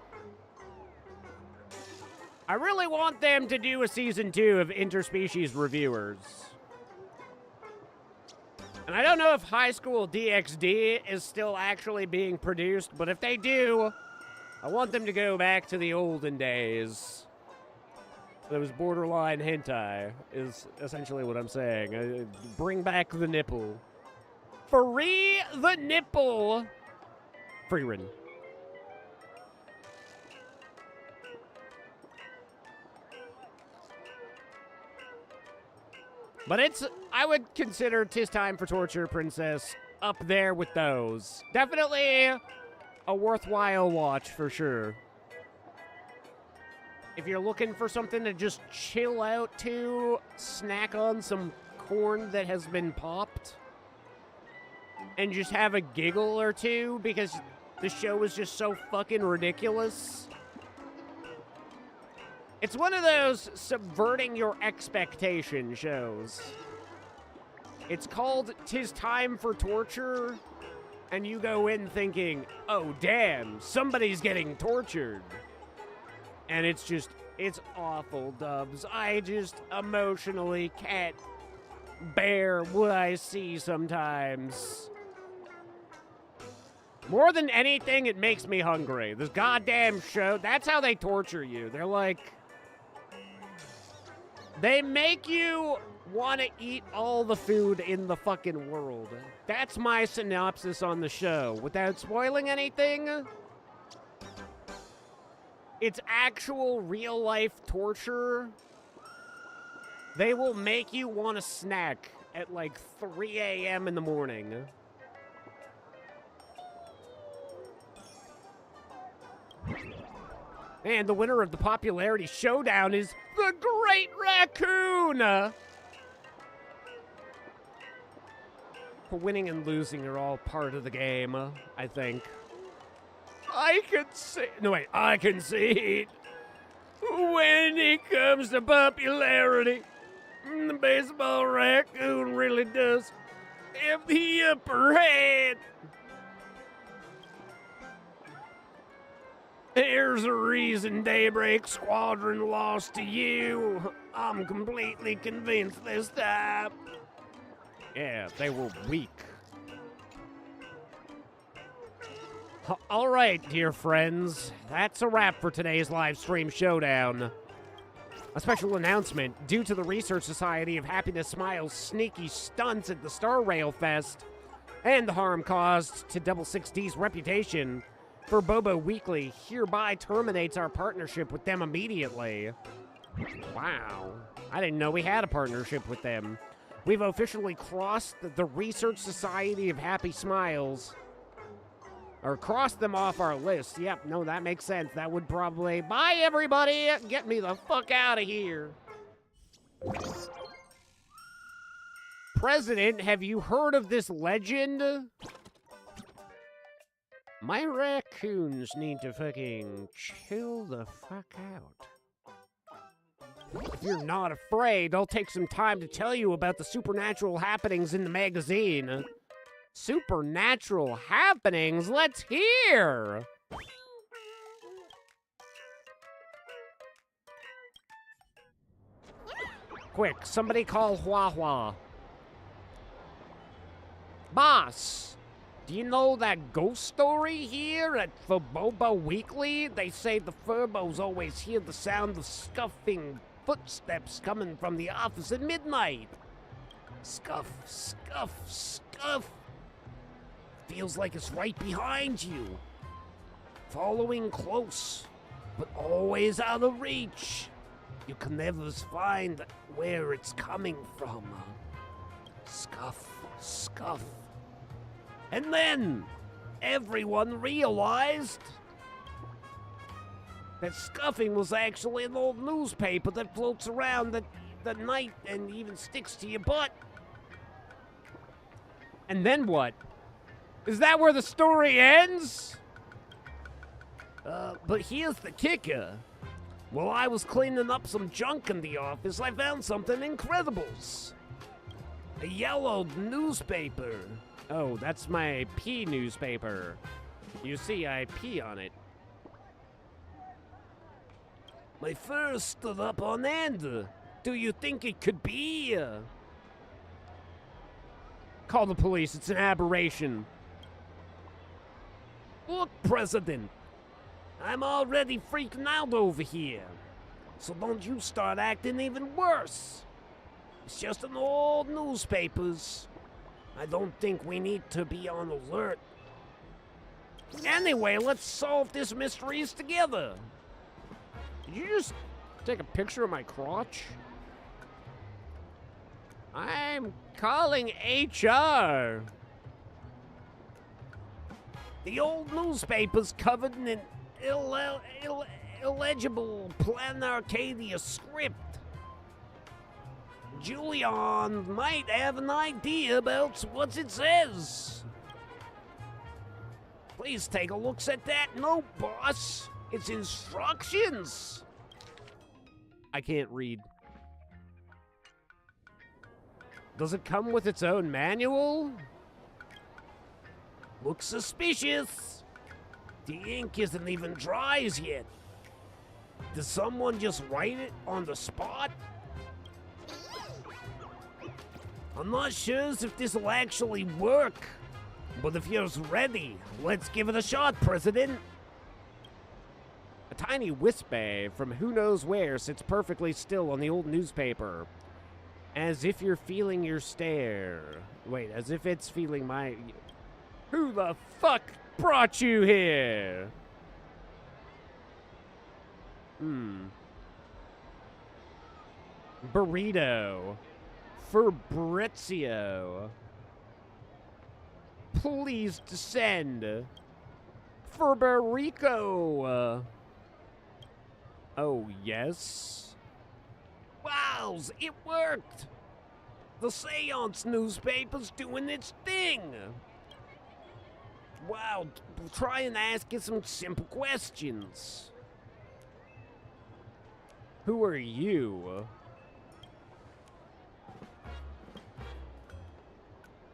S1: I really want them to do a season 2 of Interspecies Reviewers. And I don't know if High School DxD is still actually being produced, but if they do, I want them to go back to the olden days. That was borderline hentai, is essentially what I'm saying. Bring back the nipple. Free the nipple! Free ridden. But I would consider 'Tis Time for Torture Princess up there with those. Definitely a worthwhile watch for sure. If you're looking for something to just chill out to, snack on some corn that has been popped, and just have a giggle or two because the show is just so fucking ridiculous. It's one of those subverting your expectation shows. It's called 'Tis Time for Torture, and you go in thinking, oh damn, somebody's getting tortured. And it's awful, Dubs. I just emotionally can't bear what I see sometimes. More than anything, it makes me hungry. This goddamn show, that's how they torture you. They're like, they make you want to eat all the food in the fucking world. That's my synopsis on the show. Without spoiling anything, it's actual real-life torture. They will make you want to snack at like 3 a.m. in the morning. And the winner of the popularity showdown is the Great Raccoon! Winning and losing are all part of the game, I think. I concede. When it comes to popularity, the baseball raccoon really does have the upper hand. There's a reason Daybreak Squadron lost to you. I'm completely convinced this time. Yeah, they were weak. All right, dear friends, that's a wrap for today's live stream showdown. A special announcement: due to the Research Society of Happiness Smiles' sneaky stunts at the Star Rail Fest and the harm caused to Double 6D's reputation, For Bobo Weekly hereby terminates our partnership with them immediately. Wow, I didn't know we had a partnership with them. We've officially crossed the Research Society of Happy Smiles. Or crossed them off our list. Yep, no, that makes sense. That would probably... Bye, everybody! Get me the fuck out of here! President, have you heard of this legend? My raccoons need to fucking chill the fuck out. If you're not afraid, I'll take some time to tell you about the supernatural happenings in the magazine. Supernatural happenings? Let's hear! Quick, somebody call Hua Hua. Boss, do you know that ghost story here at Furboba Weekly? They say the Furbos always hear the sound of scuffing footsteps coming from the office at midnight. Scuff, scuff, scuff. Feels like it's right behind you. Following close, but always out of reach. You can never find where it's coming from. Scuff, scuff. And then, everyone realized that scuffing was actually an old newspaper that floats around at night and even sticks to your butt. And then what? Is that where the story ends? But here's the kicker. While I was cleaning up some junk in the office, I found something incredibles. A yellowed newspaper. Oh, that's my pee newspaper. You see, I pee on it. My fur stood up on end. Do you think it could be? Call the police. It's an aberration. Look, President. I'm already freaking out over here. So don't you start acting even worse. It's just an old newspapers. I don't think we need to be on alert. Anyway, let's solve this mysteries together. Did you just take a picture of my crotch? I'm calling HR. The old newspaper's covered in an illegible Plan Arcadia script. Julian might have an idea about what it says. Please take a look at that note, boss. It's instructions. I can't read. Does it come with its own manual? Looks suspicious. The ink isn't even dry as yet. Did someone just write it on the spot? I'm not sure if this will actually work, but if you're ready, let's give it a shot, President. A tiny whisper from who knows where sits perfectly still on the old newspaper. As if you're feeling your stare. Wait, as if it's feeling my... Who the fuck brought you here? Burrito. Fabrizio. Please descend. Faberico. Oh, yes? Wows, it worked! The Seance newspaper's doing its thing! Wow, try and ask it some simple questions. Who are you?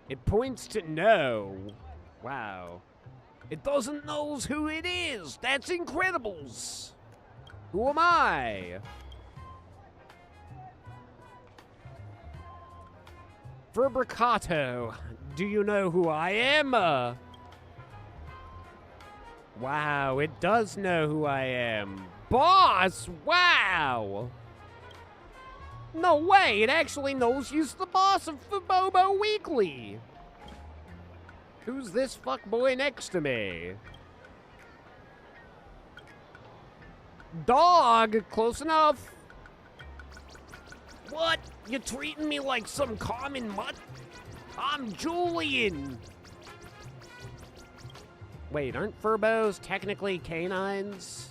S1: It points to no. Wow. It doesn't know who it is. That's Incredibles. Who am I? Fabricato. Do you know who I am? Wow, it does know who I am. Boss! Wow! No way, it actually knows you're the boss of Bobo Weekly. Who's this fuckboy next to me? Dog, close enough. What? You're treating me like some common mutt? I'm Julian. Wait, aren't Furbos technically canines?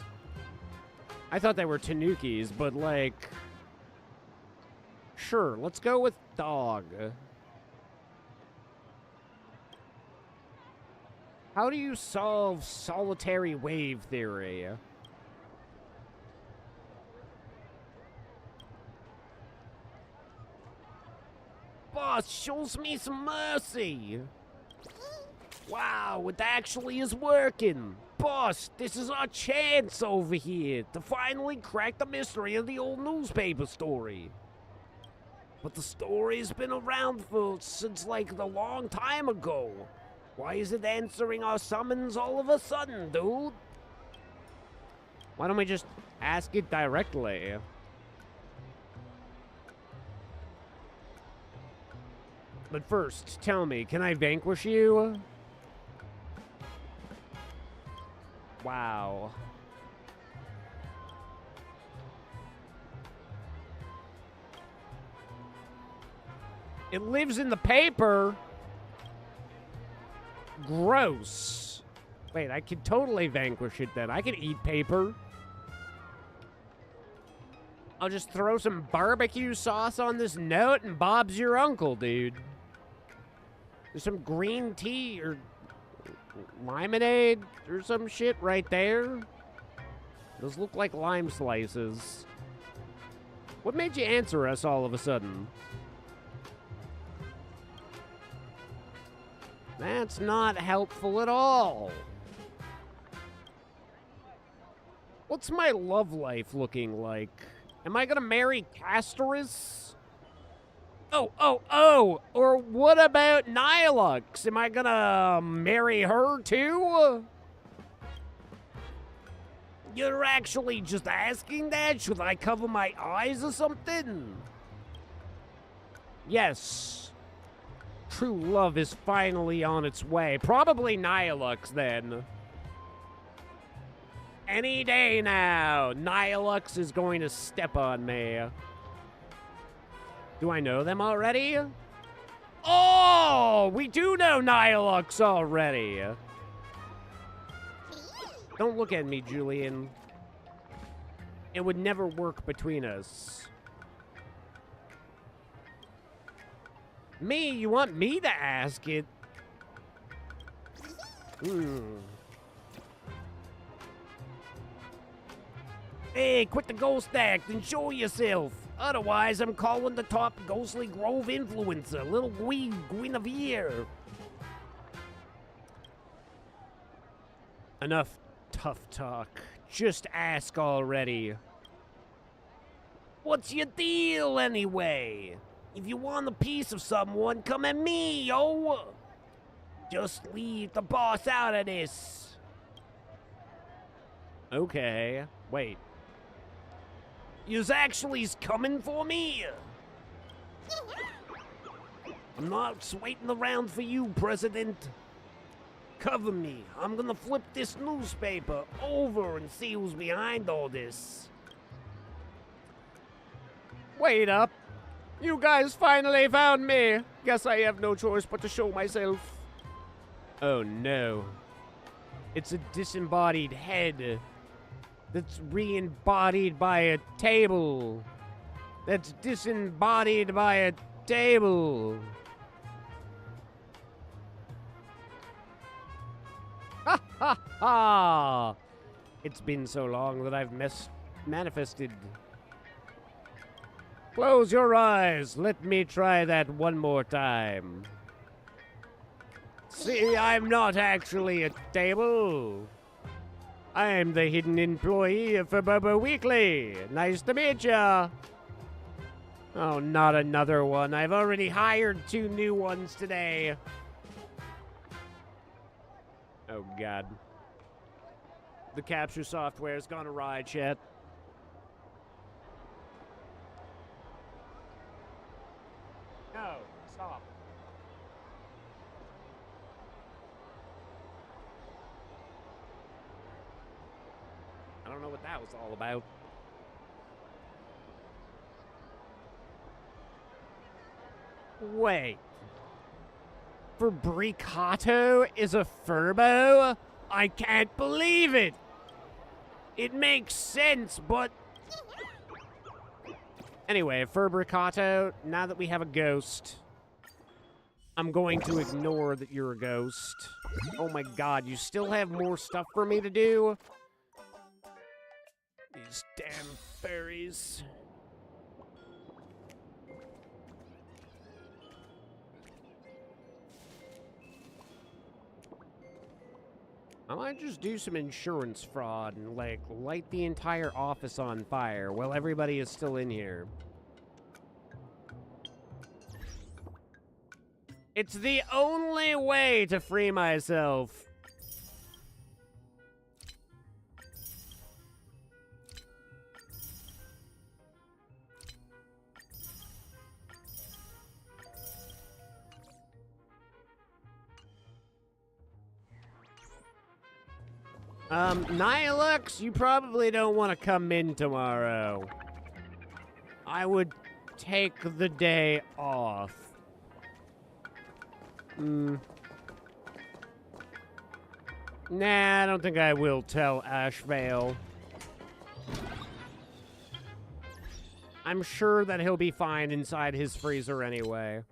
S1: I thought they were Tanukis, but like... Sure, let's go with dog. How do you solve solitary wave theory? Boss, shows me some mercy. Wow, it actually is working. Boss, this is our chance over here to finally crack the mystery of the old newspaper story. But the story's been around since like a long time ago. Why is it answering our summons all of a sudden, dude? Why don't we just ask it directly? But first, tell me, can I vanquish you? Wow. It lives in the paper. Gross. Wait, I could totally vanquish it then. I could eat paper. I'll just throw some barbecue sauce on this note and Bob's your uncle, dude. There's some green tea or limonade or some shit right there. Those look like lime slices. What made you answer us all of a sudden? That's not helpful at all. What's my love life looking like? Am I gonna marry Castorus? Oh! Or what about Nihilux? Am I gonna marry her too? You're actually just asking that? Should I cover my eyes or something? Yes. True love is finally on its way. Probably Nihilux then. Any day now, Nihilux is going to step on me. Do I know them already? Oh, we do know Nihilux already. Don't look at me, Julian. It would never work between us. Me? You want me to ask it? Hey, quit the ghost act and show yourself. Otherwise, I'm calling the top Ghostly Grove influencer, Little Guinevere. Enough tough talk. Just ask already. What's your deal, anyway? If you want a piece of someone, come at me, yo! Just leave the boss out of this. Okay, wait. You's actually coming for me? I'm not waiting around for you, President. Cover me. I'm gonna flip this newspaper over and see who's behind all this. Wait up. You guys finally found me. Guess I have no choice but to show myself. Oh no. It's a disembodied head that's re-embodied by a table. That's disembodied by a table. Ha ha ha! It's been so long that I've manifested. Close your eyes. Let me try that one more time. See, I'm not actually a table. I'm the hidden employee of Fobobo Weekly. Nice to meet ya. Oh, not another one. I've already hired 2 new ones today. Oh, God. The capture software's gone awry, chat. No, stop. I don't know what that was all about. Wait. Fabricato is a Furbo? I can't believe it! It makes sense, but... Anyway, Fabricato, now that we have a ghost, I'm going to ignore that you're a ghost. Oh my god, you still have more stuff for me to do? These damn fairies. I might just do some insurance fraud and, like, light the entire office on fire while everybody is still in here. It's the only way to free myself. Nihilux, you probably don't want to come in tomorrow. I would take the day off. Nah, I don't think I will tell Ashvale. I'm sure that he'll be fine inside his freezer anyway.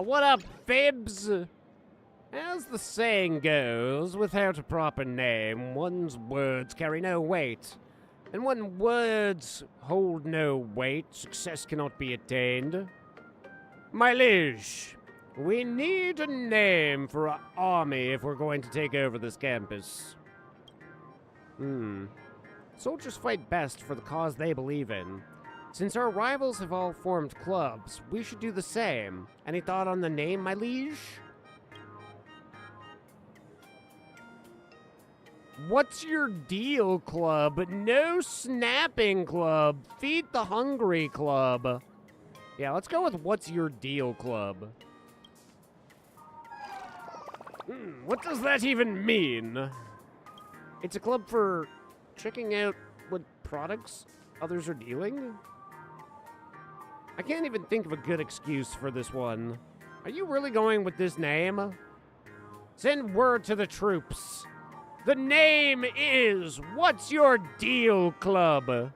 S1: What up, Fibs? As the saying goes, without a proper name, one's words carry no weight. And when words hold no weight, success cannot be attained. My liege, we need a name for our army if we're going to take over this campus. Soldiers fight best for the cause they believe in. Since our rivals have all formed clubs, we should do the same. Any thought on the name, my liege? What's your deal, club? No snapping club. Feed the hungry club. Yeah, let's go with what's your deal, club. What does that even mean? It's a club for checking out what products others are dealing? I can't even think of a good excuse for this one. Are you really going with this name? Send word to the troops. The name is What's Your Deal Club?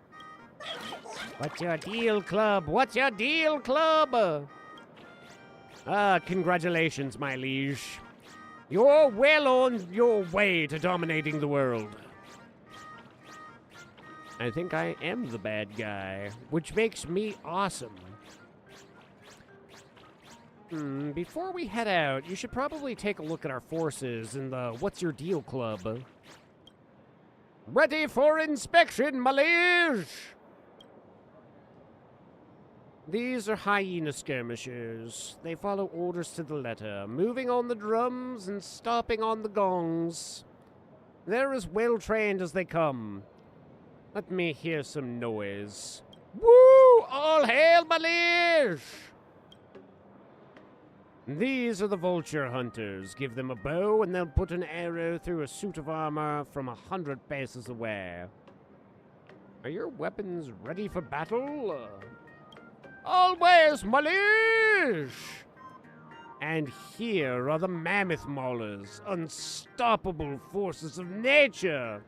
S1: What's your deal, club? What's your deal, club? Congratulations, my liege. You're well on your way to dominating the world. I think I am the bad guy, which makes me awesome. Before we head out, you should probably take a look at our forces in the What's Your Deal Club. Ready for inspection, my liege! These are hyena skirmishers. They follow orders to the letter, moving on the drums and stopping on the gongs. They're as well trained as they come. Let me hear some noise. Woo! All hail, my liege! These are the vulture hunters. Give them a bow and they'll put an arrow through a suit of armor from 100 paces away. Are your weapons ready for battle? Always, my liege! And here are the mammoth maulers, unstoppable forces of nature.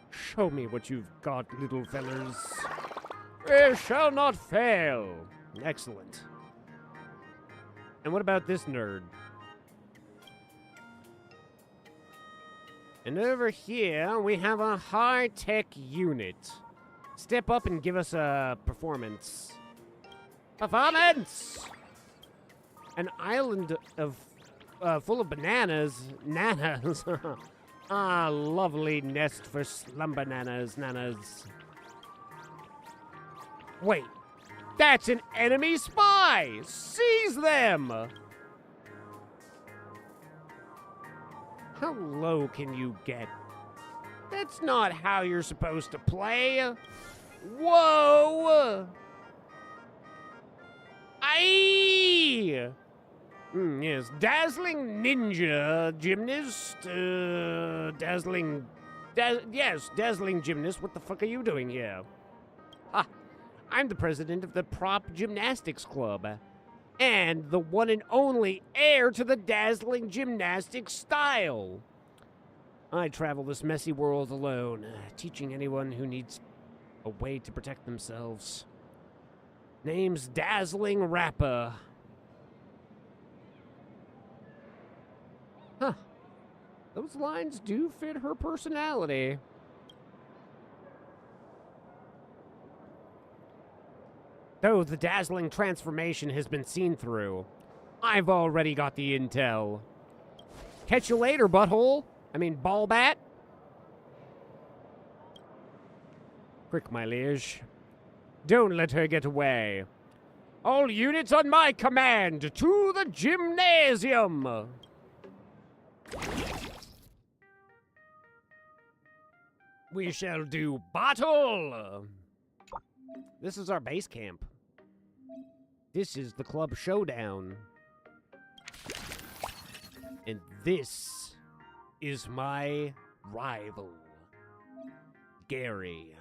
S1: Show me what you've got, little fellers. They shall not fail. Excellent. And what about this nerd? And over here, we have a high-tech unit. Step up and give us a performance. Performance! An island of full of bananas. Nanas. Lovely nest for slumber nanas. Wait. That's an enemy spy! Seize them! How low can you get? That's not how you're supposed to play. Whoa! Aye! Yes, dazzling ninja gymnast. Dazzling gymnast. What the fuck are you doing here? Ha! I'm the president of the Prop Gymnastics Club, and the one and only heir to the dazzling gymnastics style. I travel this messy world alone, teaching anyone who needs a way to protect themselves. Name's Dazzling Rapper. Huh. Those lines do fit her personality. Though the dazzling transformation has been seen through, I've already got the intel. Catch you later, butthole. I mean, ball bat. Quick, my liege. Don't let her get away. All units on my command, to the gymnasium! We shall do battle! This is our base camp. This is the club showdown. And this is my rival, Gary.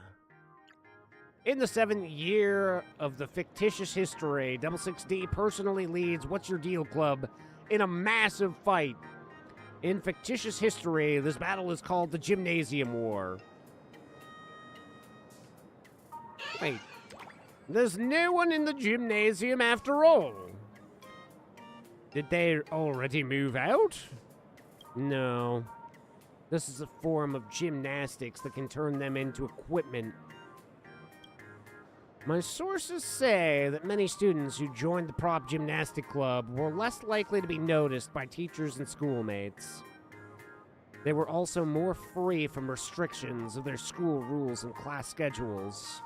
S1: In the 7th year of the fictitious history, 66D personally leads What's Your Deal Club in a massive fight. In fictitious history, this battle is called the Gymnasium War. Wait, there's no one in the gymnasium after all. Did they already move out? No. This is a form of gymnastics that can turn them into equipment. My sources say that many students who joined the prop gymnastic club were less likely to be noticed by teachers and schoolmates. They were also more free from restrictions of their school rules and class schedules.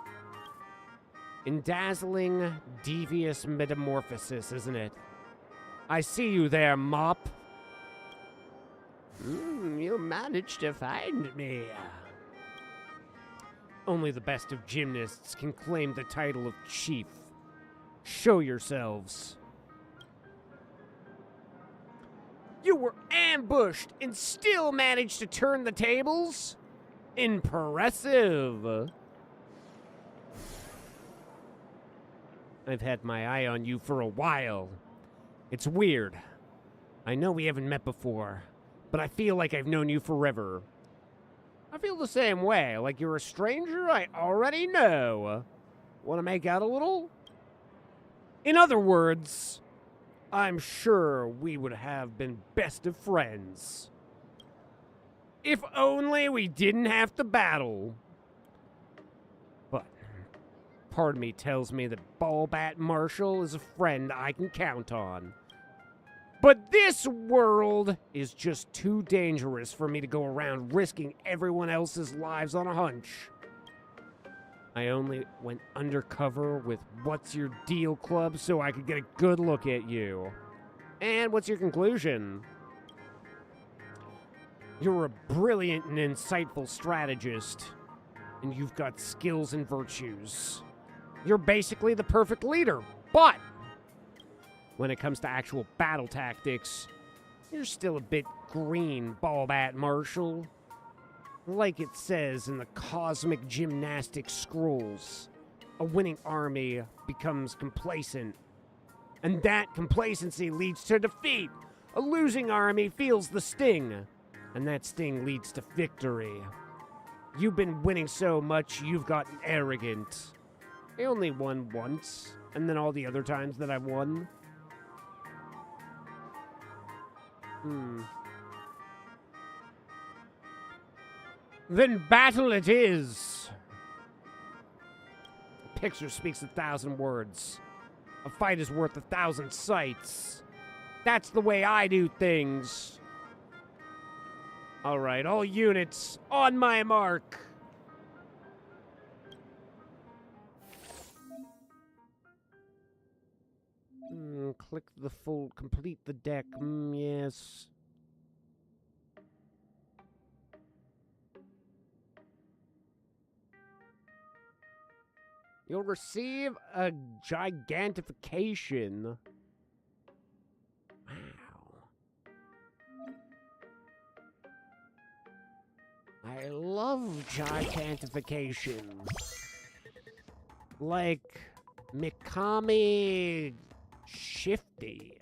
S1: In dazzling, devious metamorphosis, isn't it? I see you there, Mop. You managed to find me. Only the best of gymnasts can claim the title of chief. Show yourselves. You were ambushed and still managed to turn the tables? Impressive. I've had my eye on you for a while. It's weird. I know we haven't met before, but I feel like I've known you forever. I feel the same way, like you're a stranger I already know. Want to make out a little? In other words, I'm sure we would have been best of friends. If only we didn't have to battle. But part of me tells me that Ballbat Marshall is a friend I can count on. But this world is just too dangerous for me to go around risking everyone else's lives on a hunch. I only went undercover with What's Your Deal Club so I could get a good look at you. And what's your conclusion? You're a brilliant and insightful strategist, and you've got skills and virtues. You're basically the perfect leader, but when it comes to actual battle tactics, you're still a bit green, Ballbat Marshall. Like it says in the Cosmic Gymnastics Scrolls, a winning army becomes complacent, and that complacency leads to defeat. A losing army feels the sting, and that sting leads to victory. You've been winning so much, you've gotten arrogant. I only won once, and then all the other times that I've won. Then battle it is. A picture speaks 1,000 words. A fight is worth 1,000 sights. That's the way I do things. All right, all units, on my mark. Click the full, complete the deck. Yes. You'll receive a gigantification. Wow. I love gigantification. Like Mikami Shifty.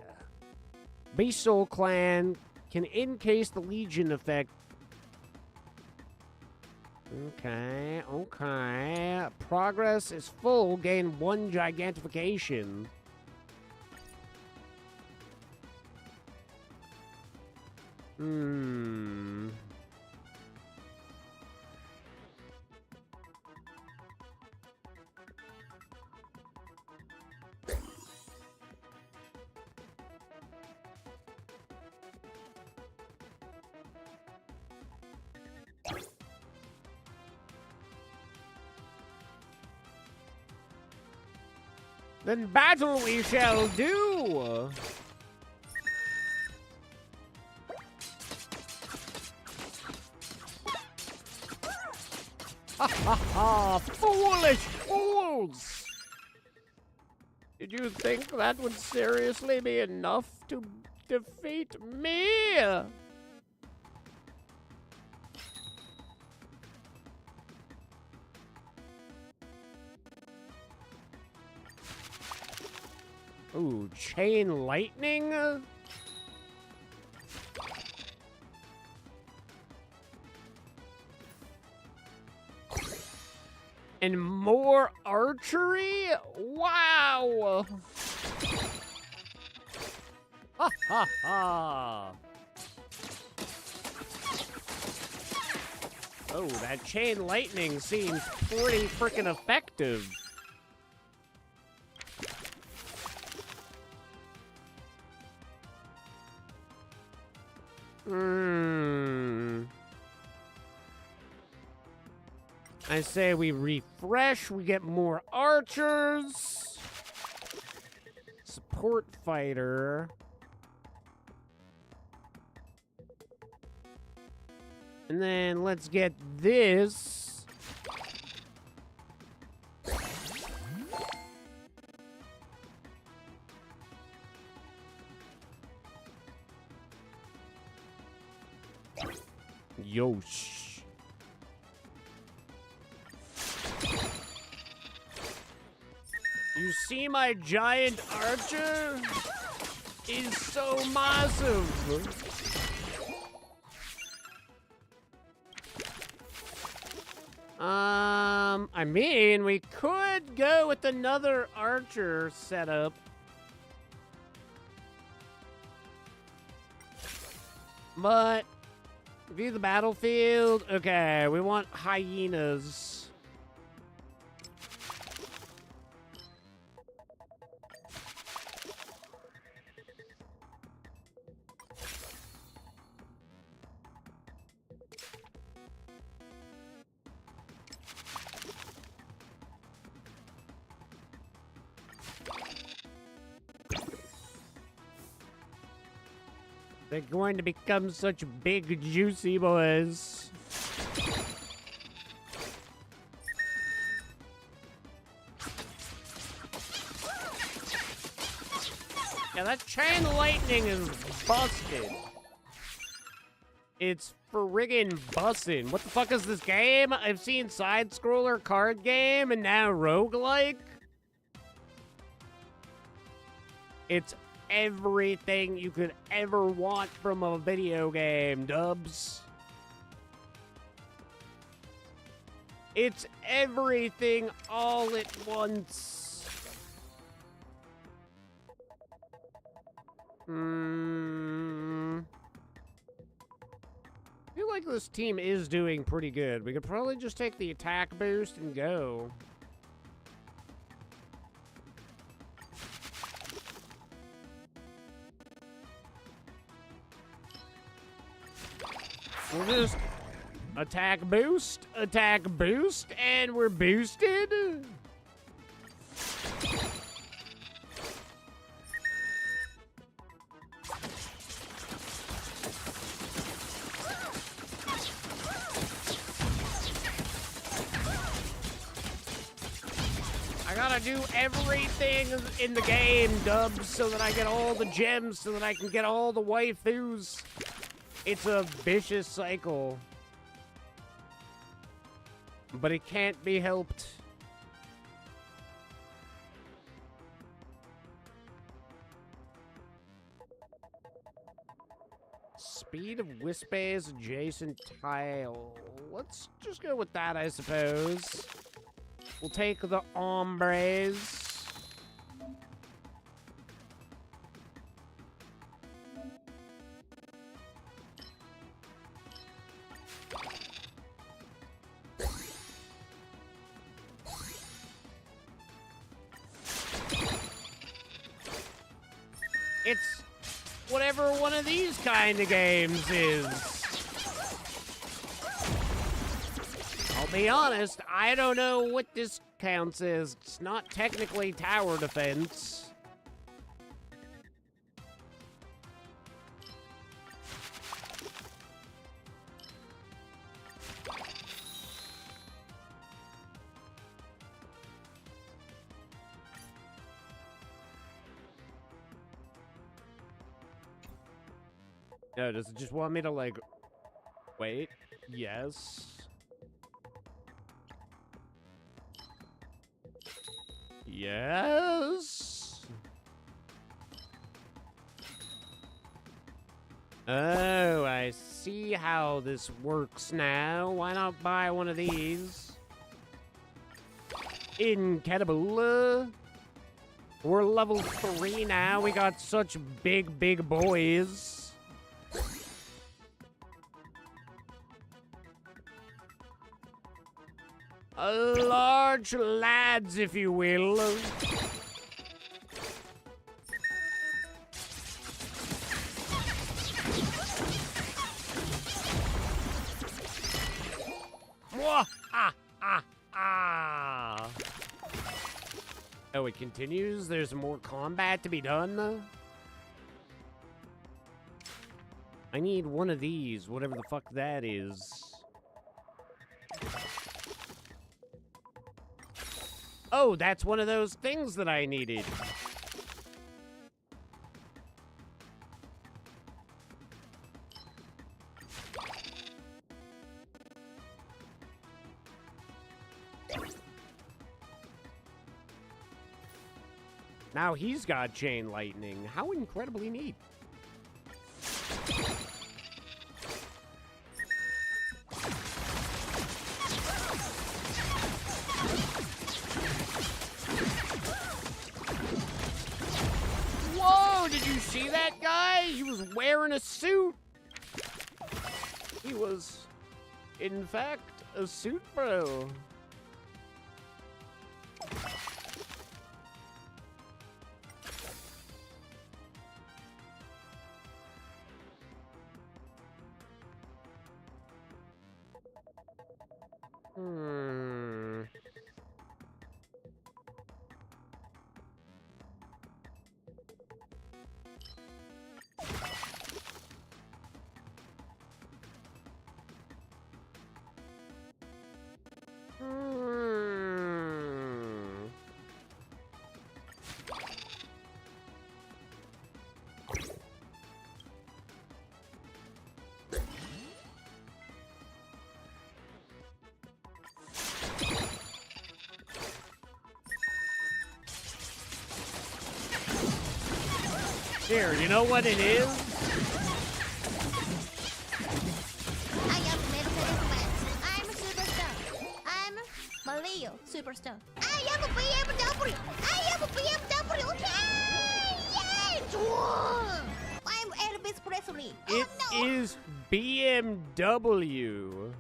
S1: Beast Soul Clan can encase the Legion effect. Okay. Progress is full. Gain 1 gigantification. Then battle we shall do! Ha ha ha! Foolish fools! Did you think that would seriously be enough to defeat me? Ooh, chain lightning? And more archery? Wow! Ha ha ha! Oh, that chain lightning seems pretty freaking effective. I say we refresh, we get more archers. Support fighter. And then let's get this. Yosh. You see my giant archer? Is so massive. I mean, we could go with another archer setup. But, view the battlefield. Okay, we want hyenas. They're going to become such big, juicy boys. Yeah, that chain lightning is busted. It's friggin' bussin'. What the fuck is this game? I've seen side-scroller card game and now roguelike. It's everything you could ever want from a video game, dubs. It's everything all at once. I feel like this team is doing pretty good. We could probably just take the attack boost and go. We'll just attack boost, and we're boosted. I gotta do everything in the game, dubs, so that I get all the gems, so that I can get all the waifus. It's a vicious cycle. But it can't be helped. Speed of Wispe's adjacent tile. Let's just go with that, I suppose. We'll take the ombres. It's whatever one of these kind of games is. I'll be honest, I don't know what this counts as. It's not technically tower defense. No, does it just want me to, like, wait? Yes. Yes. Oh, I see how this works now. Why not buy one of these? Incredible. We're level 3 now. We got such big boys. Large lads, if you will. Mwah! Oh, it continues? There's more combat to be done? I need one of these, whatever the fuck that is. Oh, that's one of those things that I needed. Now he's got chain lightning. How incredibly neat. Whoa, did you see that guy? He was wearing a suit. He was, in fact, a suit bro. Here, you know what it is?
S6: I am Mercedes Benz. I'm a superstar. I'm Mario Superstar. I am a BMW. I am a BMW. Yay! I'm Elvis Presley.
S1: It is BMW.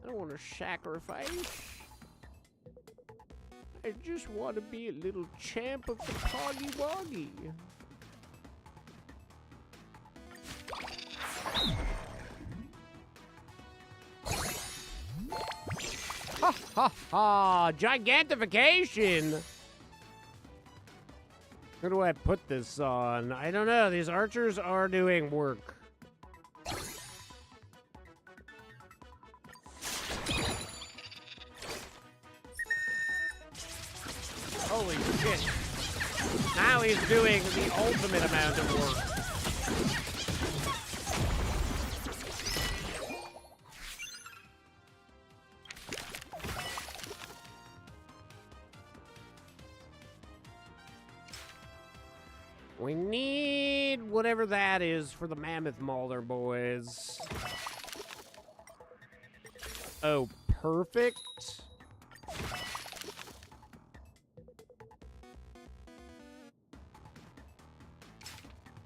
S1: I don't want to sacrifice. I just want to be a little champ of the Poggy Woggy. Ha ha ha! Gigantification! Where do I put this on? I don't know. These archers are doing work. Holy shit. Now he's doing the ultimate amount of work. We need whatever that is for the Mammoth Mauler, boys. Oh, perfect.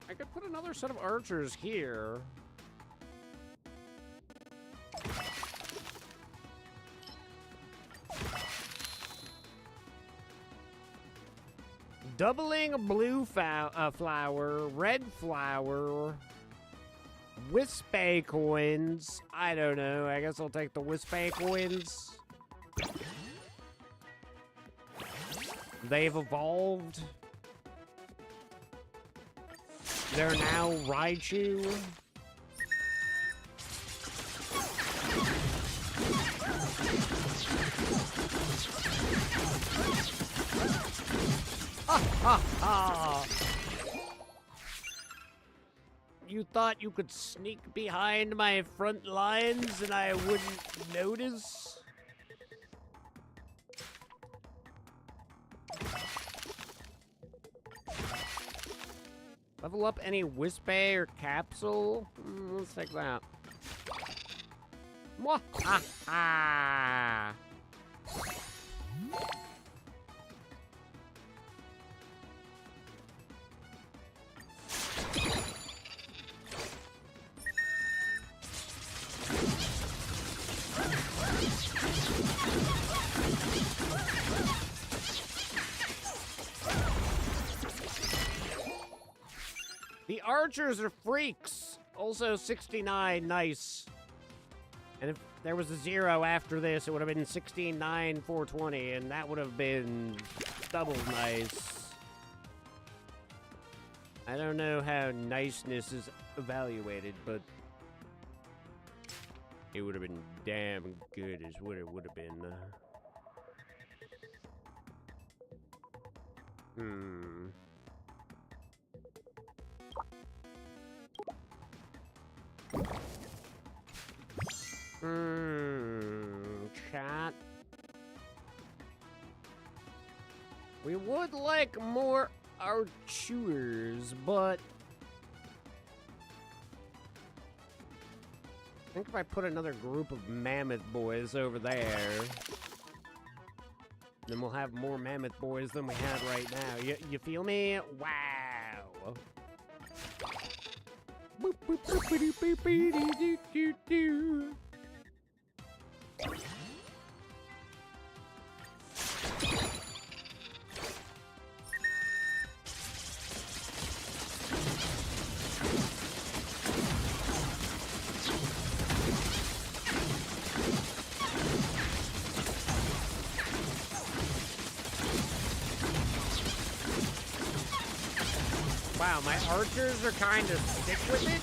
S1: I could put another set of archers here. Doubling blue flower, red flower, Wispay coins. I don't know. I guess I'll take the Wispay coins. They've evolved. They're now Raichu. Ha ha ha! You thought you could sneak behind my front lines and I wouldn't notice? Level up any Wispay or Capsule? Let's take that. Mwahaha! The archers are freaks. Also 69, nice. And if there was a 0 after this, it would have been 16, 9, 420, and that would have been double nice. I don't know how niceness is evaluated, but it would have been damn good is what it would have been. Chat. We would like more archers, but I think if I put another group of mammoth boys over there, then we'll have more mammoth boys than we have right now. You feel me? Wow. Boop, boop, boop, boop, boop, boop, doo, doo, doo. Wow, my archers are kind of sick with it.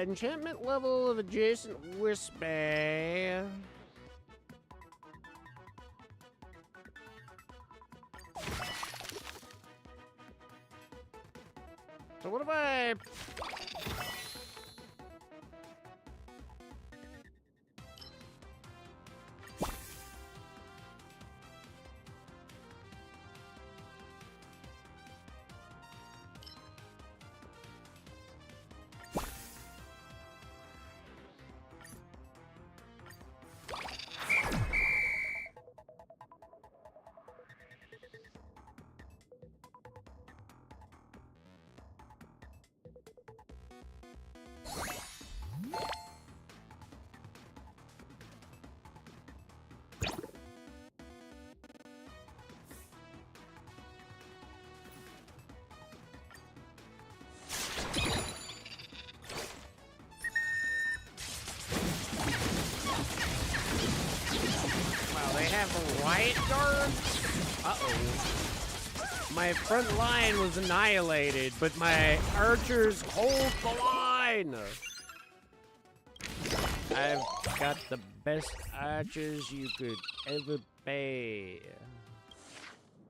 S1: Enchantment level of adjacent Wispy. So what if I... Riot guards? Uh-oh. My front line was annihilated, but my archers hold the line. I've got the best archers you could ever be.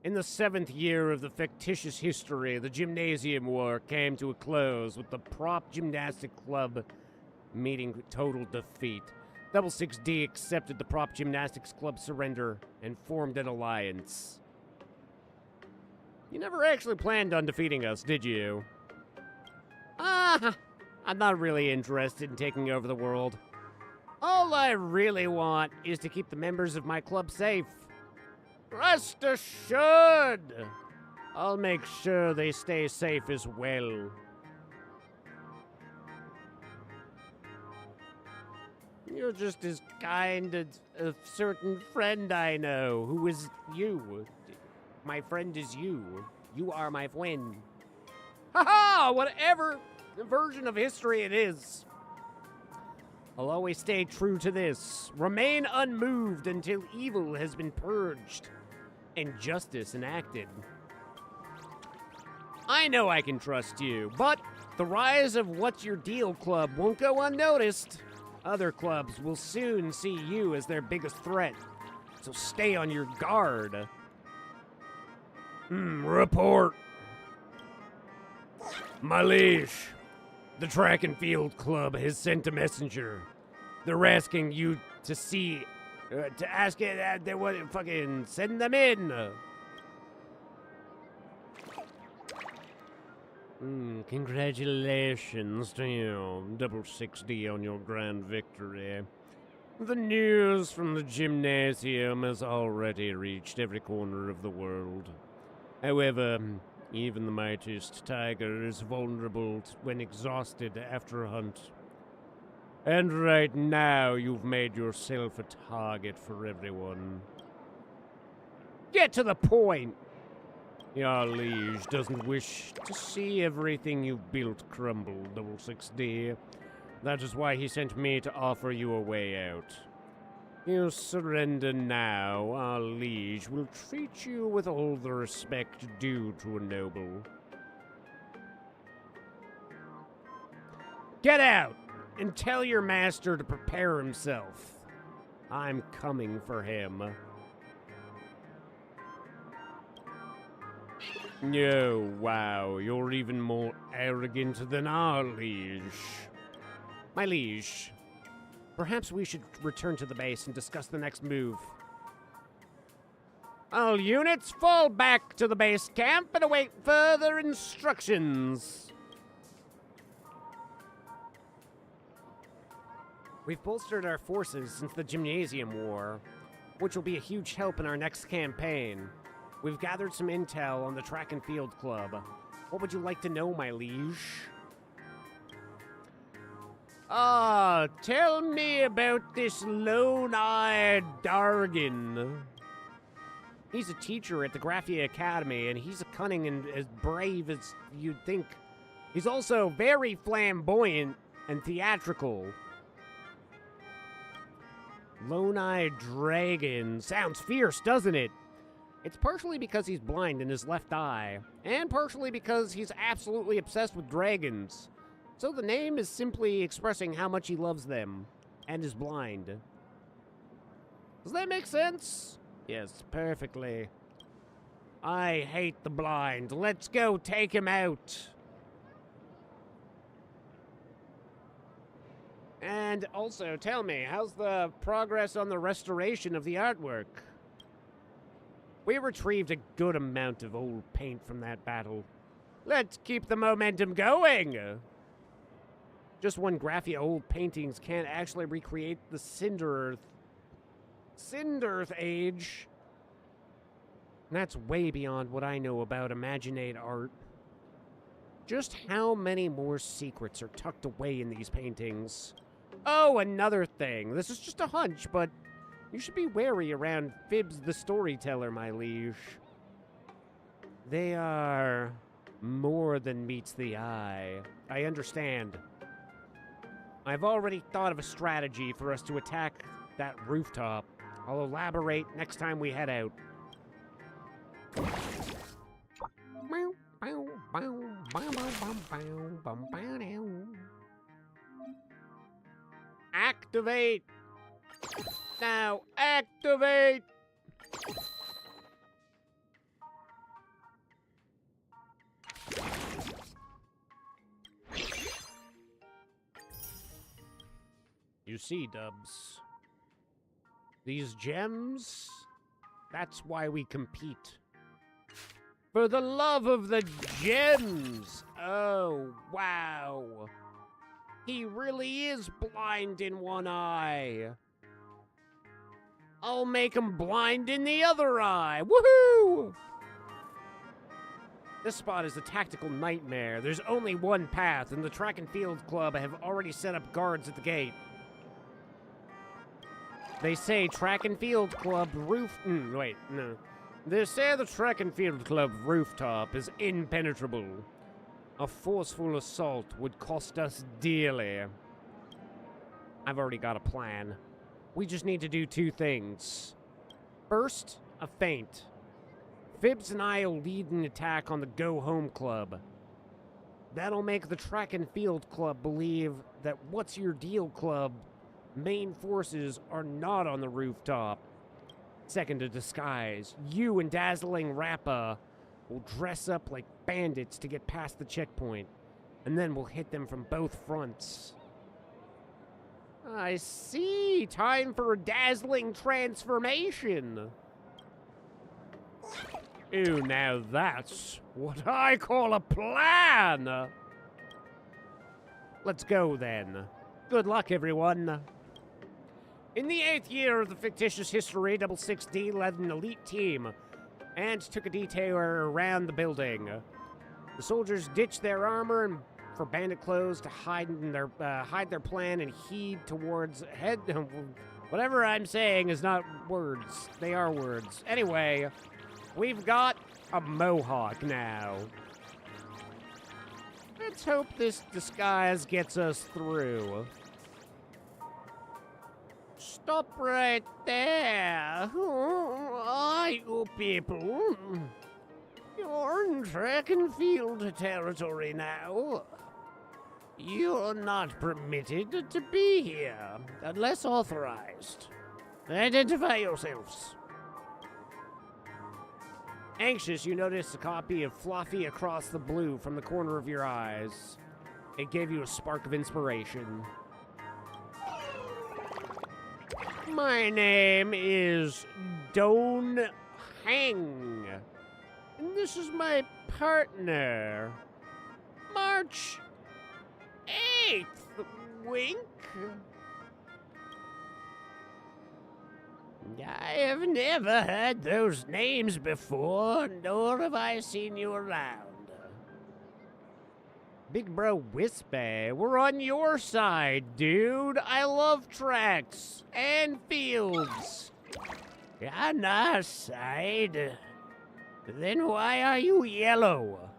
S1: In the 7th year of the fictitious history, the Gymnasium War came to a close with the Prop Gymnastic Club meeting total defeat. Double 6D accepted the Prop Gymnastics Club surrender and formed an alliance. You never actually planned on defeating us, did you? I'm not really interested in taking over the world. All I really want is to keep the members of my club safe. Rest assured, I'll make sure they stay safe as well. You're just as kind as a certain friend I know, who is you. My friend is you. You are my friend. Ha-ha! Whatever version of history it is. I'll always stay true to this. Remain unmoved until evil has been purged and justice enacted. I know I can trust you, but the rise of What's Your Deal Club won't go unnoticed. Other clubs will soon see you as their biggest threat, so stay on your guard. Report. My liege, The Track and Field Club has sent a messenger. They're asking you to see, to ask it that they want fucking send them in. Congratulations to you, Double 6D, on your grand victory. The news from the gymnasium has already reached every corner of the world. However, even the mightiest tiger is vulnerable when exhausted after a hunt. And right now, you've made yourself a target for everyone. Get to the point! Your liege doesn't wish to see everything you've built crumble, Double 6D. That is why he sent me to offer you a way out. You surrender now, our liege will treat you with all the respect due to a noble. Get out, and tell your master to prepare himself. I'm coming for him. Oh, wow, you're even more arrogant than our liege. My liege, perhaps we should return to the base and discuss the next move. All units, fall back to the base camp and await further instructions. We've bolstered our forces since the Gymnasium War, which will be a huge help in our next campaign. We've gathered some intel on the Track and Field Club. What would you like to know, my liege? Tell me about this lone-eyed Dargan. He's a teacher at the Graphia Academy, and he's as cunning and as brave as you'd think. He's also very flamboyant and theatrical. Lone-eyed dragon. Sounds fierce, doesn't it? It's partially because he's blind in his left eye, and partially because he's absolutely obsessed with dragons. So the name is simply expressing how much he loves them, and is blind. Does that make sense? Yes, perfectly. I hate the blind. Let's go take him out. And also, tell me, how's the progress on the restoration of the artwork? We retrieved a good amount of old paint from that battle. Let's keep the momentum going! Just one Graphia old paintings can't actually recreate the Cinder Earth age. That's way beyond what I know about Imaginate art. Just how many more secrets are tucked away in these paintings? Oh, another thing. This is just a hunch, but you should be wary around Fibs the Storyteller, my liege. They are more than meets the eye. I understand. I've already thought of a strategy for us to attack that rooftop. I'll elaborate next time we head out. Activate! Now, activate! You see, Dubs, these gems, that's why we compete. For the love of the gems! Oh, wow. He really is blind in one eye. I'll make him blind in the other eye. Woohoo! This spot is a tactical nightmare. There's only one path, and the Track and Field Club have already set up guards at the gate. They say Track and Field Club They say the Track and Field Club rooftop is impenetrable. A forceful assault would cost us dearly. I've already got a plan. We just need to do two things. First, a feint. Fibs and I will lead an attack on the Go Home Club. That'll make the Track and Field Club believe that What's Your Deal Club main forces are not on the rooftop. Second, a disguise. You and Dazzling Rappa will dress up like bandits to get past the checkpoint. And then we'll hit them from both fronts. I see. Time for a dazzling transformation. Ooh, now that's what I call a plan. Let's go then. Good luck, everyone. In the 8th year of the fictitious history, Double 6D led an elite team and took a detour around the building. The soldiers ditched their armor and for bandit clothes to hide their plan and head. Whatever I'm saying is not words. They are words. Anyway, we've got a mohawk now. Let's hope this disguise gets us through. Stop right there. Who are you people? You're in track and field territory now. You're not permitted to be here unless authorized. Identify yourselves. Anxious, you notice a copy of Fluffy Across the Blue from the corner of your eyes. It gave you a spark of inspiration. My name is Don Hang. And this is my partner, March 8th, wink. I have never heard those names before, nor have I seen you around. Big Bro Wispy, we're on your side, dude. I love tracks and fields. On our side? Then why are you yellow?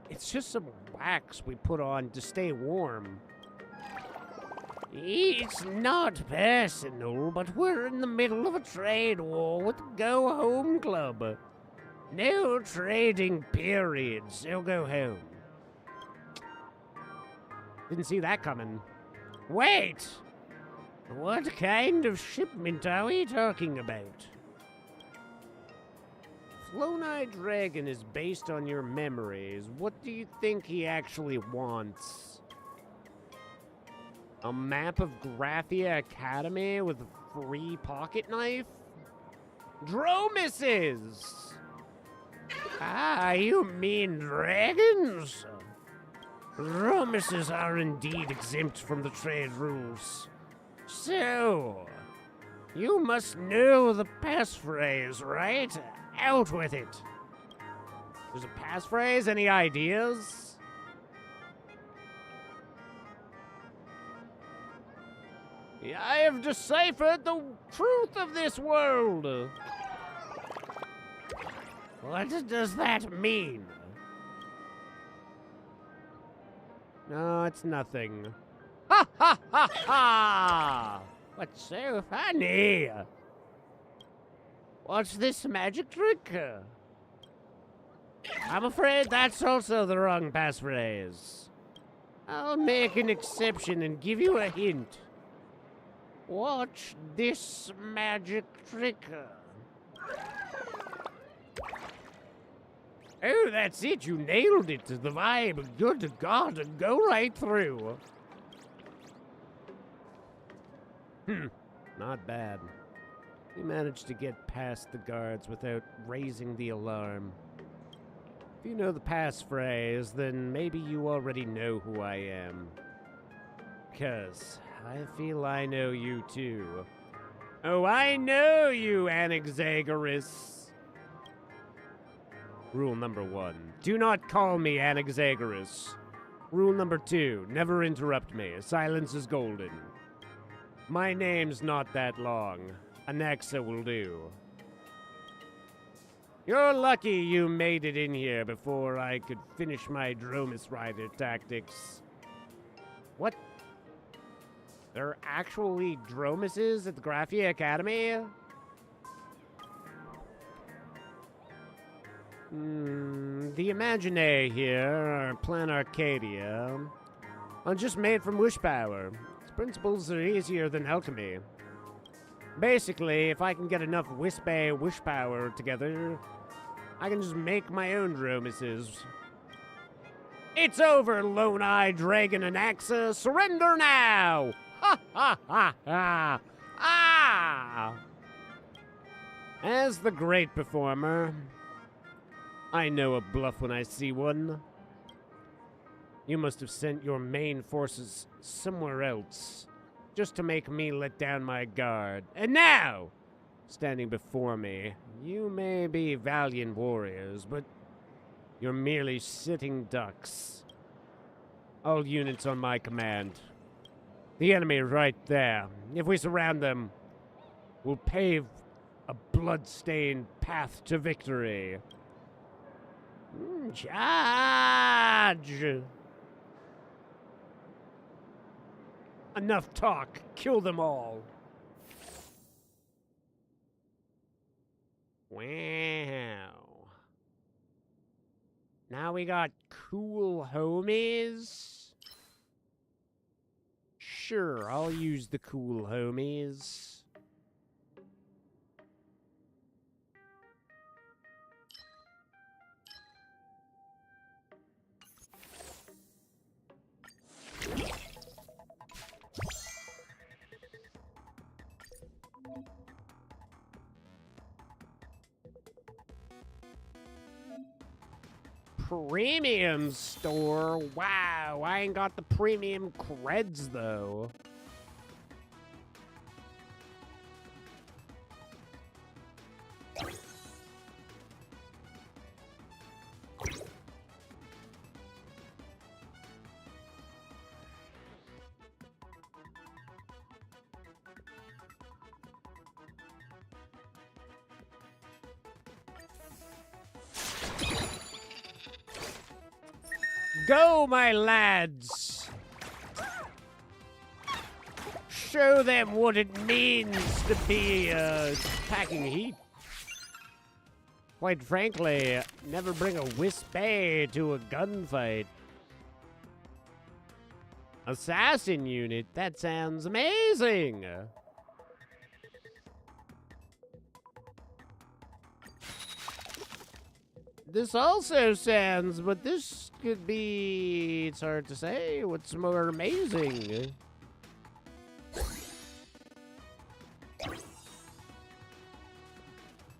S1: It's just some wax we put on to stay warm. It's not personal, but we're in the middle of a trade war with the Go Home Club. No trading, period, so go home. Didn't see that coming. Wait! What kind of shipment are we talking about? Flow-Night Dragon is based on your memories. What do you think he actually wants? A map of Graphia Academy with a free pocket knife? Dromises! Ah, you mean dragons? Dromises are indeed exempt from the trade rules. So, you must know the passphrase, right? Out with it. There's a passphrase? Any ideas? I have deciphered the truth of this world. What does that mean? No, it's nothing. Ha ha ha ha! What's so funny? What's this magic trick? I'm afraid that's also the wrong passphrase. I'll make an exception and give you a hint. Watch this magic trick. Oh, that's it. You nailed it. The vibe. Good God. Go right through. Not bad. We managed to get past the guards without raising the alarm. If you know the passphrase, then maybe you already know who I am. 'Cause I feel I know you too. Oh, I know you, Anaxagoras. Rule number 1. Do not call me Anaxagoras. Rule number 2. Never interrupt me. Silence is golden. My name's not that long. Anaxa will do. You're lucky you made it in here before I could finish my Dromis Rider tactics. What? There are actually Dromises at the Graphia Academy? The Imaginae here are Plan Arcadia. Are just made from wish power. Its principles are easier than alchemy. Basically, if I can get enough wish power together, I can just make my own Dromises. It's over, Lone-Eye Dragon and Axa. Surrender now! Ha ha ha ha! Ah! As the great performer, I know a bluff when I see one. You must have sent your main forces somewhere else, just to make me let down my guard. And now, standing before me, you may be valiant warriors, but you're merely sitting ducks. All units on my command. The enemy right there. If we surround them, we'll pave a blood-stained path to victory. Charge! Enough talk. Kill them all. Wow. Now we got cool homies. Sure, I'll use the cool homies. Premium store? Wow, I ain't got the premium creds though. Go, my lads! Show them what it means to be, packing heat. Quite frankly, never bring a Wisp-Bay to a gunfight. Assassin unit? That sounds amazing! This also sounds, but this could be, it's hard to say what's more amazing.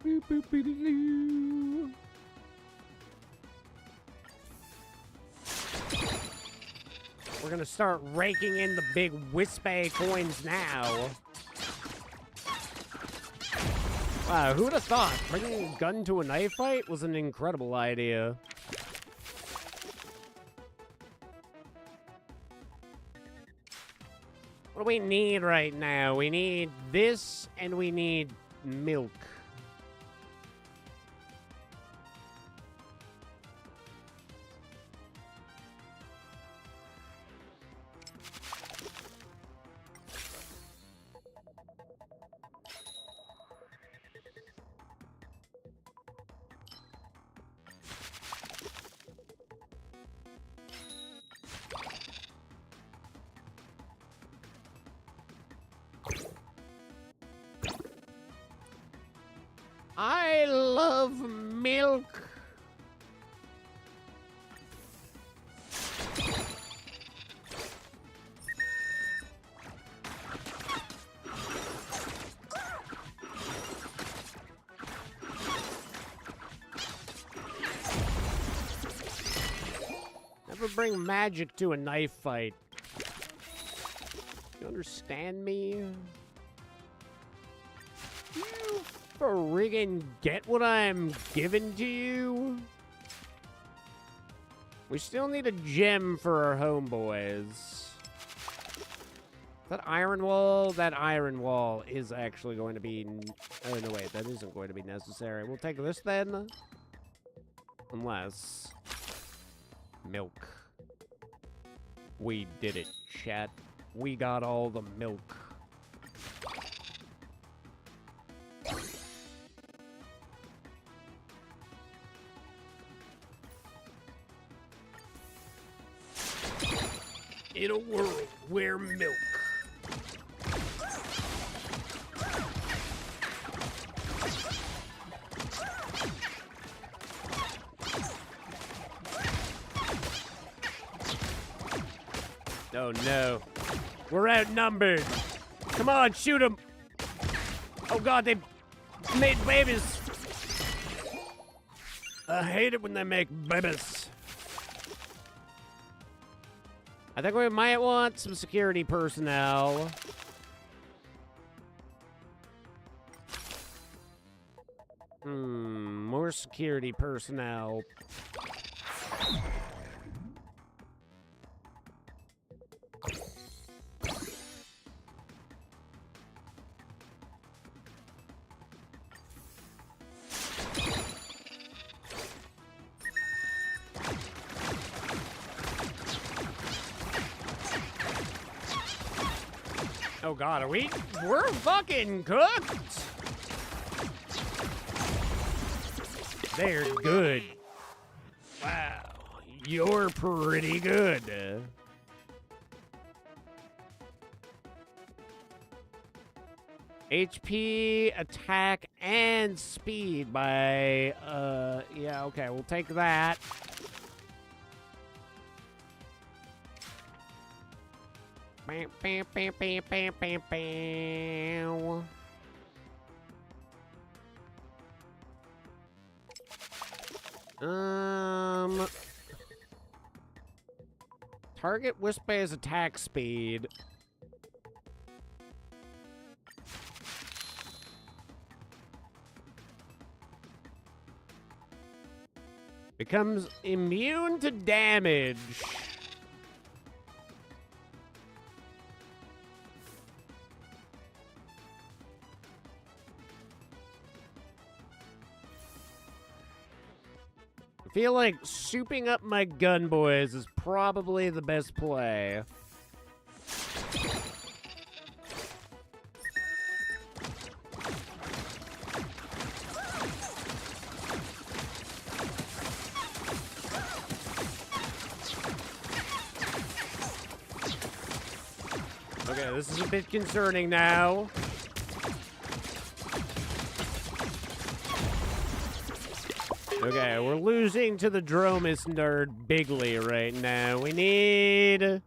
S1: Boop, boop, boop, we're gonna start raking in the big Wisp-Bay coins now. Wow, who'd have thought? Bringing a gun to a knife fight was an incredible idea. What do we need right now? We need this, and we need milk. I love milk. Never bring magic to a knife fight. You understand me? You friggin' get what I'm giving to you? We still need a gem for our homeboys. That iron wall? That iron wall is actually going to be... Oh, no, wait. That isn't going to be necessary. We'll take this then. Unless... Milk. We did it, chat. We got all the milk. In a world where milk. Oh no. We're outnumbered. Come on, shoot him. Oh god, they made babies. I hate it when they make babies. I think we might want some security personnel. More security personnel. Oh god, we're fucking cooked. They're good. Wow, you're pretty good. HP, attack, and speed by, yeah, okay, we'll take that. Bam, bam, bam, bam, bam, bam, bam. Target Wisp-Bay's attack speed. Becomes immune to damage. I feel like souping up my gun boys is probably the best play. Okay, this is a bit concerning now. Okay, we're losing to the Dromus nerd bigly right now. We need...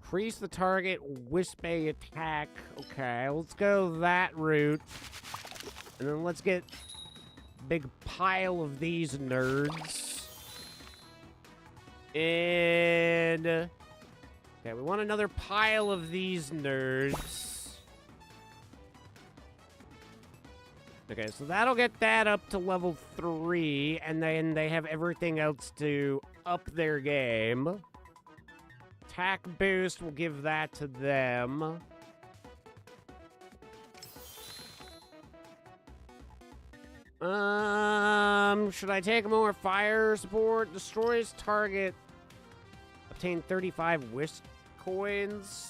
S1: Increase the target Wisp-Bay attack. Okay, let's go that route. And then let's get a big pile of these nerds. And... Okay, we want another pile of these nerds. Okay, so that'll get that up to level 3, and then they have everything else to up their game. Attack boost, we'll give that to them. Should I take more fire support? Destroys target. Obtain 35 Wisp coins.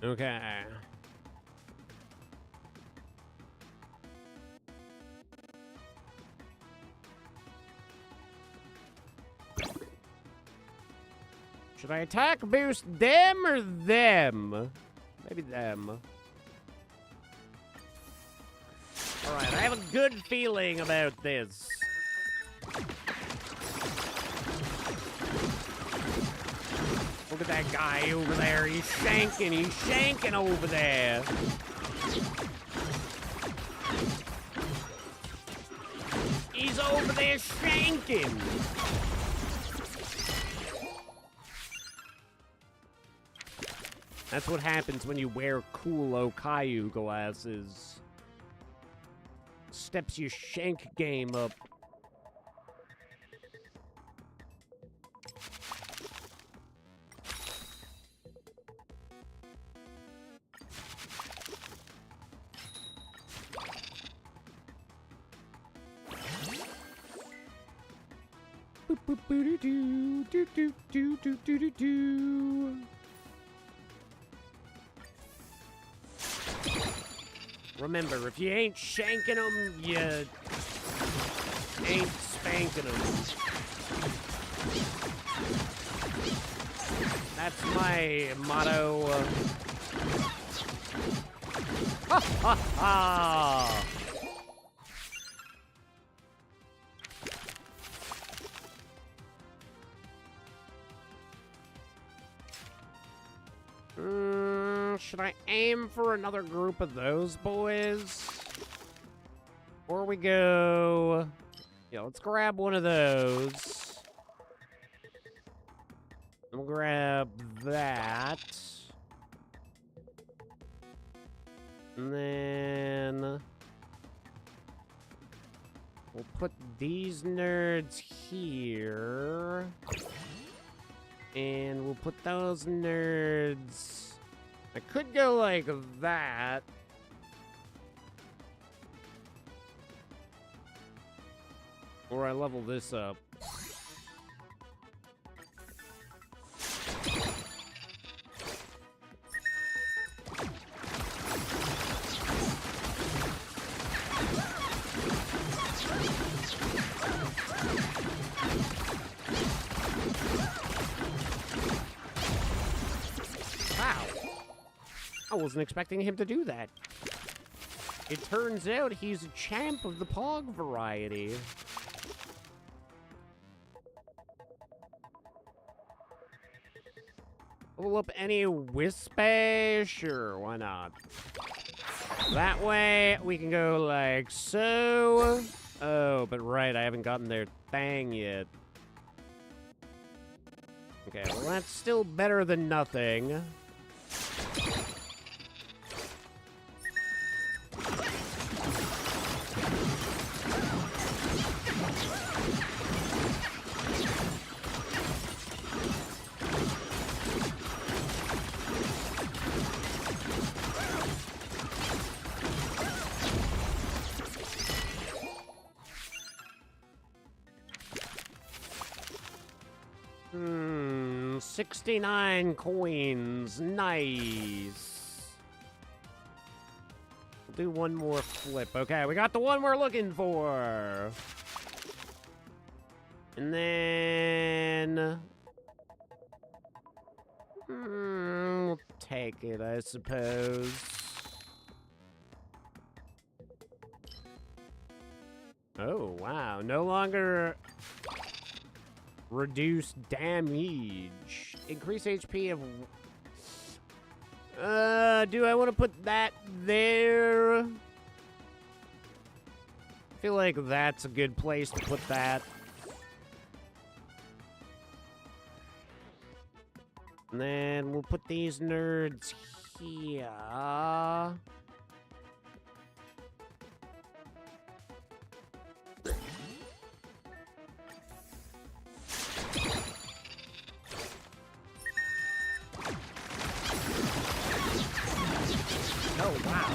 S1: Okay. Should I attack boost them or them? Maybe them. Alright, I have a good feeling about this. Look at that guy over there. He's shanking over there. He's over there shanking. That's what happens when you wear cool Okayu glasses. Steps your shank game up. Remember, if you ain't shanking them, you ain't spanking them. That's my motto. Ha ha ha! Should I aim for another group of those boys? Or we go... Yeah, let's grab one of those. We'll grab that. And then... we'll put these nerds here. And we'll put those nerds... I could go like that. Or I level this up. I wasn't expecting him to do that. It turns out he's a champ of the Pog variety. Level up any Wispy? Sure, why not? That way, we can go like so. Oh, but right, I haven't gotten their thing yet. Okay, well that's still better than nothing. Hmm, 69 coins. Nice. We'll do one more flip. Okay, we got the one we're looking for. And then... we'll take it, I suppose. Oh, wow. No longer... reduce damage. Increase HP of... do I want to put that there? I feel like that's a good place to put that. And then we'll put these nerds here. Oh, wow.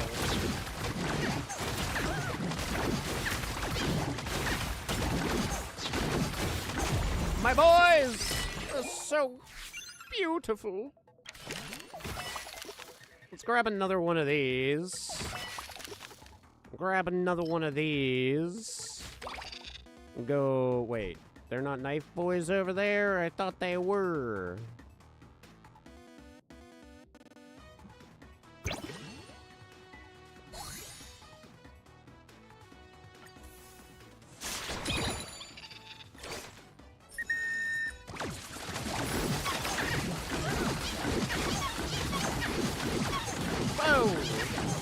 S1: My boys are so beautiful. Let's grab another one of these. Grab another one of these. Go, wait. They're not knife boys over there? I thought they were.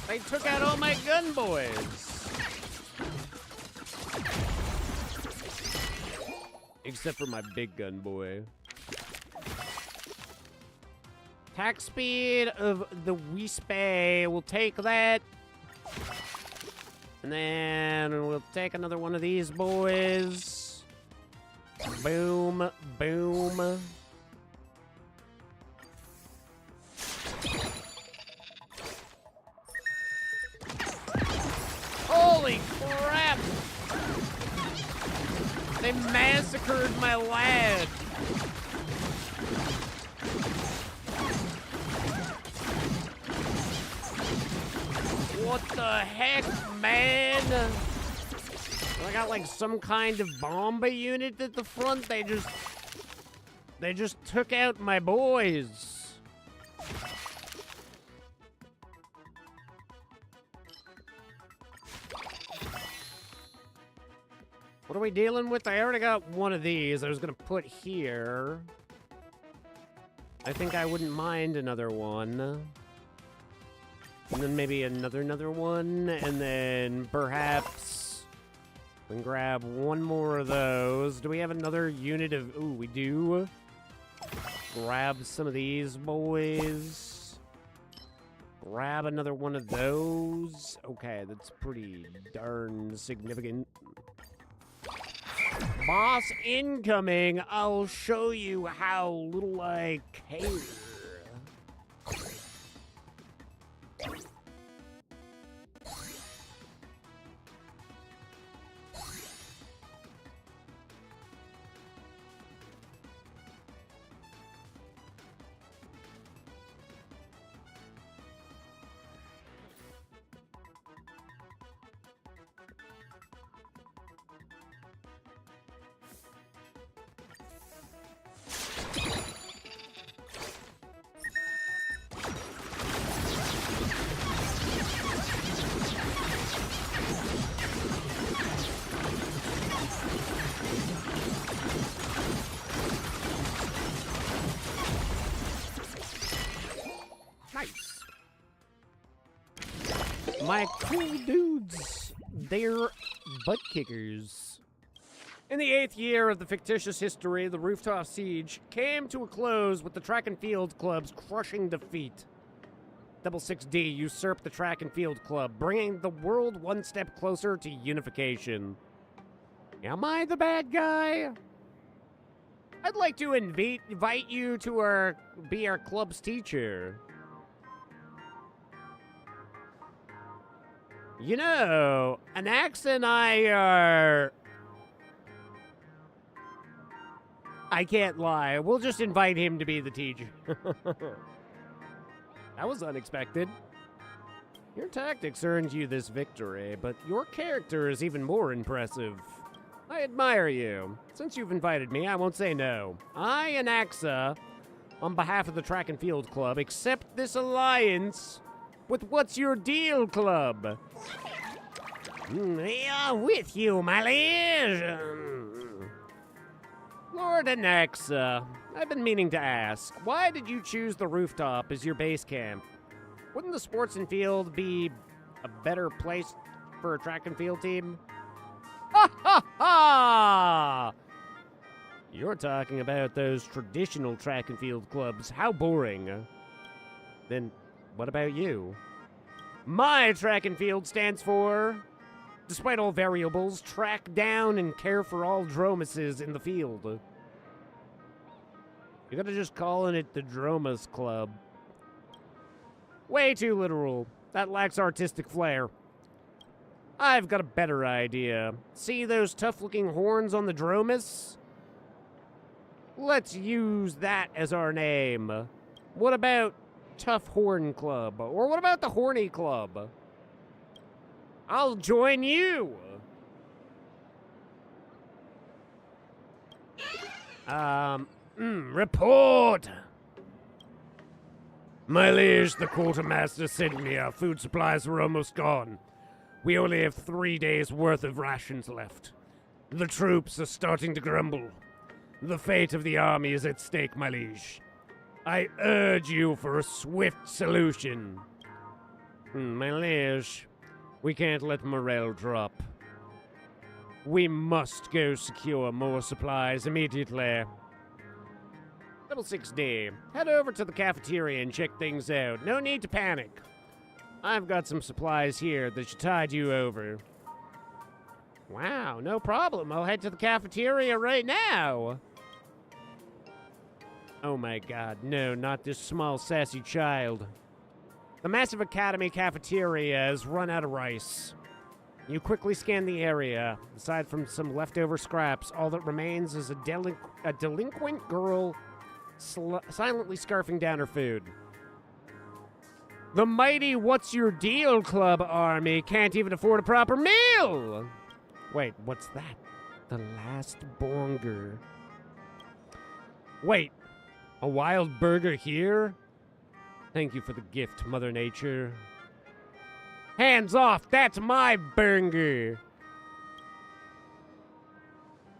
S1: They took out all my gun boys. Except for my big gun boy. Attack speed of the Wispy. We'll take that. And then we'll take another one of these boys. Boom, boom. Holy crap! They massacred my lad. What the heck, man? I got like some kind of bomba unit at the front. They just took out my boys. What are we dealing with? I already got one of these I was gonna put here. I think I wouldn't mind another one. And then maybe another one, and then perhaps we can grab one more of those. Do we have another unit of... Ooh, we do. Grab some of these boys. Grab another one of those. Okay, that's pretty darn significant. Boss incoming. I'll show you how little I care. My cool dudes, they're butt kickers. In the 8th year of the fictitious history, the rooftop siege came to a close with the Track and Field Club's crushing defeat. 666D usurped the Track and Field Club, bringing the world one step closer to unification. Am I the bad guy? I'd like to invite you to be our club's teacher. You know, Anaxa and I are... I can't lie. We'll just invite him to be the teacher. That was unexpected. Your tactics earned you this victory, but your character is even more impressive. I admire you. Since you've invited me, I won't say no. I, Anaxa, on behalf of the Track and Field Club, accept this alliance with What's Your Deal Club. We are with you, my liege. Lord Anaxa, I've been meaning to ask, why did you choose the rooftop as your base camp? Wouldn't the sports and field be a better place for a track and field team? Ha ha ha! You're talking about those traditional track and field clubs. How boring. Then what about you? My track and field stands for, despite all variables, track down and care for all dromuses in the field. You gotta just calling it the Dromus Club. Way too literal. That lacks artistic flair. I've got a better idea. See those tough-looking horns on the Dromus? Let's use that as our name. What about Tough Horn Club? Or what about the Horny Club? I'll join you! Report! My liege, the quartermaster sent me. Our food supplies are almost gone. We only have 3 days' worth of rations left. The troops are starting to grumble. The fate of the army is at stake, my liege. I urge you for a swift solution. My liege, we can't let morale drop. We must go secure more supplies immediately. 666D, head over to the cafeteria and check things out. No need to panic. I've got some supplies here that should tide you over. Wow, no problem. I'll head to the cafeteria right now. Oh my god, no, not this small sassy child. The massive academy cafeteria has run out of rice. You quickly scan the area. Aside from some leftover scraps, all that remains is a delinquent girl silently scarfing down her food. The mighty What's Your Deal Club army can't even afford a proper meal! Wait, what's that? The last bonger. Wait, a wild burger here? Thank you for the gift, Mother Nature. Hands off, that's my burger!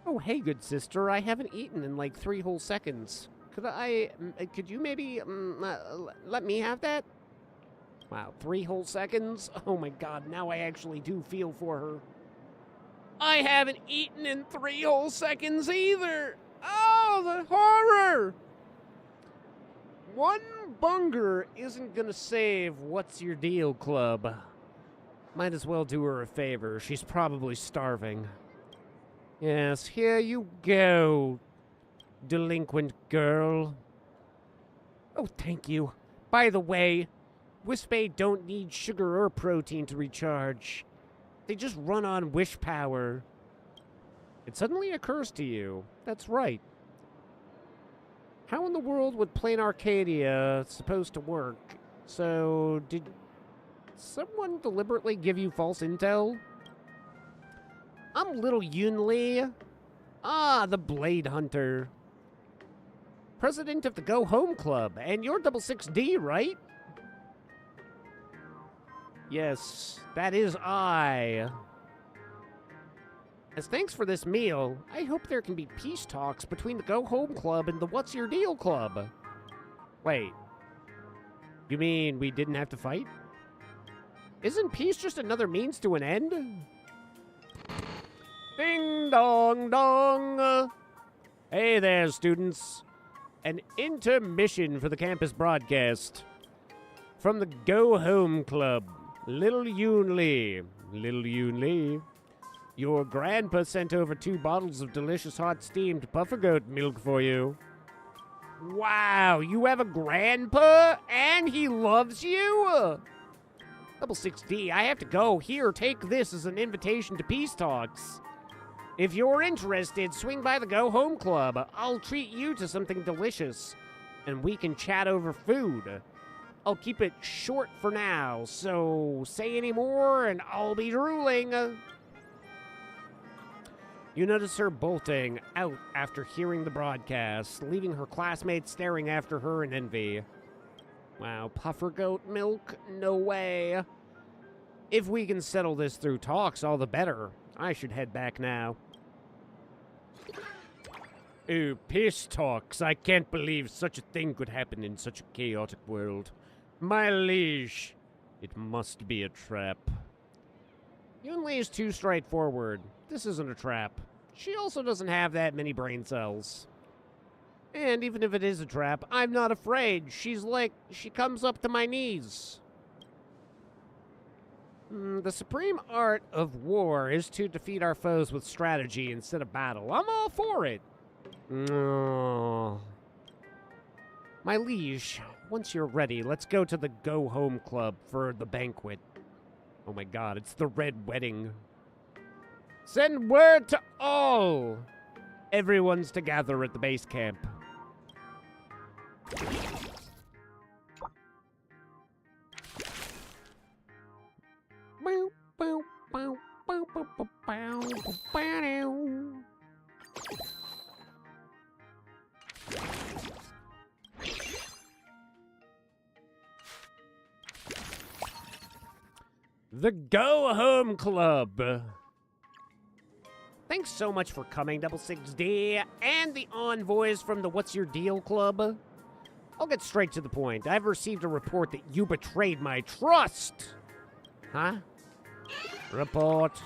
S1: Oh, hey, good sister, I haven't eaten in like 3 whole seconds. Could you maybe, let me have that? Wow, 3 whole seconds? Oh my god, now I actually do feel for her. I haven't eaten in 3 whole seconds either! Oh, the horror! One bunger isn't gonna save What's Your Deal Club. Might as well do her a favor. She's probably starving. Yes, here you go, delinquent girl. Oh, thank you. By the way, Wispade don't need sugar or protein to recharge. They just run on wish power. It suddenly occurs to you. That's right. How in the world would Plain Arcadia supposed to work? So, did someone deliberately give you false intel? I'm Little Yunli. Ah, the Blade Hunter. President of the Go Home Club, and you're 66D, right? Yes, that is I. As thanks for this meal, I hope there can be peace talks between the Go Home Club and the What's Your Deal Club. Wait, you mean we didn't have to fight? Isn't peace just another means to an end? Ding dong dong! Hey there, students. An intermission for the campus broadcast. From the Go Home Club, Little Yunli. Little Yunli. Your grandpa sent over 2 bottles of delicious hot steamed puffer goat milk for you. Wow, you have a grandpa and he loves you? 66D, I have to go. Here, take this as an invitation to peace talks. If you're interested, swing by the Go Home Club. I'll treat you to something delicious, and we can chat over food. I'll keep it short for now, so say any more and I'll be drooling. You notice her bolting out after hearing the broadcast, leaving her classmates staring after her in envy. Wow, puffer goat milk? No way. If we can settle this through talks, all the better. I should head back now. Ooh, peace talks. I can't believe such a thing could happen in such a chaotic world. My liege, it must be a trap. Yunli is too straightforward. This isn't a trap. She also doesn't have that many brain cells. And even if it is a trap, I'm not afraid. She's like, she comes up to my knees. The supreme art of war is to defeat our foes with strategy instead of battle. I'm all for it. No. My liege, once you're ready, let's go to the Go Home Club for the banquet. Oh my god, it's the Red Wedding. Send word to all! Everyone's to gather at the base camp. The Go Home Club. Thanks so much for coming, 66D, and the envoys from the What's Your Deal Club. I'll get straight to the point. I've received a report that you betrayed my trust. Huh? Report.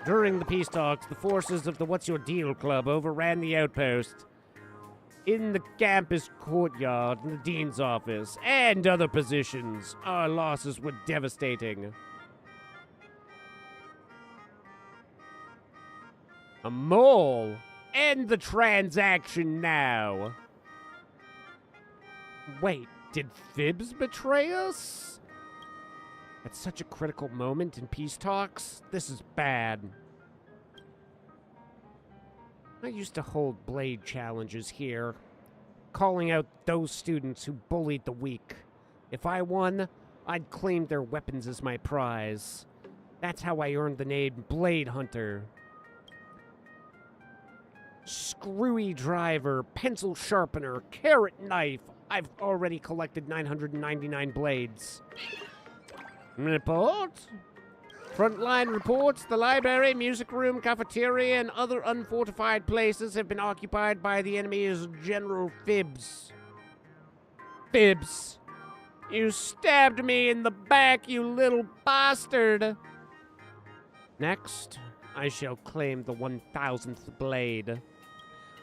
S1: During the peace talks, the forces of the What's Your Deal Club overran the outpost in the campus courtyard, in the dean's office, and other positions. Our losses were devastating. A mole! End the transaction now! Wait, did Fibs betray us? At such a critical moment in peace talks, this is bad. I used to hold blade challenges here, calling out those students who bullied the weak. If I won, I'd claim their weapons as my prize. That's how I earned the name Blade Hunter. Screwy driver, pencil sharpener, carrot knife. I've already collected 999 blades. Report? Frontline reports the library, music room, cafeteria, and other unfortified places have been occupied by the enemy's General Phibbs. Phibbs, you stabbed me in the back, you little bastard. Next, I shall claim the 1000th blade.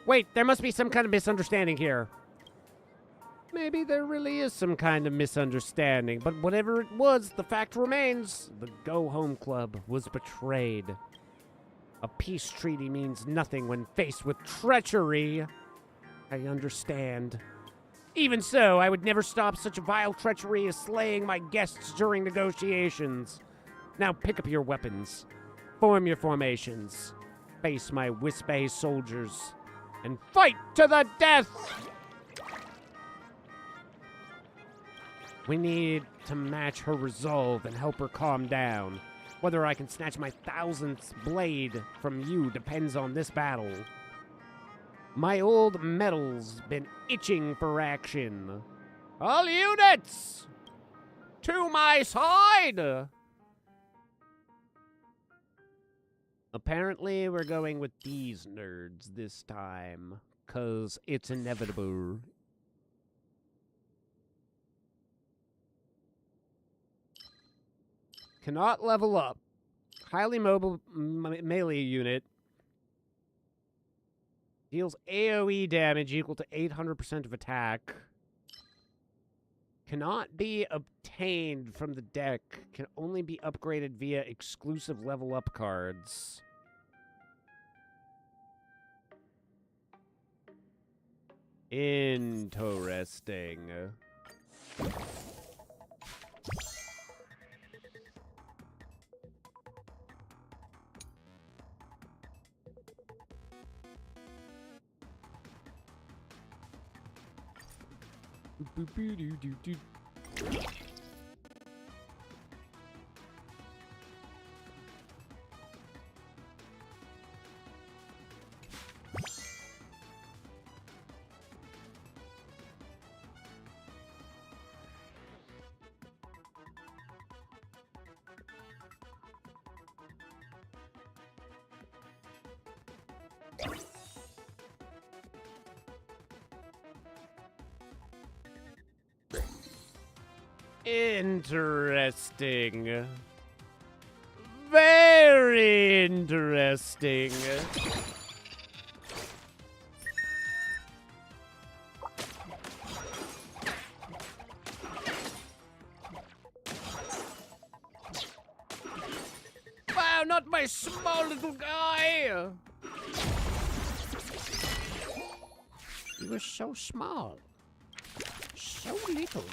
S1: Wait, there must be some kind of misunderstanding here. Maybe there really is some kind of misunderstanding, but whatever it was, the fact remains. The Go Home Club was betrayed. A peace treaty means nothing when faced with treachery. I understand. Even so, I would never stop such vile treachery as slaying my guests during negotiations. Now pick up your weapons. Form your formations. Face my Wisp-Bay soldiers. And fight to the death! We need to match her resolve and help her calm down. Whether I can snatch my 1000th blade from you depends on this battle. My old metal's been itching for action. All units! To my side! Apparently, we're going with these nerds this time, 'cause it's inevitable. Cannot level up. Highly mobile melee unit. Deals AoE damage equal to 800% of attack. Cannot be obtained from the deck. Can only be upgraded via exclusive level up cards. Interesting. Interesting. Very interesting. Wow, not my small little guy! You were so small. So little.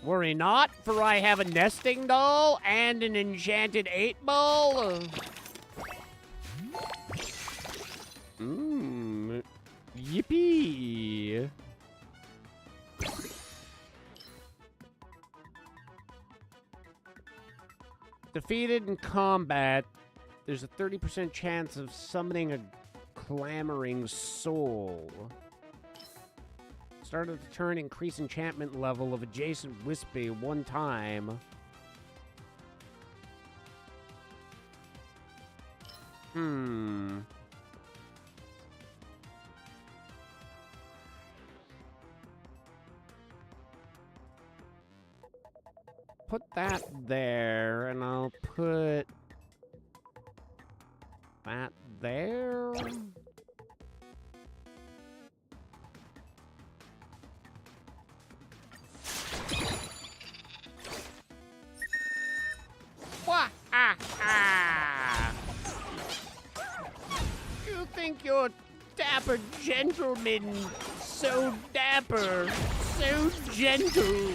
S1: Worry not, for I have a nesting doll and an enchanted 8-ball. Yippee. Defeated in combat, there's a 30% chance of summoning a clamoring soul. Start of the turn, increase enchantment level of adjacent Wisp-Bay 1 time. Put that there, and I'll put that there. You think you're dapper gentlemen, so dapper, so gentle,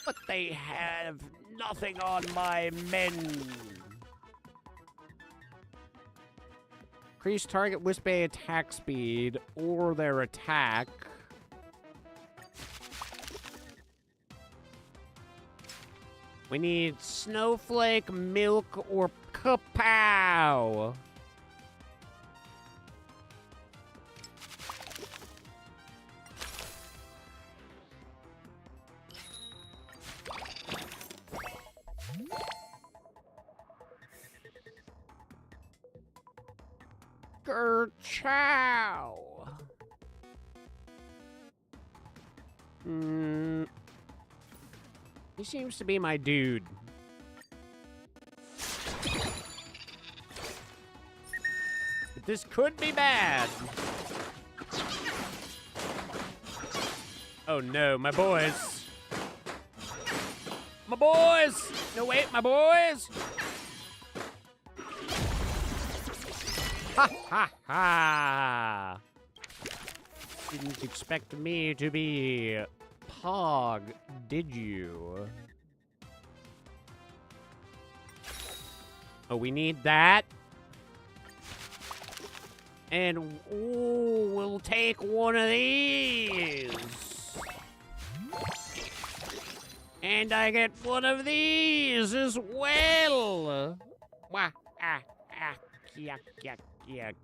S1: but they have nothing on my men. Increase target Wisp-Bay attack speed or their attack. We need Snowflake, Milk, or Kapow. Gerchow. He seems to be my dude. But this could be bad. Oh no, my boys. My boys! No, wait, my boys! Ha ha ha! Didn't expect me to be Pog, did you? Oh, we need that. And ooh, we'll take one of these. And I get one of these as well. Wah, yuck, yuck, yuck.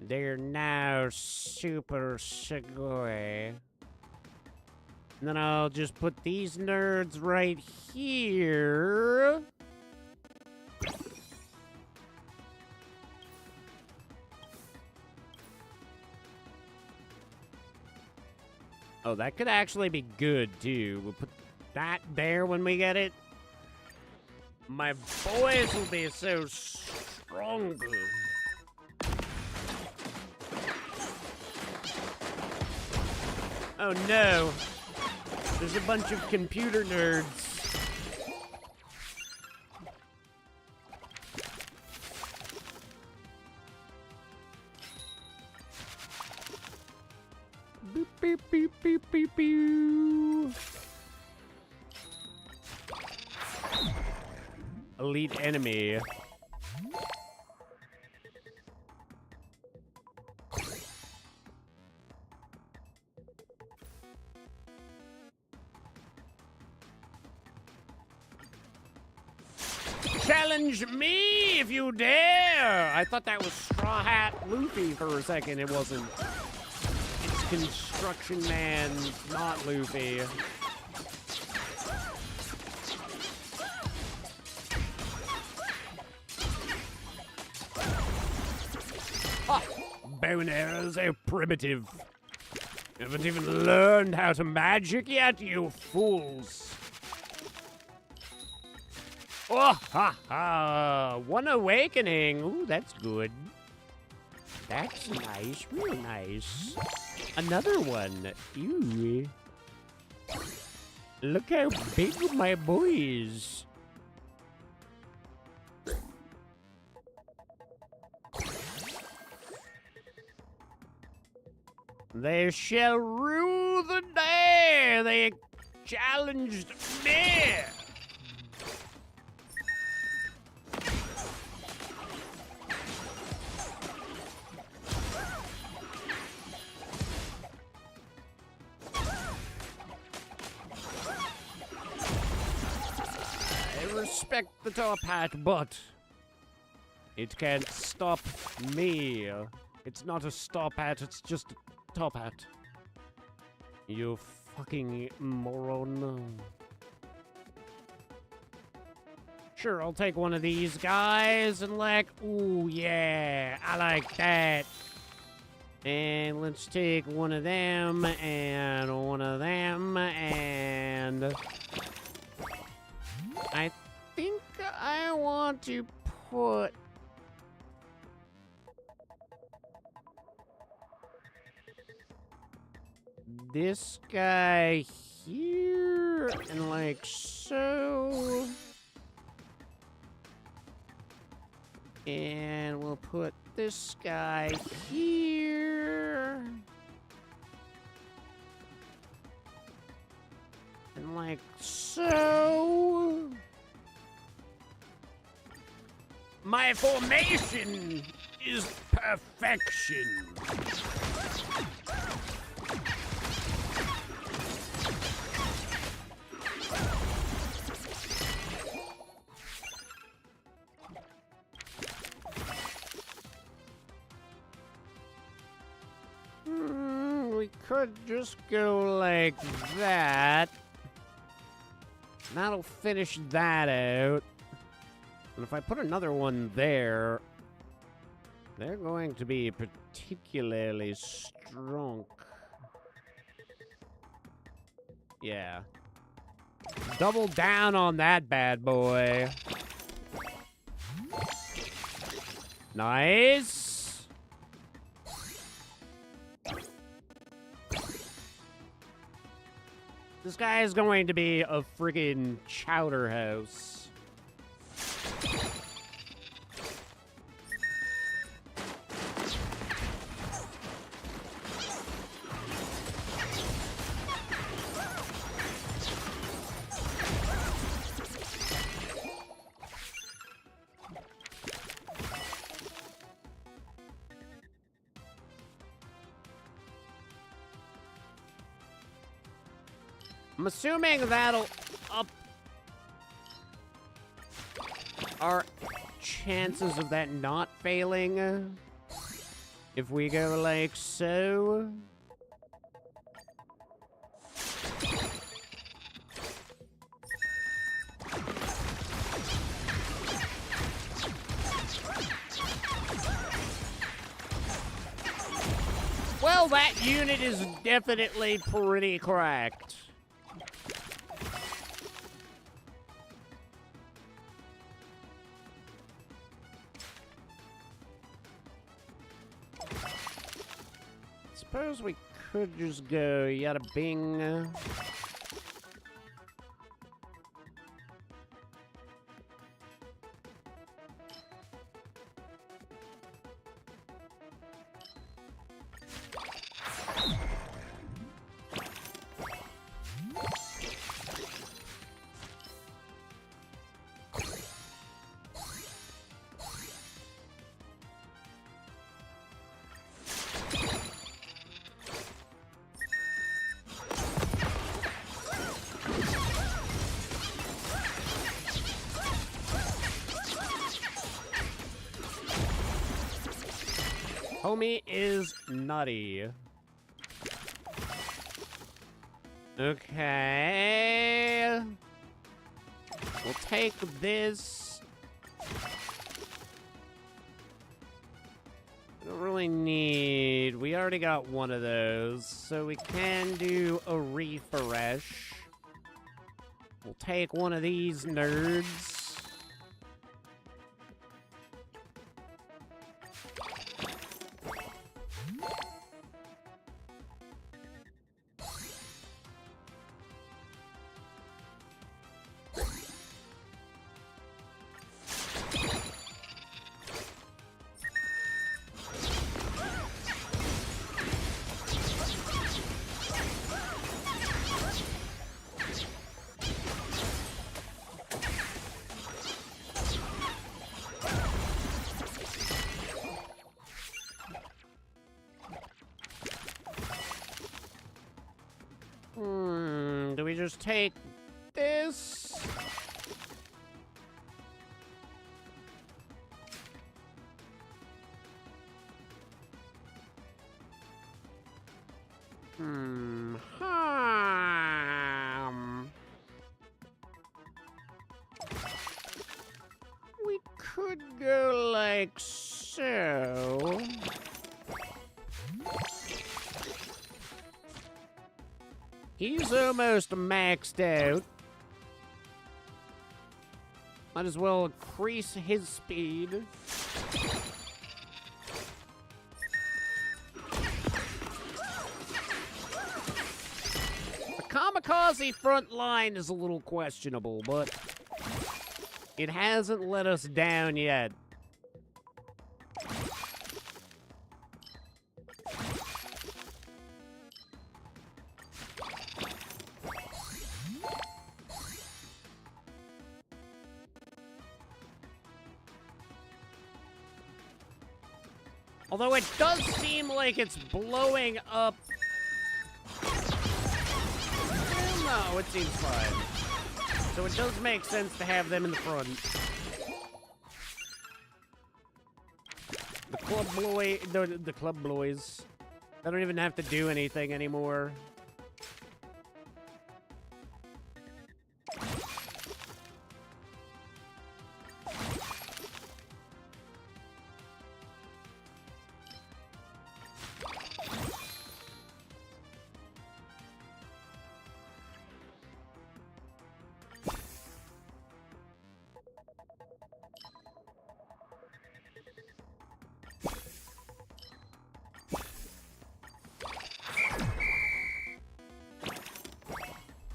S1: They're now super sugoi. And then I'll just put these nerds right here. Oh, that could actually be good, too. We'll put that there when we get it. My boys will be so strong. Oh, no. There's a bunch of computer nerds. Boop, beep, beep, beep, beep, beep. Elite enemy. Challenge me if you dare! I thought that was Straw Hat Luffy for a second. It wasn't. It's Construction Man, not Luffy. Ah, bow and arrows are primitive. You haven't even learned how to magic yet, you fools. Oh, ha, ha. One awakening. Ooh, that's good. That's nice. Real nice. Another one. Ew. Look how big my boys. They shall rue the day they challenged me. Respect the top hat, but it can't stop me. It's not a stop hat, it's just a top hat. You fucking moron. Sure, I'll take one of these guys and like, ooh, yeah, I like that. And let's take one of them and one of them and I think I want to put this guy here and like so. And we'll put this guy here. And like so. My formation is perfection. could just go like that. That'll finish that out. And if I put another one there, they're going to be particularly strong. Yeah. Double down on that bad boy. Nice. This guy is going to be a friggin' chowder house. I'm assuming that'll up our chances of that not failing if we go like so. Well, that unit is definitely pretty cracked. Suppose we could just go yada bing. Homie is nutty. Okay. We'll take this. I don't really need... We already got one of those, so we can do a refresh. We'll take one of these nerds. Do we just take this? We could go like so. He's almost maxed out. Might as well increase his speed. The kamikaze front line is a little questionable, but it hasn't let us down yet. Although it does seem like it's blowing up. No, it seems fine. So it does make sense to have them in the front. The club boys. I don't even have to do anything anymore.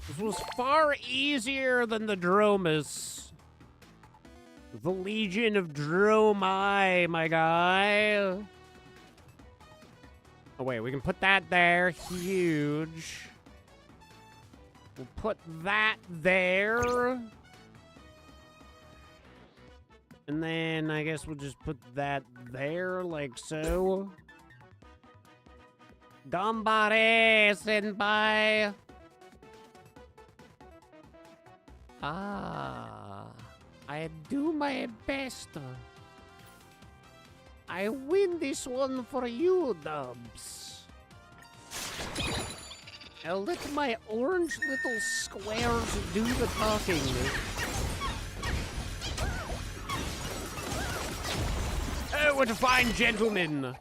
S1: This was far easier than the Dromus. The Legion of Dromi, my guy. Oh, wait, we can put that there. Huge. We'll put that there. And then I guess we'll just put that there, like so. Gambare, senpai. Ah, I do my best. I win this one for you, Dubs. I'll let my orange little squares do the talking. Oh, what a fine gentleman.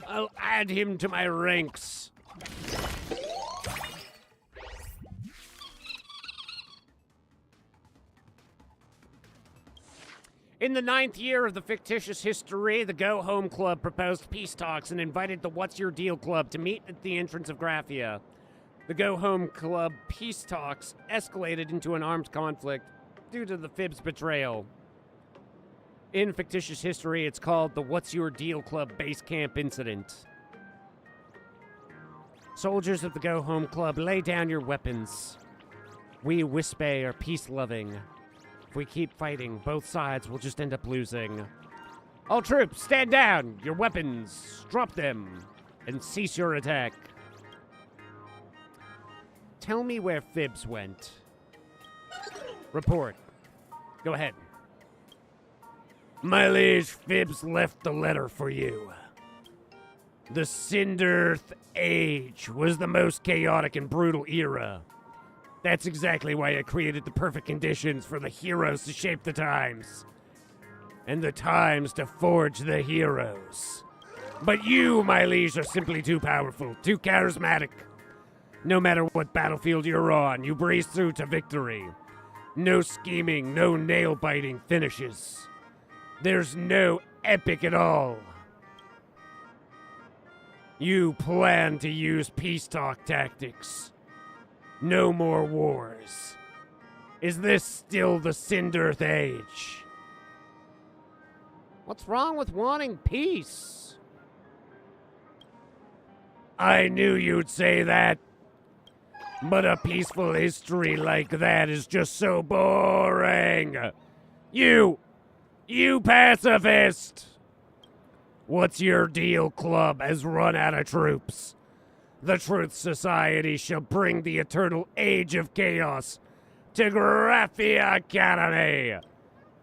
S1: I'll add him to my ranks. In the 9th year of the fictitious history, the Go Home Club proposed peace talks and invited the What's Your Deal Club to meet at the entrance of Graphia. The Go Home Club peace talks escalated into an armed conflict due to the Fibs betrayal. In fictitious history, it's called the What's Your Deal Club Base Camp Incident. Soldiers of the Go Home Club, lay down your weapons. We Wispe are peace-loving. If we keep fighting, both sides will just end up losing. All troops, stand down! Your weapons, drop them, and cease your attack. Tell me where Fibs went. Report. Go ahead. My liege, Fibs left the letter for you. The Cinderth Age was the most chaotic and brutal era. That's exactly why I created the perfect conditions for the heroes to shape the times. And the times to forge the heroes. But you, my liege, are simply too powerful, too charismatic. No matter what battlefield you're on, you breeze through to victory. No scheming, no nail-biting finishes. There's no epic at all. You plan to use peace talk tactics. No more wars. Is this still the Cinderth Age? What's wrong with wanting peace? I knew you'd say that. But a peaceful history like that is just so boring. You pacifist! What's Your Deal Club has run out of troops. The Truth Society shall bring the eternal age of chaos to Graphia Academy.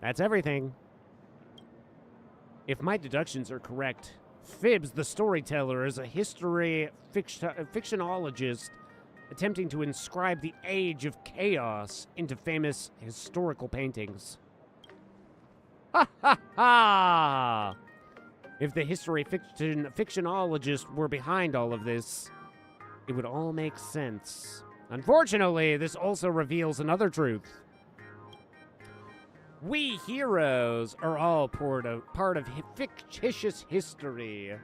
S1: That's everything. If my deductions are correct, Fibs the storyteller is a history fictionologist attempting to inscribe the age of chaos into famous historical paintings. Ha ha ha! If the history fictionologist were behind all of this, it would all make sense. Unfortunately, this also reveals another truth. We heroes are all part of fictitious history.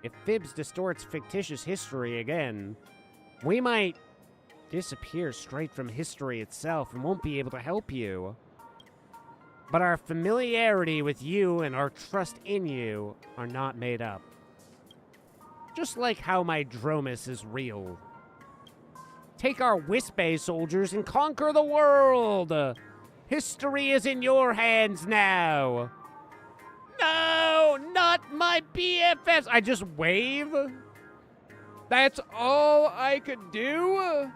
S1: If Fibs distorts fictitious history again, we might disappear straight from history itself and won't be able to help you. But our familiarity with you and our trust in you are not made up. Just like how my Dromus is real. Take our Wispe soldiers and conquer the world! History is in your hands now! No! Not my BFFs! I just wave? That's all I could do?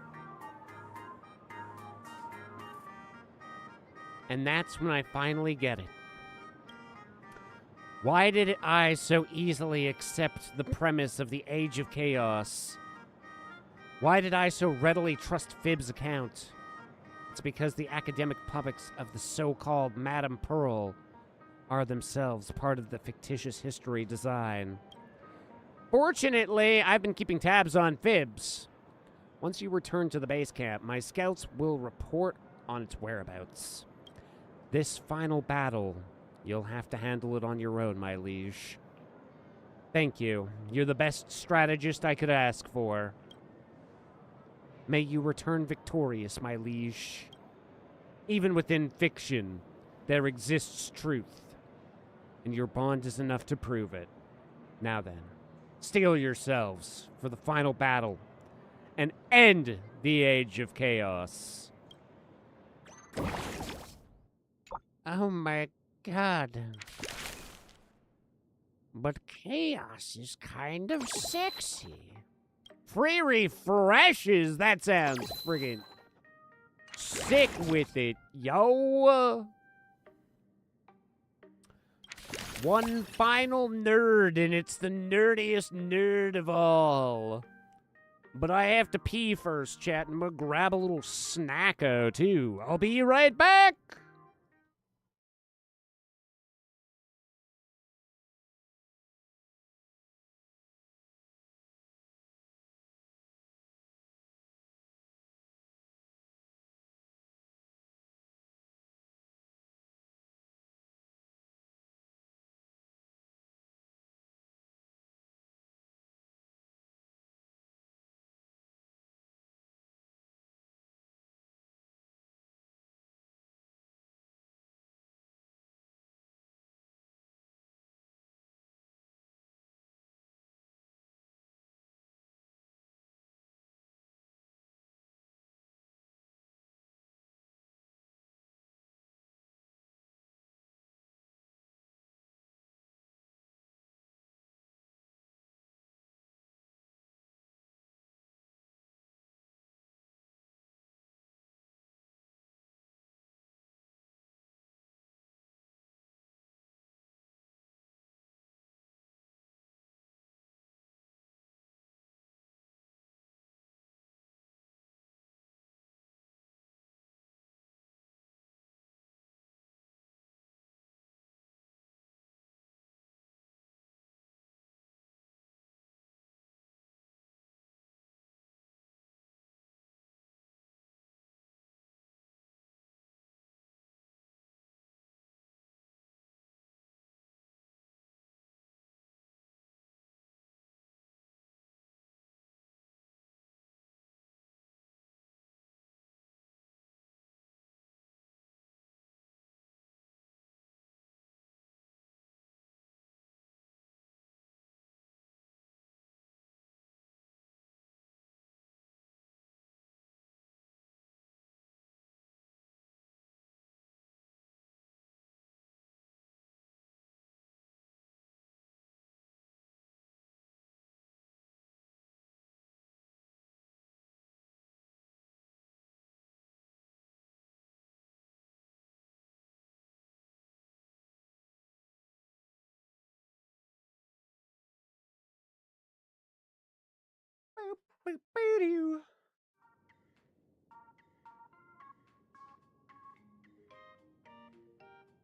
S1: And that's when I finally get it. Why did I so easily accept the premise of the Age of Chaos? Why did I so readily trust Fib's account? It's because the academic puppets of the so-called Madame Pearl are themselves part of the fictitious history design. Fortunately, I've been keeping tabs on Fibs. Once you return to the base camp, my scouts will report on its whereabouts. This final battle, you'll have to handle it on your own, my liege. Thank you. You're the best strategist I could ask for. May you return victorious, my liege. Even within fiction, there exists truth, and your bond is enough to prove it. Now then, steel yourselves for the final battle and end the Age of Chaos. Oh my god. But chaos is kind of sexy. Free refreshes? That sounds friggin' sick with it, yo. One final nerd, and it's the nerdiest nerd of all. But I have to pee first, chat, and I'm gonna grab a little snacko, too. I'll be right back.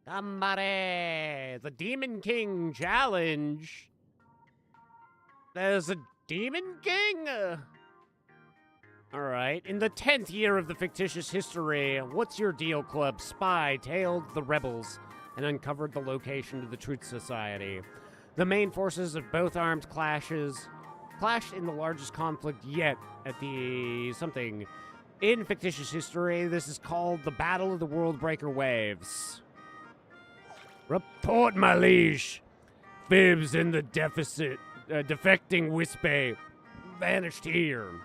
S1: Somebody! The Demon King challenge! There's a Demon King? Alright, in the 10th year of the fictitious history, What's Your Deal Club spy tailed the rebels and uncovered the location of the Truth Society. The main forces of both armed clashed in the largest conflict yet at the something. In fictitious history, this is called the Battle of the Worldbreaker Waves. Report, my liege. Fibs and the defecting Wispe vanished here.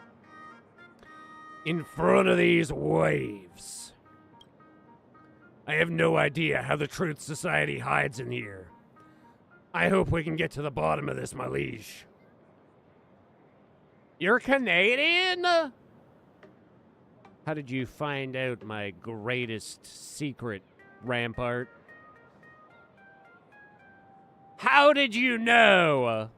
S1: In front of these waves. I have no idea how the Truth Society hides in here. I hope we can get to the bottom of this, my liege. You're Canadian? How did you find out my greatest secret, Rampart? How did you know?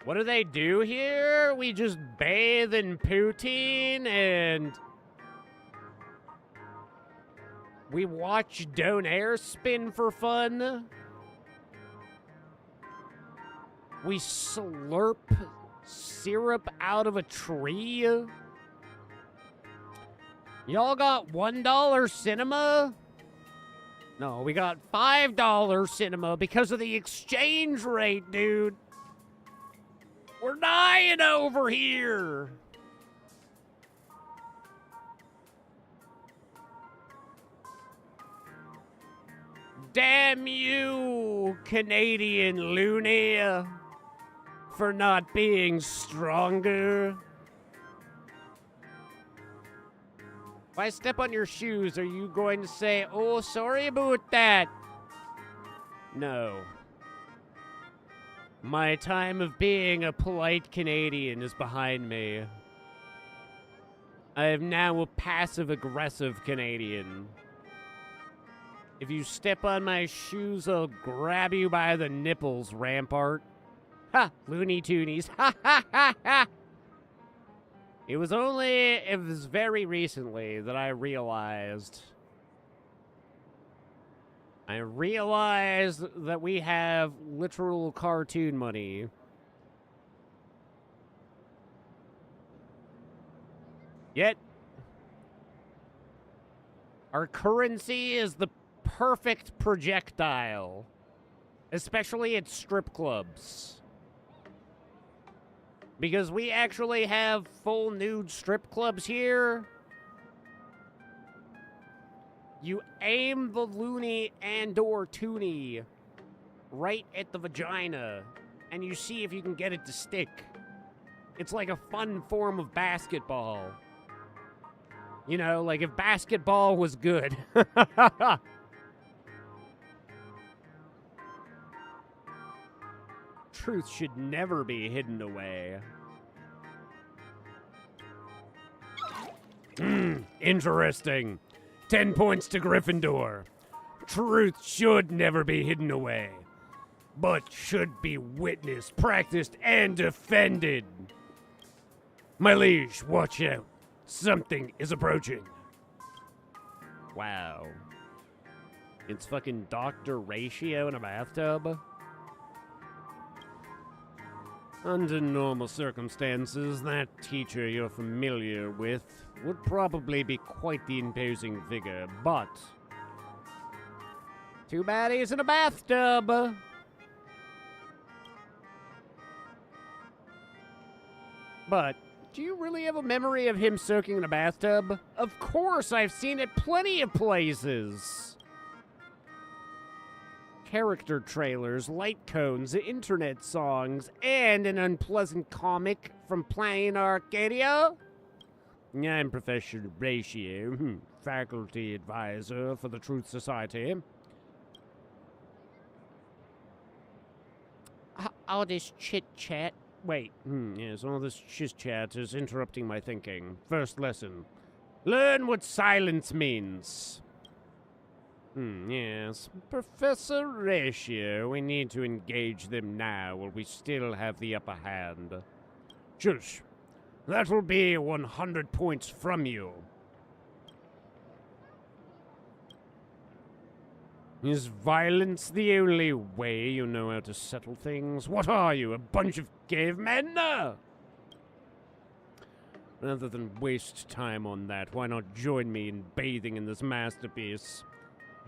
S1: What do they do here? We just bathe in poutine and we watch Donair spin for fun. We slurp syrup out of a tree. Y'all got $1 cinema? No, we got $5 cinema because of the exchange rate, dude. We're dying over here. Damn you, Canadian loony, for not being stronger. If I step on your shoes, are you going to say, oh, sorry about that? No. My time of being a polite Canadian is behind me. I am now a passive-aggressive Canadian. If you step on my shoes, I'll grab you by the nipples, Rampart. Ha! Looney Toonies. Ha ha ha ha! It was very recently that I realized that we have literal cartoon money. Yet, our currency is the perfect projectile, especially at strip clubs. Because we actually have full nude strip clubs here. You aim the loony and/or toonie right at the vagina, and you see if you can get it to stick. It's like a fun form of basketball. You know, like if basketball was good. Truth should never be hidden away. Interesting. 10 points to Gryffindor. Truth should never be hidden away, but should be witnessed, practiced, and defended. My liege, watch out. Something is approaching. Wow. It's fucking Dr. Ratio in a bathtub? Under normal circumstances, that teacher you're familiar with would probably be quite the imposing figure, but too bad he's in a bathtub. But do you really have a memory of him soaking in a bathtub? Of course, I've seen it plenty of places. Character trailers, light cones, internet songs, and an unpleasant comic from Plain Arcadia. I'm Professor Ratio, faculty advisor for the Truth Society. All this chit-chat. Wait, yes, all this chit-chat is interrupting my thinking. First lesson. Learn what silence means. Yes. Professor Ratio, we need to engage them now while we still have the upper hand. Shush. That will be 100 points from you. Is violence the only way you know how to settle things? What are you, a bunch of cavemen? Rather than waste time on that, why not join me in bathing in this masterpiece?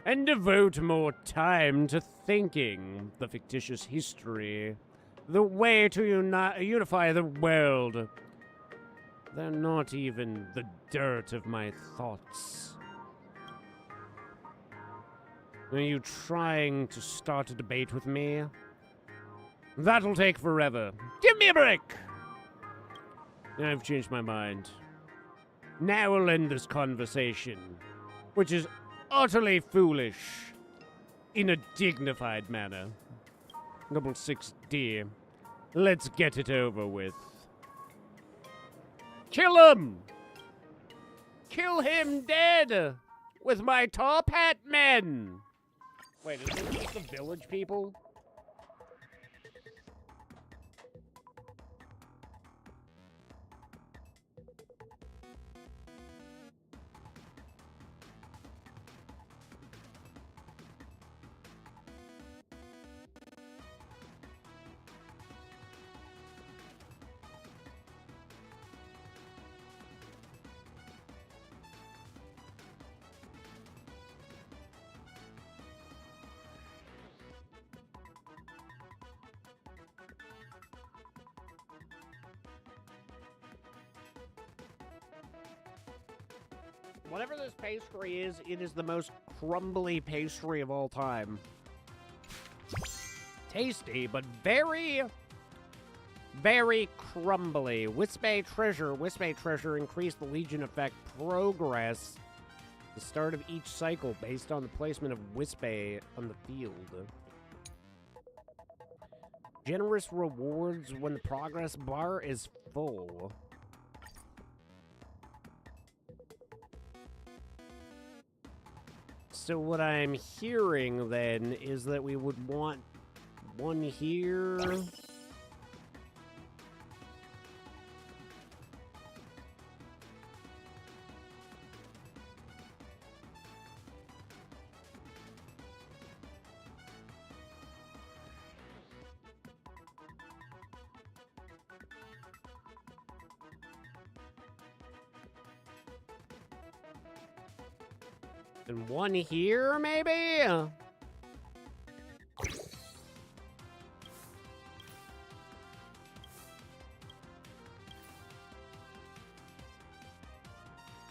S1: And devote more time to thinking the fictitious history, the way to unify the world. They're not even the dirt of my thoughts. Are you trying to start a debate with me? That'll take forever. Give me a break! I've changed my mind. Now we'll end this conversation, which is utterly foolish, in a dignified manner. 6D. Let's get it over with. Kill him! Kill him dead! With my top hat men! Wait, is this just the village people? Whatever this pastry is, it is the most crumbly pastry of all time. Tasty, but very, very crumbly. Wisp-Bay treasure, increase the Legion effect progress. The start of each cycle based on the placement of Wisp-Bay on the field. Generous rewards when the progress bar is full. So what I'm hearing then is that we would want one here. And one here, maybe?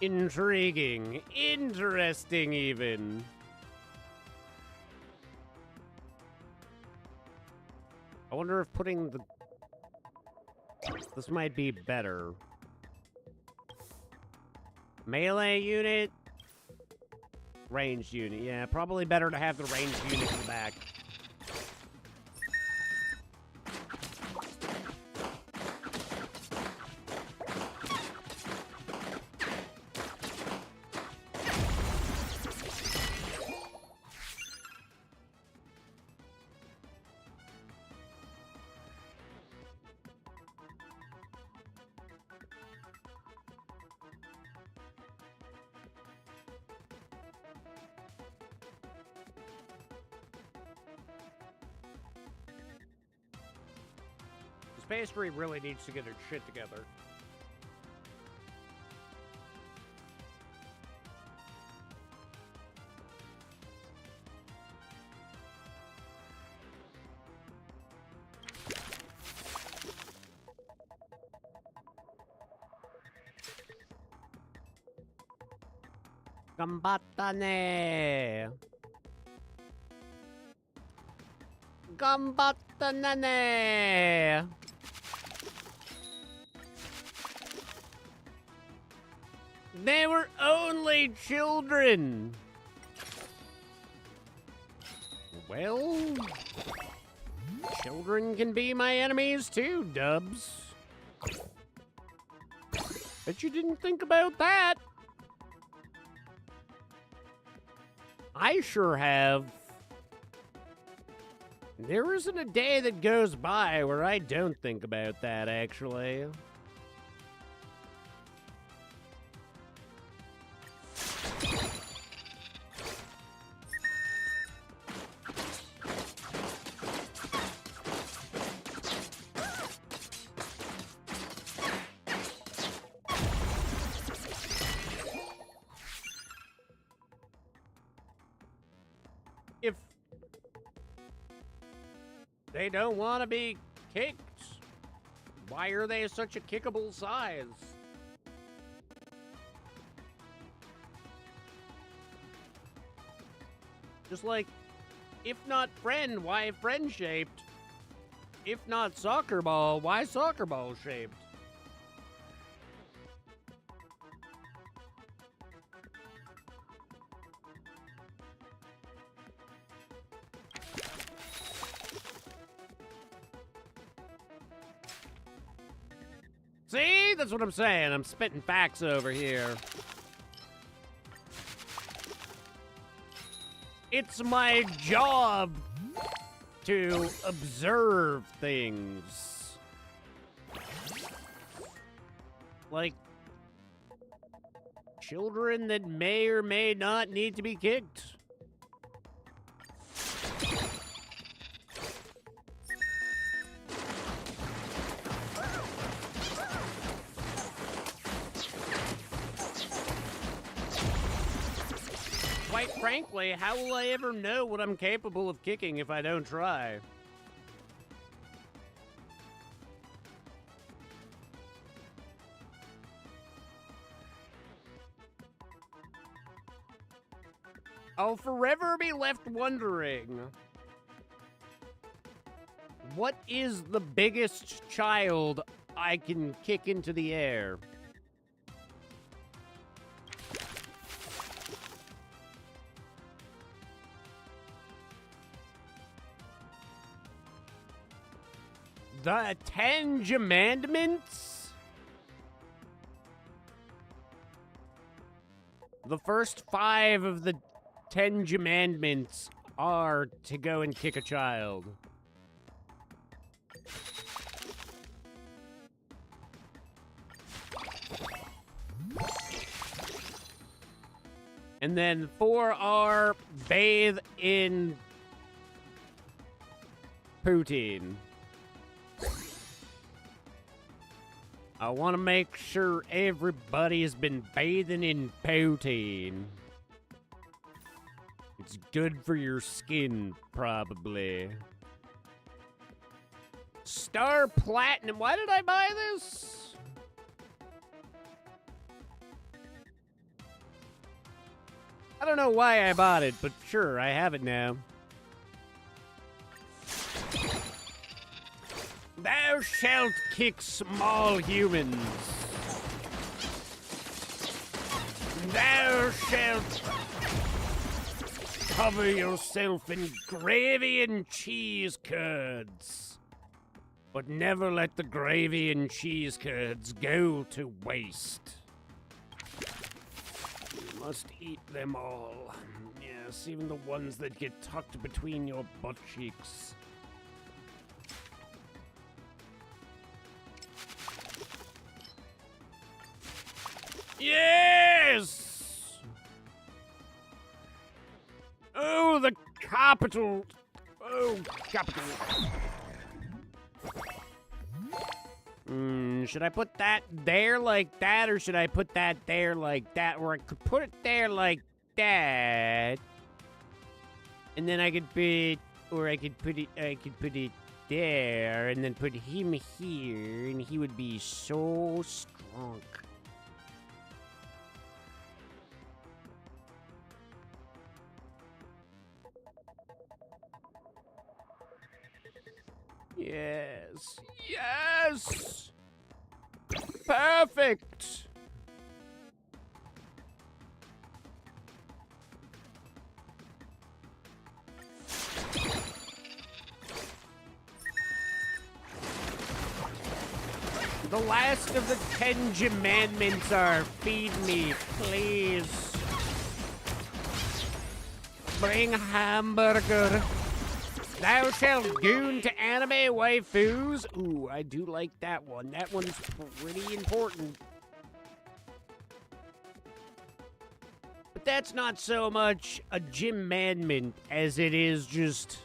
S1: Intriguing. Interesting, even. I wonder if putting the... This might be better. Melee unit... Ranged unit. Yeah, probably better to have the ranged unit in the back. Pastry really needs to get its shit together. Gambattane! Gambattanane! They were only children! Well... Children can be my enemies too, Dubs. Bet you didn't think about that. I sure have. There isn't a day that goes by where I don't think about that, actually. If they don't want to be kicked, why are they such a kickable size? Just like, if not friend, why friend-shaped? If not soccer ball, why soccer ball-shaped? See? That's what I'm saying. I'm spitting facts over here. It's my job to observe things. Like children that may or may not need to be kicked. Quite frankly, how will I ever know what I'm capable of kicking if I don't try? I'll forever be left wondering, what is the biggest child I can kick into the air? The 10 Commandments? The first 5 of the 10 Commandments are to go and kick a child. And then 4 are bathe in poutine. I want to make sure everybody has been bathing in poutine. It's good for your skin, probably. Star Platinum. Why did I buy this? I don't know why I bought it, but sure, I have it now. Thou shalt kick small humans. Thou shalt cover yourself in gravy and cheese curds. But never let the gravy and cheese curds go to waste. You must eat them all. Yes, even the ones that get tucked between your butt cheeks. Yes! Oh, the capital. Oh, capital. Should I put that there like that, or should I put that there like that? Or I could put it there like that. And then I could put, or I could put it there, and then put him here, and he would be so strong. Yes. Yes! Perfect! The last of the 10 Commandments are feed me, please. Bring hamburger. Thou shalt goon to anime waifus. Ooh, I do like that one. That one's pretty important. But that's not so much a Commandment as it is just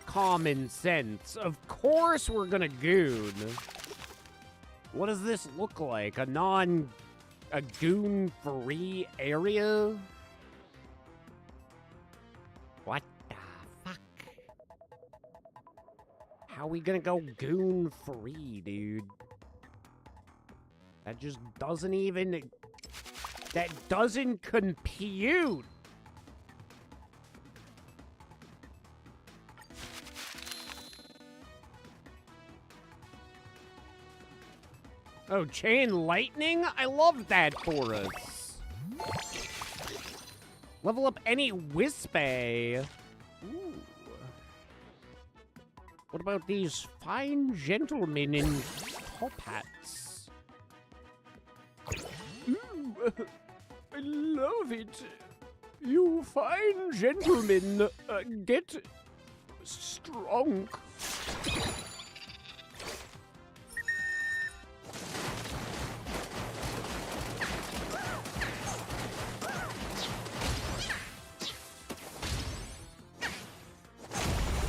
S1: common sense. Of course we're gonna goon. What does this look like? A goon-free area? What? How are we gonna go goon-free, dude? That just doesn't even... That doesn't compute! Oh, chain lightning? I love that for us. Level up any Wispy. Ooh. What about these fine gentlemen in top hats? Ooh, I love it. You fine gentlemen, get strong.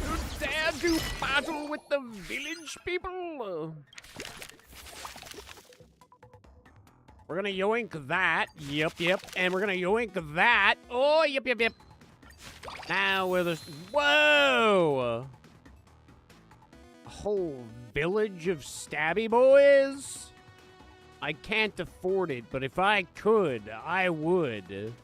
S1: You dare to battle with the village people? We're gonna yoink that. Yep. And we're gonna yoink that. Oh, yep. Now we're the... Whoa! A whole village of stabby boys? I can't afford it, but if I could, I would.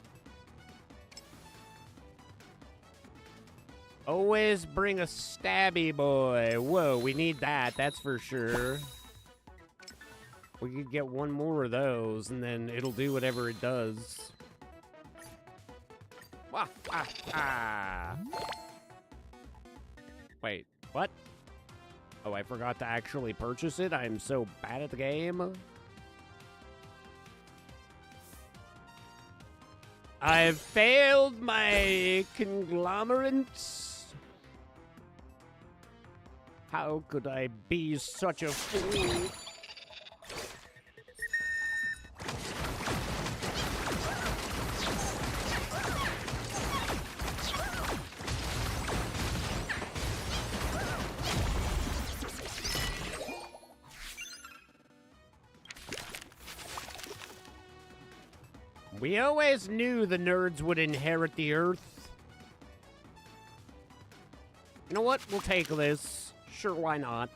S1: Always bring a stabby boy. Whoa, we need that, that's for sure. We could get one more of those, and then it'll do whatever it does. Wah, ah, ah. Wait, what? Oh, I forgot to actually purchase it? I'm so bad at the game. I've failed my conglomerates. How could I be such a fool? We always knew the nerds would inherit the earth. You know what? We'll take this. Sure, why not?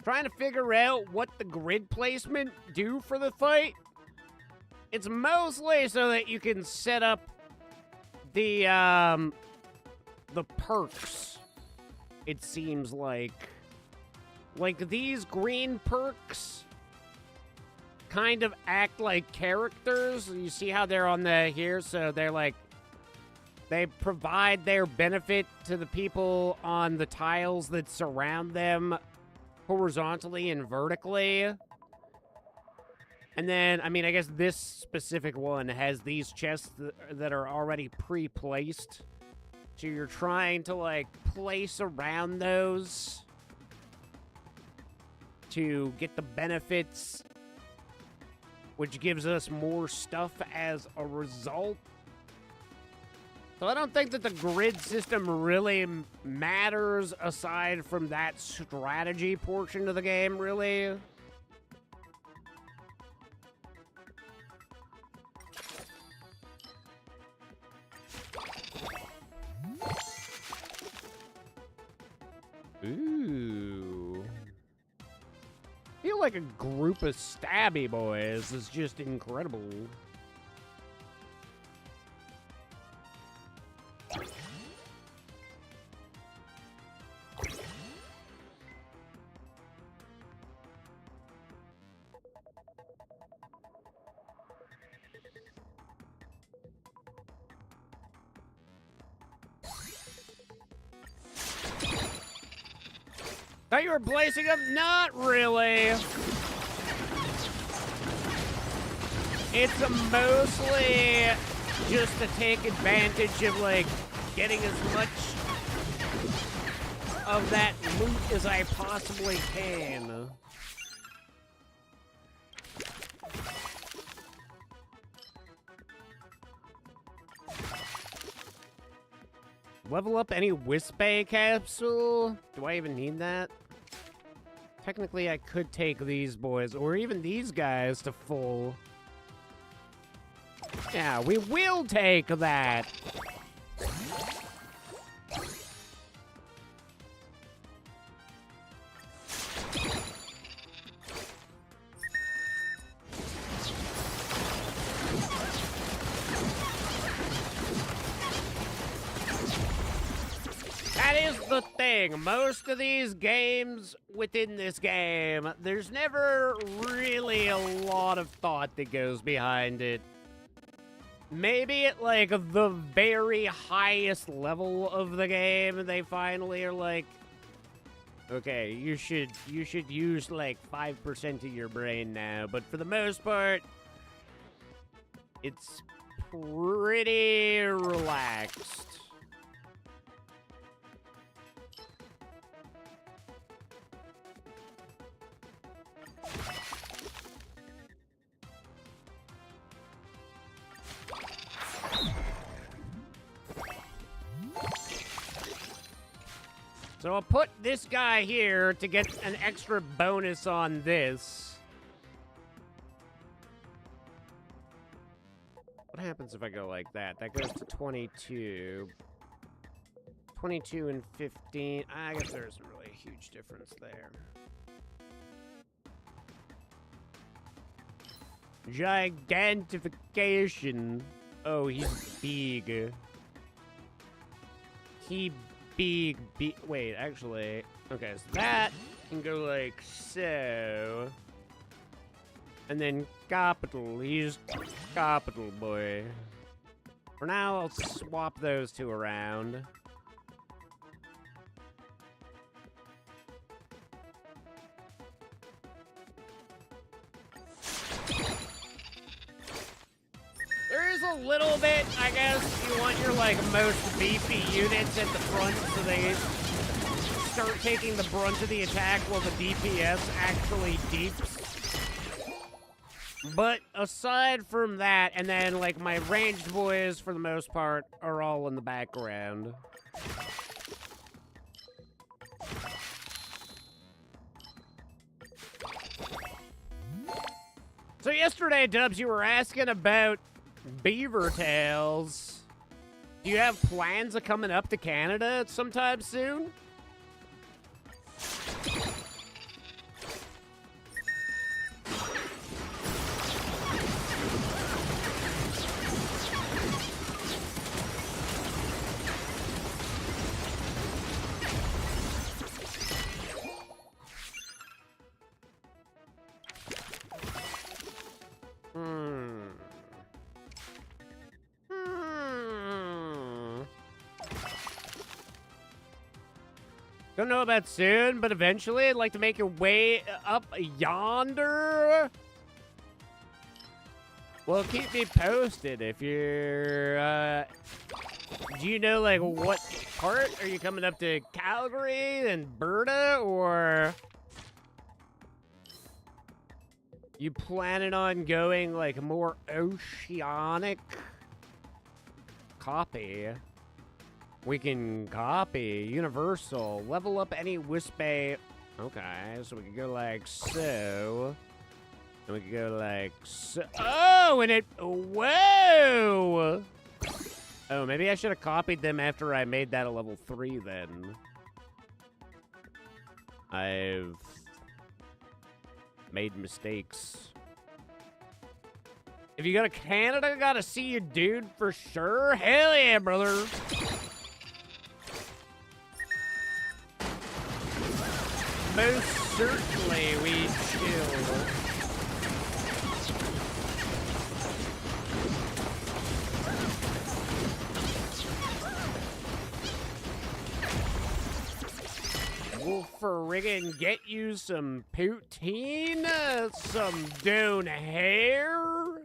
S1: Trying to figure out what the grid placement do for the fight. It's mostly so that you can set up the perks. It seems like these green perks kind of act like characters. You see how they're on the here, so they're like, they provide their benefit to the people on the tiles that surround them horizontally and vertically. And then, I mean, I guess this specific one has these chests that are already pre-placed. So you're trying to, like, place around those to get the benefits, which gives us more stuff as a result. So I don't think that the grid system really matters aside from that strategy portion of the game, really. Ooh. I feel like a group of stabby boys is just incredible. Thought you were blazing them? Not really. It's mostly just to take advantage of, like, getting as much of that loot as I possibly can. Level up any Wisp-Bay capsule? Do I even need that? Technically, I could take these boys, or even these guys, to full. Yeah, we will take that. That is the thing. Most of these games within this game, there's never really a lot of thought that goes behind it. Maybe at, like, the very highest level of the game, they finally are like, okay, you should use, like, 5% of your brain now. But for the most part, it's pretty relaxed. So I'll put this guy here to get an extra bonus on this. What happens if I go like that? That goes to 22. 22 and 15. I guess there isn't really a huge difference there. Gigantification. Oh, he's big. He big. Wait, actually. Okay, so that can go like so. And then capital. He's capital boy. For now, I'll swap those two around. There is a little bit, I guess, you want your, like, most beefy units at the front so they start taking the brunt of the attack while the DPS actually deeps. But aside from that, and then, like, my ranged boys, for the most part, are all in the background. So yesterday, Dubs, you were asking about Beaver Tails. Do you have plans of coming up to Canada sometime soon? Don't know about soon, but eventually I'd like to make your way up yonder. Well, keep me posted if you're, do you know, like, what part? Are you coming up to Calgary and Berta, or you planning on going, like, more oceanic? Copy. We can copy. Universal. Level up any Wispy. Okay, so we can go like so. And we can go like so. Oh, and it... Whoa! Oh, maybe I should have copied them after I made that a level 3 then. I've made mistakes. If you go to Canada, gotta see you, dude, for sure. Hell yeah, brother. Most certainly we chill. We'll friggin' get you some poutine, some down hair.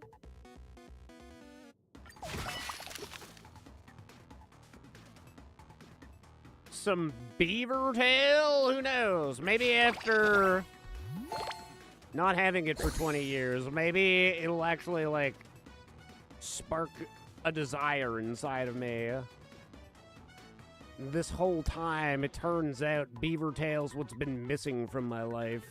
S1: Some beaver tail? Who knows? Maybe after not having it for 20 years, maybe it'll actually, like, spark a desire inside of me. This whole time, it turns out beaver tail's what's been missing from my life.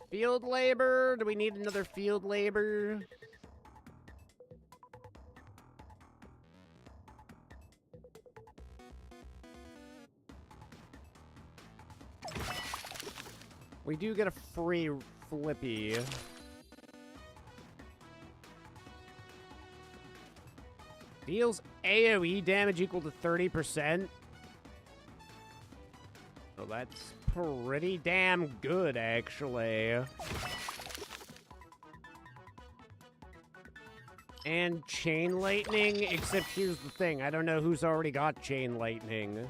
S1: Field labor? Do we need another field labor? We do get a free Flippy. Deals AoE damage equal to 30%. Well, that's pretty damn good, actually. And Chain Lightning, except here's the thing. I don't know who's already got Chain Lightning.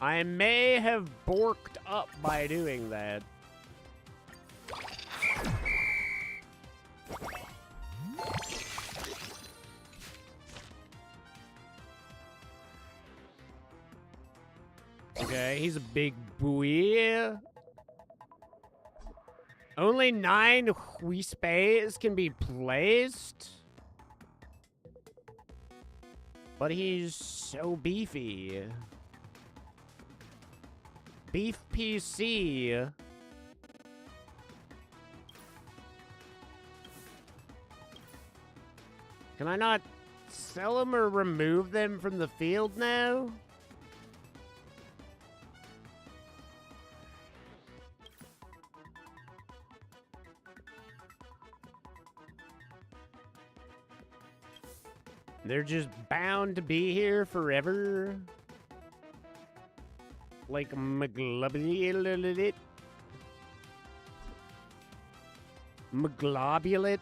S1: I may have borked up by doing that. Okay, he's a big boy. Only 9 Whispes can be placed. But he's so beefy. Beef PC. Can I not sell them or remove them from the field now? They're just bound to be here forever. Like Maglobulate. Maglobulate.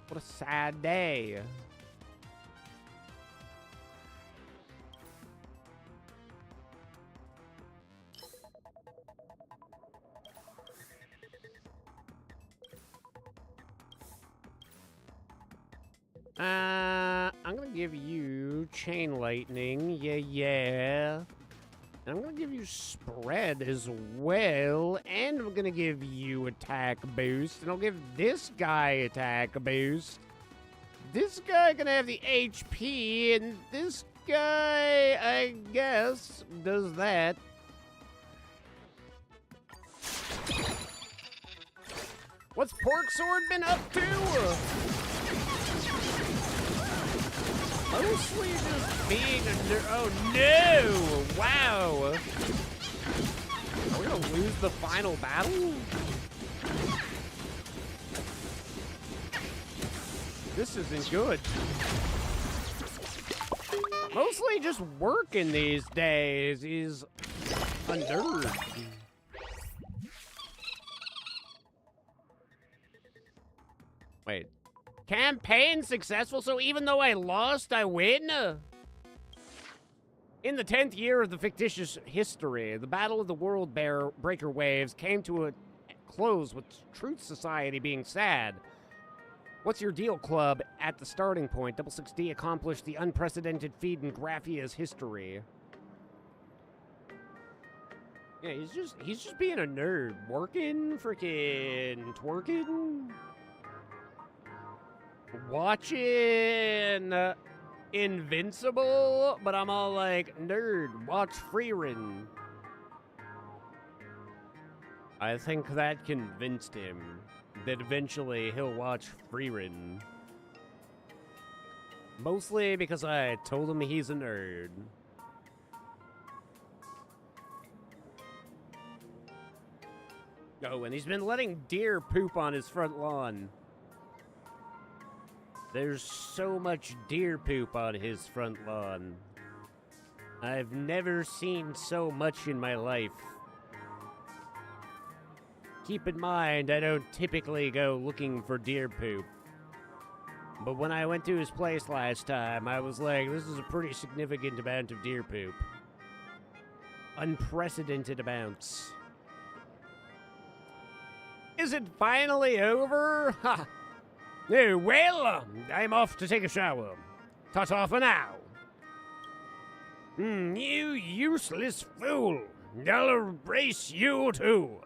S1: What a sad day. I'm gonna give you Chain Lightning, yeah. And I'm gonna give you Spread as well, and I'm gonna give you Attack Boost, and I'll give this guy Attack Boost. This guy gonna have the HP, and this guy, I guess, does that. What's Pork Sword been up to? Mostly just being a oh no! Wow! Are we gonna lose the final battle? This isn't good. Mostly just working these days. He's a nerd. Wait. Campaign successful, so even though I lost, I win? In the 10th year of the fictitious history, the Battle of the World Breaker Waves came to a close with Truth Society being sad. What's your deal, club? At the starting point, 666D accomplished the unprecedented feat in Graphia's history. Yeah, he's just being a nerd. Working, freaking twerking. Watching Invincible, but I'm all like, nerd, watch Frieren. I think that convinced him that eventually he'll watch Frieren. Mostly because I told him he's a nerd. Oh, and he's been letting deer poop on his front lawn. There's so much deer poop on his front lawn. I've never seen so much in my life. Keep in mind, I don't typically go looking for deer poop. But when I went to his place last time, I was like, this is a pretty significant amount of deer poop. Unprecedented amounts. Is it finally over? Ha! Oh, well, I'm off to take a shower. Ta-ta for now. You useless fool. I'll erase you too.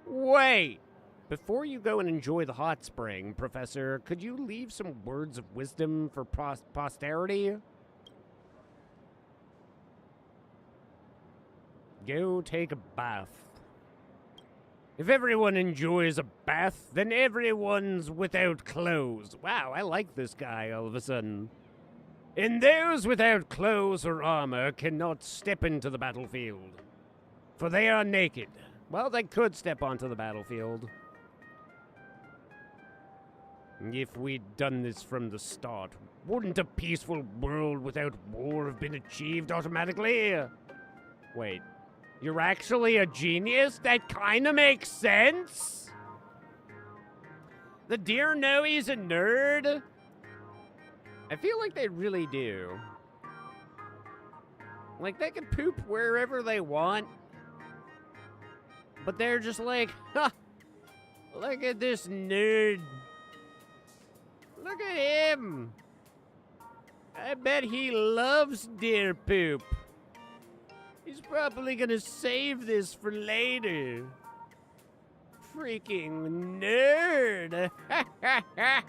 S1: Wait. Before you go and enjoy the hot spring, Professor, could you leave some words of wisdom for posterity? Go take a bath. If everyone enjoys a bath, then everyone's without clothes. Wow, I like this guy all of a sudden. And those without clothes or armor cannot step into the battlefield, for they are naked. Well, they could step onto the battlefield. If we'd done this from the start, wouldn't a peaceful world without war have been achieved automatically? Wait, you're actually a genius? That kinda makes sense? The deer know he's a nerd? I feel like they really do. Like, they can poop wherever they want. But they're just like, ha! Look at this nerd. Look at him. I bet he loves deer poop. He's probably gonna save this for later. Freaking nerd. Ha ha ha.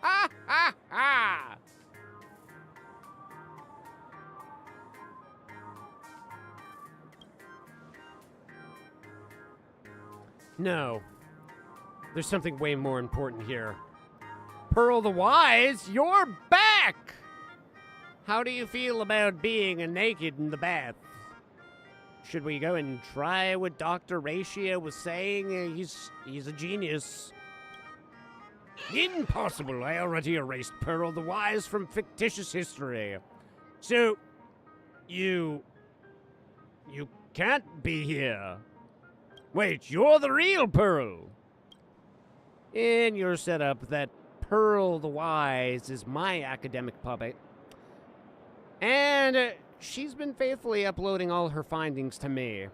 S1: Ha ha ha. No. There's something way more important here. Pearl the Wise, you're back! How do you feel about being naked in the bath? Should we go and try what Dr. Ratio was saying? He's a genius. Impossible! I already erased Pearl the Wise from fictitious history. So, you can't be here. Wait, you're the real Pearl! In your setup, that Pearl the Wise is my academic puppet. And she's been faithfully uploading all her findings to me.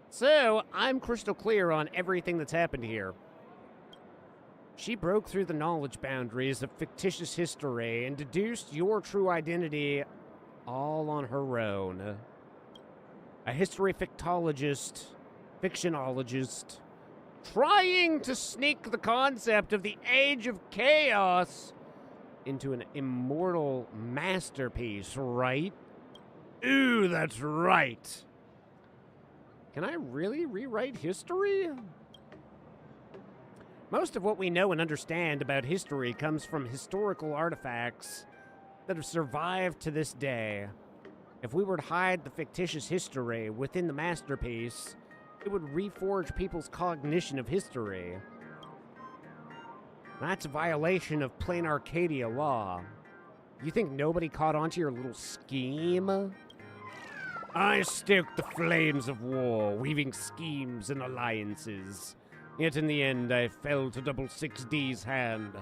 S1: So, I'm crystal clear on everything that's happened here. She broke through the knowledge boundaries of fictitious history and deduced your true identity all on her own. A history fictologist, fictionologist, trying to sneak the concept of the Age of Chaos into an immortal masterpiece, right? Ooh, that's right. Can I really rewrite history? Most of what we know and understand about history comes from historical artifacts that have survived to this day. If we were to hide the fictitious history within the masterpiece, it would reforge people's cognition of history. That's a violation of plain Arcadia law. You think nobody caught on to your little scheme? I stoked the flames of war, weaving schemes and alliances. Yet in the end, I fell to Double 6D's hand,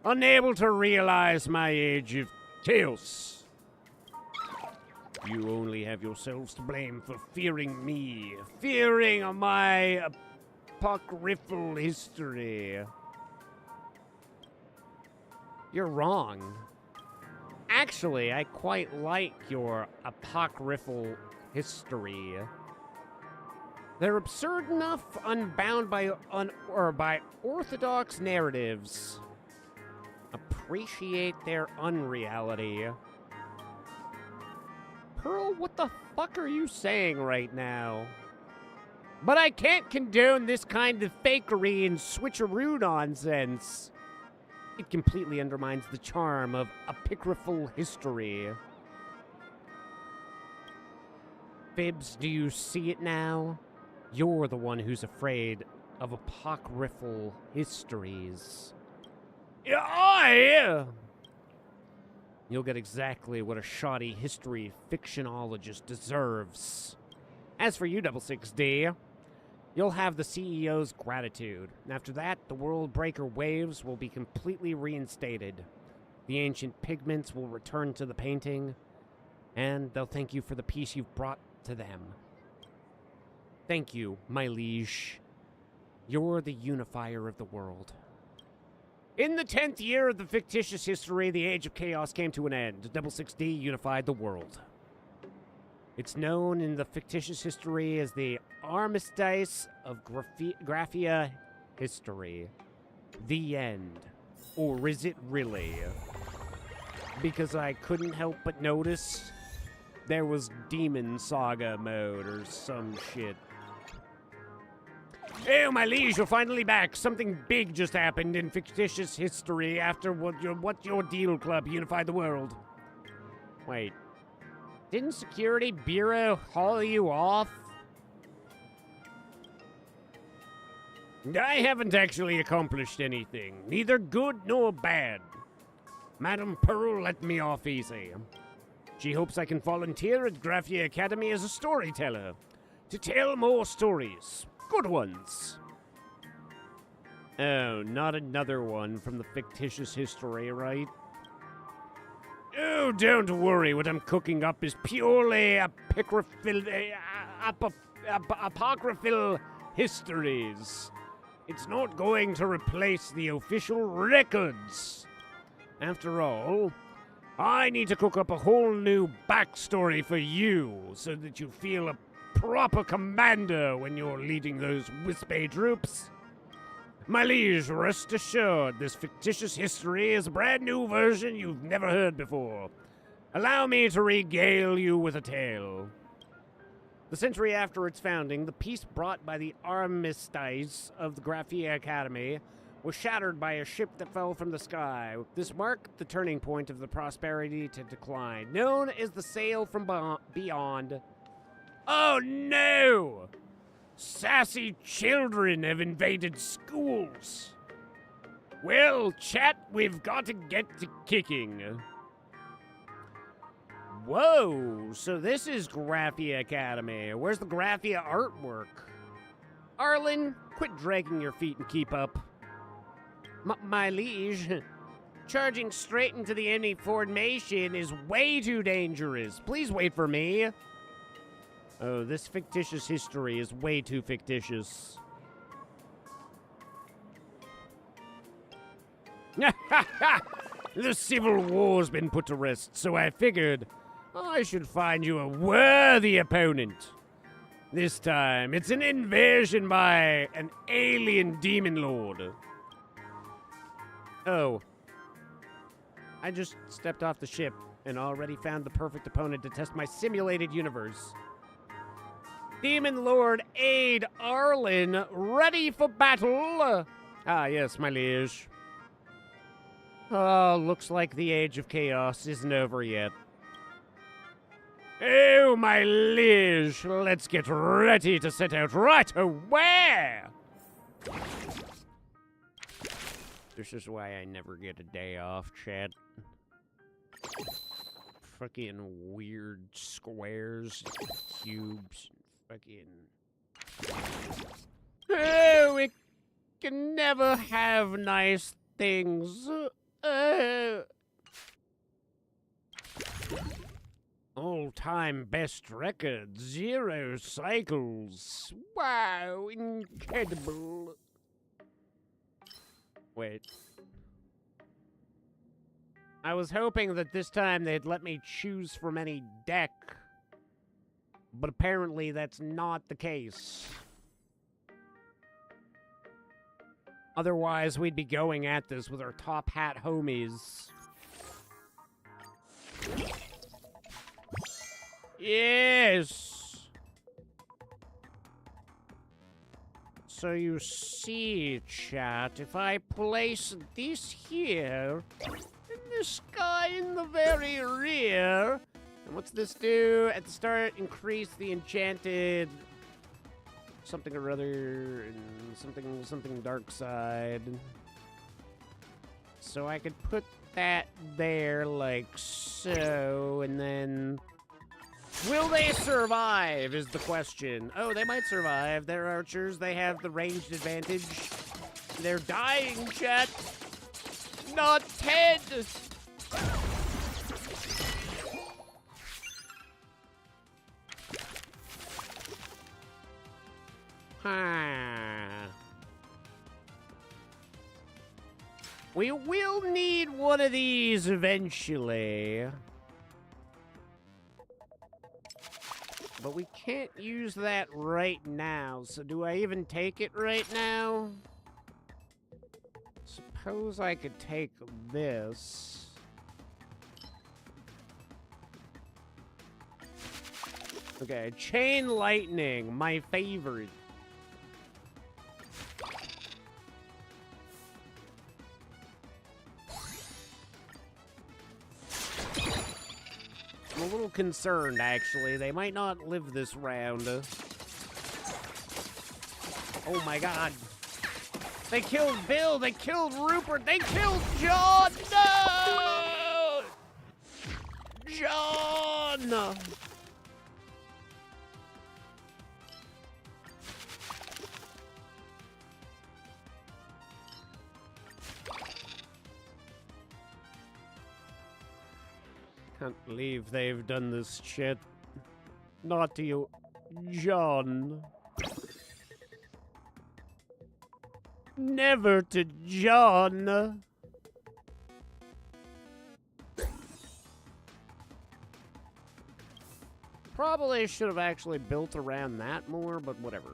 S1: unable to realize my Age of Chaos. You only have yourselves to blame for fearing me, fearing my apocryphal history. You're wrong. Actually, I quite like your apocryphal history. They're absurd enough, unbound by orthodox narratives. Appreciate their unreality. Pearl, what the fuck are you saying right now? But I can't condone this kind of fakery and switcheroo nonsense. It completely undermines the charm of apocryphal history. Fibs, do you see it now? You're the one who's afraid of apocryphal histories. Yeah, You'll get exactly what a shoddy history fictionologist deserves. As for you, Double 6D, you'll have the CEO's gratitude. After that, the World Breaker waves will be completely reinstated. The ancient pigments will return to the painting, and they'll thank you for the peace you've brought to them. Thank you, my liege. You're the unifier of the world. In the 10th year of the fictitious history, the Age of Chaos came to an end. Double 6D unified the world. It's known in the fictitious history as the Armistice of Graphia History. The end. Or is it really? Because I couldn't help but notice there was Demon Saga mode or some shit. Oh, my liege, you're finally back. Something big just happened in fictitious history after what your deal club unified the world. Wait. Didn't Security Bureau haul you off? I haven't actually accomplished anything, neither good nor bad. Madame Pearl let me off easy. She hopes I can volunteer at Graphia Academy as a storyteller, to tell more stories, good ones. Oh, not another one from the fictitious history, right? Oh, don't worry, what I'm cooking up is purely apocryphal histories. It's not going to replace the official records. After all, I need to cook up a whole new backstory for you so that you feel a proper commander when you're leading those wispy troops. My liege, rest assured, this fictitious history is a brand new version you've never heard before. Allow me to regale you with a tale. The century after its founding, the peace brought by the armistice of the Graphia Academy was shattered by a ship that fell from the sky. This marked the turning point of the prosperity to decline, known as the Sail from Beyond. Oh no! Sassy children have invaded schools. Well, chat, we've got to get to kicking. Whoa, so this is Graphia Academy. Where's the Graphia artwork? Arlen, quit dragging your feet and keep up. My liege, charging straight into the enemy formation is way too dangerous. Please wait for me. Oh, this fictitious history is way too fictitious. The Civil War's been put to rest, so I figured I should find you a worthy opponent. This time, it's an invasion by an alien demon lord. Oh. I just stepped off the ship and already found the perfect opponent to test my simulated universe. Demon Lord Aid Arlen, ready for battle? Ah, yes, my liege. Oh, looks like the Age of Chaos isn't over yet. Oh, my liege, let's get ready to set out right away! This is why I never get a day off, chat. Fucking weird squares, cubes, fucking... Oh, we can never have nice things. All-time best record, 0 cycles. Wow, incredible. Wait. I was hoping that this time they'd let me choose from any deck. But apparently that's not the case. Otherwise, we'd be going at this with our top hat homies. Yes! So you see, chat, if I place this here, in the sky in the very rear, and what's this do? At the start, increase the enchanted something or other, and something dark side. So I could put that there like so, and then... Will they survive, is the question. Oh, they might survive. They're archers. They have the ranged advantage. They're dying, chat. Not Ted! We will need one of these eventually. But we can't use that right now, so do I even take it right now? Suppose I could take this. Okay, Chain Lightning, my favorite. I'm a little concerned, actually. They might not live this round. Oh my god. They killed Bill. They killed Rupert. They killed John. No! John! Can't believe they've done this shit. Not to you, John. Never to John. Probably should have actually built around that more, but whatever.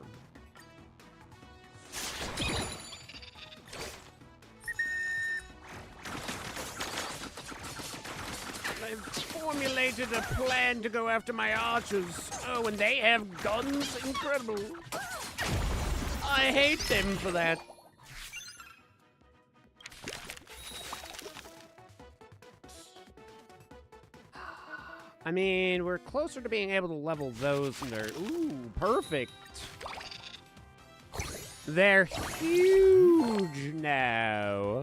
S1: I've formulated a plan to go after my archers. Oh, and they have guns? Incredible. I hate them for that. I mean, we're closer to being able to level those and they're... Ooh, perfect. They're huge now.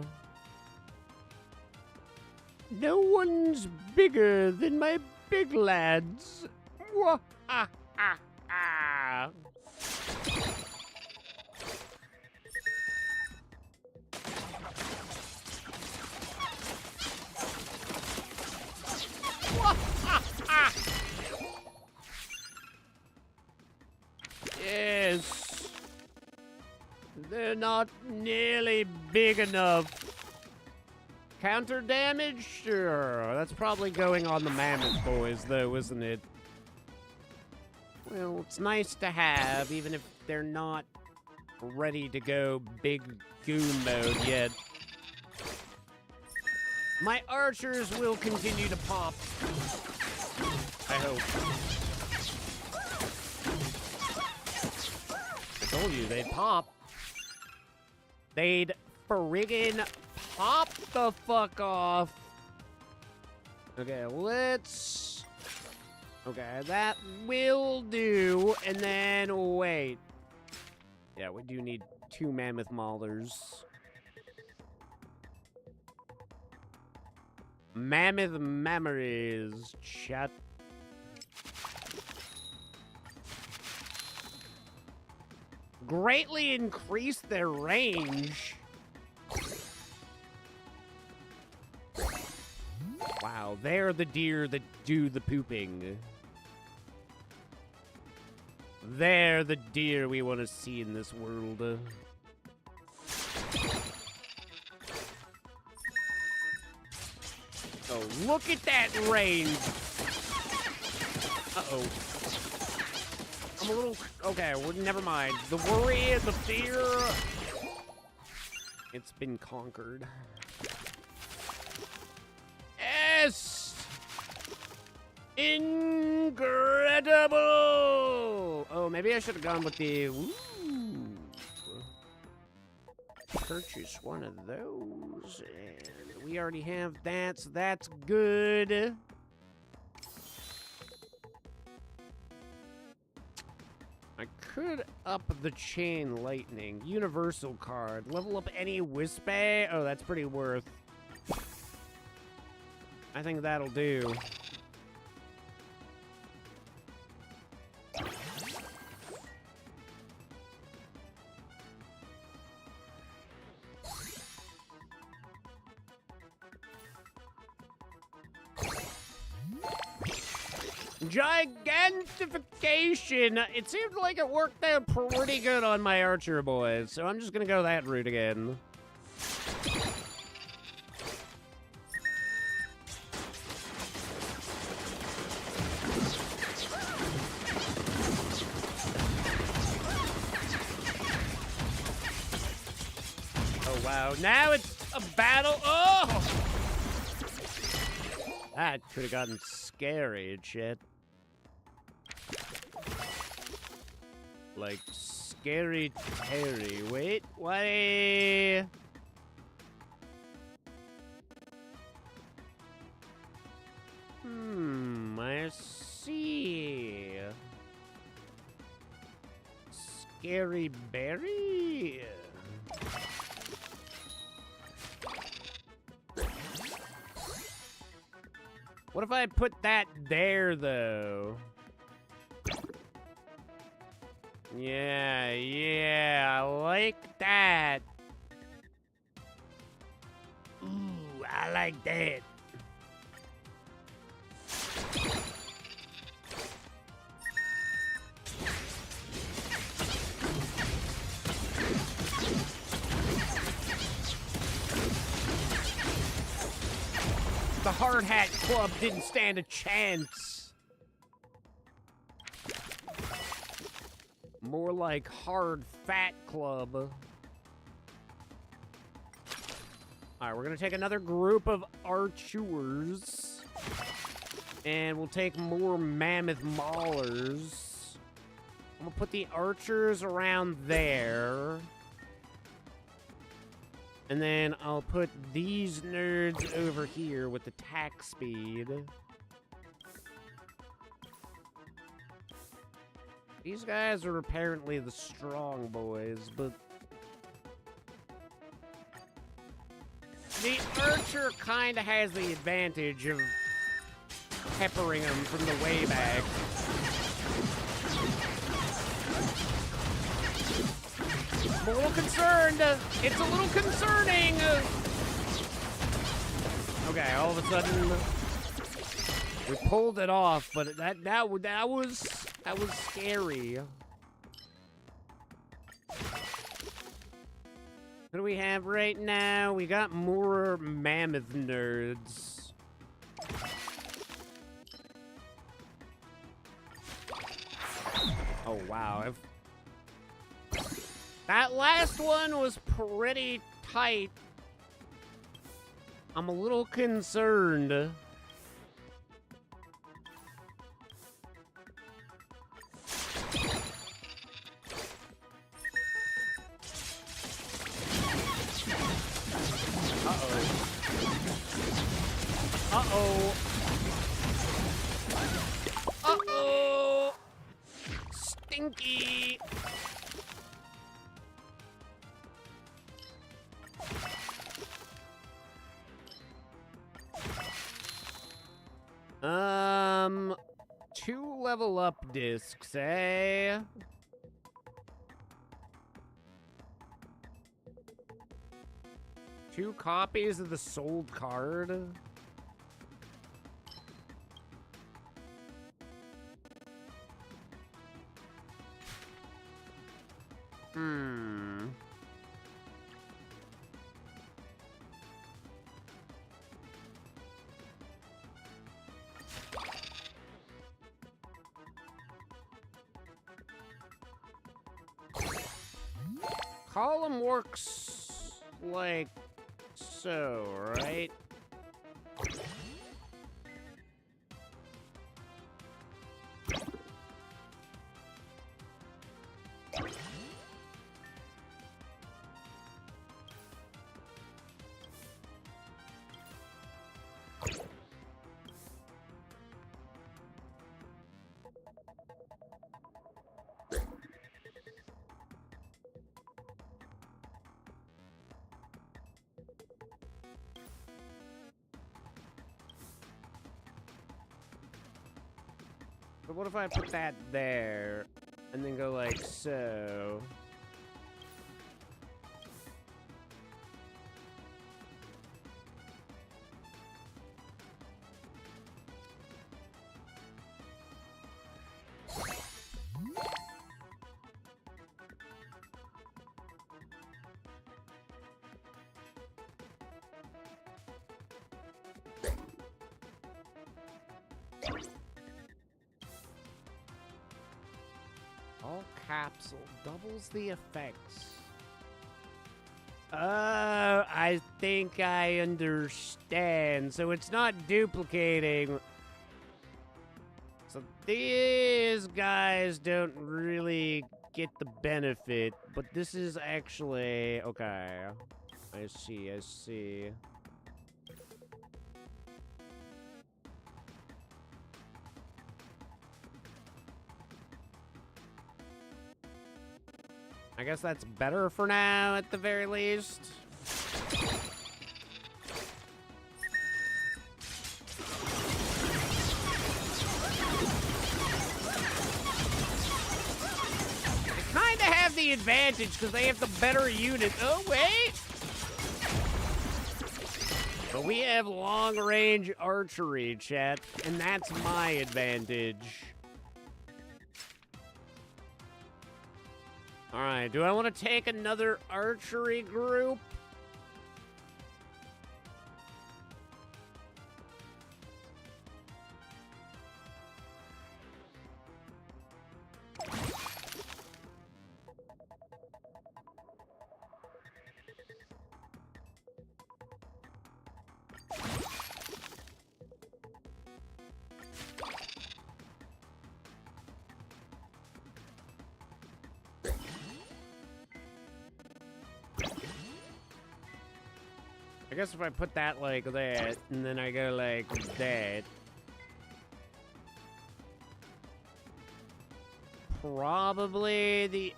S1: No one's bigger than my big lads. Wah-ha-ha-ha. Yes. They're not nearly big enough. Counter damage? Sure. That's probably going on the Mammoth Boys, though, isn't it? Well, it's nice to have, even if they're not ready to go big goon mode yet. My archers will continue to pop. I hope. I told you, they'd pop. They'd friggin' pop the fuck off. Okay, let's... Okay, that will do. And then, wait. Yeah, we do need 2 Mammoth Maulers. Mammoth memories, chat. Greatly increase their range. Wow, they're the deer that do the pooping. They're the deer we want to see in this world. Oh, look at that range. Uh-oh. I'm a little... Okay, well, never mind. The worry, the fear... It's been conquered. Yes! Incredible! Oh, maybe I should have gone with the... Ooh. Purchase one of those. And we already have that, so that's good. I could up the chain lightning. Universal card. Level up any Wispe. Oh, that's pretty worth. I think that'll do. Gigantification! It seemed like it worked out pretty good on my archer boys, so I'm just gonna go that route again. Oh wow, now it's a battle. Oh! That could have gotten scary and shit. Like, scary Terry. Wait, what? I see. Scary Berry? What if I put that there, though? Yeah, I like that. Ooh, I like that. The Hard Hat Club didn't stand a chance. More like Hard Fat Club. Alright, we're gonna take another group of archers. And we'll take more mammoth maulers. I'm gonna put the archers around there. And then I'll put these nerds over here with attack speed. These guys are apparently the strong boys, but... the archer kind of has the advantage of peppering them from the way back. I'm a little concerned. It's a little concerning. Okay, all of a sudden we pulled it off, but that was scary. What do we have right now? We got more mammoth nerds. Oh wow. That last one was pretty tight. I'm a little concerned. Uh-oh. Uh-oh. Stinky. Two level up discs, eh? Two copies of the sold card? Column works like so, right? But what if I put that there and then go like so? All capsule doubles the effects. I think I understand. So it's not duplicating. So these guys don't really get the benefit, but this is actually okay. I see, I see. I guess that's better for now, at the very least. the advantage because they have the better unit. Oh, wait! But we have long-range archery, chat, and that's my advantage. Alright, do I want to take another archery group? I guess if I put that like that, and then I go like that. Probably the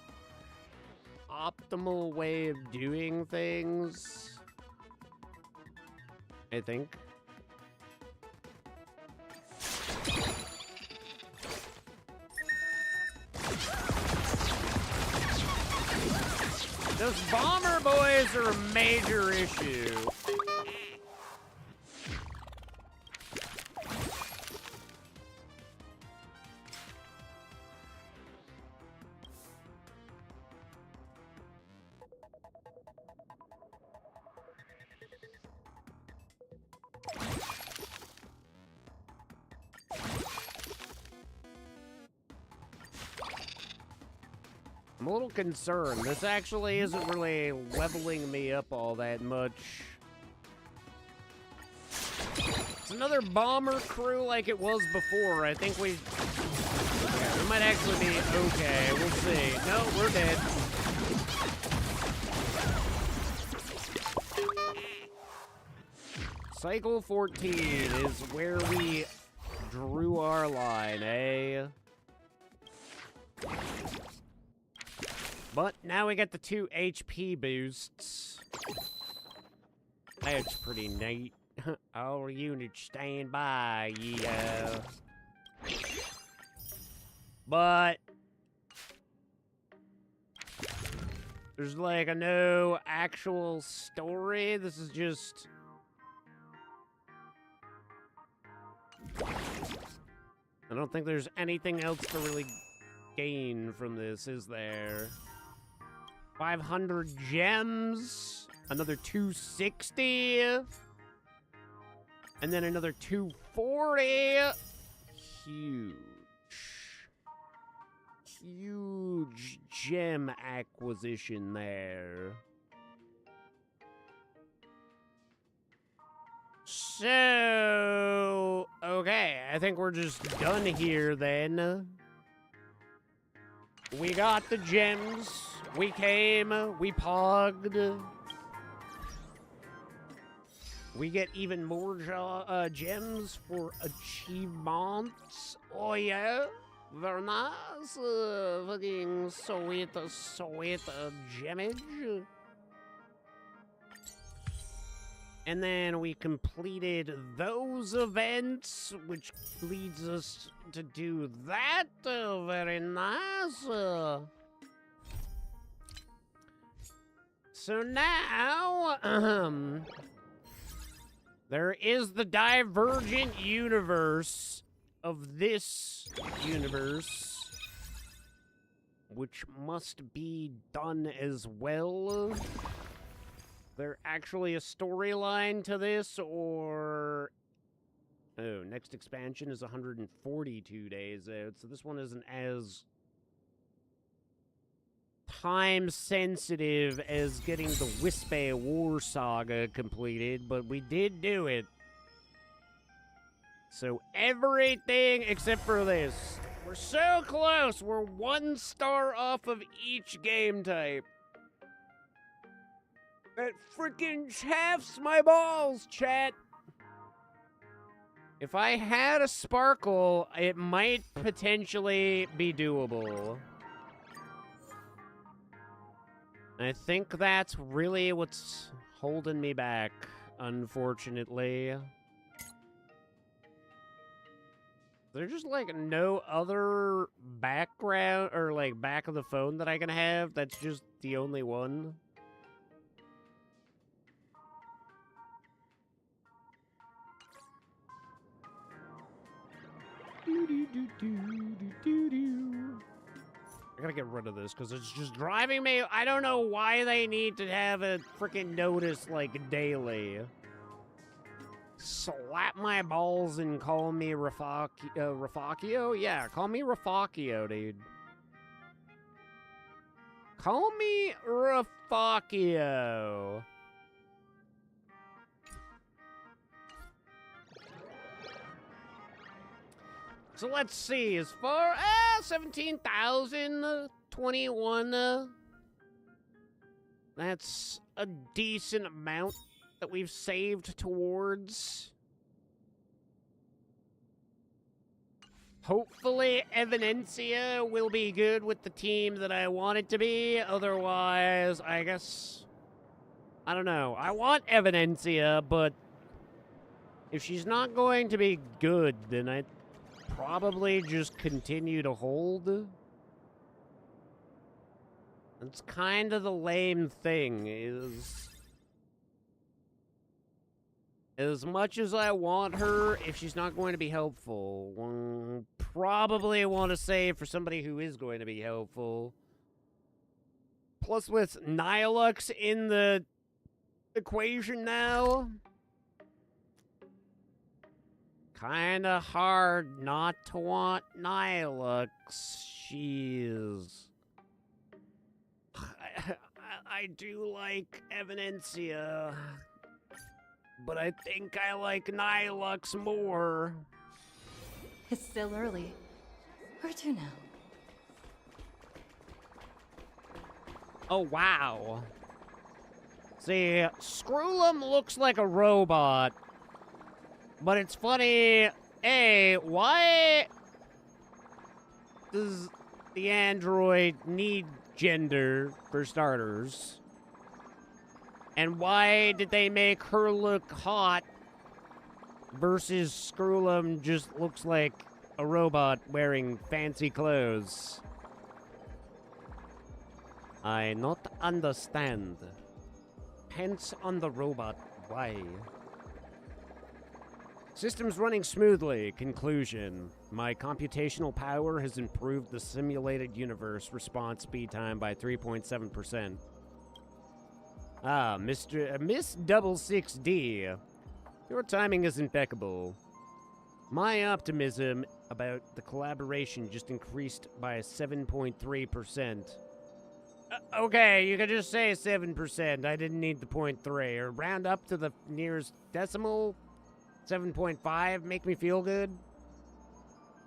S1: optimal way of doing things, I think. Those bomber boys are a major issue. I'm a little concerned. This actually isn't really leveling me up all that much. It's another bomber crew like it was before. I think we might actually be okay. We'll see. No, we're dead. Cycle 14 is where we drew our line, eh? But now we get the 2 HP boosts. That's pretty neat. All units stand by, yeah. But there's like a no actual story. This is just... I don't think there's anything else to really gain from this, is there? 500 gems, another 260, and then another 240. Huge gem acquisition there. So, okay, I think we're just done here then. We got the gems. We came, we pogged. We get even more gems for achievements. Oh yeah, very nice. Fucking sweet gemmage. And then we completed those events, which leads us to do that. Very nice. So now, there is the divergent universe of this universe, which must be done as well. There actually a storyline to this, or... Oh, next expansion is 142 days out, so this one isn't as time-sensitive as getting the Wispe War Saga completed, but we did do it. So everything except for this. We're so close! We're 1 star off of each game type. That freaking chafes my balls, chat. If I had a sparkle, it might potentially be doable. I think that's really what's holding me back, unfortunately. There's just, like, no other background or, like, back of the phone that I can have. That's just the only one. I gotta get rid of this because it's just driving me. I don't know why they need to have a freaking notice, like, daily. Slap my balls and call me Rafakio? Yeah, call me Rafakio, dude. Call me Rafakio. So let's see, as far as 17,021, that's a decent amount that we've saved towards. Hopefully Evidencia will be good with the team that I want it to be. Otherwise, I guess, I don't know. I want Evidencia, but if she's not going to be good, then I probably just continue to hold. That's kind of the lame thing, is as much as I want her, if she's not going to be helpful, probably want to save for somebody who is going to be helpful. Plus with Nihilux in the equation now, kinda hard not to want Nihilux. She's... I do like Evidencia, but I think I like Nihilux more.
S5: It's still early. Where to now?
S1: Oh, wow. See, Scroolum looks like a robot, but it's funny, A, why does the android need gender, for starters? And why did they make her look hot versus Scroolum just looks like a robot wearing fancy clothes? I not understand. Hence on the robot, why? Systems running smoothly. Conclusion. My computational power has improved the simulated universe response speed time by 3.7%. Ah, Miss Double 6D. Your timing is impeccable. My optimism about the collaboration just increased by 7.3%. Okay, you could just say 7%. I didn't need the 0.3. Or round up to the nearest decimal. 7.5. Make me feel good.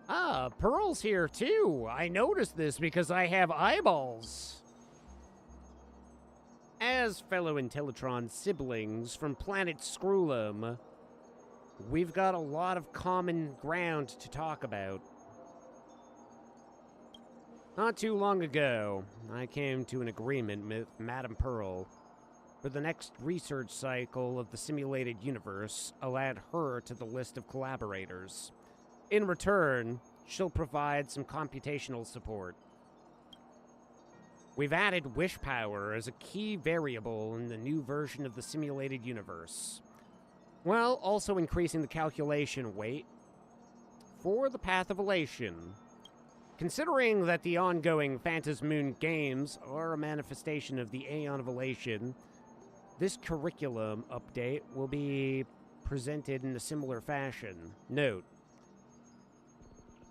S1: Ah, Pearl's here too. I noticed this because I have eyeballs. As fellow Intellitron siblings from planet Scroolum, we've got a lot of common ground to talk about. Not too long ago, I came to an agreement with Madame Pearl. For the next research cycle of the simulated universe, I'll add her to the list of collaborators. In return, she'll provide some computational support. We've added wish power as a key variable in the new version of the simulated universe, while also increasing the calculation weight for the Path of Elation. Considering that the ongoing Phantasmoon games are a manifestation of the Aeon of Elation, this curriculum update will be presented in a similar fashion. Note: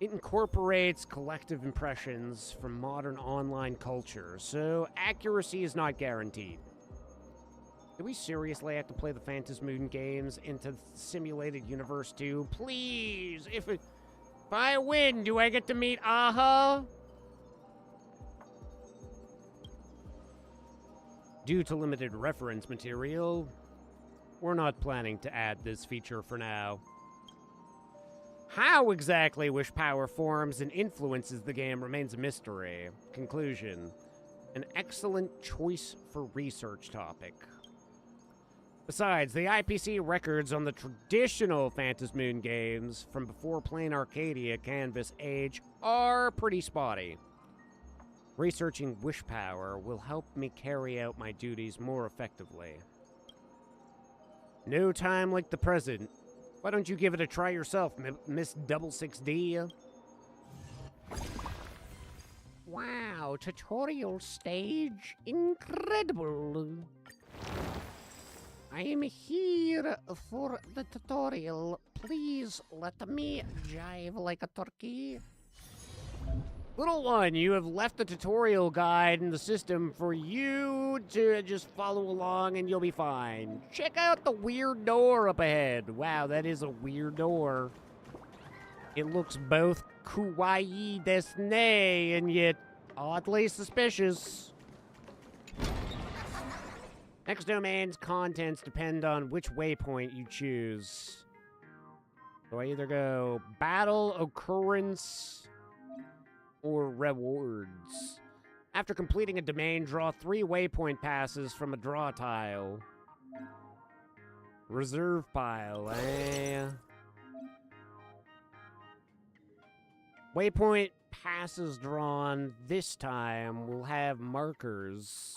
S1: it incorporates collective impressions from modern online culture, so accuracy is not guaranteed. Do we seriously have to play the Phantasmoon games into the simulated universe too? Please! If I win, do I get to meet Aha? Due to limited reference material, we're not planning to add this feature for now. How exactly wish power forms and influences the game remains a mystery. Conclusion: an excellent choice for research topic. Besides, the IPC records on the traditional Phantom Moon games from before playing Arcadia Canvas Age are pretty spotty. Researching wish power will help me carry out my duties more effectively. No time like the present. Why don't you give it a try yourself, Miss 66D? Wow, tutorial stage. Incredible. I am here for the tutorial. Please let me jive like a turkey. Little one, you have left the tutorial guide in the system for you to just follow along and you'll be fine. Check out the weird door up ahead. Wow, that is a weird door. It looks both kawaii desu and yet oddly suspicious. Next domain's contents depend on which waypoint you choose. So I either go battle, occurrence, or rewards. After completing a domain, draw 3 waypoint passes from a draw tile. Reserve pile, Waypoint passes drawn this time will have markers.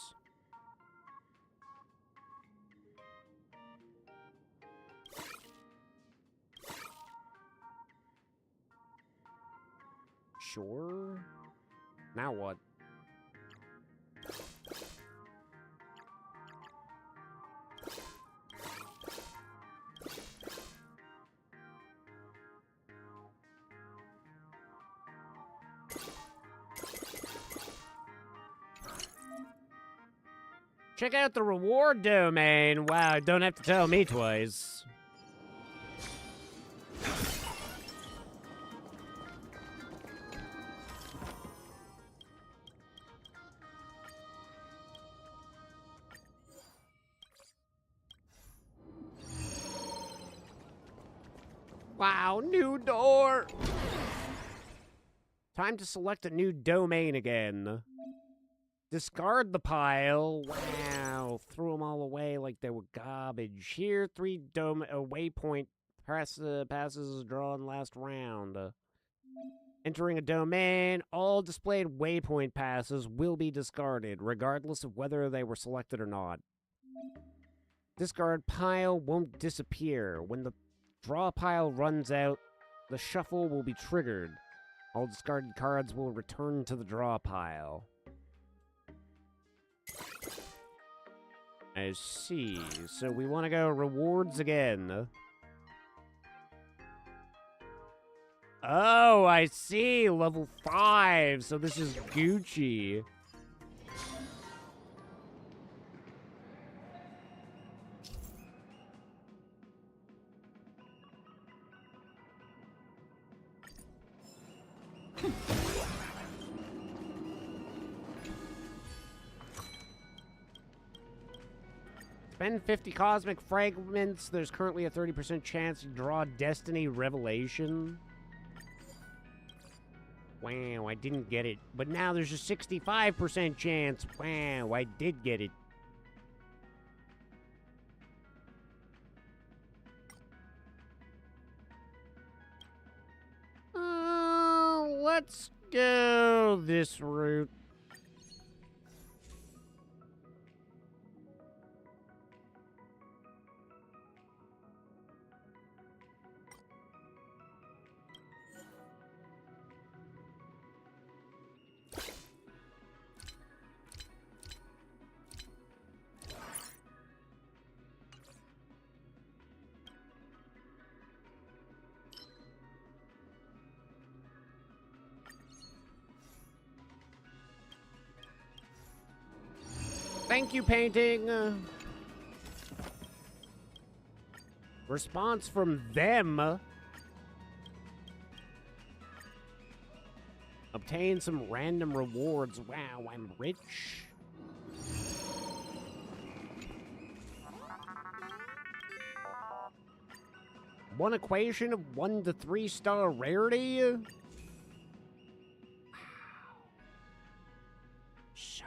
S1: Sure. Now what? Check out the reward domain. Wow, don't have to tell me twice. Wow, new door! Time to select a new domain again. Discard the pile. Wow, threw them all away like they were garbage. Here, 3 waypoint passes drawn last round. Entering a domain, all displayed waypoint passes will be discarded, regardless of whether they were selected or not. Discard pile won't disappear. When the draw pile runs out, the shuffle will be triggered. All discarded cards will return to the draw pile. I see. So we want to go rewards again. Oh, I see. Level 5. So this is Gucci. Spend 50 cosmic fragments. There's currently a 30% chance to draw Destiny Revelation. Wow, I didn't get it. But now there's a 65% chance. Wow, I did get it. Let's go this route. Thank you, painting. Response from them. Obtain some random rewards. Wow, I'm rich. One equation of 1 to 3 star rarity? Wow. Shakoi.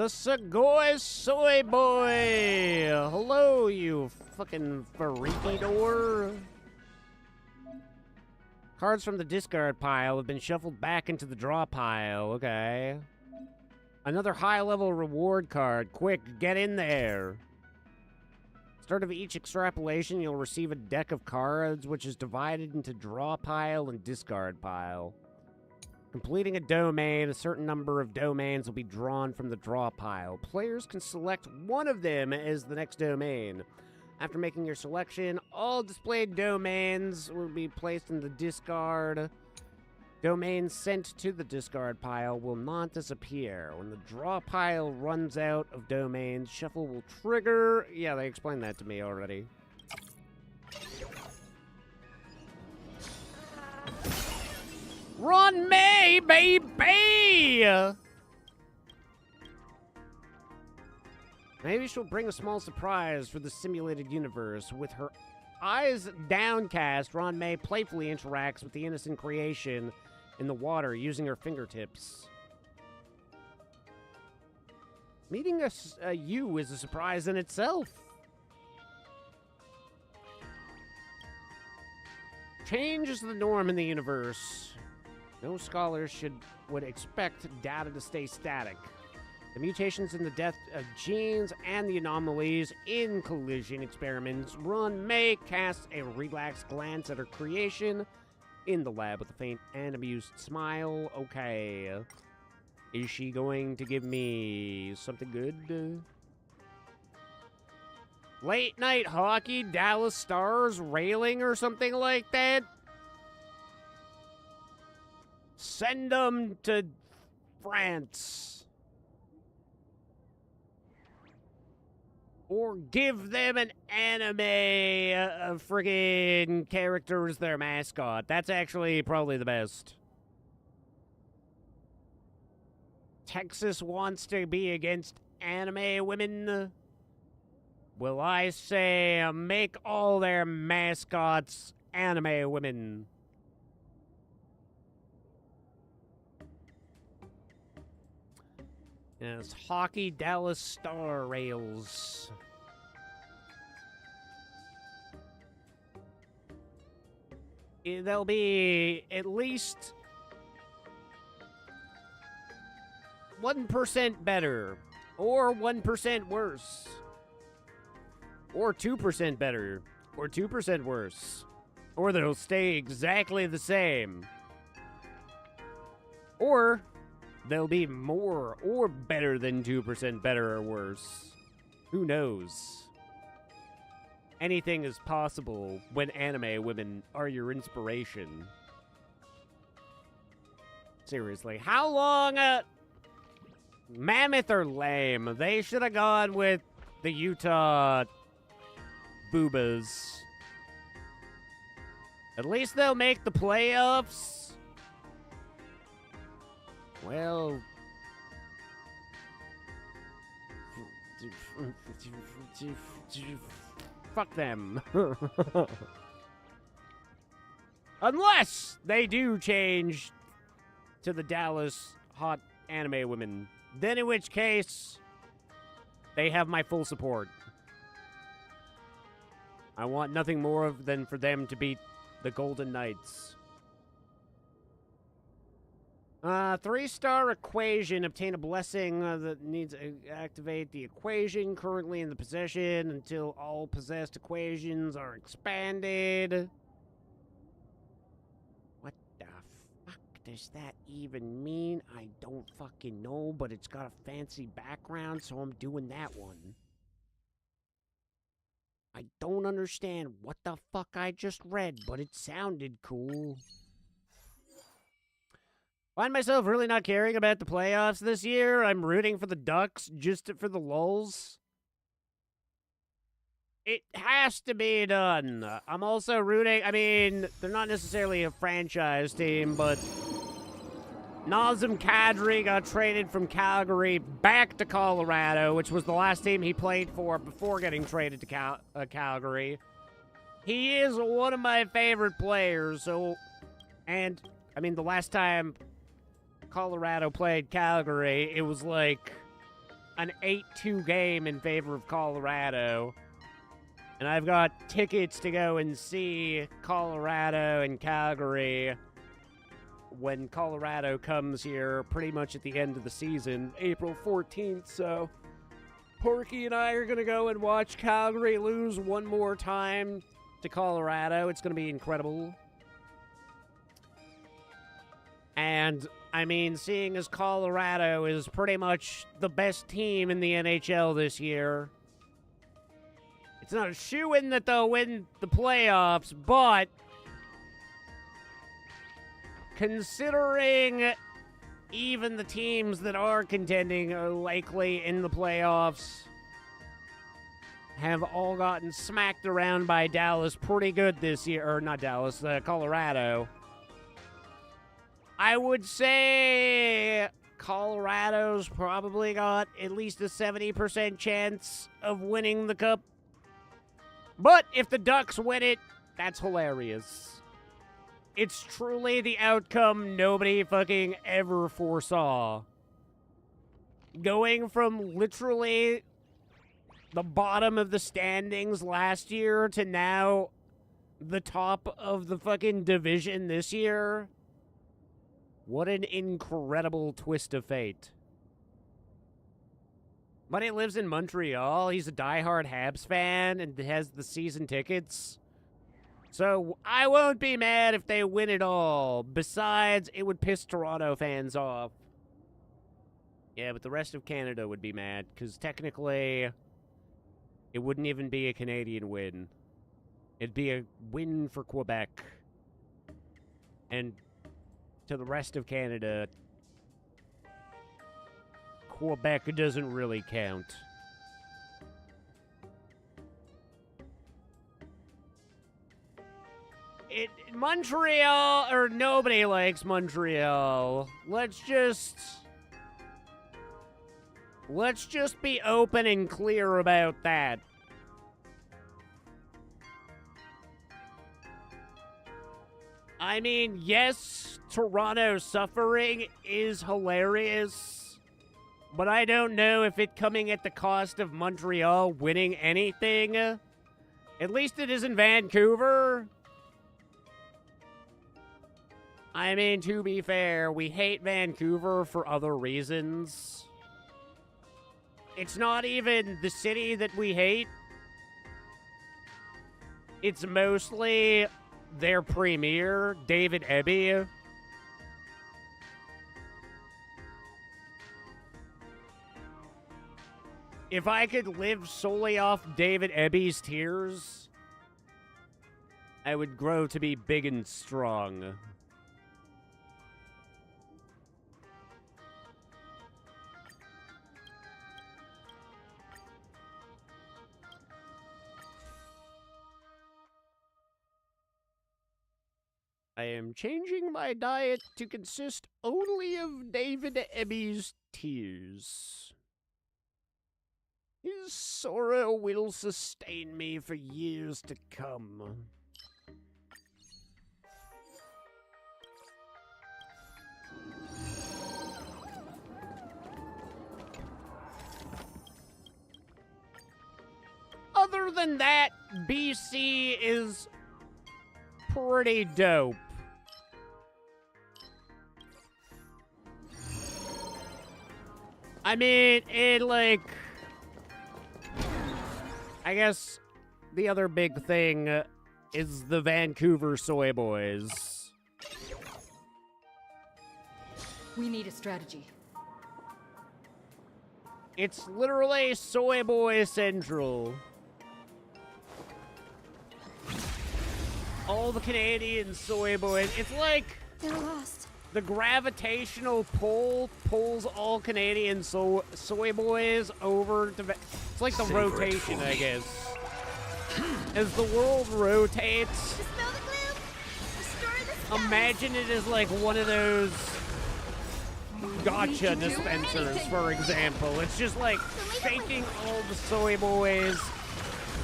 S1: The Segoy Soy Boy! Hello, you fucking freaky-door. Cards from the discard pile have been shuffled back into the draw pile. Okay. Another high-level reward card. Quick, get in there. Start of each extrapolation, you'll receive a deck of cards, which is divided into draw pile and discard pile. Completing a domain, a certain number of domains will be drawn from the draw pile. Players can select one of them as the next domain. After making your selection, all displayed domains will be placed in the discard. Domains sent to the discard pile will not disappear. When the draw pile runs out of domains, shuffle will trigger. Yeah, they explained that to me already. Run May, baby! Maybe she'll bring a small surprise for the simulated universe. With her eyes downcast, Ron May playfully interacts with the innocent creation in the water using her fingertips. Meeting you is a surprise in itself. Change is the norm in the universe. No scholars would expect data to stay static. The mutations in the death of genes and the anomalies in collision experiments. Ron May casts a relaxed glance at her creation in the lab with a faint and amused smile. Okay. Is she going to give me something good? Late night hockey, Dallas Stars railing or something like that? Send them to France. Or give them an anime friggin' character as their mascot. That's actually probably the best. Texas wants to be against anime women. Well, I say make all their mascots anime women. Yes, hockey Dallas Star Rails. They'll be at least 1% better, or 1% worse, or 2% better, or 2% worse, or they'll stay exactly the same, or they'll be more or better than 2% better or worse. Who knows? Anything is possible when anime women are your inspiration. Seriously, how long? Mammoth are lame. They should have gone with the Utah Boobas. At least they'll make the playoffs. Well, fuck them. Unless they do change to the Dallas hot anime women. Then in which case, they have my full support. I want nothing more than for them to beat the Golden Knights. 3-star equation. Obtain a blessing that needs to activate the equation currently in the possession until all possessed equations are expanded. What the fuck does that even mean? I don't fucking know, but it's got a fancy background, so I'm doing that one. I don't understand what the fuck I just read, but it sounded cool. Find myself really not caring about the playoffs this year. I'm rooting for the Ducks just for the lulz. It has to be done. I'm also rooting, I mean, they're not necessarily a franchise team, but Nazem Kadri got traded from Calgary back to Colorado, which was the last team he played for before getting traded to Calgary. He is one of my favorite players, so, and, I mean, the last time Colorado played Calgary, it was like an 8-2 game in favor of Colorado. And I've got tickets to go and see Colorado and Calgary when Colorado comes here pretty much at the end of the season, April 14th. So Porky and I are going to go and watch Calgary lose one more time to Colorado. It's going to be incredible. And, I mean, seeing as Colorado is pretty much the best team in the NHL this year, it's not a shoo-in that they'll win the playoffs, but considering even the teams that are contending are likely in the playoffs, have all gotten smacked around by Dallas pretty good this year. Or not Dallas, Colorado. I would say Colorado's probably got at least a 70% chance of winning the cup. But if the Ducks win it, that's hilarious. It's truly the outcome nobody fucking ever foresaw. Going from literally the bottom of the standings last year to now the top of the fucking division this year. What an incredible twist of fate. Buddy lives in Montreal. He's a diehard Habs fan and has the season tickets. So I won't be mad if they win it all. Besides, it would piss Toronto fans off. Yeah, but the rest of Canada would be mad, because technically it wouldn't even be a Canadian win. It'd be a win for Quebec. And to the rest of Canada, Quebec doesn't really count. Montreal, or nobody likes Montreal. Let's just be open and clear about that. I mean, yes, Toronto's suffering is hilarious, but I don't know if it coming at the cost of Montreal winning anything. At least it isn't Vancouver. I mean, to be fair, we hate Vancouver for other reasons. It's not even the city that we hate. It's mostly their premier, David Eby. If I could live solely off David Eby's tears, I would grow to be big and strong. I am changing my diet to consist only of David Eby's tears. His sorrow will sustain me for years to come. Other than that, BC is pretty dope. I mean, I guess the other big thing is the Vancouver Soy Boys.
S18: We need a strategy.
S1: It's literally Soy Boy Central. All the Canadian soy boys. It's like
S6: they're lost.
S1: The gravitational pull pulls all Canadian soy boys over to... It's like the rotation, I guess. As the world rotates, imagine it as like one of those gotcha dispensers, for example. It's just like shaking all the soy boys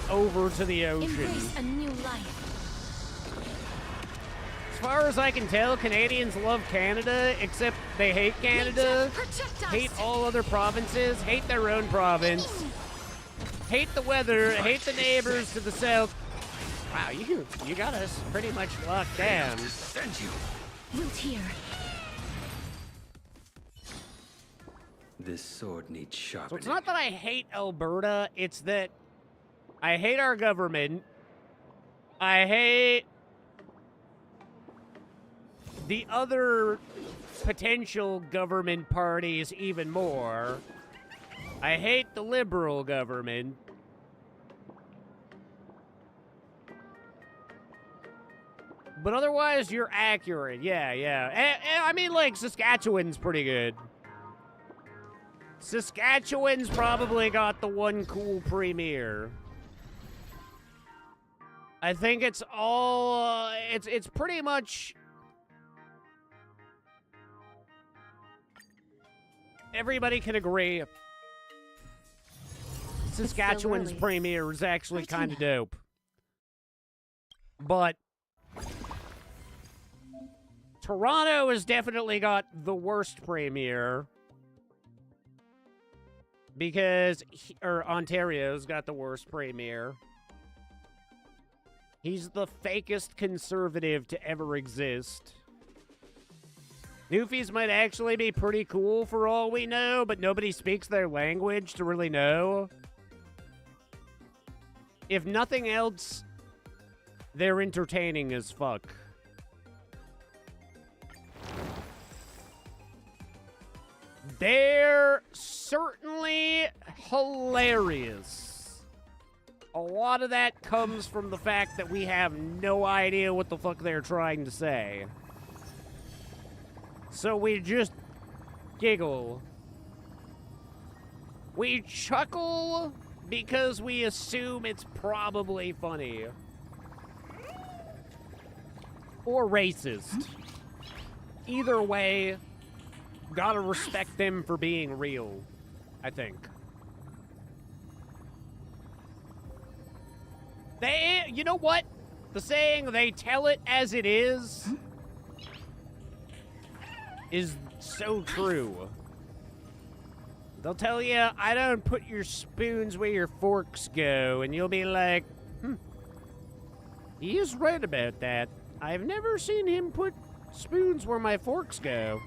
S1: over to the ocean.
S12: Embrace a new life.
S1: As far as I can tell, Canadians love Canada, except they hate Canada, hate all other provinces, hate their own province, hate the weather, hate the neighbors to the south. Wow, you got us pretty much locked down.
S18: Root here.
S21: This sword needs sharpening.
S1: So it's not that I hate Alberta, it's that I hate our government. I hate the other potential government parties even more. I hate the Liberal government. But otherwise, you're accurate. Yeah. I mean, like, Saskatchewan's pretty good. Saskatchewan's probably got the one cool premier. I think it's all, it's pretty much everybody can agree Saskatchewan's premier is actually kind of dope. But Toronto has definitely got the worst premier. Because, Ontario's got the worst premier. He's the fakest conservative to ever exist. Newfies might actually be pretty cool for all we know, but nobody speaks their language to really know. If nothing else, they're entertaining as fuck. They're certainly hilarious. A lot of that comes from the fact that we have no idea what the fuck they're trying to say. So we just giggle. We chuckle because we assume it's probably funny. Or racist. Either way, gotta respect them for being real, I think. You know what? The saying, they tell it as it is so true. They'll tell you, I don't put your spoons where your forks go, and you'll be like, he is right about that. I've never seen him put spoons where my forks go.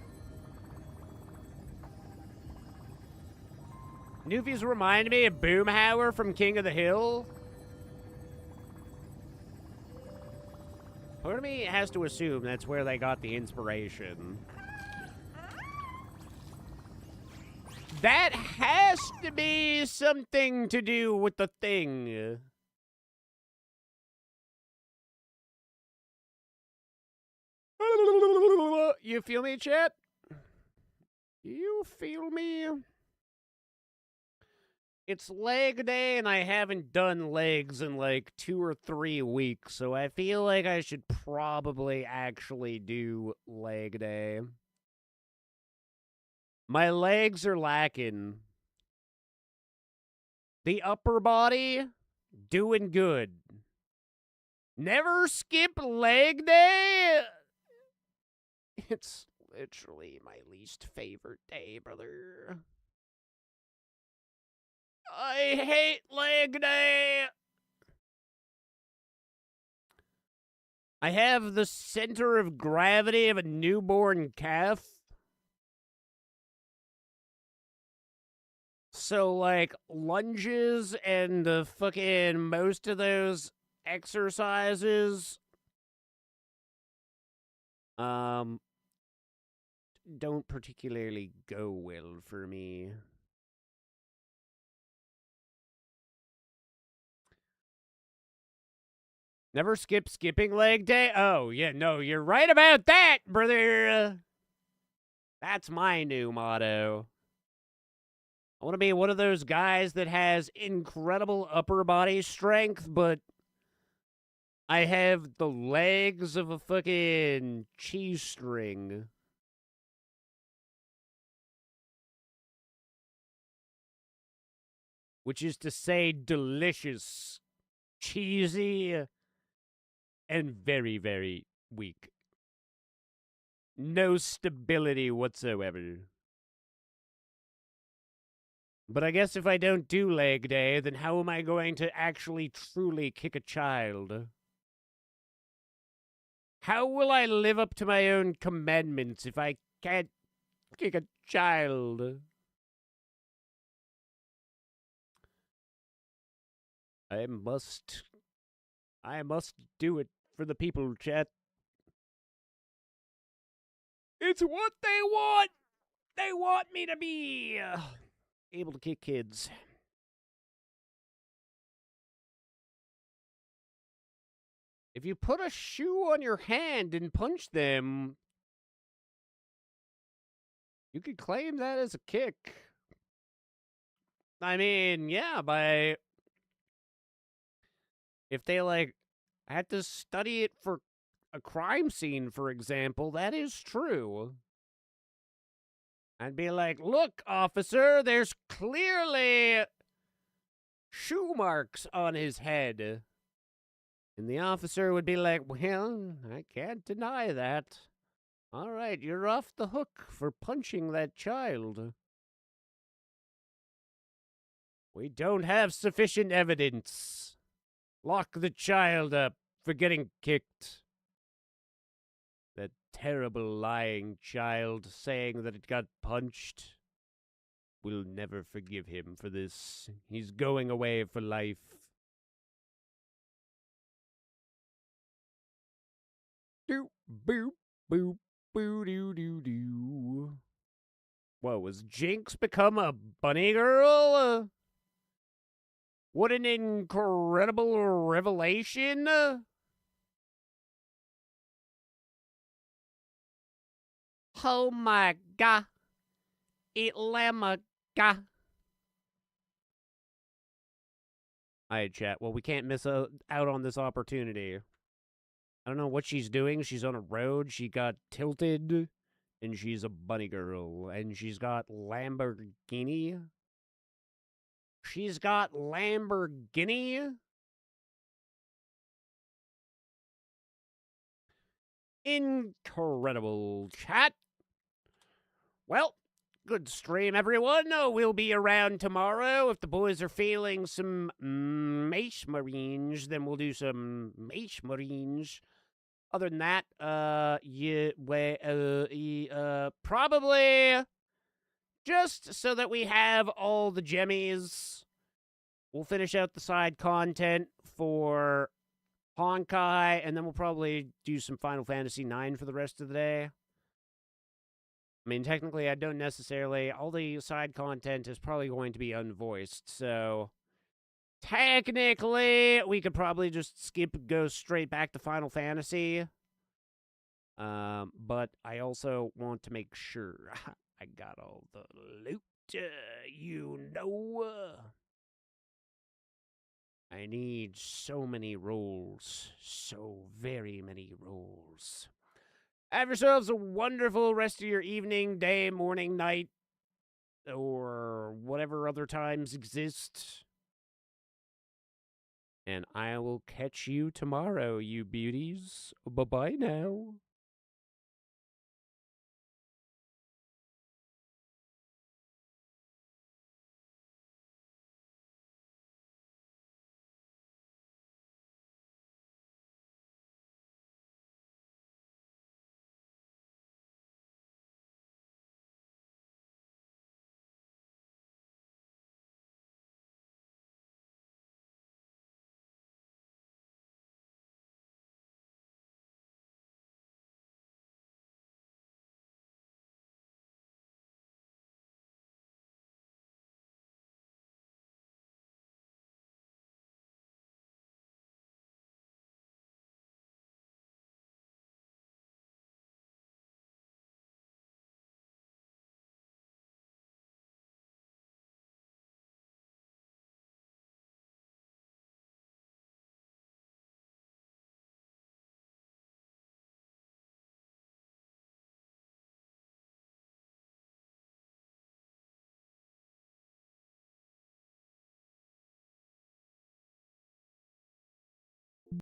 S1: Newfies remind me of Boomhauer from King of the Hill. Part of me has to assume that's where they got the inspiration. That has to be something to do with the thing. You feel me, chat? You feel me? It's leg day, and I haven't done legs in like 2 or 3 weeks, so I feel like I should probably actually do leg day. My legs are lacking. The upper body, doing good. Never skip leg day? It's literally my least favorite day, brother. I hate leg day. I have the center of gravity of a newborn calf. So, like, lunges and the fucking most of those exercises, don't particularly go well for me. Never skipping leg day? Oh, yeah, no, you're right about that, brother. That's my new motto. I want to be one of those guys that has incredible upper body strength, but I have the legs of a fucking cheese string. Which is to say delicious, cheesy, and very, very weak. no stability whatsoever. But I guess if I don't do leg day, then how am I going to actually truly kick a child? How will I live up to my own commandments if I can't kick a child? I must do it for the people, chat. It's what they want! They want me to be able to kick kids. If you put a shoe on your hand and punch them, you could claim that as a kick. I mean, yeah, if they, like, had to study it for a crime scene, for example, that is true. I'd be like, look, officer, there's clearly shoe marks on his head. And the officer would be like, well, I can't deny that. All right, you're off the hook for punching that child. We don't have sufficient evidence. Lock the child up for getting kicked. That terrible lying child saying that it got punched. We'll never forgive him for this. He's going away for life. Doop, boop, boop, boo, doo, doo, doo. Whoa, has Jinx become a bunny girl? What an incredible revelation! Oh my god. It-lamma-ga. Alright, chat. Well, we can't miss out on this opportunity. I don't know what she's doing. She's on a road. She got tilted. And she's a bunny girl. And she's got Lamborghini. She's got Lamborghini. Incredible, chat. Well, good stream, everyone. We'll be around tomorrow. If the boys are feeling some Mace Marines, then we'll do some Mace Marines. Other than that, probably just so that we have all the gemmies, we'll finish out the side content for Honkai, and then we'll probably do some Final Fantasy IX for the rest of the day. I mean, technically, I don't necessarily... All the side content is probably going to be unvoiced, so... Technically, we could probably just go straight back to Final Fantasy. But I also want to make sure I got all the loot, you know. I need so many rolls. So very many rolls. Have yourselves a wonderful rest of your evening, day, morning, night, or whatever other times exist. And I will catch you tomorrow, you beauties. Bye-bye now.